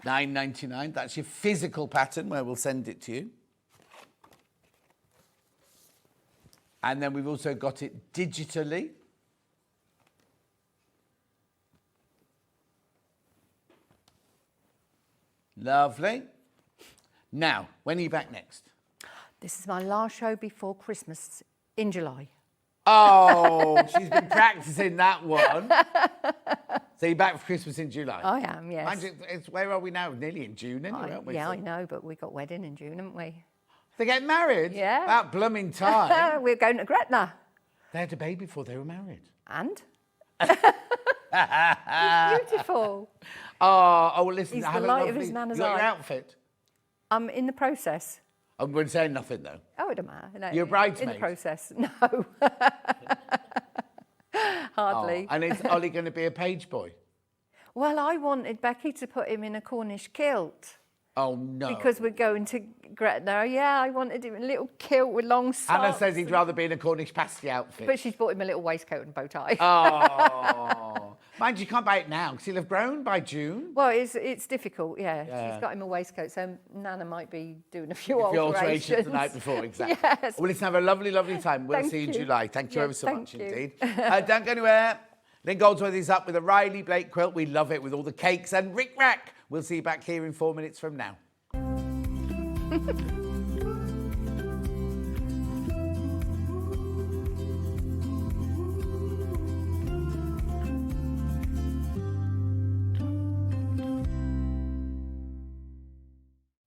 $9.99. That's your physical pattern where we'll send it to you. And then we've also got it digitally. Lovely. Now, when are you back next? This is my last show before Christmas in July. Oh, she's been practicing that one. So you're back for Christmas in July? I am, yes. Mind you, where are we now? Nearly in June anyway, aren't we? Yeah, I know, but we got wedding in June, haven't we? They get married? Yeah. That blooming time. We're going to Gretna. They had a baby before they were married. And? He's beautiful. Oh, well, listen. He's have the a light lovely, of his nana's you got your eye. outfit? I'm in the process. I'm going to say nothing, though. Oh, it don't matter. No, You're a bridesmaid? In the process. No. Hardly. Oh, and is Ollie going to be a page boy? Well, I wanted Becky to put him in a Cornish kilt. Oh, no. Because we're going to Gretna. Yeah, I wanted him in a little kilt with long socks. Hannah says he'd rather be in a Cornish pasty outfit. But she's bought him a little waistcoat and bow tie. Oh. Mind you, can't buy it now because he'll have grown by June. Well, it's difficult, yeah. She's got him a waistcoat, so Nana might be doing a few alterations. The night before, exactly. Yes. Well, let's have a lovely, lovely time. We'll see you in July. Thank you ever so much indeed. Don't go anywhere. Lynne Goldsworthy's up with a Riley Blake quilt. We love it with all the cakes and rick-rack. We'll see you back here in 4 minutes from now.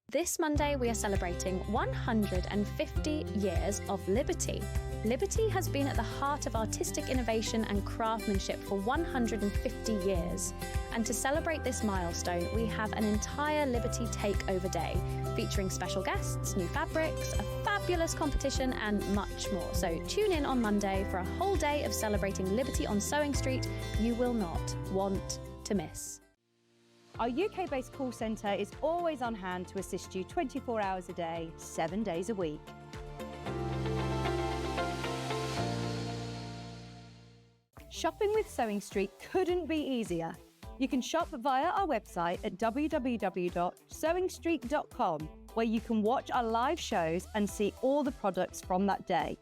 This Monday, we are celebrating 150 years of Liberty. Liberty has been at the heart of artistic innovation and craftsmanship for 150 years. And to celebrate this milestone, we have an entire Liberty Takeover Day, featuring special guests, new fabrics, a fabulous competition, and much more. So tune in on Monday for a whole day of celebrating Liberty on Sewing Street you will not want to miss. Our UK-based call centre is always on hand to assist you 24 hours a day, 7 days a week. Shopping with Sewing Street couldn't be easier. You can shop via our website at www.sewingstreet.com, where you can watch our live shows and see all the products from that day.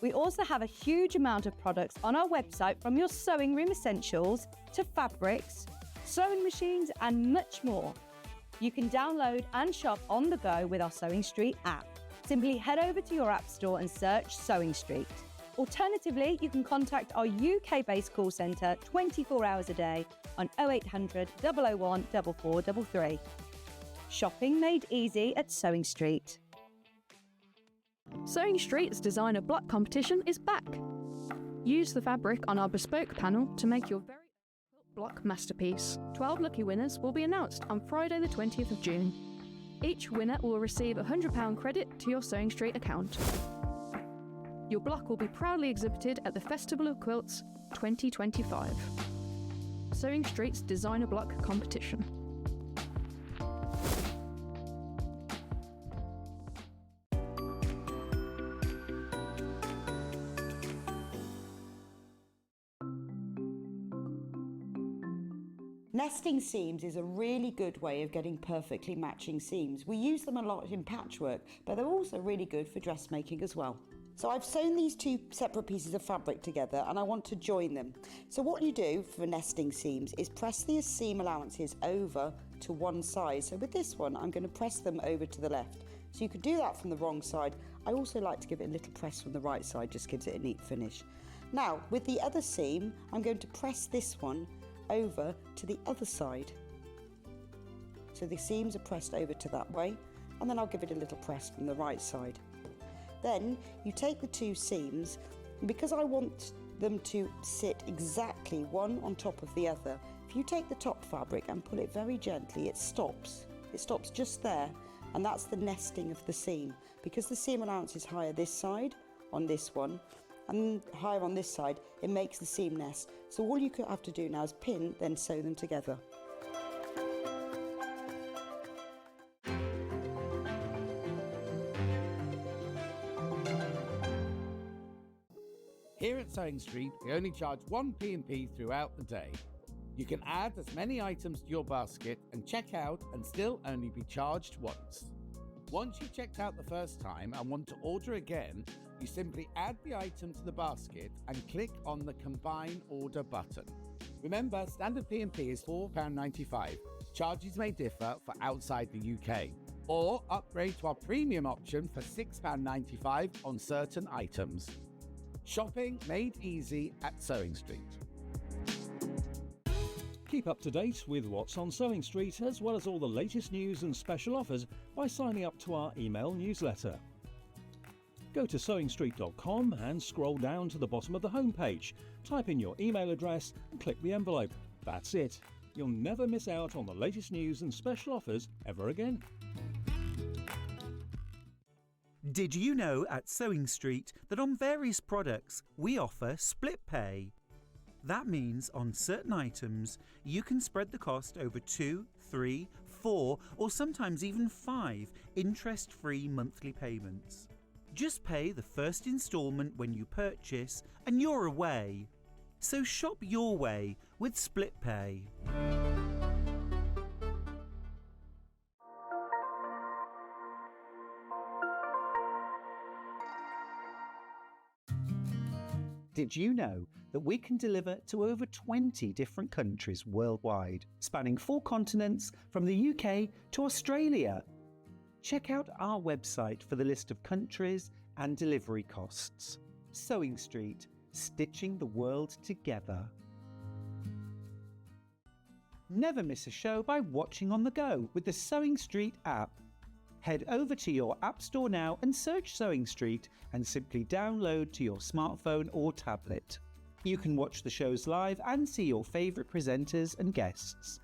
We also have a huge amount of products on our website, from your sewing room essentials to fabrics, sewing machines and much more. You can download and shop on the go with our Sewing Street app. Simply head over to your app store and search Sewing Street. Alternatively, you can contact our UK-based call centre 24 hours a day on 0800 001 4433. Shopping made easy at Sewing Street. Sewing Street's designer block competition is back. Use the fabric on our bespoke panel to make your very block masterpiece. 12 lucky winners will be announced on Friday the 20th of June. Each winner will receive a £100 credit to your Sewing Street account. Your block will be proudly exhibited at the Festival of Quilts 2025. Sewing Street's designer block competition. Nesting seams is a really good way of getting perfectly matching seams. We use them a lot in patchwork, but they're also really good for dressmaking as well. So I've sewn these two separate pieces of fabric together and I want to join them. So what you do for nesting seams is press the seam allowances over to one side. So with this one, I'm going to press them over to the left. So you could do that from the wrong side. I also like to give it a little press from the right side, just gives it a neat finish. Now, with the other seam, I'm going to press this one over to the other side. So the seams are pressed over to that way, and then I'll give it a little press from the right side. Then you take the two seams, and because I want them to sit exactly one on top of the other, if you take the top fabric and pull it very gently, it stops. It stops just there, and that's the nesting of the seam. Because the seam allowance is higher this side on this one, and higher on this side, it makes the seam nest. So all you have to do now is pin, then sew them together. Here at Sewing Street, we only charge one P&P throughout the day. You can add as many items to your basket and check out and still only be charged once. Once you've checked out the first time and want to order again, you simply add the item to the basket and click on the Combine Order button. Remember, standard P&P is £4.95. Charges may differ for outside the UK. Or upgrade to our premium option for £6.95 on certain items. Shopping made easy at Sewing Street. Keep up to date with what's on Sewing Street, as well as all the latest news and special offers by signing up to our email newsletter. Go to sewingstreet.com and scroll down to the bottom of the homepage. Type in your email address and click the envelope. That's it. You'll never miss out on the latest news and special offers ever again. Did you know at Sewing Street that on various products we offer split pay? That means on certain items you can spread the cost over 2, 3, 4 or sometimes even 5 interest-free monthly payments. Just pay the first instalment when you purchase and you're away. So shop your way with split pay. Did you know that we can deliver to over 20 different countries worldwide, spanning 4 continents from the UK to Australia? Check out our website for the list of countries and delivery costs. Sewing Street, stitching the world together. Never miss a show by watching on the go with the Sewing Street app. Head over to your app store now and search Sewing Street and simply download to your smartphone or tablet. You can watch the shows live and see your favourite presenters and guests.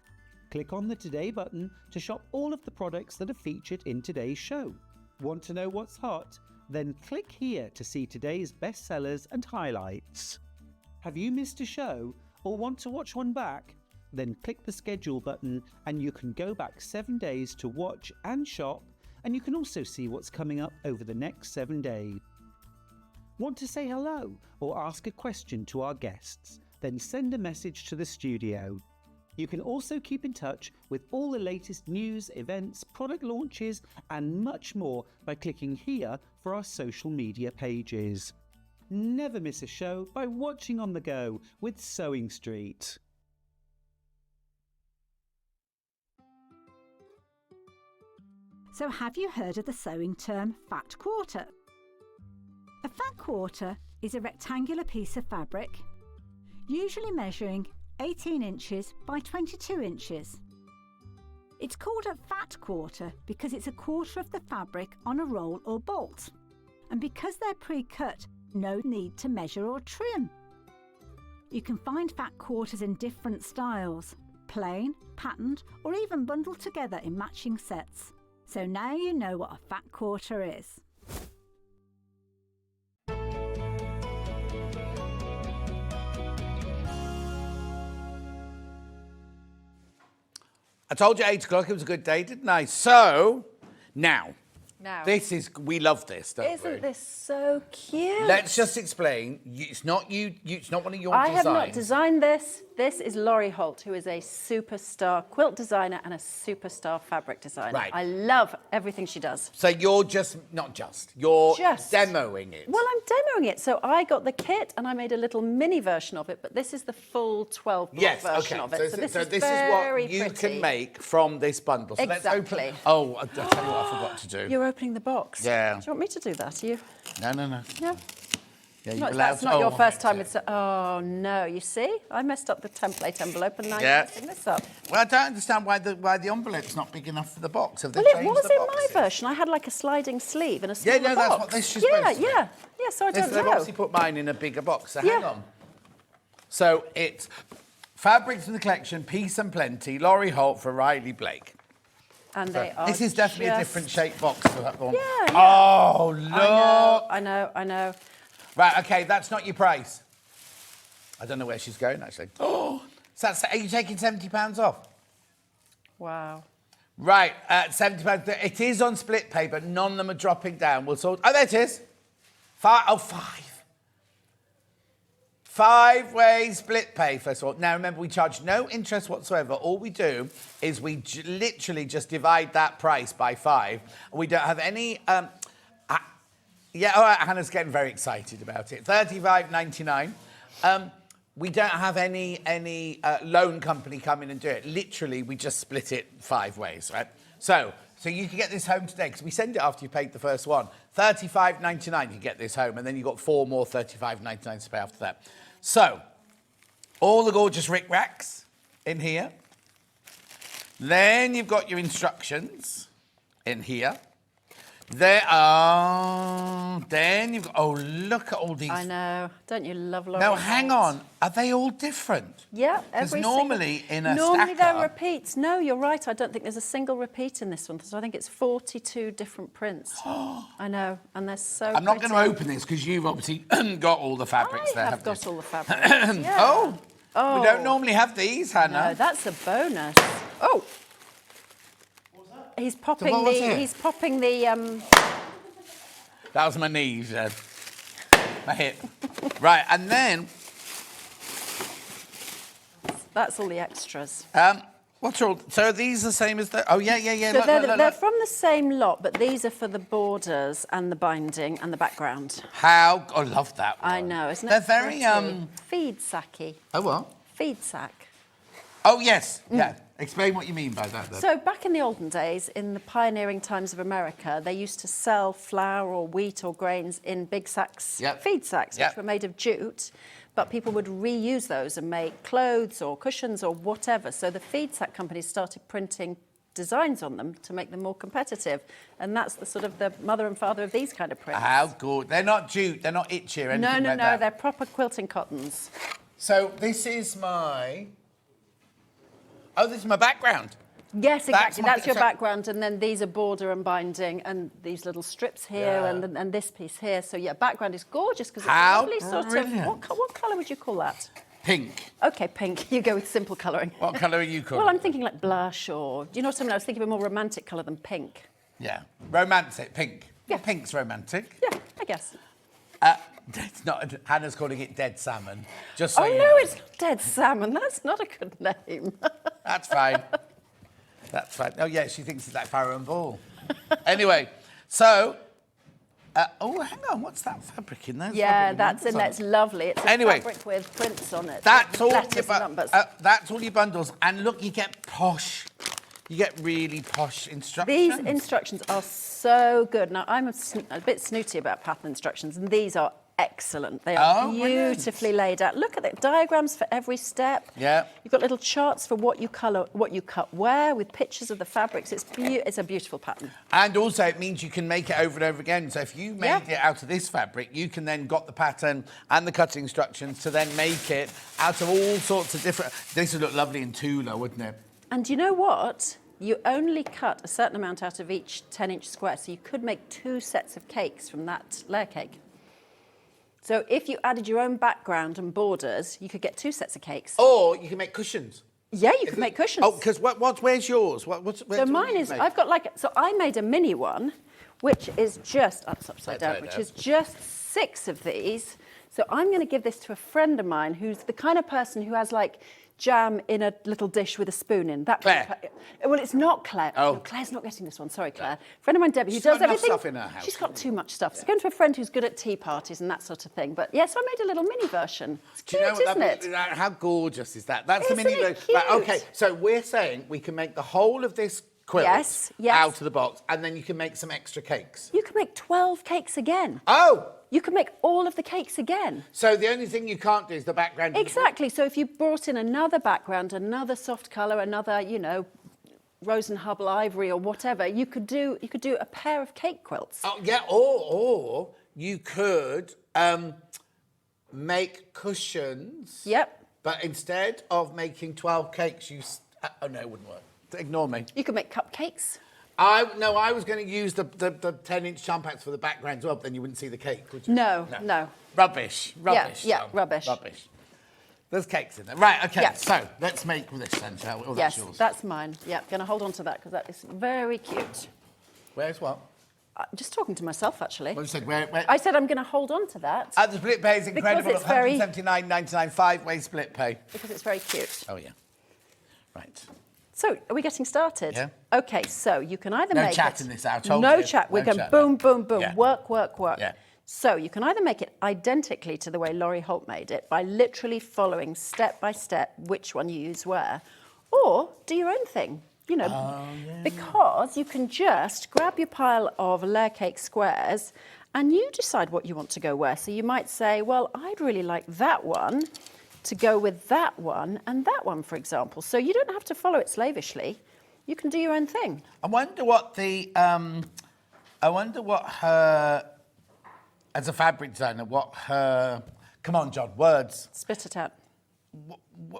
Click on the Today button to shop all of the products that are featured in today's show. Want to know what's hot? Then click here to see today's bestsellers and highlights. Have you missed a show or want to watch one back? Then click the schedule button and you can go back 7 days to watch and shop, and you can also see what's coming up over the next 7 days. Want to say hello or ask a question to our guests? Then send a message to the studio. You can also keep in touch with all the latest news, events, product launches and much more by clicking here for our social media pages. Never miss a show by watching on the go with Sewing Street. So have you heard of the sewing term fat quarter? A fat quarter is a rectangular piece of fabric, usually measuring 18 inches by 22 inches. It's called a fat quarter because it's a quarter of the fabric on a roll or bolt. And because they're pre-cut, no need to measure or trim. You can find fat quarters in different styles, plain, patterned, or even bundled together in matching sets. So now you know what a fat quarter is. I told you 8 o'clock, it was a good day, didn't I? So, now, this is, we love this, don't we? Isn't this so cute? Let's just explain. It's not you, it's not one of your designs. designs. I have not designed this. This is Lori Holt, who is a superstar quilt designer and a superstar fabric designer. Right. I love everything she does. So you're you're demoing it. Well, I'm demoing it. So I got the kit and I made a little mini version of it, but this is the full 12 block version of it. So this is what you can make from this bundle. So let's open. Oh, I'll tell you what I forgot to do. You're opening the box. Yeah. Do you want me to do that? Are you? No. Yeah. Yeah, That's not your first time with... Oh, no. You see? I messed up the template envelope and now you're messing this up. Well, I don't understand why the envelope's not big enough for the box. Have they Well, it changed was the in my boxes? version. I had like a sliding sleeve and a smaller box. Yeah, no, that's what this is supposed to be. Yeah, so I don't They've know. obviously put mine in a bigger box, so hang on. So it's Fabrics from the Collection, Peace and Plenty, Lori Holt for Riley Blake. And they are This is definitely a different shaped box for that one. Yeah. Oh, look. I know. Right, okay, that's not your price. I don't know where she's going, actually. Oh, so are you taking £70 off? Wow. Right, £70. It is on split pay, but none of them are dropping down. We'll sort... Oh, there it is. Five. 5-way split pay, first of all. Now, remember, we charge no interest whatsoever. All we do is we literally just divide that price by 5. We don't have any... yeah, all right, Hannah's getting very excited about it. $35.99. We don't have any loan company come in and do it. Literally, we just split it 5 ways, right? So you can get this home today, because we send it after you paid the first one. $35.99 you get this home, and then you've got 4 more $35.99 to pay after that. So, all the gorgeous rickracks in here. Then you've got your instructions in here. There are... Then you've got... Oh, look at all these... I know. Don't you love Lori Now, Holt? hang on. Are they all different? Yeah, Because normally in a Normally stacker... they're repeats. No, you're right. I don't think there's a single repeat in this one. So I think it's 42 different prints. I know. And they're so I'm not going to pretty. open this because you've obviously got all the fabrics there. I have got all the fabrics. Yeah. Oh, we don't normally have these, Hannah. No, that's a bonus. Oh. He's popping what was the... it? He's popping the... That was my knees, my hip. Right, and then... That's all the extras. What's all... So are these the same as the... Oh, yeah. So Look, they're from the same lot, but these are for the borders and the binding and the background. How... I love that one. I know, isn't it? They're very... Feed sacky. Oh, what? Feed sack. Oh, yes. Yeah. Explain what you mean by that, then. So back in the olden days, in the pioneering times of America, they used to sell flour or wheat or grains in big sacks, feed sacks, which were made of jute, but people would reuse those and make clothes or cushions or whatever. So the feed sack companies started printing designs on them to make them more competitive. And that's the sort of the mother and father of these kind of prints. How good. They're not jute, they're not itchy or anything like that. No, they're proper quilting cottons. So this is my... Oh, this is my background. Yes, exactly. That's your background, and then these are border and binding, and these little strips here, and this piece here. So yeah, background is gorgeous because it's a lovely sort of. What colour would you call that? Pink. Okay, pink. You go with simple colouring. What colour are you calling? Well, I'm thinking like blush, or do you know what I mean? I was thinking of a more romantic colour than pink. Yeah, romantic, pink. Yeah, well, pink's romantic. Yeah, I guess. It's not. Hannah's calling it dead salmon. Just so oh you no, know. it's not dead salmon. That's not a good name. That's fine. That's fine. Oh yeah, she thinks it's like Farrow and Ball. Anyway, so. Oh, hang on. What's that fabric in there? Yeah, that's in there. It's lovely. It's a fabric with prints on it. That's all. That's all your bundles. And look, you get posh. You get really posh instructions. These instructions are so good. Now, I'm a bit snooty about pattern instructions, and these are excellent. They are beautifully laid out. Look at the diagrams for every step. Yeah. You've got little charts for what you colour, what you cut where, with pictures of the fabrics. It's a beautiful pattern. And also, it means you can make it over and over again. So if you made it out of this fabric, you can then got the pattern and the cutting instructions to then make it out of all sorts of different... This would look lovely in Tula, wouldn't it? And you know what? You only cut a certain amount out of each 10-inch square, so you could make 2 sets of cakes from that layer cake. So if you added your own background and borders, you could get 2 sets of cakes. Or you can make cushions. Yeah, you could make cushions. Oh, because where's yours? So mine is, I've got so I made a mini one, which is just, that's upside down, which is just 6 of these. So I'm going to give this to a friend of mine who's the kind of person who has like jam in a little dish with a spoon in. That Claire. Well, it's not Claire. Oh. No, Claire's not getting this one. Sorry, Claire. Friend of mine, Debbie, who She's does got enough everything. stuff in her house. She's got too much stuff. So going to a friend who's good at tea parties and that sort of thing. But yes, I made a little mini version. It's Do cute, you know what isn't it? How gorgeous is that? That's the Isn't mini it version. Right, cute? okay, so we're saying we can make the whole of this quilt Yes, yes. out of the box, and then you can make some extra cakes. You can make 12 cakes again. Oh! You can make all of the cakes again. So the only thing you can't do is the background. Exactly. So if you brought in another background, another soft colour, another, you know, rose and hubble ivory or whatever, you could do a pair of cake quilts. Oh, yeah, or you could make cushions. Yep. But instead of making 12 cakes, oh no, it wouldn't work. Ignore me. You could make cupcakes. I was going to use the 10-inch charm packs for the background as well, but then you wouldn't see the cake, would you? No. Rubbish. Yeah, Tom. rubbish. There's cakes in there. Right, okay, Yeah. so let's make this then, shall we? Oh, Yes, that's yours. that's mine. Yeah, going to hold on to that because that is very cute. Where's what? Just talking to myself, actually. What you said, where? I said I'm going to hold on to that. The split pay is incredible. Because it's very... 179.99 5-way split pay. Because it's very cute. Oh, yeah. Right. So, are we getting started? Yeah. Okay, so you can either No make chat it... in this, I told No you. chat. We're No going chat, boom, no. boom, boom. Yeah. Work, work, work. Yeah. So you can either make it identically to the way Lori Holt made it by literally following step by step which one you use where, or do your own thing. You know, because you can just grab your pile of layer cake squares and you decide what you want to go where. So you might say, well, I'd really like that one to go with that one and that one, for example. So you don't have to follow it slavishly. You can do your own thing. I wonder what her, as a fabric designer, come on, John, words. Spit it out.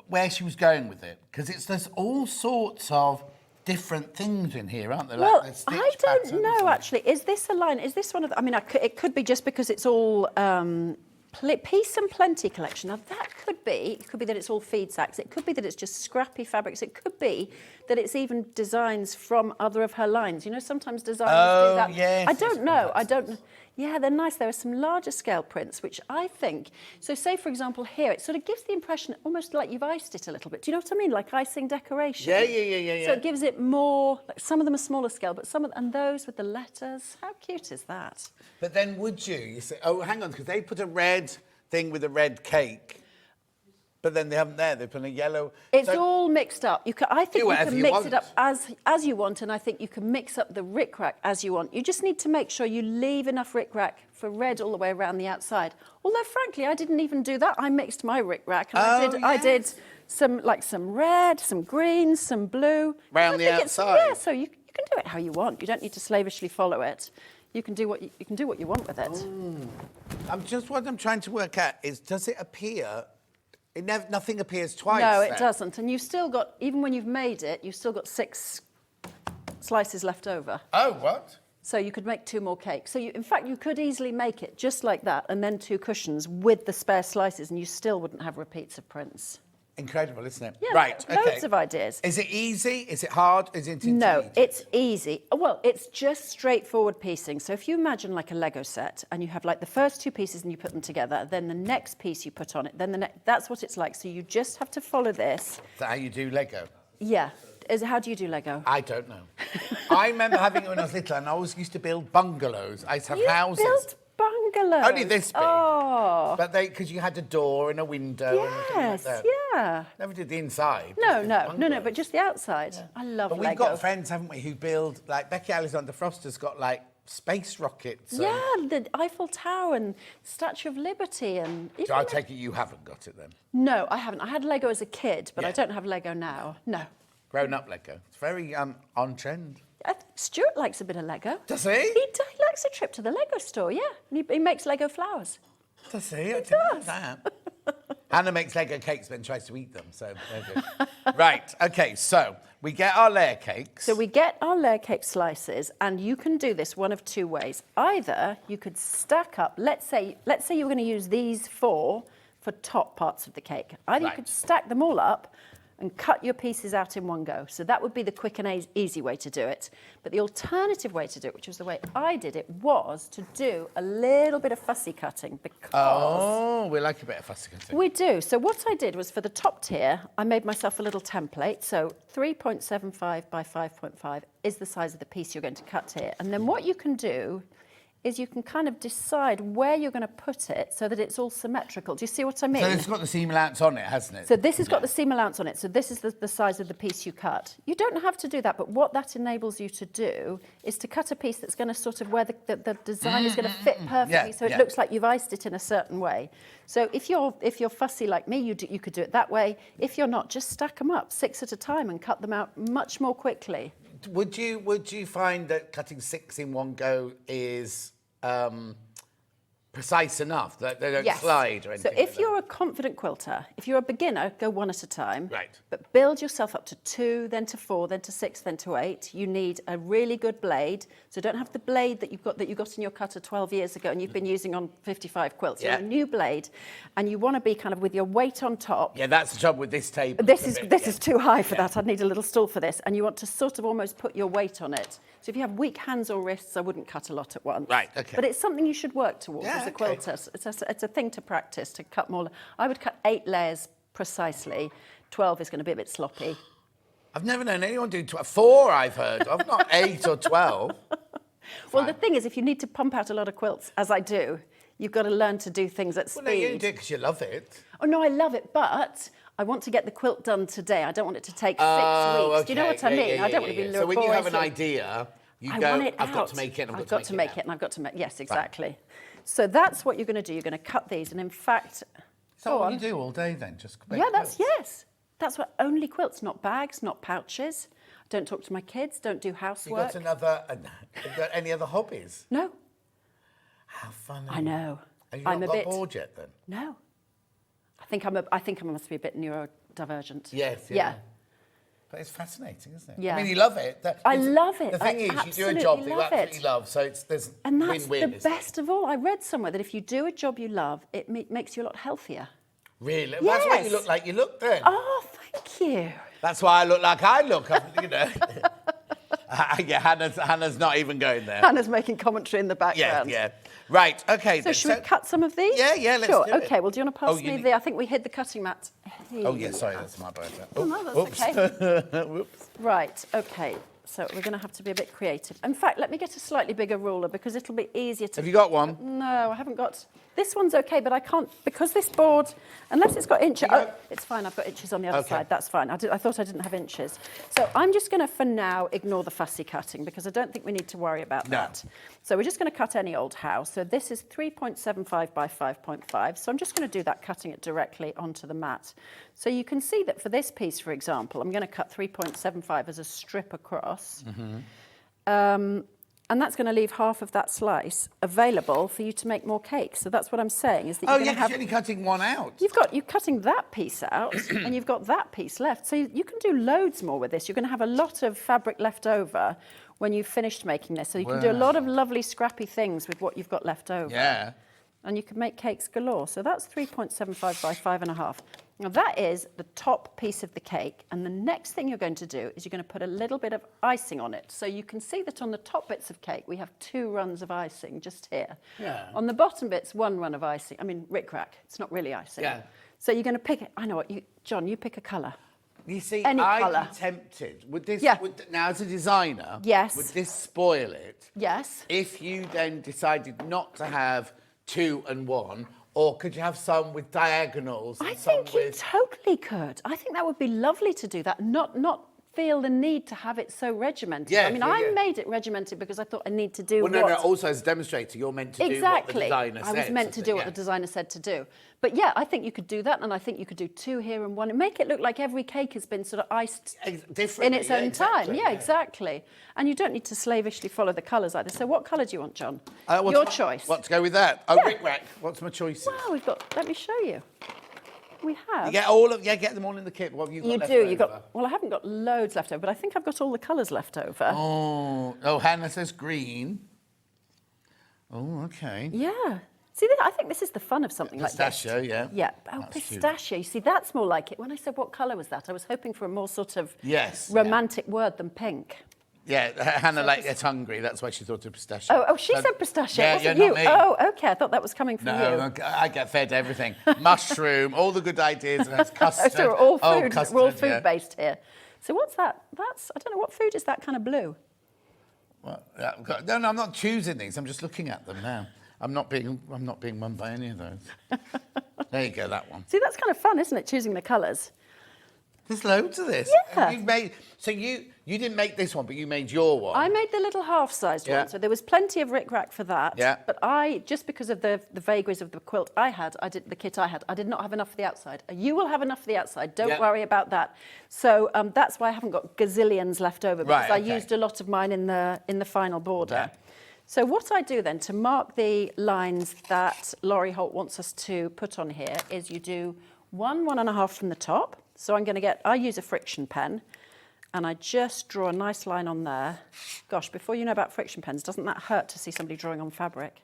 Where she was going with it. Because there's all sorts of different things in here, aren't there? Well, Like the I stitch don't patterns know, and- actually. Is this a line? Is this one of the... I mean, it could be just because it's all Peace and Plenty collection. Now, that could be... It could be that it's all feed sacks. It could be that it's just scrappy fabrics. It could be that it's even designs from other of her lines. You know, sometimes designers do that. Yes, I don't know. I don't... Yeah, they're nice. There are some larger scale prints, which I think... So say, for example, here, it sort of gives the impression almost like you've iced it a little bit. Do you know what I mean? Like icing decoration. Yeah. So it gives it more... Like some of them are smaller scale, but some of... And those with the letters, how cute is that? But then would you say, oh, hang on, because they put a red thing with a red cake, but then they haven't there. They put a yellow... It's all mixed up. I think you whatever can you mix want. it up as you want, and I think you can mix up the rickrack as you want. You just need to make sure you leave enough rickrack for red all the way around the outside. Although, frankly, I didn't even do that. I mixed my rickrack, and I did some red, some green, some blue. Round the outside. Yeah, so you can do it how you want. You don't need to slavishly follow it. You can do what you want with it. What I'm trying to work out is, does it appear... nothing appears twice. No, then? it doesn't. And you've still got, even when you've made it, you've still got 6 slices left over. Oh, what? So you could make 2 more cakes. So in fact, you could easily make it just like that and then 2 cushions with the spare slices and you still wouldn't have repeats of prints. Incredible, isn't it? Yeah, right, loads okay. of ideas. Is it easy? Is it hard? Is it intermediate? No, it's easy. Well, it's just straightforward piecing. So if you imagine like a Lego set and you have like the first 2 pieces and you put them together, then the next piece you put on it, then the next, that's what it's like. So you just have to follow this. Is that how you do Lego? Yeah. How do you do Lego? I don't know. I remember having it when I was little and I always used to build bungalows. I used to have houses. Built bungalows? Only this big. Oh. But because you had a door and a window and everything like that. Yeah. Never did the inside. No, but just the outside. Yeah. I love Lego. But we've got friends, haven't we, who build, like Becky Alexander Froster's got like space rockets. Yeah, the Eiffel Tower and Statue of Liberty and... So I take it you haven't got it then? No, I haven't. I had Lego as a kid, but I don't have Lego now. No. Grown-up Lego. It's very on trend. I think Stuart likes a bit of Lego. Does he? He likes a trip to the Lego store, yeah. And he makes Lego flowers. Does he? I didn't know that. Hannah makes Lego cakes but then tries to eat them, so there you go. Right, OK, so we get our layer cakes. So we get our layer cake slices, and you can do this one of 2 ways. Either you could stack up, let's say you were going to use these 4 for top parts of the cake. Either you could stack them all up and cut your pieces out in one go. So that would be the quick and easy way to do it. But the alternative way to do it, which was the way I did it, was to do a little bit of fussy cutting because... Oh, we like a bit of fussy cutting. We do. So what I did was for the top tier, I made myself a little template. So 3.75 by 5.5 is the size of the piece you're going to cut here. And then what you can do is you can kind of decide where you're going to put it so that it's all symmetrical. Do you see what I mean? So it's got the seam allowance on it, hasn't it? So this has got the seam allowance on it. So this is the size of the piece you cut. You don't have to do that, but what that enables you to do is to cut a piece that's going to sort of where the design is going to fit perfectly, so it looks like you've iced it in a certain way. So if you're fussy like me, you could do it that way. If you're not, just stack them up 6 at a time and cut them out much more quickly. Would you find that cutting 6 in one go is precise enough that they don't slide or anything? So if you're a confident quilter, if you're a beginner, go 1 at a time. Right. But build yourself up to 2, then to 4, then to 6, then to 8. You need a really good blade. So don't have the blade that you got in your cutter 12 years ago and you've been using on 55 quilts. You want a new blade, and you want to be kind of with your weight on top. Yeah, that's the trouble with this table. This is too high for that. I'd need a little stool for this. And you want to sort of almost put your weight on it. So if you have weak hands or wrists, I wouldn't cut a lot at once. Right, okay. But it's something you should work towards as a quilter. It's a thing to practice, to cut more. I would cut 8 layers precisely. 12 is going to be a bit sloppy. I've never known anyone do 12. 4 I've heard of, not 8 or 12. Well, the thing is, if you need to pump out a lot of quilts, as I do, you've got to learn to do things at speed. Well, no, you do because you love it. Oh, no, I love it, but I want to get the quilt done today. I don't want it to take 6 weeks. Okay. Do you know what I mean? I don't want to be laborious. So when you have an idea, you go, I've got to make it, and I've got to make it, and I've got to make it. Yes, exactly. Right. So that's what you're going to do. You're going to cut these, and in fact... So what you do all day then? Just make quilts? That's what only quilts, not bags, not pouches. Don't talk to my kids, don't do housework. You got any other hobbies? No. How funny. I know. Have you not got bored yet then? No. I think I must be a bit neurodivergent. Yes, yeah. But it's fascinating, isn't it? Yeah. I mean, you love it. I love it. The thing is, you do a job that you absolutely love, so there's and that's win-win. The best of all. I read somewhere that if you do a job you love, it makes you a lot healthier. Really? Yes. That's what you look like you look then. Oh, thank you. That's why I look like I look, you know. Hannah's not even going there. Hannah's making commentary in the background. Yeah. Right, okay. So should we cut some of these? Yeah, let's do it. Okay, well, do you want to pass me I think we hid the cutting mat. Oh, yeah, sorry, that's my bad. Oh, no, that's okay. Whoops. Right, okay. So we're going to have to be a bit creative. In fact, let me get a slightly bigger ruler because it'll be easier to... Have you got one? No, I haven't got... This one's okay, but I can't... Because this board, unless it's got inches... Oh, it's fine, I've got inches on the other side. That's fine. I thought I didn't have inches. So I'm just going to, for now, ignore the fussy cutting because I don't think we need to worry about that. So we're just going to cut any old house. So this is 3.75 by 5.5. So I'm just going to do that, cutting it directly onto the mat. So you can see that for this piece, for example, I'm going to cut 3.75 as a strip across. And that's going to leave half of that slice available for you to make more cakes. So that's what I'm saying is that you're going to have... you're only cutting one out. You're cutting that piece out and you've got that piece left. So you can do loads more with this. You're going to have a lot of fabric left over when you've finished making this. So you can do a lot of lovely scrappy things with what you've got left over. Yeah. And you can make cakes galore. So that's 3.75 by 5.5. Now that is the top piece of the cake. And the next thing you're going to do is you're going to put a little bit of icing on it. So you can see that on the top bits of cake, we have 2 runs of icing just here. Yeah. On the bottom bits, 1 run of icing. I mean, rickrack. It's not really icing. Yeah. So you're going to pick it. I know what John, you pick a colour. You see, Any I'd colour. be tempted. Would this, Yeah. now as a designer, Yes. would this spoil it? Yes. If you then decided not to have 2 and 1, or could you have some with diagonals? And I some think you with... totally could. I think that would be lovely to do that, not feel the need to have it so regimented. Yeah, I mean, I made it regimented because I thought I need to do Well, no, also as a demonstrator, you're meant to do what the designer says. I was meant to do what the designer said to do. But yeah, I think you could do that, and I think you could do 2 here and 1, and make it look like every cake has been sort of iced in its own time. Yeah, exactly. And you don't need to slavishly follow the colours either. So what colour do you want, John? Your choice. What to go with that? Oh, rickrack. What's my choices? Well, we've got... Let me show you. We have. You get get them all in the kit. What have you got left over? Well, I haven't got loads left over, but I think I've got all the colours left over. Oh, Hannah says green. Oh, okay. Yeah. See, I think this is the fun of something like this. Pistachio, yeah. Yeah. Oh, That's pistachio. You see, that's more like it. When I said what colour was that, I was hoping for a more sort of Yes, romantic word than pink. Yeah, Hannah gets hungry. That's why she thought of pistachio. Oh, she said pistachio. Yeah, Wasn't yeah, you? not me. Oh, okay. I thought that was coming from you. No, I get fed everything. Mushroom, all the good ideas, and that's custard. So we're all food. Custard, we're all food based here. So what's that? I don't know. What food is that kind of blue? Well, no, I'm not choosing these. I'm just looking at them now. I'm not being won by any of those. There you go, that one. See, that's kind of fun, isn't it? Choosing the colours. There's loads of this. Yeah. You've made, so you didn't make this one, but you made your one. I made the little half-sized one, so there was plenty of rickrack for that. Yeah. But just because of the vagaries of the quilt the kit I had, I did not have enough for the outside. You will have enough for the outside. Don't worry about that. So that's why I haven't got gazillions left over, because I used a lot of mine in the final border. Yeah. So what I do then to mark the lines that Lori Holt wants us to put on here is you do 1.5 from the top. So I use a friction pen, and I just draw a nice line on there. Gosh, before you know about friction pens, doesn't that hurt to see somebody drawing on fabric?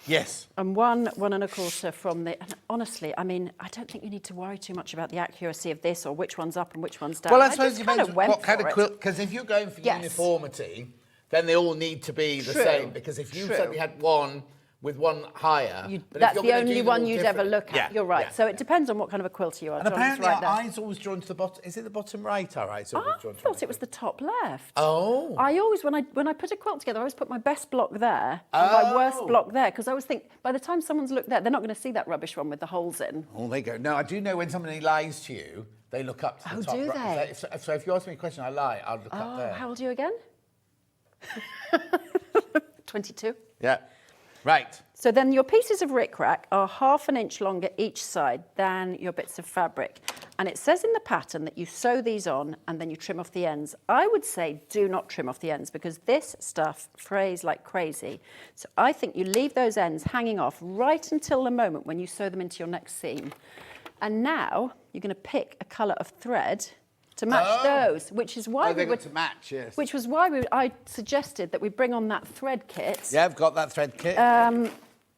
Yes. And 1.25 from the, and honestly, I mean, I don't think you need to worry too much about the accuracy of this or which one's up and which one's down. Well, I suppose you mentioned what kind of quilt, because if you're going for uniformity, then they all need to be the same, because if you suddenly had one with one higher... That's the only one you'd ever look at. Yeah, you're right. So it depends on what kind of a quilter you are. And apparently our eyes always drawn to the bottom. Is it the bottom right, our eyes always drawn to? I thought it was the top left. Oh. I always, when I put a quilt together, I always put my best block there and my worst block there, because I always think, by the time someone's looked there, they're not going to see that rubbish one with the holes in. Oh, there you go. No, I do know when somebody lies to you, they look up to the top. Oh, do they? So if you ask me a question, I lie, I'll look up there. How old are you again? 22. Yeah. Right. So then your pieces of rickrack are 1/2 inch longer each side than your bits of fabric. And it says in the pattern that you sew these on and then you trim off the ends. I would say do not trim off the ends, because this stuff frays like crazy. So I think you leave those ends hanging off right until the moment when you sew them into your next seam. And now you're going to pick a colour of thread to match those, which is why which was why I suggested that we bring on that thread kit. Yeah, I've got that thread kit.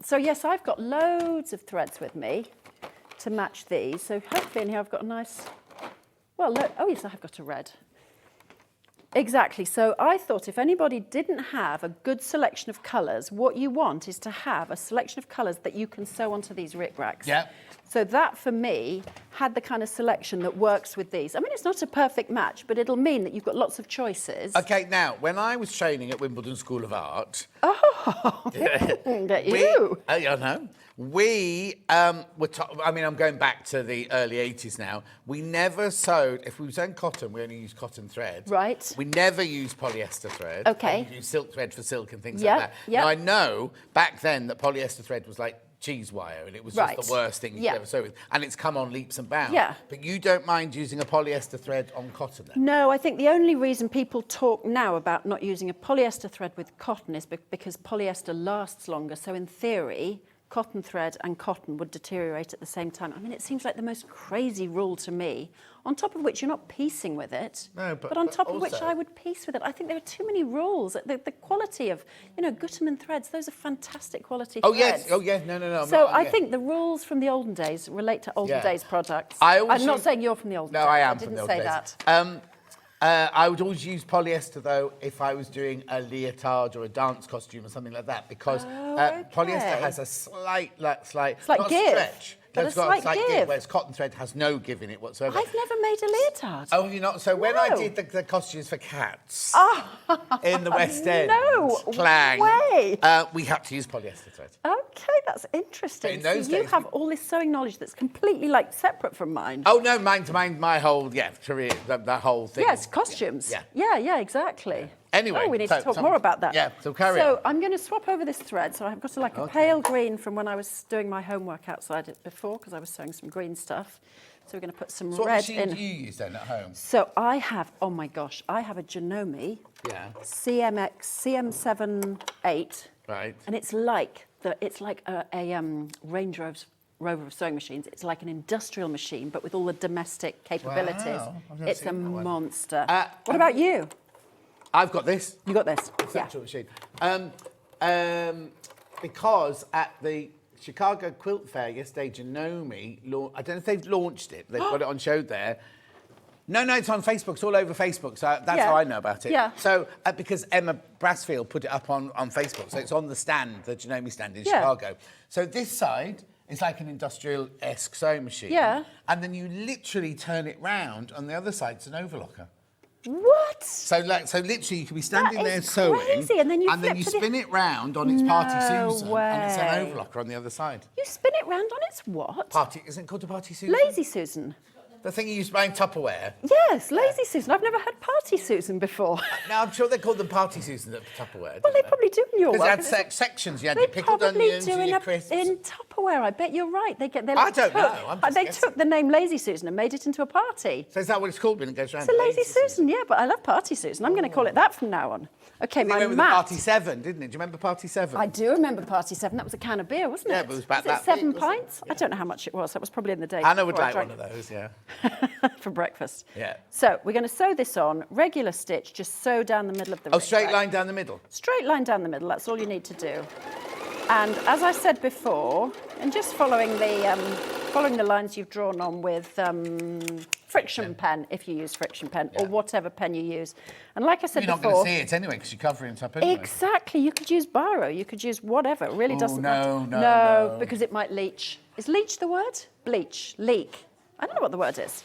So yes, I've got loads of threads with me to match these. So hopefully in here I've got a nice, well, look, oh yes, I have got a red. Exactly. So I thought if anybody didn't have a good selection of colours, what you want is to have a selection of colours that you can sew onto these rickracks. Yeah. So that, for me, had the kind of selection that works with these. I mean, it's not a perfect match, but it'll mean that you've got lots of choices. OK, now, when I was training at Wimbledon School of Art... Oh, I know. We were... I mean, I'm going back to the early 80s now. We never sewed... If we were sewing cotton, we only used cotton thread. Right. We never used polyester thread. OK. We used silk thread for silk and things like that. Now, I know back then that polyester thread was like cheese wire, and it was just the worst thing you could ever sew with. And it's come on leaps and bounds. Yeah. But you don't mind using a polyester thread on cotton then? No, I think the only reason people talk now about not using a polyester thread with cotton is because polyester lasts longer. So in theory, cotton thread and cotton would deteriorate at the same time. I mean, it seems like the most crazy rule to me, on top of which you're not piecing with it, no, but on top of which I would piece with it. I think there are too many rules. The quality of, Gutermann threads, those are fantastic quality threads. Yes. Oh, yes. No. So I think the rules from the olden days relate to olden days products. I'm not saying you're from the olden days. No, I am from the the olden olden days. I didn't say that. I would always use polyester, though, if I was doing a leotard or a dance costume or something like that, because polyester has a slight not give. Stretch. But it's a got slight give, give. whereas cotton thread has no give in it whatsoever. I've never made a leotard. Oh, have you not? So when I did the costumes for cats in the West End, Clang, we had to use polyester thread. Okay, that's interesting. In those so you days, have all this sewing knowledge that's completely separate from mine. Oh no, my whole career, that whole thing. Yes, costumes. Yeah, exactly. Anyway, we need to talk more about that. Yeah, so carry on. So I'm going to swap over this thread. So I've got a pale green from when I was doing my homework outside it before, because I was sewing some green stuff. So we're going to put some red in. What machine do you use then at home? So I have, oh my gosh, I have a Janome CM78. Right. And it's like a Range Rover of sewing machines. It's like an industrial machine, but with all the domestic capabilities. Wow. It's a monster. What about you? I've got this. You got this? It's an actual machine. because at the Chicago Quilt Fair yesterday, Janome, I don't know if they've launched it. They've got it on show there. No, it's on Facebook. It's all over Facebook. So that's how I know about it. Yeah. So because Emma Brassfield put it up on Facebook. So it's on the stand, the Janome stand in Chicago. So this side is like an industrial-esque sewing machine. Yeah. And then you literally turn it round. On the other side, it's an overlocker. What? So literally, you could be standing there sewing, crazy. And then you spin it round on its Party Susan, way. and it's an overlocker on the other side. You spin it round on its what? Isn't it called a Party Susan? Lazy Susan. The thing you use to buy in Tupperware. Yes, Lazy Susan. I've never had Party Susan before. No, I'm sure they called them Party Susan at Tupperware. Well, they probably do in your world. Because they had sections. You had your pickled onions and your crisps. In Tupperware, I bet you're right. I don't know. They took the name Lazy Susan and made it into a party. So is that what it's called when it goes round? It's a Lazy Susan, yeah, but I love Party Susan. I'm going to call it that from now on. Okay, my went with mat. the Party 7, didn't it? Do you remember Party 7? I do remember Party 7. That was a can of beer, wasn't it? Yeah, but it was about was that it 7 big, wasn't pints? I don't know how much it was. That was probably in the day. Anna would before I like drank one of those, yeah. for breakfast. Yeah. So we're going to sew this on, regular stitch, just sew down the middle of the Oh, straight line down the middle? Straight line down the middle, that's all you need to do. And as I said before, and just following the lines you've drawn on with friction pen, if you use friction pen, or whatever pen you use. And like I said before... You're not going to see it anyway, because you're covering it up anyway. Exactly, you could use biro, you could use whatever, it really doesn't matter. No, because it might leach. Is leach the word? Bleach, leak. I don't know what the word is.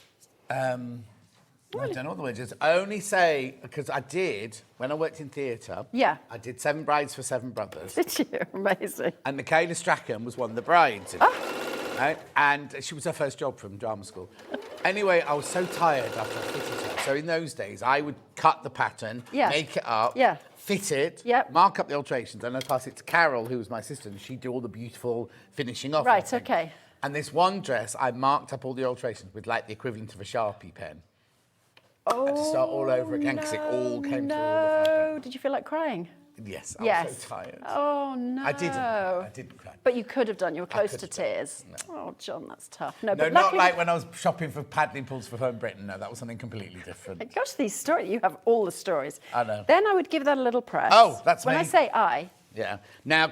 I don't know what the word is. I only say, because I did, when I worked in theatre, I did 7 Brides for 7 Brothers. Did you? Amazing. And Michaela Strachan was one of the brides. Right? And she was her first job from drama school. Anyway, I was so tired after I fitted her. So in those days, I would cut the pattern, make it up, fit it, mark up the alterations, and I'd pass it to Carol, who was my assistant, and she'd do all the beautiful finishing off. Right, okay. And this one dress, I marked up all the alterations with like the equivalent of a Sharpie pen. I had to start all over again because it all came through all the fabric. Did you feel like crying? Yes, I was so tired. Oh, no. I didn't cry. But you could have done. You were close to tears. No. Oh, John, that's tough. No, but not like when I was shopping for paddling pools for Home Britain. No, that was something completely different. Gosh, these stories. You have all the stories. I know. Then I would give that a little press. Oh, that's when me. I say I. Yeah. Now,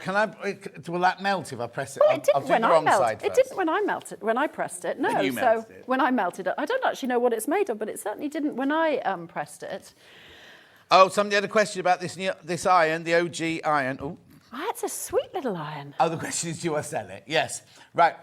will that melt if I press it? Well, it didn't when I melted. It didn't when I melted. When I pressed it, no. When you melted it. When I melted it, I don't actually know what it's made of, but it certainly didn't when I pressed it. Oh, somebody had a question about this iron, the OG iron. Oh, it's a sweet little iron. Oh, the question is, do I sell it? Yes. Right.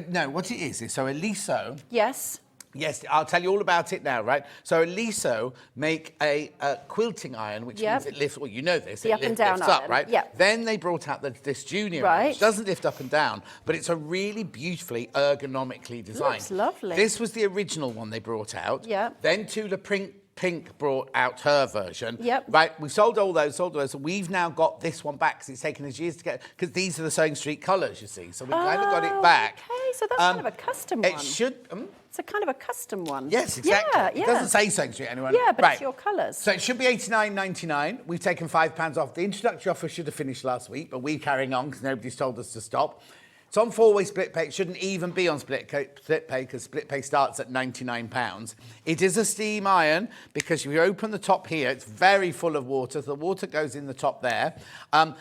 No, what it is so Eliso. Yes. Yes, I'll tell you all about it now, right? So Eliso make a quilting iron, which means it lifts, well, you know this, the up and down lifts iron. up, right? Yeah. Then they brought out this junior iron, which doesn't lift up and down, but it's a really beautifully ergonomically designed. Looks lovely. This was the original one they brought out. Yeah. Then Tulip Pink brought out her version. Yep. Right, we've sold all those. We've now got this one back because it's taken us years to get, because these are the Sewing Street colours, you see. So we've kind of got it back. Okay, so that's kind of a custom one. It should... It's a kind of a custom one. Yes, exactly. Yeah. It doesn't say Sewing Street anywhere. Yeah, but it's your colours. So it should be $89.99. We've taken £5 off. The introductory offer should have finished last week, but we're carrying on because nobody's told us to stop. It's on 4-way split pay. It shouldn't even be on split pay because split pay starts at £99. It is a steam iron because if you open the top here, it's very full of water. So the water goes in the top there.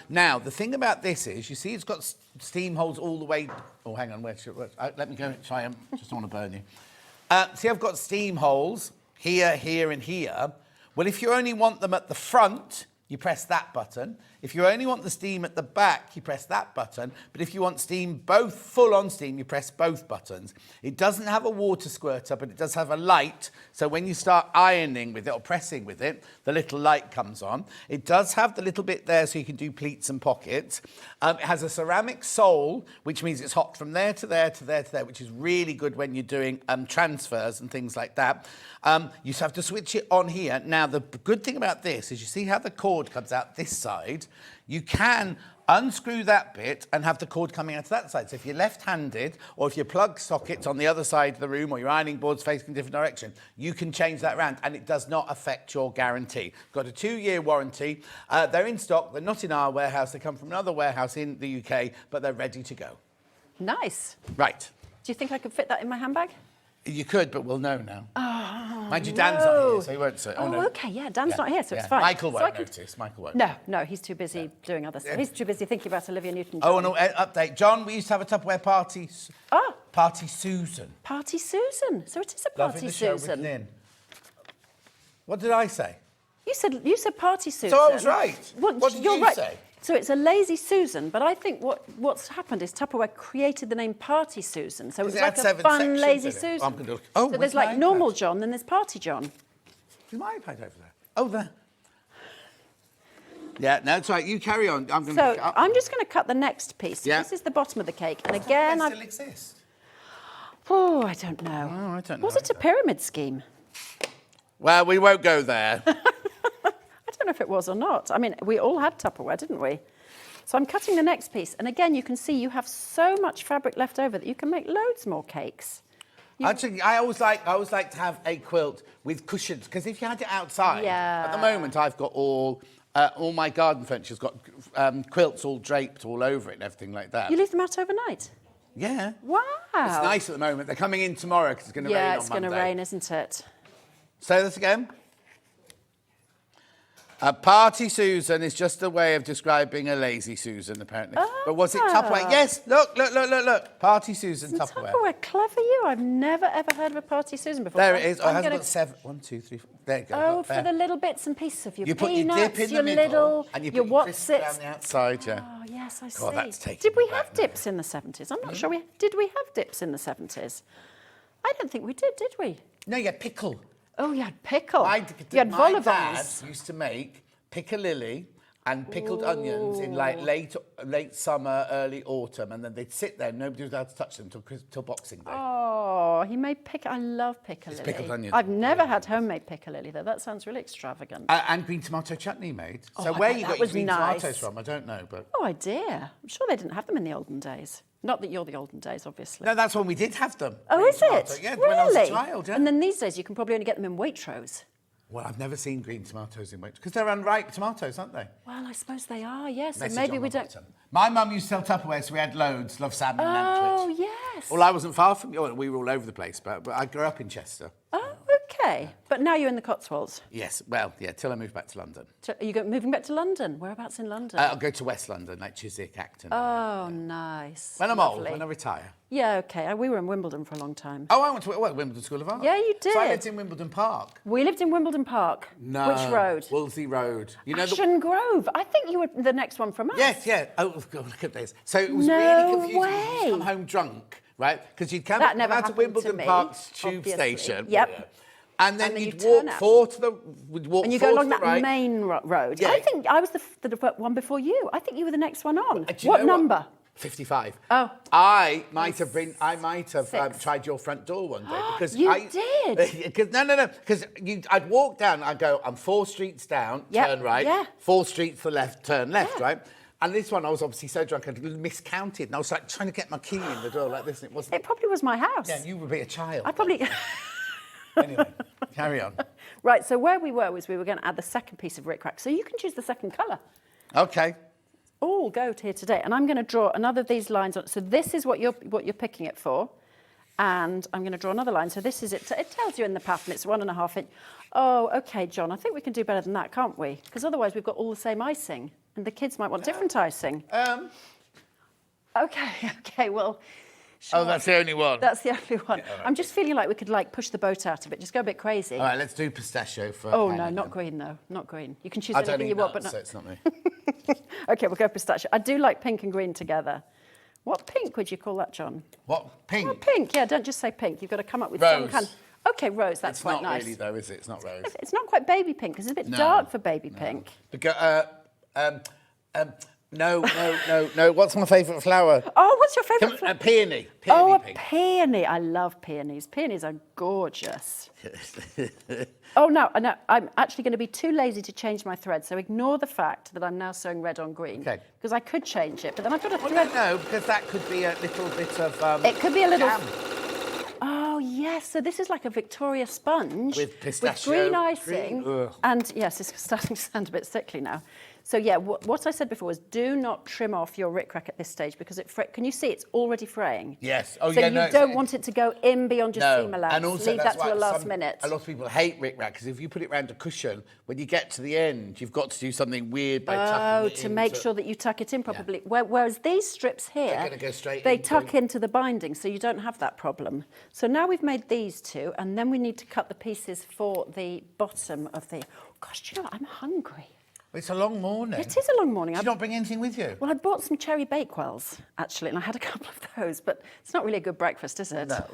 Now, the thing about this is, you see it's got steam holes all the way... Oh, hang on. Let me go try them. Just don't want to burn you. See, I've got steam holes here, here, and here. Well, if you only want them at the front, you press that button. If you only want the steam at the back, you press that button. But if you want steam, both full-on steam, you press both buttons. It doesn't have a water squirter, but it does have a light. So when you start ironing with it or pressing with it, the little light comes on. It does have the little bit there so you can do pleats and pockets. It has a ceramic sole, which means it's hot from there to there to there to there, which is really good when you're doing transfers and things like that. You just have to switch it on here. Now, the good thing about this is you see how the cord comes out this side. You can unscrew that bit and have the cord coming out to that side. So if you're left-handed or if your plug socket's on the other side of the room or your ironing board's facing a different direction, you can change that around and it does not affect your guarantee. Got a 2-year warranty. They're in stock. They're not in our warehouse. They come from another warehouse in the UK, but they're ready to go. Nice. Right. Do you think I could fit that in my handbag? You could, but we'll know now. Oh, Mind you, Dan's not here, so he won't say. Oh, no. okay, yeah, Dan's not here, so it's fine. Michael won't notice. Michael won't. No, he's too busy doing other stuff. He's too busy thinking about Olivia Newton-John. Oh, and an update. John, we used to have a Tupperware party. Party Susan. Party Susan. So it is a Loving Party the show Susan. with Lynne. What did I say? You said Party Susan. So I was right. What did you're you right. say? So it's a lazy Susan, but I think what's happened is Tupperware created the name Party Susan. So it's it like had a 7 fun, sections lazy in it? Susan. I'm gonna look. Oh, so there's like normal John, then there's Party John. Is my iPad over there? Oh, there. Yeah, no, that's right. You carry on. I'm going to So pick it up. I'm just going to cut the next piece. So Yeah. This is the bottom of the cake, and again, Does it still exist? Oh, I don't know. Oh, I don't know. Was it a pyramid scheme? Well, we won't go there. I don't know if it was or not. I mean, we all had Tupperware, didn't we? So I'm cutting the next piece, and again, you can see you have so much fabric left over that you can make loads more cakes. Actually, I always like to have a quilt with cushions, because if you had it outside, at the moment I've got all my garden furniture's got quilts all draped all over it and everything like that. You leave them out overnight? Yeah. Wow. It's nice at the moment. They're coming in tomorrow because it's going to rain on Monday. Yeah, it's going to rain, isn't it? Say this again. A Party Susan is just a way of describing a lazy Susan, apparently. But was it Tupperware? Yes, look. Party Susan Tupperware. Tupperware, clever you. I've never, ever heard of a Party Susan before. There it is. Oh, it has got 7. 1, 2, 3, 4. There you go. Oh, look, for there. the little bits and pieces of your You put your peanuts, dip in your the middle, little, and you your put your crisps whatsits. around the outside, yeah. Oh, yes, I see. God, that's taking Did we me have back dips in the 70s? I'm not sure did we have dips in the 70s? I don't think we did we? No, you had pickle. Oh, you had pickle. My vol au dad vents. used to make piccalilli and pickled onions in like late summer, early autumn, and then they'd sit there and nobody was allowed to touch them till Boxing Day. Oh, he made I love piccalilli. It's pickled onions. I've never had homemade piccalilli though. That sounds really extravagant. And green tomato chutney made. Oh, So I where bet you that got your was green nice. tomatoes from, I don't know, but... No idea. I'm sure they didn't have them in the olden days. Not that you're the olden days, obviously. No, that's when we did have them. Oh, Green is tomato. it? Yeah, really? when I was a child, yeah. And then these days you can probably only get them in Waitrose. Well, I've never seen green tomatoes in Waitrose, because they're unripe tomatoes, aren't they? Well, I suppose they are, yes. Message So maybe on we the don't... bottom. My mum used to sell Tupperware, so we had loads. Love salmon and Oh, Nantwich. yes. Well, I wasn't far from you. We were all over the place, but I grew up in Chester. Oh, okay. But now you're in the Cotswolds. Yes, well, yeah, till I moved back to London. So are you moving back to London? Whereabouts in London? I'll go to West London, like Chiswick, Acton. Oh, nice. When I'm Lovely. old, when I retire. Yeah, okay. We were in Wimbledon for a long time. Oh, I went to Wimbledon School of Art. Yeah, you did. So I lived in Wimbledon Park. We lived in Wimbledon Park. No. Which road? Wolsey Road. You know Ashen Grove. I think you were the next one from us. Yes, yeah. Oh, God, look at this. So it was No really confusing. way. You used to come home drunk, right? Because you'd come That never out to happened to Wimbledon me, Park's tube obviously. station. Yep. And then And then you'd you walk turn out. And you go along that main road. Yeah. I think I was the one before you. I think you were the next one on. Do you What know number? 55. Oh. I might have tried your front door one day because You did? Because because I'd walk down. I'd go, I'm 4 streets down, Yep, turn right. yeah. 4 streets to left, turn left, Yeah. right. And this one, I was obviously so drunk, I'd miscounted, and I was like trying to get my key in the door like this, and it wasn't. It probably was my house. Yeah, you would be a child. I probably. Anyway, carry on. Right. So where we were was we were going to add the second piece of rickrack. So you can choose the second colour. Okay. All go here today, and I'm going to draw another of these lines on. So this is what you're picking it for, and I'm going to draw another line. So this is it. It tells you in the pattern it's 1.5 inch. Oh, okay, John. I think we can do better than that, can't we? Because otherwise we've got all the same icing, and the kids might want different icing. Okay. Well. Oh, that's the only one. That's the only one. Yeah, all right. I'm just feeling like we could push the boat out of it. Just go a bit crazy. All right, let's do pistachio for. Oh Hannah, no, not then. green though. Not green. You can choose I don't anything eat you want, nuts, but so it's not me. Okay, we'll go pistachio. I do like pink and green together. What pink would you call that, John? What pink? Oh, pink. Yeah, don't just say pink. You've got to come up with Rose. some kind. Okay, rose. That's It's quite not nice. really though, is it? It's not rose. It's not quite baby pink because it's a bit No, dark for baby pink. No. What's my favourite flower? Oh, what's your favourite flower? A peony. Oh, a pink. peony. I love peonies. Peonies are gorgeous. Oh, no, I'm actually going to be too lazy to change my thread, so ignore the fact that I'm now sewing red on green. Okay. Because I could change it, but then I've got a Well, thread. no, because that could be a little bit of It could be a little. jam. Oh, Oh, yes. So this is like a Victoria sponge with pistachio green icing. cream. And yes, it's starting to sound a bit sickly now. So yeah, what I said before was do not trim off your rickrack at this stage because can you see it's already fraying? Yes. Oh, so yeah, you don't want it to go in beyond your seam allowance. And also leave that to the last minute. A lot of people hate rickrack because if you put it around a cushion, when you get to the end, you've got to do something weird by tucking it in. To make sure that you tuck it in properly. Yeah. Whereas these strips here, they're going to go straight they tuck into the binding, so you don't have that problem. So now we've made these two, and then we need to cut the pieces for the bottom of the... Gosh, do you know what? I'm hungry. It's a long morning. It is a long morning. Did you not bring anything with you? Well, I bought some cherry bakewells, actually, and I had a couple of those, but it's not really a good breakfast, is it? No.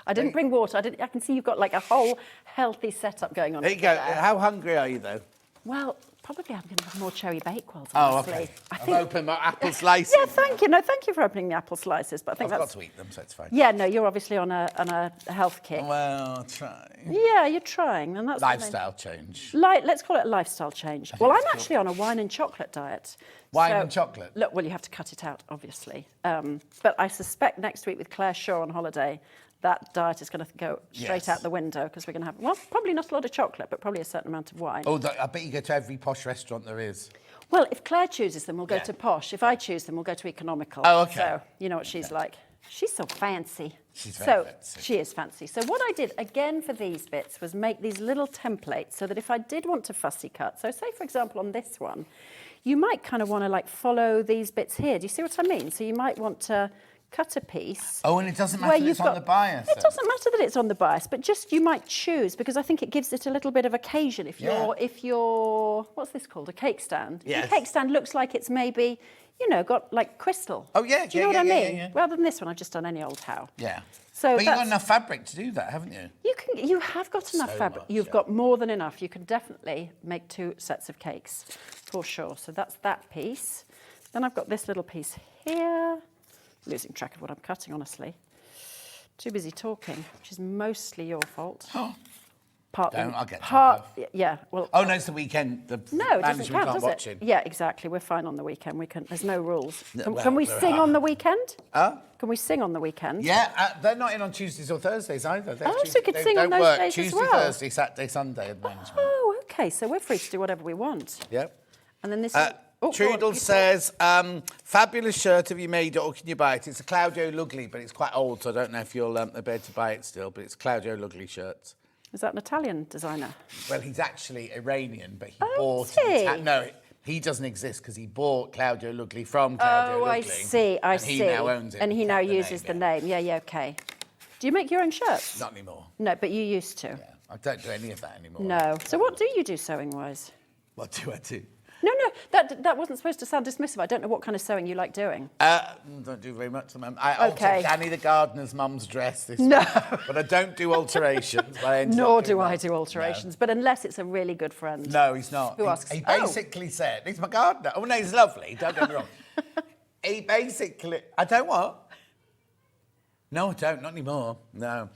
I didn't bring water. I can see you've got like a whole healthy setup going on. There you go. How hungry are you, though? Well, probably I'm going to have more cherry bakewells, Oh, honestly. okay. I've opened my apple slices. Yeah, thank you. No, thank you for opening the apple slices, but I think I've that's... got to eat them, so it's fine. Yeah, no, you're obviously on a health kick. Well, I'll try. Yeah, you're trying, and that's lifestyle change. Let's call it a lifestyle change. Well, I'm actually on a wine and chocolate diet. Wine and chocolate? Look, well, you have to cut it out, obviously. But I suspect next week with Claire Shaw on holiday, that diet is going to go straight out the window because we're going to have, well, probably not a lot of chocolate, but probably a certain amount of wine. Oh, I bet you go to every posh restaurant there is. Well, if Claire chooses them, we'll go to posh. If I choose them, we'll go to economical. Oh, okay. So, you know what she's like. She's so fancy. She's very fancy. She is fancy. So what I did, again, for these bits was make these little templates so that if I did want to fussy cut, so say, for example, on this one, you might kind of want to, like, follow these bits here. Do you see what I mean? So you might want to cut a piece. Oh, and it doesn't matter that it's on the bias. It doesn't matter that it's on the bias, but just you might choose because I think it gives it a little bit of occasion. If you're what's this called? A cake stand. Yes. The cake stand looks like it's maybe, you know, got like crystal. Oh yeah. Do you know what I mean? Yeah. Rather than this one, I've just done any old how. Yeah. So but you've got enough fabric to do that, haven't you? You have got enough fabric. You've got more than enough. You can definitely make 2 sets of cakes for sure. So that's that piece. Then I've got this little piece here. Losing track of what I'm cutting, honestly. Too busy talking, which is mostly your fault. Partly. I'll get to it. Yeah, well... Oh, no, it's the weekend. The no, it doesn't management count, aren't does watching. it? Yeah, exactly. We're fine on the weekend. There's no rules. No, Can we sing on the weekend? Huh? Can we sing on the weekend? Yeah, they're not in on Tuesdays or Thursdays either. So we could sing on those days Tuesday, as well. Thursday, Saturday, Sunday at the management. Oh, okay. So we're free to do whatever we want. Yep. And then this... Trudel says, fabulous shirt, have you made it or can you buy it? It's a Claudio Lugli, but it's quite old, so I don't know if you'll be able to buy it still, but it's Claudio Lugli shirt. Is that an Italian designer? Well, he's actually Iranian, but he bought it. No, he doesn't exist because he bought Claudio Lugli from Claudio Lugli. I see. And he now owns it. And he now uses the name. Yeah, okay. Do you make your own shirts? Not anymore. No, but you used to. Yeah, I don't do any of that anymore. No. So what do you do sewing-wise? What do I do? No, that wasn't supposed to sound dismissive. I don't know what kind of sewing you like doing. Don't do very much. I altered Danny the gardener's mum's dress this week, but I don't do alterations. Nor do I do alterations, but unless it's a really good friend. No, he's not. Who asks? He basically said, he's my gardener. Oh, no, he's lovely. Don't get me wrong. He basically... I don't what? No, I don't. Not anymore. No.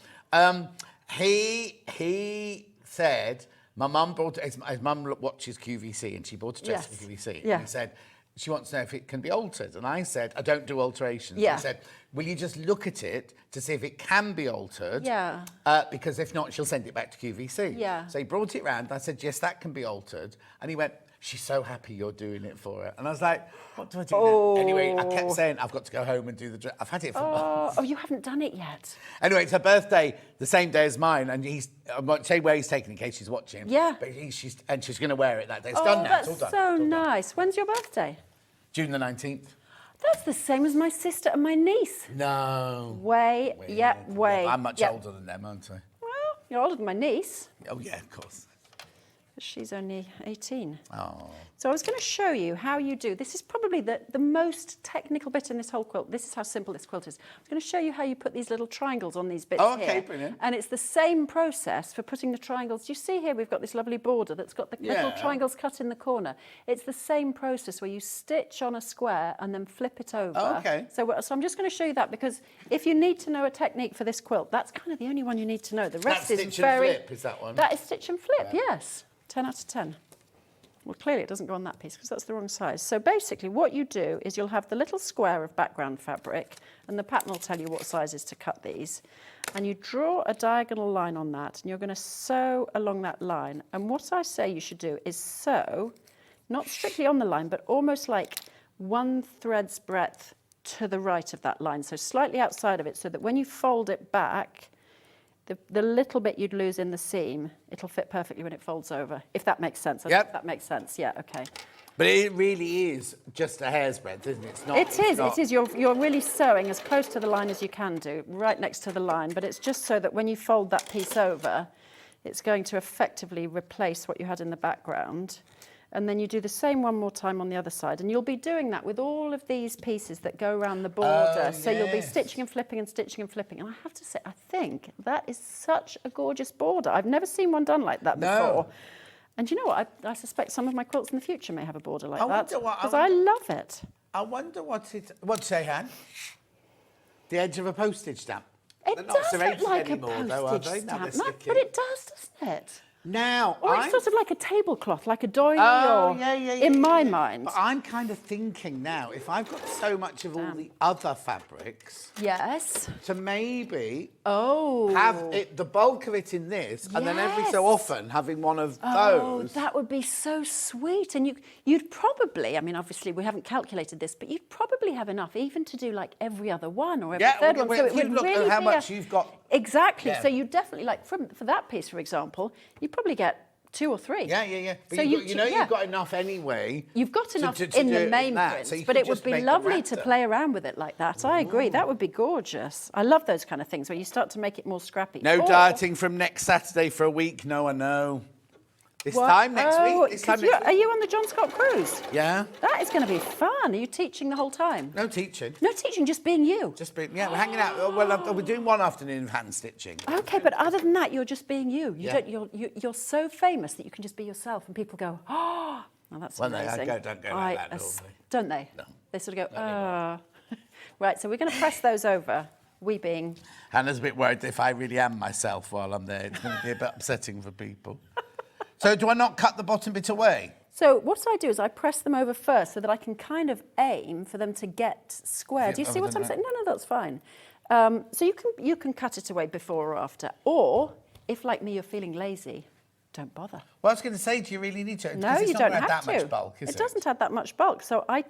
He said... My mum bought his mum watches QVC and she bought a dress for QVC. Yeah. And he said she wants to know if it can be altered. And I said, I don't do alterations. Yeah. He said, will you just look at it to see if it can be altered? Yeah. Because if not, she'll send it back to QVC. Yeah. So he brought it round. I said, yes, that can be altered. And he went, she's so happy you're doing it for her. And I was like, what do I do now? Anyway, I kept saying, I've got to go home and do the dress. I've had it for months. Oh, you haven't done it yet. Anyway, it's her birthday the same day as mine, and I won't say where he's taking in case she's watching. Yeah. But she's going to wear it that day. It's done now. It's all done. That's so nice. When's your birthday? June the 19th. That's the same as my sister and my niece. No. Way. I'm much older than them, aren't I? Well, you're older than my niece. Oh, yeah, of course. She's only 18. Oh. So I was going to show you how you do. This is probably the most technical bit in this whole quilt. This is how simple this quilt is. I'm going to show you how you put these little triangles on these bits okay, here. Brilliant. And it's the same process for putting the triangles. You see here we've got this lovely border that's got the little triangles cut in the corner. It's the same process where you stitch on a square and then flip it over. Oh, okay. So I'm just going to show you that because if you need to know a technique for this quilt, that's kind of the only one you need to know. The rest That's is stitch very... and flip, is that one? That is stitch and flip, yes. 10 out of 10. Well, clearly it doesn't go on that piece because that's the wrong size. So basically what you do is you'll have the little square of background fabric and the pattern will tell you what sizes to cut these. And you draw a diagonal line on that and you're going to sew along that line. And what I say you should do is sew, not strictly on the line, but almost like 1 thread's breadth to the right of that line. So slightly outside of it so that when you fold it back, the little bit you'd lose in the seam, it'll fit perfectly when it folds over, if that makes sense. I think that makes sense, yeah, okay. But it really is just a hair's breadth, isn't it? It's not, it is. You're really sewing as close to the line as you can do, right next to the line, but it's just so that when you fold that piece over, it's going to effectively replace what you had in the background. And then you do the same one more time on the other side. And you'll be doing that with all of these pieces that go around the border. So you'll be stitching and flipping and stitching and flipping. And I have to say, I think that is such a gorgeous border. I've never seen one done like that before. And you know what? I suspect some of my quilts in the future may have a border like that. Because I love it. I wonder what'd you say, Han? The edge of a postage stamp. It does look like a postage stamp. No, but it does, doesn't it? Now, or it's sort of like a tablecloth, like a doily, in my mind. But I'm kind of thinking now, if I've got so much of all the other fabrics, to maybe have the bulk of it in this, and then every so often having one of those. Oh, that would be so sweet. And you'd probably, I mean, obviously we haven't calculated this, but you'd probably have enough even to do like every other one or every third one. So it would look really at how much you've got. Exactly. Yeah. So you definitely, like for that piece, for example, you probably get 2 or 3. Yeah. But so you've got enough anyway. You've got enough in the main print, so but it would be lovely to play around with it like that. I agree. That would be gorgeous. I love those kind of things where you start to make it more scrappy. No darting from next Saturday for a week. No, I know. This time next week. Are you on the John Scott cruise? Yeah. That is going to be fun. Are you teaching the whole time? No teaching. No teaching, just being you. We're hanging out. Well, we're doing one afternoon of hand stitching. Okay, but other than that, you're just being you. You're so famous that you can just be yourself, and people go, oh, that's amazing. They don't go like that, don't they? No. They sort of go, oh. Right, so we're going to press those over. We being. Hannah's a bit worried if I really am myself while I'm there. It's going to be a bit upsetting for people. So do I not cut the bottom bit away? So what I do is I press them over first so that I can kind of aim for them to get square. Do you see what I'm saying? No, that's fine. So you can cut it away before or after. Or, if like me, you're feeling lazy, don't bother. Well, I was going to say, do you really need to? No, you don't have that to. Much bulk, is it? It doesn't add that much bulk. So I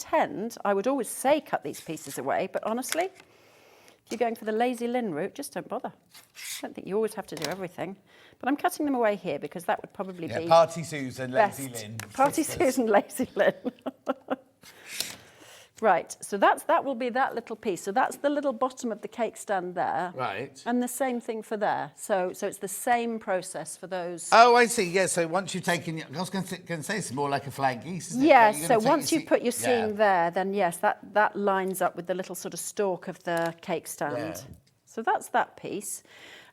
would always say cut these pieces away, but honestly, if you're going for the lazy Lynne route, just don't bother. I don't think you always have to do everything. But I'm cutting them away here because that would probably be Party Susan, Lazy Lynne. Party Susan, Lazy Lynne. Right, so that will be that little piece. So that's the little bottom of the cake stand there. Right. And the same thing for there. So it's the same process for those. Oh, I see. Yeah, so once you've taken... I was going to say it's more like a flying geese, isn't it? Yes, so once you put your seam there, then yes, that lines up with the little sort of stalk of the cake stand. Yeah. So that's that piece.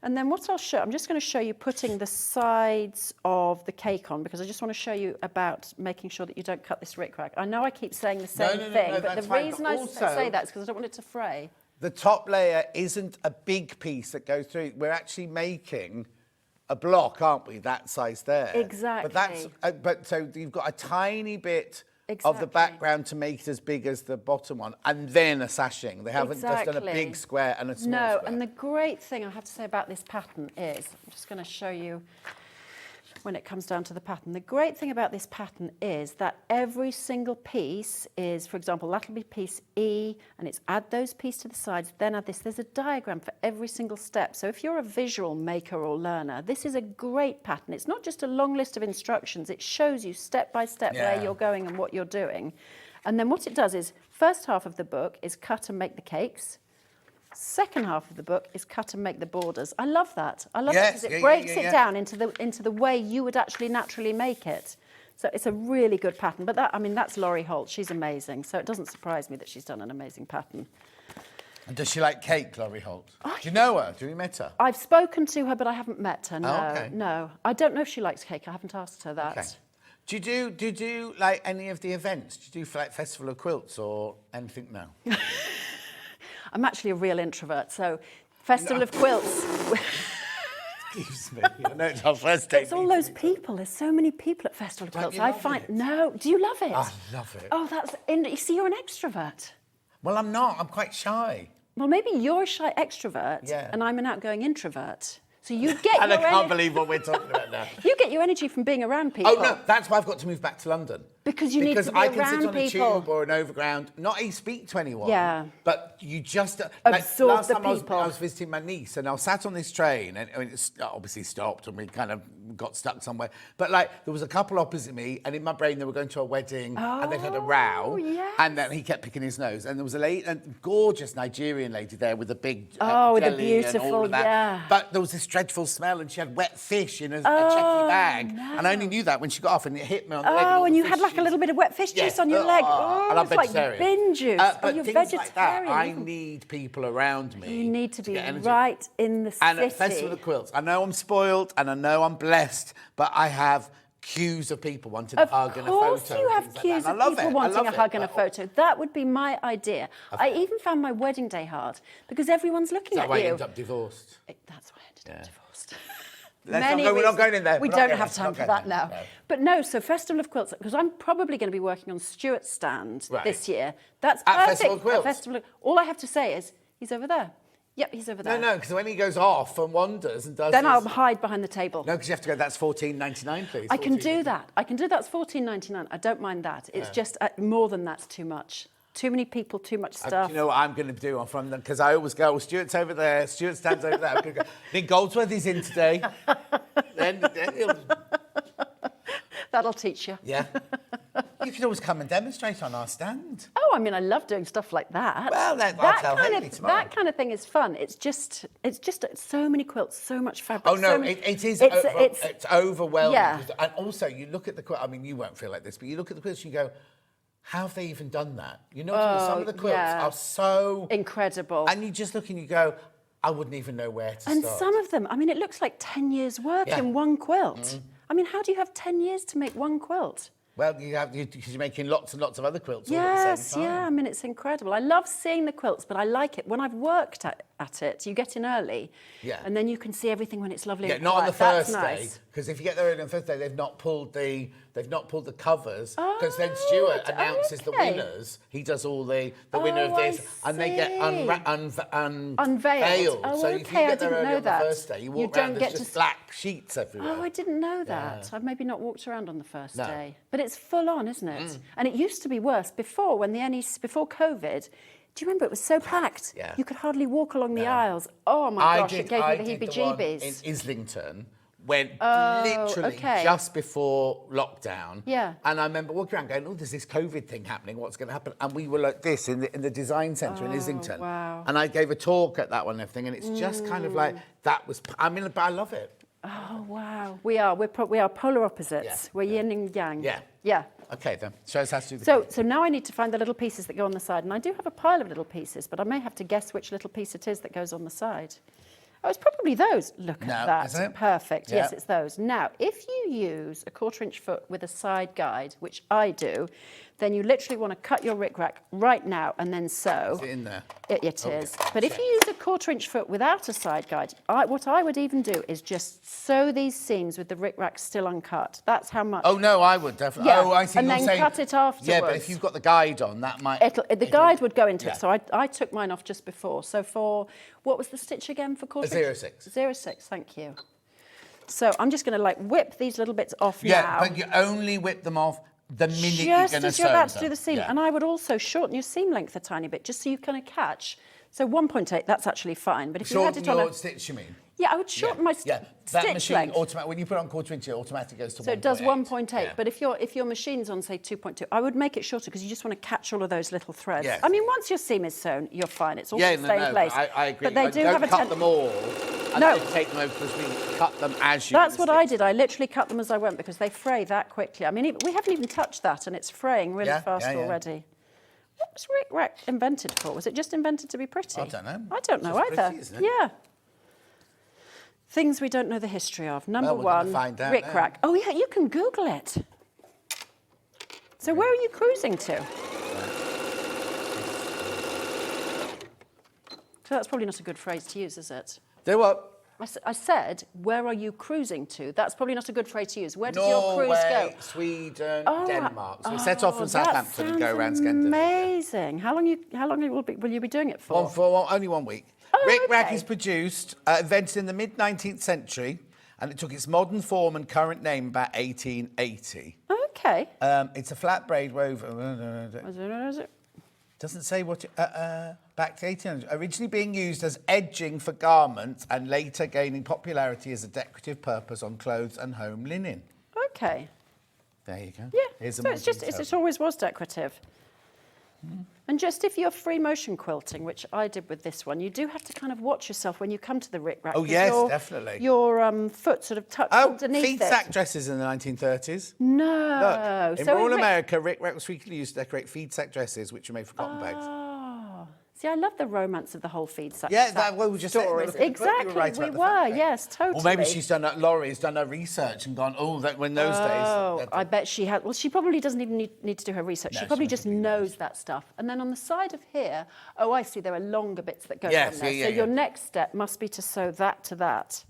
And then what I'll show, I'm just going to show you putting the sides of the cake on because I just want to show you about making sure that you don't cut this rickrack. I know I keep saying the same thing, but the reason I say that is because I don't want it to fray. The top layer isn't a big piece that goes through. We're actually making a block, aren't we, that size there? Exactly. But so you've got a tiny bit of the background to make it as big as the bottom one, and then a sashing. They haven't just done a big square and a small square. No, and the great thing I have to say about this pattern is, I'm just going to show you when it comes down to the pattern. The great thing about this pattern is that every single piece is, for example, that'll be piece E, and it's add those pieces to the sides, then add this. There's a diagram for every single step. So if you're a visual maker or learner, this is a great pattern. It's not just a long list of instructions. It shows you step by step where you're going and what you're doing. And then what it does is, first half of the book is cut and make the cakes. Second half of the book is cut and make the borders. I love that. I love it because it breaks it down into the way you would actually naturally make it. So it's a really good pattern. But that's Lori Holt. She's amazing. So it doesn't surprise me that she's done an amazing pattern. And does she like cake, Lori Holt? Do you know her? Do you met her? I've spoken to her, but I haven't met her. No, okay. No. I don't know if she likes cake. I haven't asked her that. Okay. Do you do like any of the events? Do you do like Festival of Quilts or anything now? I'm actually a real introvert, so Festival of Quilts. Excuse me. I know it's our first day. It's all those people. There's so many people at Festival of Don't Quilts. you I love find it? no. Do you love it? I love it. Oh, you see, you're an extrovert. Well, I'm not. I'm quite shy. Well, maybe you're a shy extrovert, Yeah. and I'm an outgoing introvert. So you get And your I can't believe what we're talking about now. You get your energy from being around people. Oh, no, that's why I've got to move back to London. Because you need to be I can around sit on a people. tube or an overground, not even speak to anyone. Yeah. But you just... Absorb last the time people. I was visiting my niece and I was sat on this train and it obviously stopped and we kind of got stuck somewhere. But there was a couple opposite me and in my brain they were going to a wedding and they'd had a row. Yes. And then he kept picking his nose. And there was a gorgeous Nigerian lady there with a big with the jelly and beautiful, all of that. yeah. But there was this dreadful smell and she had wet fish in a checky bag. no. And I only knew that when she got off and it hit me on the leg. Oh, all and the you had fish like a little bit of wet fish juice Yes. on your leg. Oh, and I'm it's like vegetarian. bin juice. But you're things vegetarian. like that, I need people around me. You need to be get energy. right in the And city. at Festival of Quilts, I know I'm spoiled and I know I'm blessed, but I have queues of people wanting a hug and a photo. Of course you have queues of people wanting a hug and a photo. That would be my idea. I even found my wedding day hard because everyone's looking Is that at why you you. ended up divorced? That's why I ended up divorced. We're not going in there. We We're not don't going have there. time Not for going that there. now. No. But no, so Festival of Quilts, because I'm probably going to be working on Stuart's stand Right. this year. That's At perfect. Festival of Quilts? Festival all I have to say is, he's over there. Yep, he's over there. No, because when he goes off and wanders and does Then his... I'll hide behind the table. No, because you have to go, that's $14.99, please. I can do that. I can do that. It's $14.99. I don't mind that. It's just more than that's too much. Too many people, too much stuff. Do you know what I'm going to do from them? Because I always go, well, Stuart's over there, Stuart stands over there. I'm going to go, I think Goldsworthy's in today. then That'll teach you. Yeah. You could always come and demonstrate on our stand. Oh, I mean, I love doing stuff like that. Well, then I'll tell Haley tomorrow. That kind of thing is fun. It's just so many quilts, so much fabric. Oh, no, so it is. It's overwhelming. Yeah. And also, you look at the quilt, I mean, you won't feel like this, but you look at the quilts and you go, how have they even done that? You know, some of the quilts are so... incredible. And you just look and you go, I wouldn't even know where to start. And some of them, I mean, it looks like 10 years' work in one quilt. Mm-hmm. I mean, how do you have 10 years to make one quilt? Well, because you're making lots and lots of other quilts all at the same time. Yeah, I mean, it's incredible. I love seeing the quilts, but I like it. When I've worked at it, you get in early, and then you can see everything when it's lovely and not on the quiet. first That's day, nice. because if you get there early on the first day, they've not pulled the covers, because then Stuart announces the winners. He does all the winner of this, and they get unveiled. Oh, so if you okay, I get there didn't early know on that. the first day, you walk You around, don't there's get just to black sheets everywhere. Oh, I didn't know that. Yeah. I've maybe not walked around on the first No. day. But it's full on, isn't it? And it used to be worse before, when before COVID. Do you remember it was so packed? Yeah. You could hardly walk along the aisles. Oh my gosh, it gave me the heebie-jeebies. In Islington, when Oh, literally okay. just before lockdown. Yeah. And I remember walking around going, oh, there's this COVID thing happening. What's going to happen? And we were like this in the design centre in Islington. Wow. And I gave a talk at that one and everything. And it's just kind of like, that was, I mean, but I love it. Oh wow, we are polar opposites. Yeah. We're yin and yang. Yeah. Yeah. Okay, then. Show us how to do the So now I need to find the little pieces that go on the side, and I do have a pile of little pieces, but I may have to guess which little piece it is that goes on the side. Oh, it's probably those. Look at that. Is it? Perfect. Yeah. Yes, it's those. Now, if you use a 1/4 foot with a side guide, which I do, then you literally want to cut your rickrack right now and then sew. Is it in there? It is. But if you use a 1/4 foot without a side guide, what I would even do is just sew these seams with the rickrack still uncut. That's how much. Oh, no, I would definitely. Yeah. Oh, I see. And You're then saying, cut it afterwards. Yeah, but if you've got the guide on, that might... The guide would go into yeah. it. So I took mine off just before. So what was the stitch again for 1/4? 0.6. 0.6, thank you. So I'm just going to whip these little bits off now. Yeah, but you only whip them off the minute just you're going to sew as you're about to them. do the seam. Yeah. And I would also shorten your seam length a tiny bit, just so you kind of catch. So 1.8, that's actually fine. But if you had Shorten it on your a... stitch, you mean? Yeah, I would shorten my that stitch machine length. when you put it on 1/4 inch, it automatically goes to 1.8. So it does 1.8, Yeah. but if your machine's on, say, 2.2, I would make it shorter because you just want to catch all of those little threads. Yes. I mean, once your seam is sewn, you're fine. It's all in the same place. I agree. But they do don't have a cut them all. And No. then take them over because we cut them as you. That's what I did. I literally cut them as I went because they fray that quickly. I mean, we haven't even touched that, and it's fraying really fast already. What was rickrack invented for? Was it just invented to be pretty? I don't know. I don't know It's just either. pretty, isn't it? Yeah. Things we don't know the history of. Number Well, we're gonna one, find out rickrack. Oh yeah, you can Google it. So where are you cruising to? So that's probably not a good phrase to use, is it? Do what? I said, where are you cruising to? That's probably not a good phrase to use. Where does your cruise go? Sweden, Denmark. So we set off from Southampton and go around Scandinavia. Amazing. How long will you be doing it for? Only 1 week. Rick-rack is produced, invented in the mid-19th century, and it took its modern form and current name about 1880. Okay. It's a flat braid woven. Doesn't say what it... back to 1800. Originally being used as edging for garments and later gaining popularity as a decorative purpose on clothes and home linen. Okay. There you go. Yeah. Here's So it always was decorative. And just if you're free motion quilting, which I did with this one, you do have to kind of watch yourself when you come to the rick-rack. Oh, yes, definitely. Your foot sort of tucks underneath feed sack dresses in the 1930s. No. Look, in rural America, rick-rack was frequently used to decorate feed sack dresses, which were made from cotton bags. See, I love the romance of the whole feed sack. We were just stories. saying, Exactly, we were, yes, totally. Or maybe she's done that. Laurie's done her research and gone, when those days. Oh, I bet she had. Well, she probably doesn't even need to do her research. No, she probably just knows that stuff. And then on the side of here, I see there are longer bits that go Yes, on there. yeah, So your next step must be to sew that to that.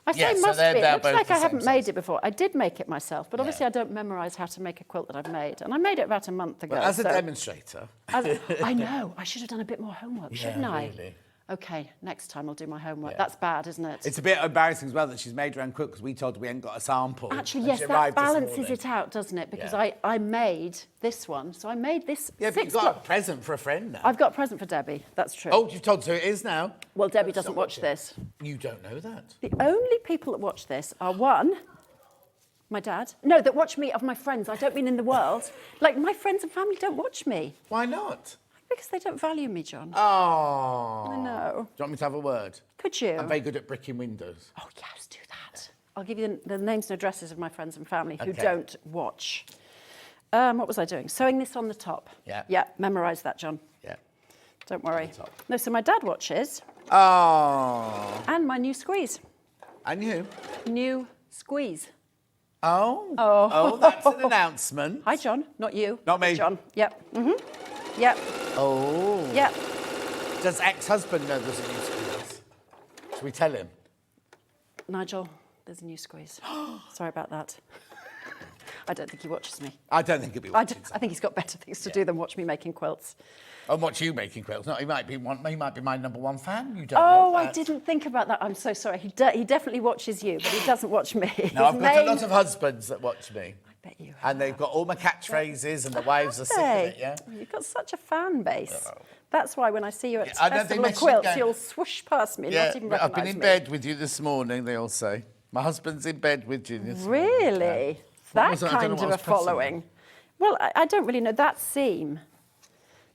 I say Yes, so must they're- be. It they're looks both like the I same haven't size. made it before. I did make it myself, but obviously I don't memorise how to make a quilt that I've made. And I made it about a month ago. Well, as a so- demonstrator. I know. I should have done a bit more homework, shouldn't I? Really. Okay, next time I'll do my homework. That's bad, isn't it? It's a bit embarrassing as well that she's made her own quilt because we told her we hadn't got a sample. Actually, and yes, she that arrived this balances morning. it out, doesn't it? Because Yeah. I made this one. So I made this Yeah, but 6 you've got block. a present for a friend now. I've got a present for Debbie. That's true. Oh, you've told her who it is now? Well, Debbie doesn't watch this. You don't know that. The only people that watch this are one, my dad. No, that watch me of my friends. I don't mean in the world. Like, my friends and family don't watch me. Why not? Because they don't value me, John. Oh. I know. Do you want me to have a word? Could you? I'm very good at bricking windows. Oh, yes, do that. I'll give you the names and addresses of my friends and family who Okay. don't watch. What was I doing? Sewing this on the top. Yeah. Yeah, memorise that, John. Yeah. Don't worry. No, so my dad watches. Oh. And my new squeeze. And you? New squeeze. Oh. Oh. Oh, that's an announcement. Hi, John. Not you. Not me. John. Yep. Yep. Oh. Yep. Does ex-husband know there's a new squeeze? Should we tell him? Nigel, there's a new squeeze. Sorry about that. I don't think he watches me. I don't think he'll be I watching. think he's got better things to do than watch me making quilts. Oh, watch you making quilts. No, he might be my #1 fan. You don't Oh, know I that. didn't think about that. I'm so sorry. He definitely watches you, but he doesn't watch me. No, I've His got a main- lot of husbands that watch me. I bet you. And they've got all my catchphrases and the wives are sick of Hey, it, yeah? You've got such a fan base. That's why when I see you at I don't think Festival of Michigan Quilts, going- you'll swoosh past me and not even I've recognise been in me. bed with you this morning, they all say. My husband's in bed with you this morning. Really? That was it? I don't know kind what of I a was pressing following. Well, I don't really know that seam.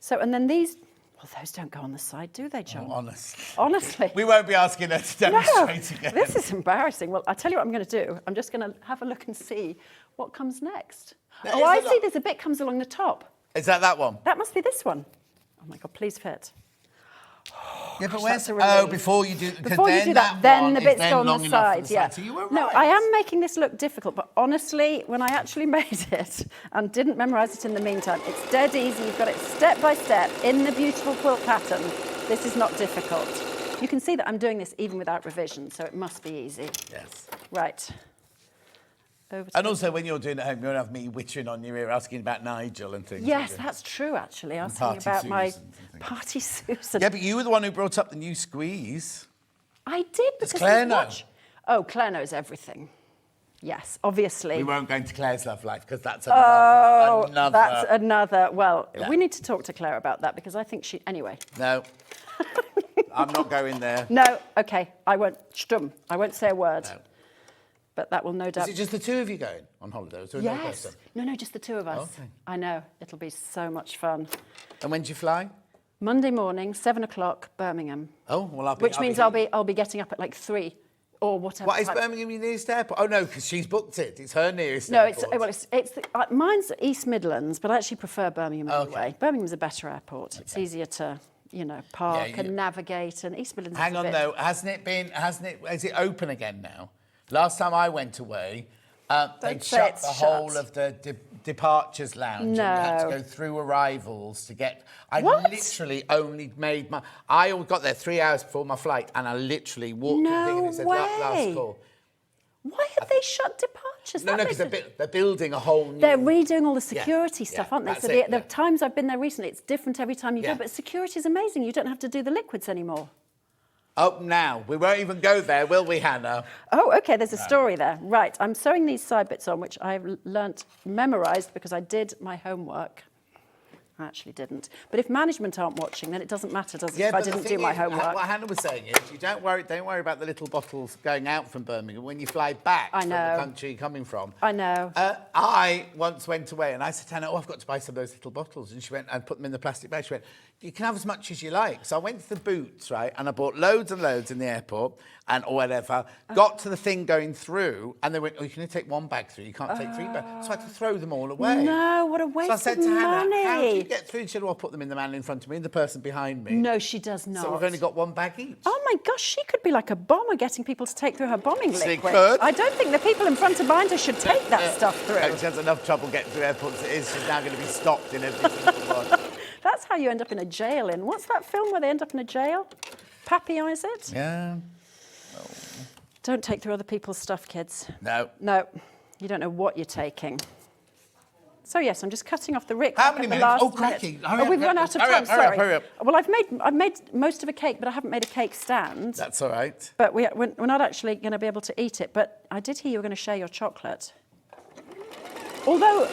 So, and then these, well, those don't go on the side, do they, John? Honestly. We won't be asking her to demonstrate again. This is embarrassing. Well, I'll tell you what I'm going to do. I'm just going to have a look and see what comes next. There Oh, is I a see lot- there's a bit comes along the top. Is that one? That must be this one. Oh my God, please fit. Yeah, but Gosh, where's... that's a relief. before you do... 'cause Before you then do that, then one the is bits then go on long the enough for sides. the Yeah. side. So you were No, right. I am making this look difficult, but honestly, when I actually made it and didn't memorise it in the meantime, it's dead easy. You've got it step by step in the beautiful quilt pattern. This is not difficult. You can see that I'm doing this even without revision, so it must be easy. Yes. Right. Over to And also, when you're doing it at home, you won't have me whittering on your ear asking about Nigel and things. Yes, will you? that's true, actually. I was And thinking about my Susan and Party Susan. Yeah, but you were the one who brought up the new squeeze. I did, because Claire there's know? watch- Oh, Claire knows everything. Yes, obviously. We won't go into Claire's love life because that's Oh, another... that's another. Well, Yeah. we need to talk to Claire about that because I think she. Anyway. No. I'm not going there. No, okay. I won't. Stum. I won't say a word. No. But that will no doubt. Is it just the two of you going on holiday? Or is there another Yes. person? No, just the two of us. Okay. I know. It'll be so much fun. And when do you fly? Monday morning, 7 o'clock, Birmingham. Oh, well, I'll be... Which means I'll be getting up at like 3 or whatever. What, is time. Birmingham your nearest airport? Oh, no, because she's booked it. It's her nearest No, airport. mine's East Midlands, but I actually prefer Birmingham Okay. anyway. Birmingham's a better airport. It's easier to, park Yeah, and navigate, and East Midlands. Hang is a on, bit... though. Is it open again now? Last time I went away, They'd say shut it's the shut. whole of the departures lounge. And you had to No. go through arrivals to get... I What? literally only made my... I got there 3 hours before my flight, and I literally walked to the thing and it said, last way. call. Why have they shut departures? No, That because makes they're building a whole new... They're redoing all the security stuff, yeah, aren't they? that's So it, the times I've been there recently, it's different every time you Yeah. go. But security is amazing. You don't have to do the liquids anymore. Oh, now. We won't even go there, will we, Hannah? Oh, OK, there's a story there. Right, I'm sewing these side bits on, which I've memorised because I did my homework. I actually didn't. But if management aren't watching, then it doesn't matter, does it, if I but the didn't thing do my is, homework? What Hannah was saying is, don't worry about the little bottles going out from Birmingham. When you fly back I from know. the country you're coming from. I know. I once went away and I said to Hannah, I've got to buy some of those little bottles. And she went and put them in the plastic bag. She went, you can have as much as you like. So I went to the Boots, right, and I bought loads and loads in the airport or whatever. Got to the thing going through, and they went, you can only take one bag through. You can't take 3 bags. So I had to throw them all away. No, what a waste So I said of to Hannah, money. how do you get through? She said, well, I'll put them in the man in front of me and the person behind me. No, she does not. So we've only got 1 bag each. Oh my gosh, she could be like a bomber getting people to take through her bombing She liquid. could. I don't think the people in front of behind her should take that stuff through. She has enough trouble getting through airports as it is. She's now going to be stopped in every single one. That's how you end up in a jail in. What's that film where they end up in a jail? Pappy Eyes it? Yeah. Don't take through other people's stuff, kids. No. No, you don't know what you're taking. So yes, I'm just cutting off the rick. How many minutes? Oh, crikey. Hurry up, we've hurry run up, out of hurry time, up, hurry up, sorry. hurry up. Well, I've made most of a cake, but I haven't made a cake stand. That's all right. But we're not actually going to be able to eat it. But I did hear you were going to share your chocolate. Although...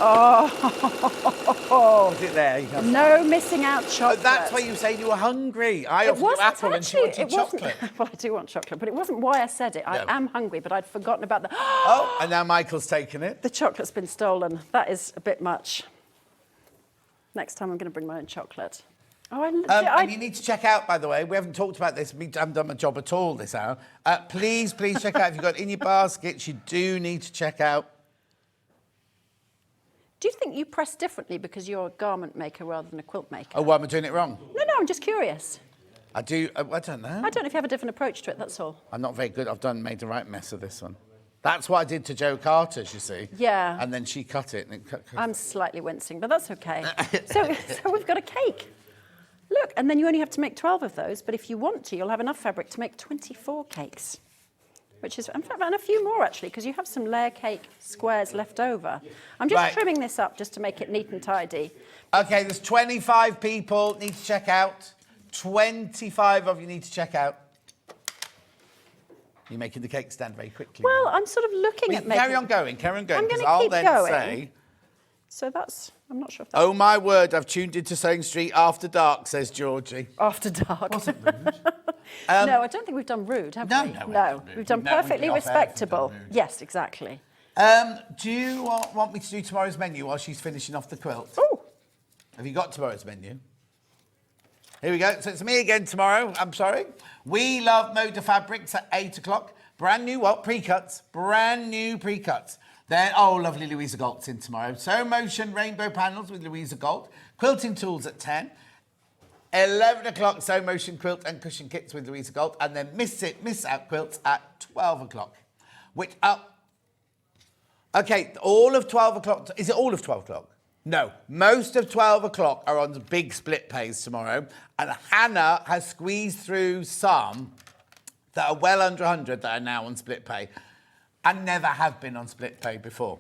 Oh, Is it there? You have no missing out chocolate. Oh, that's why you were saying you were hungry. I offered you apple and she wanted chocolate. Well, I do want chocolate, but it wasn't why I said it. I am hungry, but I'd forgotten about the... Oh, and now Michael's taken it. The chocolate's been stolen. That is a bit much. Next time I'm going to bring my own chocolate. Oh, and you need to check out, by the way, we haven't talked about this. I haven't done my job at all this hour. Please check out. If you've got in your baskets, you do need to check out. Do you think you press differently because you're a garment maker rather than a quilt maker? Oh, why am I doing it wrong? No, I'm just curious. I do. I don't know. I don't know if you have a different approach to it, that's all. I'm not very good. I've made the right mess of this one. That's what I did to Jo Carter's, you see. Yeah. And then she cut it. And I'm slightly wincing, but that's okay. so we've got a cake. Look, and then you only have to make 12 of those, but if you want to, you'll have enough fabric to make 24 cakes. Which is, in fact, and a few more, actually, because you have some layer cake squares left over. I'm just trimming this up just to make it neat and tidy. OK, there's 25 people need to check out. 25 of you need to check out. You're making the cake stand very quickly. Well, I'm sort of looking at making... Carry on going, I'm going because to I'll keep then going. say... So that's... I'm not sure if that's... Oh, my word, I've tuned into Sewing Street after dark, says Georgie. After dark. Wasn't rude. No, I don't think we've done rude, have we? No, we've done perfectly respectable. Yes, exactly. Do you want me to do tomorrow's menu while she's finishing off the quilt? Oh. Have you got tomorrow's menu? Here we go. So it's me again tomorrow. I'm sorry. We love Moda Fabrics at 8 o'clock. Brand new pre-cuts. Brand new pre-cuts. Then, lovely Louisa Galt's in tomorrow. Sew Motion Rainbow Panels with Louisa Galt. Quilting Tools at 10. 11 o'clock, Sew Motion Quilt and Cushion Kits with Louisa Galt. And then Miss Out Quilts at 12 o'clock. OK, all of 12 o'clock. Is it all of 12 o'clock? No. Most of 12 o'clock are on the big split pays tomorrow. And Hannah has squeezed through some that are well under 100 that are now on split pay. And never have been on split pay before.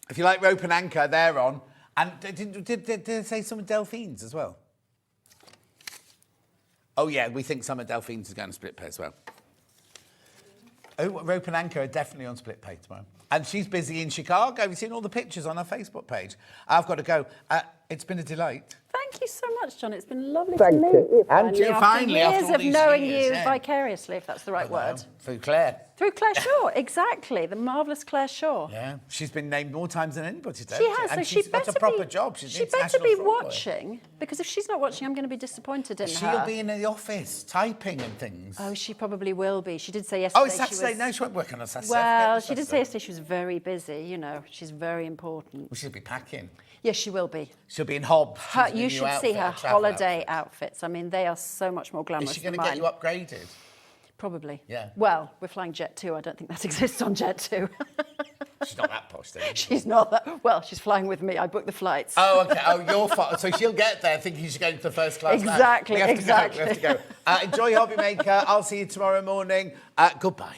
If you like Rope and Anchor, they're on. And did they say some Delphines as well? Oh, yeah, we think some of Delphines is going to split pay as well. Oh, Rope and Anchor are definitely on split pay tomorrow. And she's busy in Chicago. Have you seen all the pictures on her Facebook page? I've got to go. It's been a delight. Thank you so much, John. It's been lovely to meet you. And you finally, after all years of these knowing years, you yeah. vicariously, if that's the right word. Through Claire. Through Claire Shaw, exactly. The marvellous Claire Shaw. Yeah, she's been named more times than anybody today. She has, and so she's she got better a proper be, job. She's she better be watching, because if she's not watching, I'm going to be disappointed in her. She'll be in the office typing and things. Oh, she probably will be. She did say yesterday. Oh, it's Saturday. No, she won't work on a Saturday. Well, she did say yesterday she was very busy. You know, she's very important. Well, she'll be packing. Yes, she will be. She'll be in Hobbs. You should see her holiday outfits. I mean, they are so much more glamorous Is she going than to get mine. you upgraded? Probably. Yeah. Well, we're flying Jet 2. I don't think that exists on Jet 2. She's not that posh, then. She's not that. Well, she's flying with me. I booked the flights. Oh, okay. Oh, you're fine. So she'll get there thinking she's going to the first class. Exactly, We have exactly. To go. Enjoy Hobby Maker. I'll see you tomorrow morning. Goodbye.